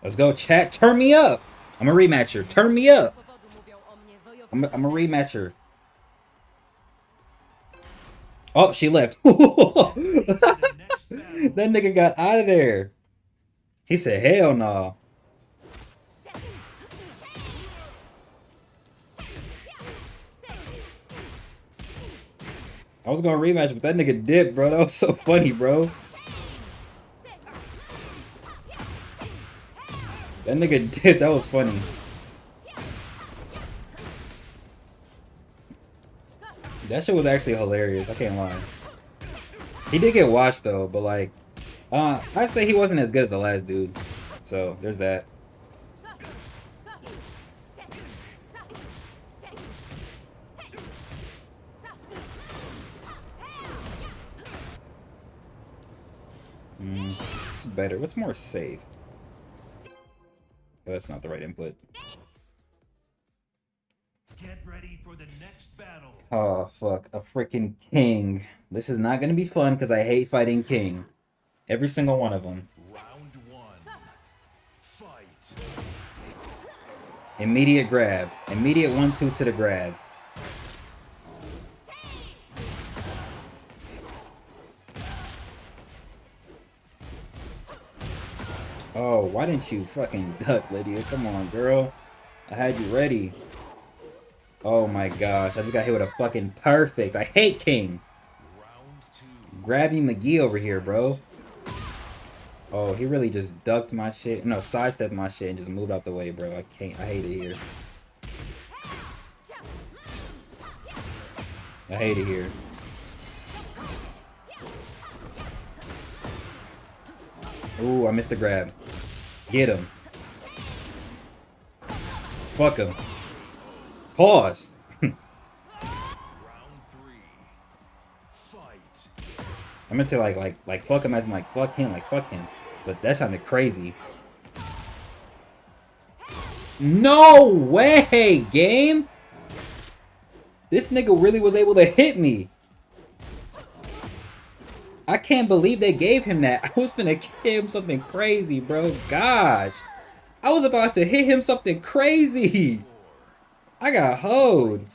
Let's go, chat. Turn me up. I'm a rematcher. Turn me up. I'm a rematcher. Oh, she left. That nigga got out of there. He said, hell no. I was going to rematch, but that nigga dipped, bro. That was so funny, bro. That nigga dipped. That was funny. That shit was actually hilarious. I can't lie. He did get washed, though, but, like, I'd say he wasn't as good as the last dude. So, there's that. What's better? What's more safe? Oh, that's not the right input. Get ready for the next battle. Oh, fuck. A freaking king. This is not going to be fun because I hate fighting king. Every single one of them. Round one. Fight. Immediate grab. Immediate 1-2 to the grab. Oh, why didn't you fucking duck, Lydia? Come on, girl. I had you ready. Oh my gosh, I just got hit with a fucking perfect. I hate king. Grabby McGee over here, bro. Oh, he really just ducked my shit. No, sidestepped my shit and just moved out the way, bro. I can't. I hate it here. I hate it here. Ooh, I missed the grab. Get him. Fuck him. Pause. Round three. Fight. I'm gonna say like fuck him as in like fuck him, but that sounded crazy. No way, game. This nigga really was able to hit me. I can't believe they gave him that. I was finna give him something crazy, bro. Gosh. I was about to hit him something crazy. I got hoed.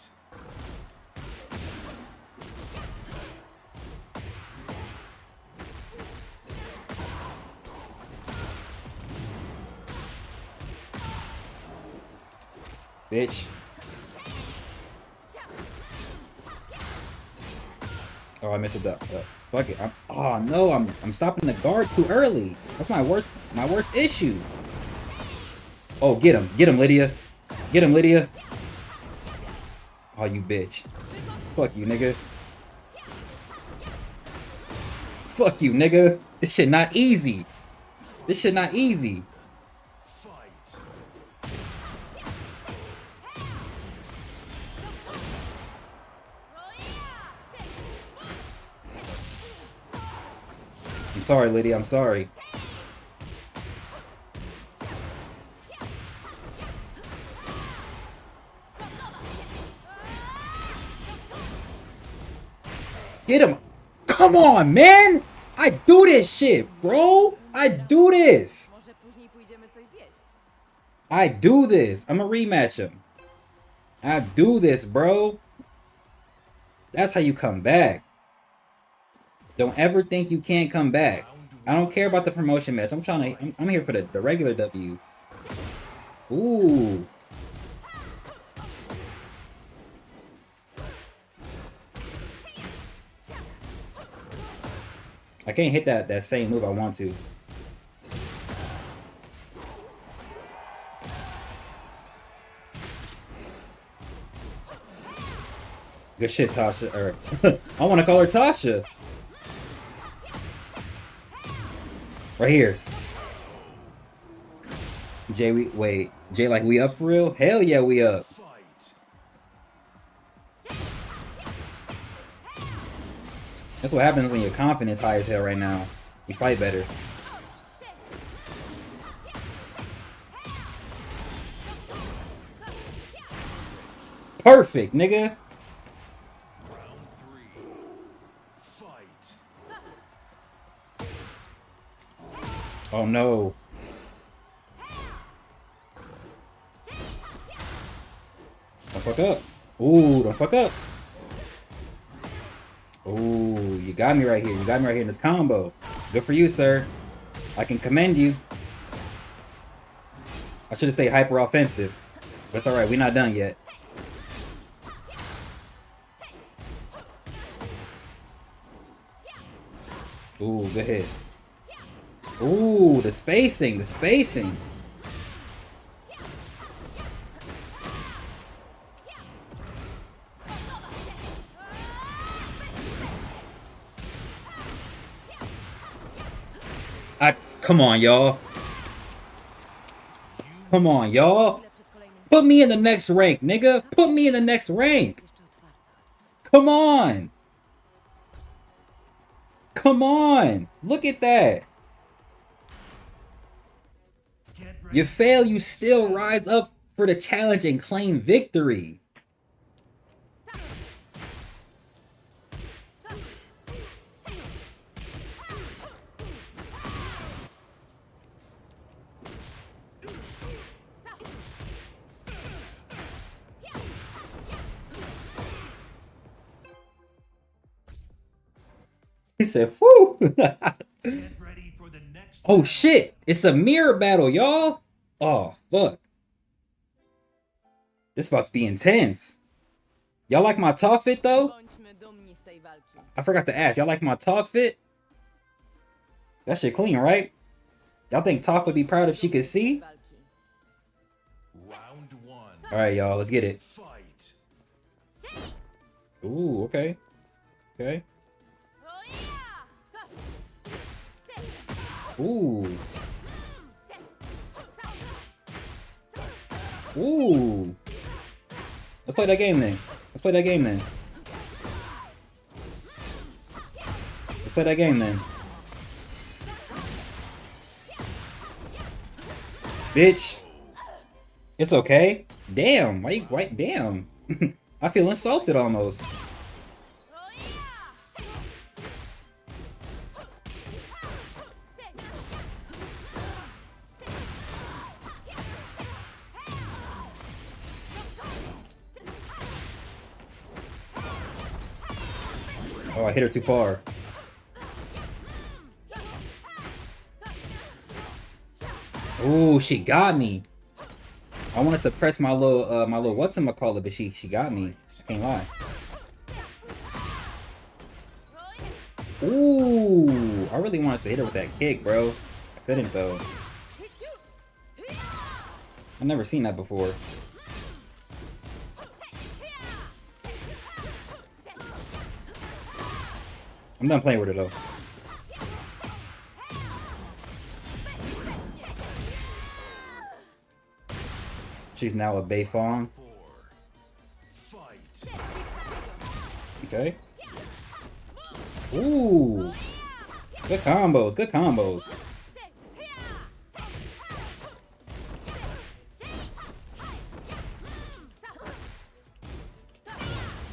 Bitch. Oh, I missed it up. Fuck it. Oh no, I'm stopping the guard too early. That's my worst issue. Oh, get him, Lydia. Get him, Lydia. Oh, you bitch. Fuck you, nigga. Fuck you, nigga. This shit not easy. This shit not easy. I'm sorry, Lydia. I'm sorry. Get him. Come on, man. I do this shit, bro. I do this. I do this. I'm gonna rematch him. I do this, bro. That's how you come back. Don't ever think you can't come back. I don't care about the promotion match. I'm here for the regular W. Ooh. I can't hit that same move I want to. Good shit, Tasha. Or I want to call her Tasha. Right here. Jay, wait. Jay, like, we up for real? Hell yeah, we up. That's what happens when your confidence high as hell right now. You fight better. Perfect, nigga. Round 3. Fight. Oh no. Don't fuck up. Ooh, don't fuck up. Ooh, you got me right here. You got me right here in this combo. Good for you, sir. I can commend you. I should have stayed hyper offensive. But it's alright, we're not done yet. Ooh, good hit. Ooh, the spacing, the spacing. Come on, y'all. Come on, y'all. Put me in the next rank, nigga. Put me in the next rank. Come on. Come on. Look at that. You fail, you still rise up for the challenge and claim victory. He said, "Whew." Oh shit! It's a mirror battle, y'all. Oh fuck! This about to be intense. Y'all like my top fit though? I forgot to ask. Y'all like my top fit? That shit clean, right? Y'all think Toph would be proud if she could see? Round 1. All right, y'all. Let's get it. Fight. Ooh, okay. Okay. Ooh. Ooh. Let's play that game then. Let's play that game then. Let's play that game then. Bitch. It's okay. Damn. Why damn. I feel insulted almost. Oh, I hit her too far. Ooh, she got me. I wanted to press my little whatchamacallit, but she got me. I can't lie. Ooh, I really wanted to hit her with that kick, bro. I couldn't though. I've never seen that before. I'm done playing with her though. She's now a Beifong. Okay. Ooh. Good combos, good combos.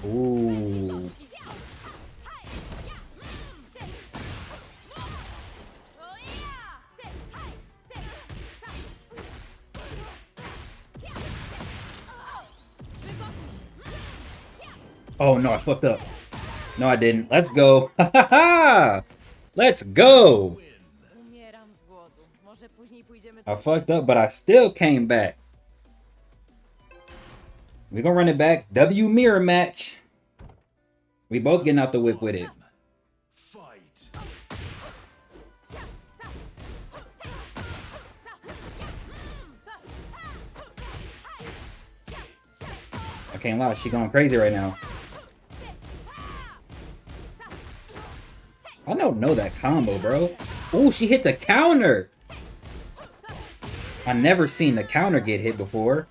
Ooh. Oh no, I fucked up. No, I didn't. Let's go. Ha ha ha! Let's go. I fucked up, but I still came back. We gonna run it back. W mirror match. We both getting out the whip with it. I can't lie, she going crazy right now. I don't know that combo, bro. Ooh, she hit the counter. I never seen the counter get hit before.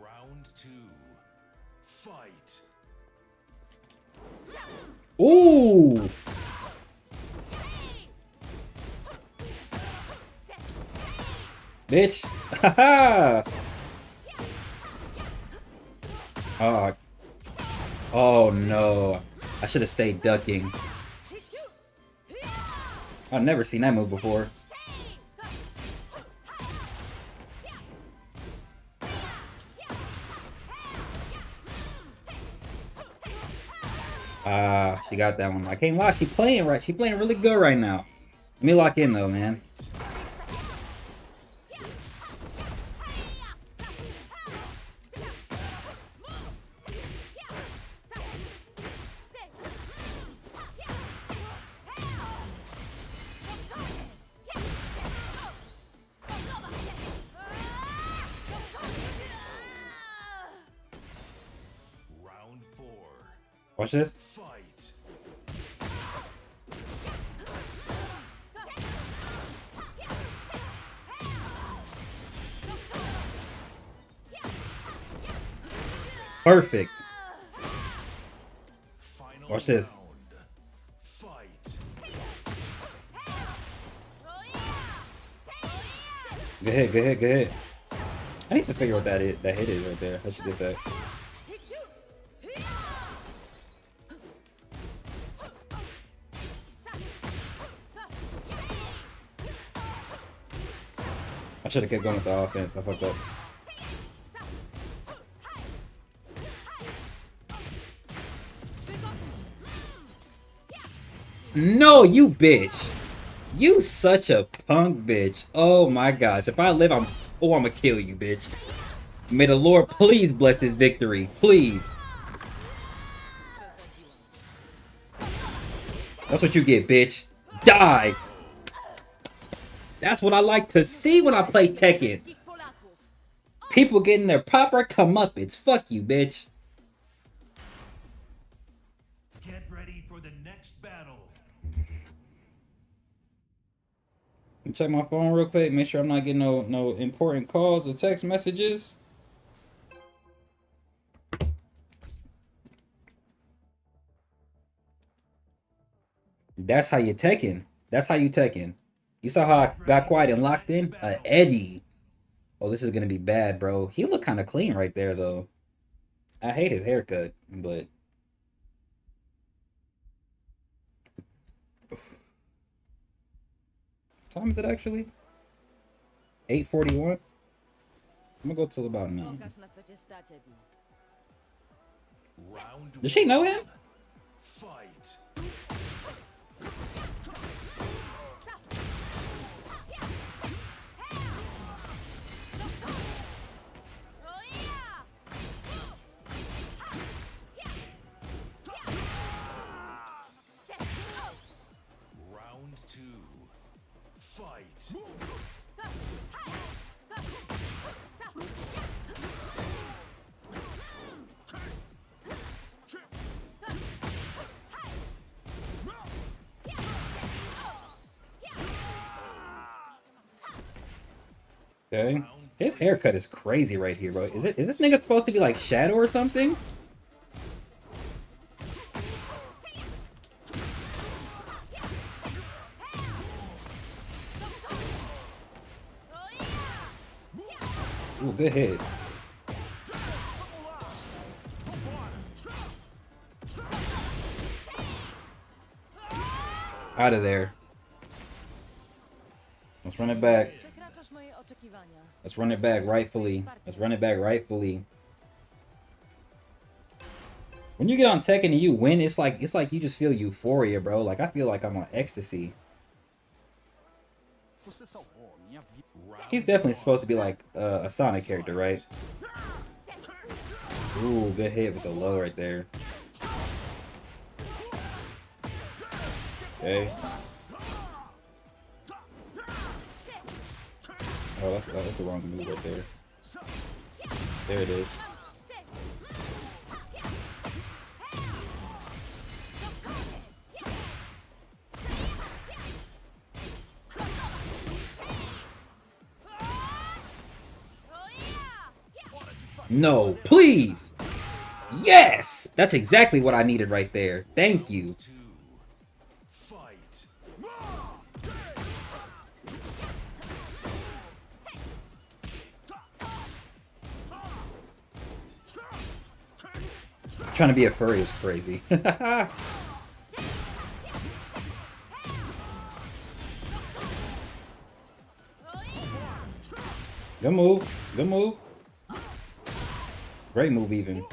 Round 2. Fight. Ooh. Bitch. Haha. Oh. Oh no. I should have stayed ducking. I've never seen that move before. She got that one. I can't lie, she playing right. She playing really good right now. Let me lock in though, man. Round 4. Watch this. Fight. Perfect. Final Watch this. round. Fight. Good hit, good hit, good hit. I need to figure out what that hit is right there. I should get that. I should have kept going with the offense. I fucked up. No, you bitch. You such a punk bitch. Oh my gosh. If I live, I'm gonna kill you, bitch. May the Lord please bless this victory. Please. That's what you get, bitch. Die. That's what I like to see when I play Tekken. People getting their proper comeuppance. Fuck you, bitch. Get ready for the next battle. Let me check my phone real quick. Make sure I'm not getting no important calls or text messages. That's how you Tekken. That's how you Tekken. You saw how I got quiet and locked in? Eddie. Oh, this is gonna be bad, bro. He look kind of clean right there, though. I hate his haircut, but... What time is it, actually? 8:41? I'm gonna go till about 9. Does she know him? Fight. Fight. Okay. His haircut is crazy right here, bro. Is this nigga supposed to be like Shadow or something? Ooh, good hit. Out of there. Let's run it back. Let's run it back rightfully. Let's run it back rightfully. When you get on Tekken and you win, it's like you just feel euphoria, bro. Like I feel like I'm on ecstasy. He's definitely supposed to be like a Sonic character, right? Ooh, good hit with the low right there. Okay. Oh, that's the wrong move right there. There it is. No, please! Yes! That's exactly what I needed right there. Thank you. Trying to be a furry is crazy. Good move. Good move. Great move, even.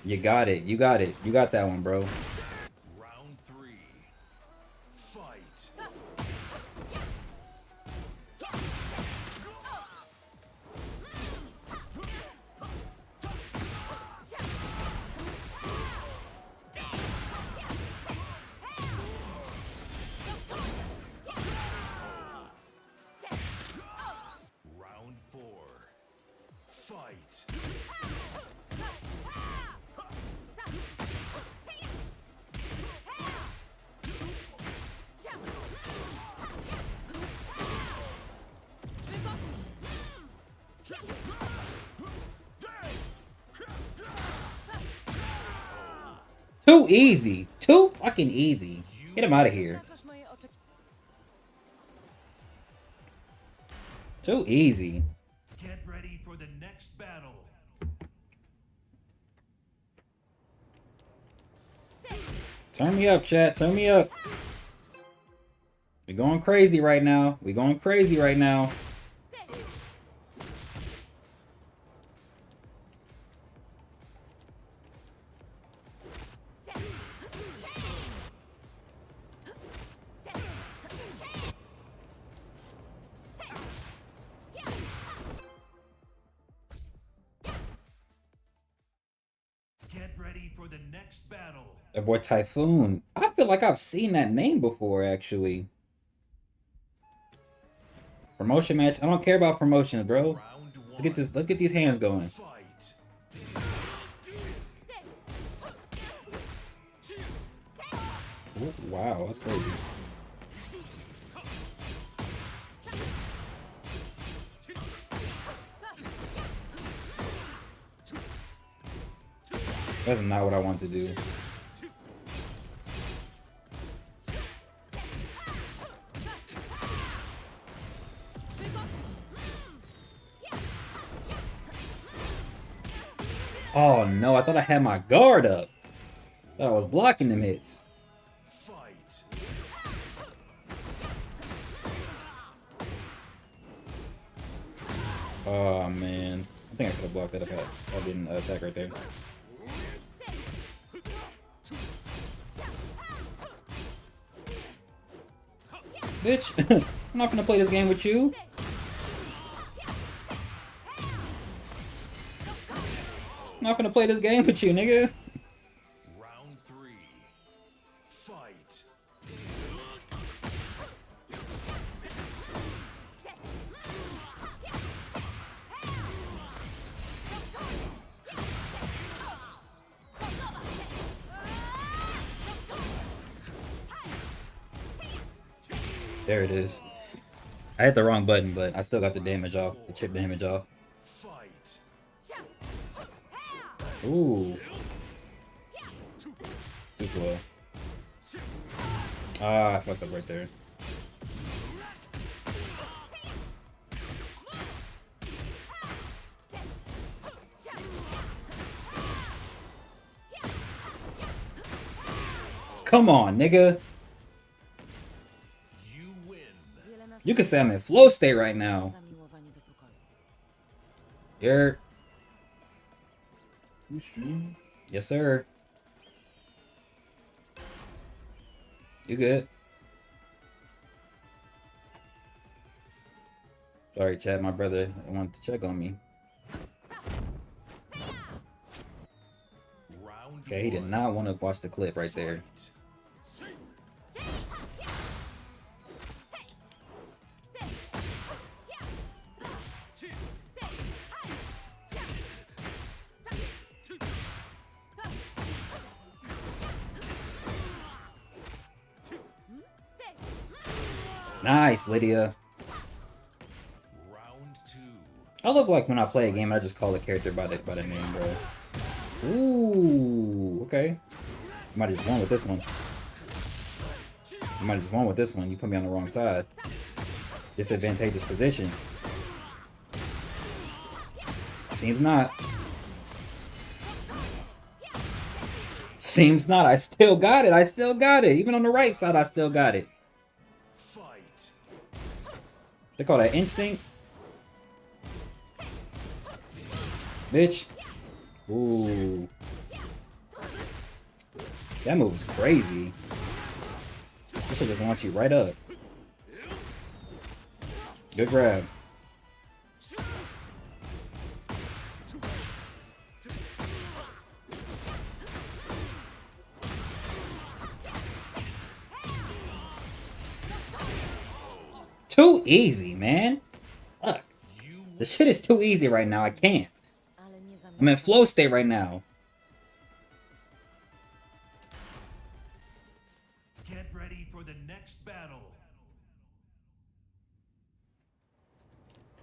You got it. You got it. You got that one, bro. Round 3. Fight. Round 4. Fight. Too easy. Too fucking easy. Get him out of here. Too easy. Get ready for the next battle. Turn me up, chat. Turn me up. We're going crazy right now. We're going crazy right now. Get ready for the next battle. That boy Typhoon. I feel like I've seen that name before, actually. Promotion match. I don't care about promotions, bro. Let's get this. Let's get these hands going. Ooh, wow, that's crazy. That's not what I want to do. Oh no, I thought I had my guard up. I thought I was blocking them hits. Oh man. I think I could have blocked that if I didn't attack right there. Bitch, I'm not gonna play this game with you. I'm not gonna play this game with you, nigga. There it is. I hit the wrong button, but I still got the damage off. The chip damage off. Fight. Ooh. Too slow. Ah, I fucked up right there. Come on, nigga. You win. You can say I'm in flow state right now. Here. You stream? Yes, sir. You good? Sorry, Chad. My brother wanted to check on me. Round Okay, he did not want to watch the clip right there. Nice, Lydia. Round 2. I love like when I play a game, I just call the character by the name, bro. Ooh, okay. You might have just won with this one. You might have just won with this one. You put me on the wrong side. Disadvantageous position. Seems not. Seems not. I still got it. I still got it. Even on the right side, I still got it. Fight. They call that instinct. Bitch. Ooh. That move is crazy. This should just launch you right up. Good grab. Too easy, man. Fuck. The shit is too easy right now. I can't. I'm in flow state right now. Get ready for the next battle.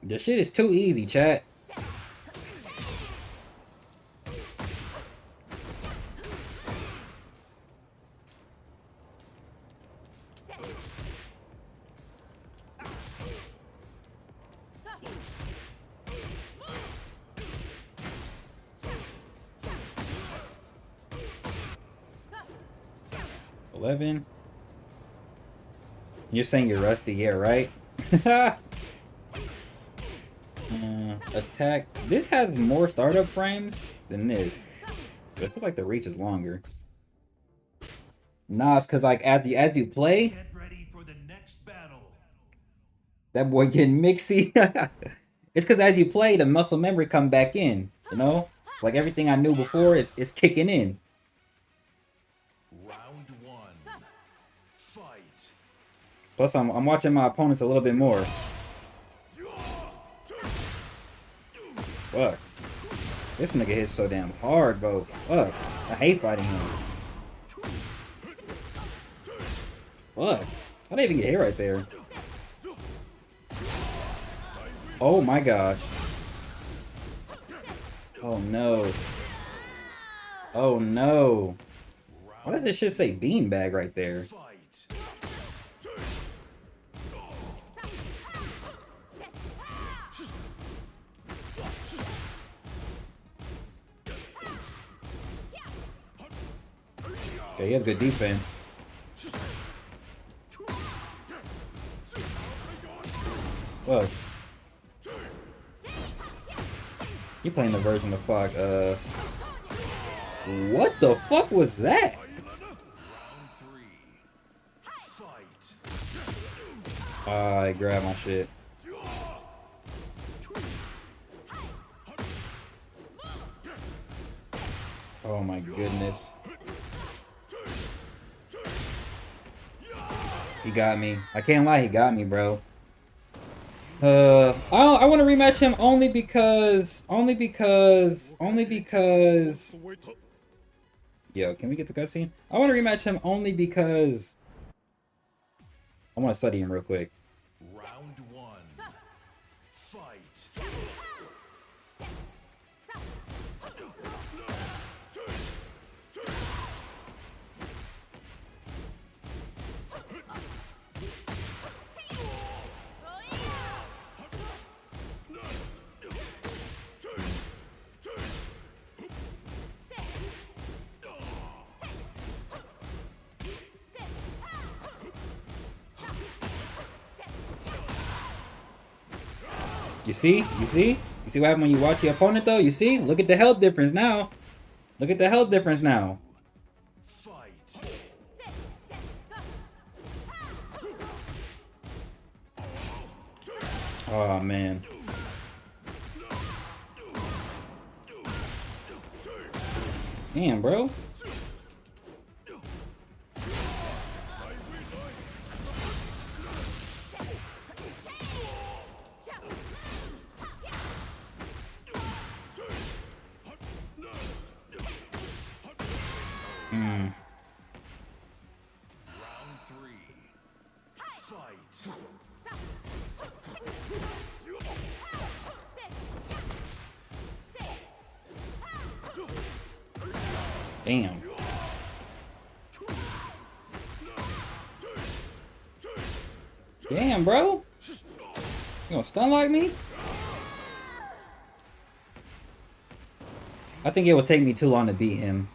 The shit is too easy, chat. You're saying you're rusty, yeah, right? Attack. This has more startup frames than this. But it feels like the reach is longer. Nah, it's cause like as you play, Get ready for the next battle. that boy getting mixy. It's cause as you play, the muscle memory come back in. You know, it's like everything I knew before is kicking in. Round 1. Fight. Plus, I'm watching my opponents a little bit more. Fuck. This nigga hits so damn hard, bro. Fuck. I hate fighting him. Fuck. I didn't even get hit right there. Oh my gosh. Oh no. Oh no. Why does this shit say beanbag right there? Fight. Okay, he has good defense. Fuck. You playing the version of fuck, what the fuck was that? Round 3. Fight. I grabbed my shit. Oh my goodness. He got me. I can't lie, he got me, bro. I want to rematch him only because. Yo, can we get the cutscene? I want to rematch him only because I want to study him real quick. Round one. Fight. You see? You see? You see what happens when you watch your opponent though? You see? Look at the health difference now. Look at the health difference now. Fight. Oh man. Damn, bro. Round three. Fight. Damn. Damn, bro. You gonna stun like me? I think it will take me too long to beat him.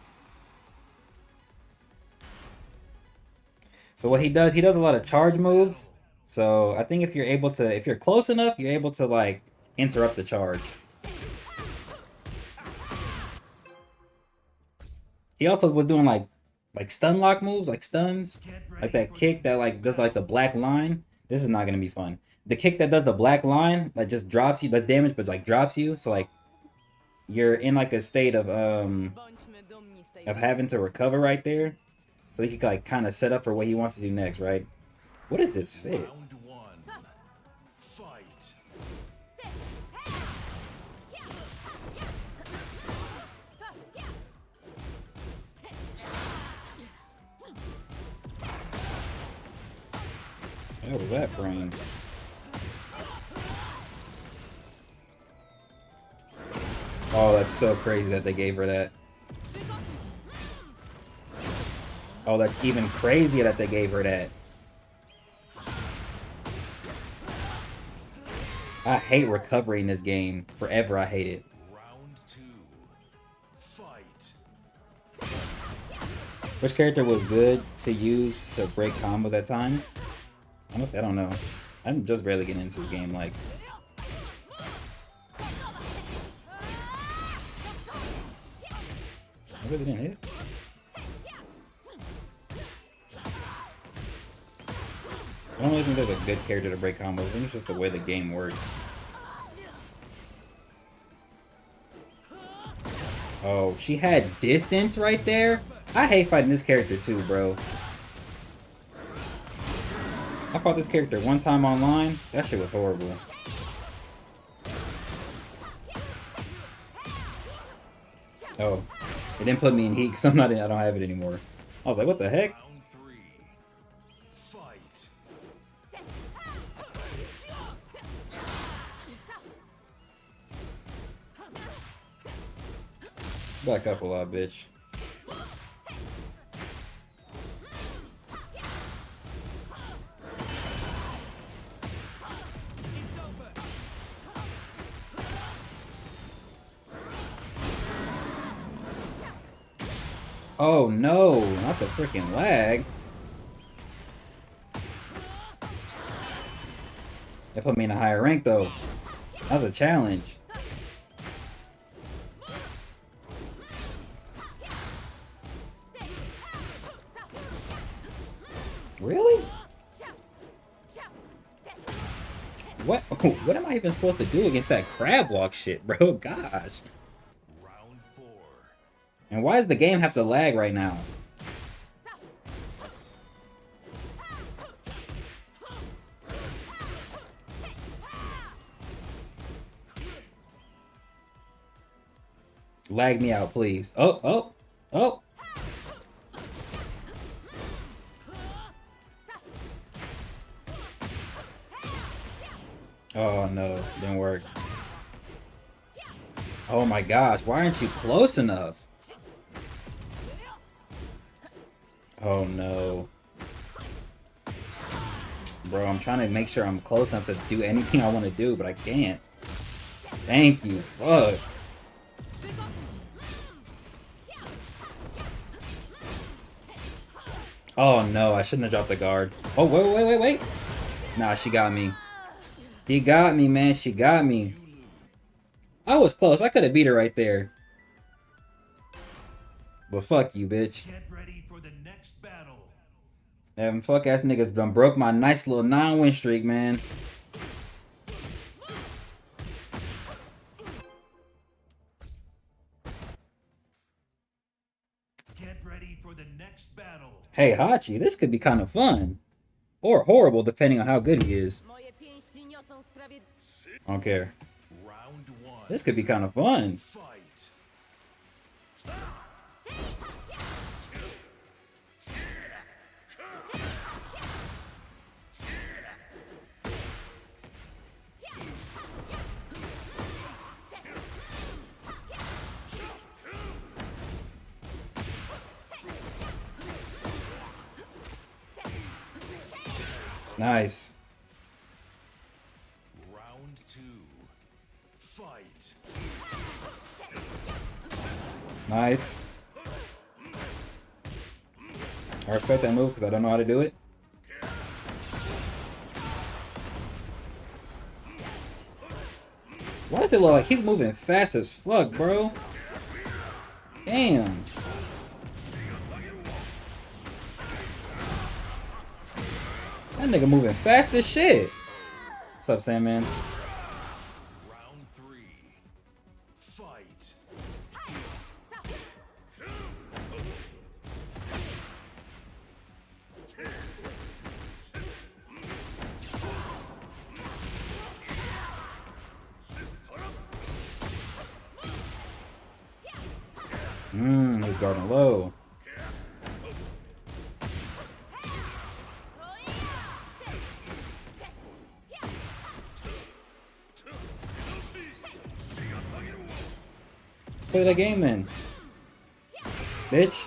So what he does a lot of charge moves. So I think if you're close enough, you're able to like interrupt the charge. He also was doing like stun lock moves, like stuns, like that kick that like does like the black line. This is not gonna be fun. The kick that does the black line that just drops you, does damage but like drops you. So like you're in like a state of having to recover right there. So he can like kind of set up for what he wants to do next, right? What is this fit? Round one. Fight. What was that frame? Oh, that's so crazy that they gave her that. Oh, that's even crazier that they gave her that. I hate recovery in this game. Forever, I hate it. Round two. Fight. Which character was good to use to break combos at times? Honestly, I don't know. I'm just barely getting into this game, like... I really didn't hit. I don't really think there's a good character to break combos. I think it's just the way the game works. Oh, she had distance right there? I hate fighting this character too, bro. I fought this character one time online. That shit was horrible. Oh, it didn't put me in heat because I don't have it anymore. I was like, what the heck? Round three. Fight. Back up a lot, bitch. Oh no, not the freaking lag. That put me in a higher rank though. That was a challenge. Really? What? What am I even supposed to do against that crab walk shit, bro? Gosh. Round four. And why does the game have to lag right now? Lag me out, please. Oh, oh, oh. no, didn't work. Oh my gosh, why aren't you close enough? Oh no. Bro, I'm trying to make sure I'm close enough to do anything I want to do, but I can't. Thank you, fuck. Oh no, I shouldn't have dropped the guard. Oh, wait. Nah, she got me. She got me, man, she got me. I was close, I could have beat her right there. But fuck you, bitch. Get ready for the next battle. Them fuck ass niggas done broke my nice little 9-win streak, man. Get ready for the next battle. Hey, Hachi, this could be kind of fun. Or horrible, depending on how good he is. I don't care. Round 1. This could be kind of fun. Fight. Nice. Round 2. Fight. Nice. I respect that move because I don't know how to do it. Why does it look like he's moving fast as fuck, bro? Damn. That nigga moving fast as shit. What's up, Sandman? Round 3. Fight. He's guarding low. Play that game then, bitch.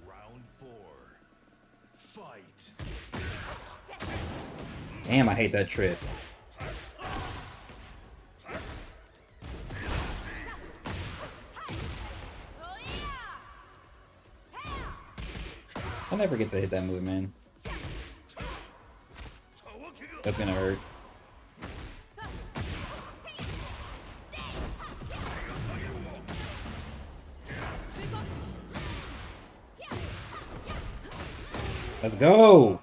Round 4. Fight. Damn, I hate that trip. I never get to hit that move, man. That's gonna hurt. Let's go!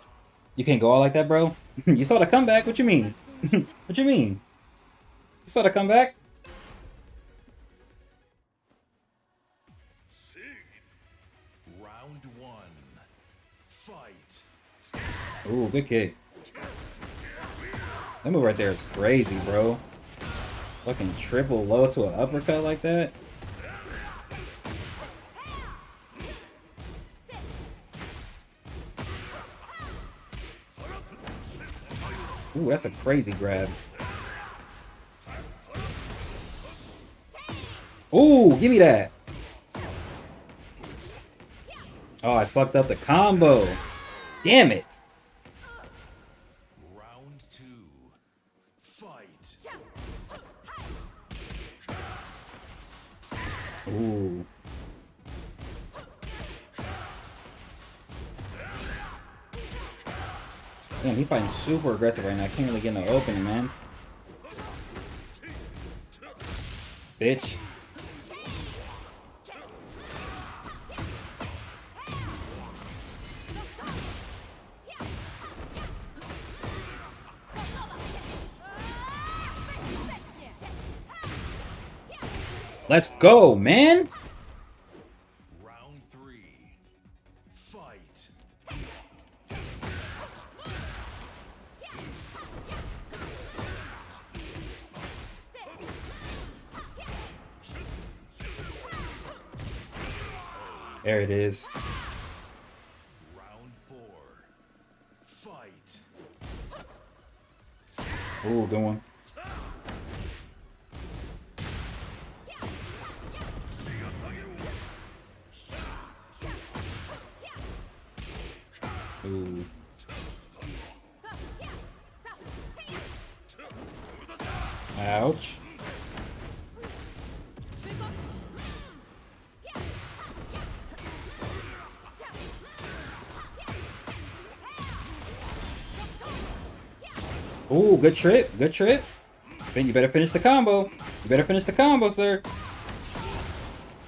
You can't go all like that, bro? You saw the comeback? What you mean? What you mean? You saw the comeback? Round 1. Fight. Ooh, good kick. That move right there is crazy, bro. Fucking triple low to an uppercut like that. Ooh, that's a crazy grab. Ooh, give me that. Oh, I fucked up the combo. Damn it. Round 2. Fight. Ooh. Damn, he's fighting super aggressive right now. I can't really get no opening, man. Bitch. Let's go, man. Round 3. Fight. There it is. Round 4. Fight. Ooh, good one. Ooh. Ouch. Ooh, good trip. Good trip. Then you better finish the combo. You better finish the combo, sir. You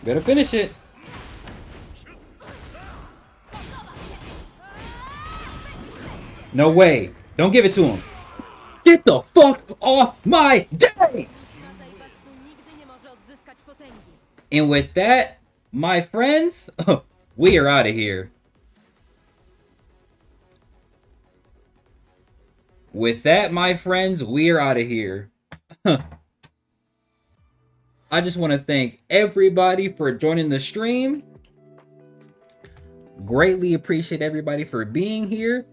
better finish it. No way. Don't give it to him. Get the fuck off my day! And with that, my friends, we are out of here. With that, my friends, we are out of here. I just want to thank everybody for joining the stream. Greatly appreciate everybody for being here.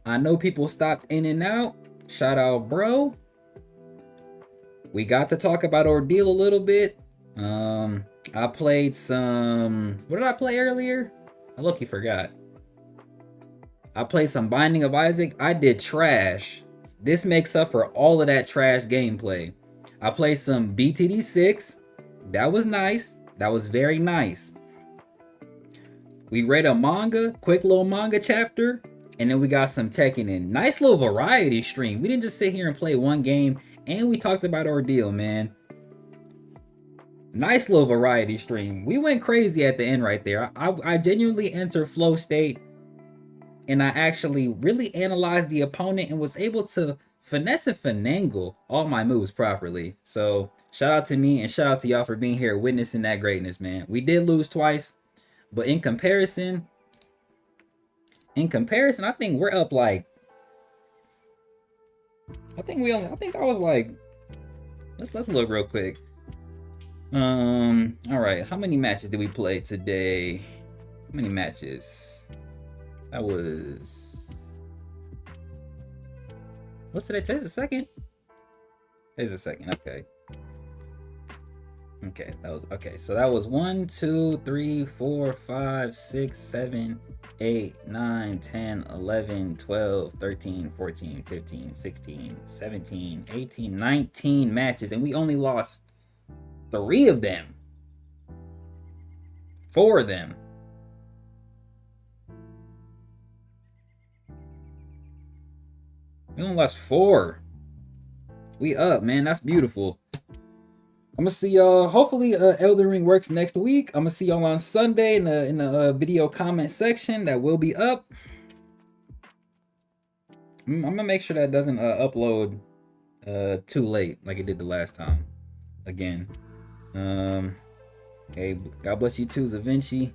I know people stopped in and out. Shout out, bro. We got to talk about Ordeal a little bit. I played some... What did I play earlier? I low-key forgot. I played some Binding of Isaac. I did trash. This makes up for all of that trash gameplay. I played some BTD 6. That was nice. That was very nice. We read a manga, quick little manga chapter, and then we got some Tekken in. Nice little variety stream. We didn't just sit here and play one game, and we talked about Ordeal, man. Nice little variety stream. We went crazy at the end right there. I genuinely entered flow state, and I actually really analyzed the opponent and was able to finesse and finagle all my moves properly. So shout out to me and shout out to y'all for being here witnessing that greatness, man. We did lose twice, but in comparison, I think we're up like, I think I was like, let's look real quick. All right, how many matches did we play today? How many matches? That was, what's today? Today's the second? Today's the second, okay. Okay, that was, okay, so that was 1, 2, 3, 4, 5, 6, 7, 8, 9, 10, 11, 12, 13, 14, 15, 16, 17, 18, 19 matches, and we only lost 3 of them. 4 of them. We only lost 4. We up, man. That's beautiful. I'm gonna see y'all. Hopefully, Elden Ring works next week. I'm gonna see y'all on Sunday in the video comment section that will be up. I'm gonna make sure that doesn't upload too late like it did the last time. Again. Hey, God bless you too, Zavinci.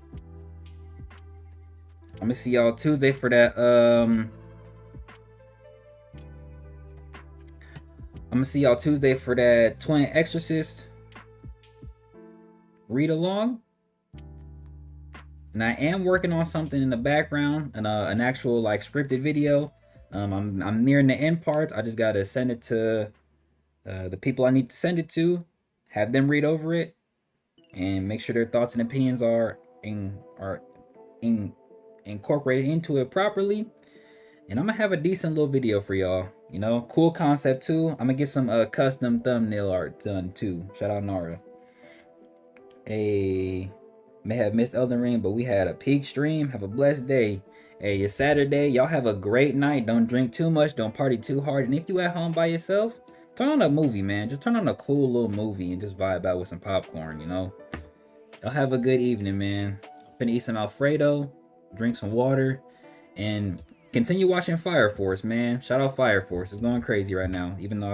I'm gonna see y'all Tuesday for that. I'm gonna see y'all Tuesday for that Twin Exorcist read along. And I am working on something in the background, an actual like scripted video. I'm nearing the end parts. I just gotta send it to the people I need to send it to, have them read over it, and make sure their thoughts and opinions are incorporated into it properly. And I'm gonna have a decent little video for y'all. You know, cool concept too. I'm gonna get some custom thumbnail art done too. Shout out Nara. May have missed Elden Ring, but we had a peak stream. Have a blessed day. Hey, it's Saturday. Y'all have a great night. Don't drink too much. Don't party too hard. And if you at home by yourself, turn on a movie, man. Just turn on a cool little movie and just vibe out with some popcorn, you know? Y'all have a good evening, man. Gonna eat some Alfredo, drink some water, and continue watching Fire Force, man. Shout out Fire Force. It's going crazy right now, even though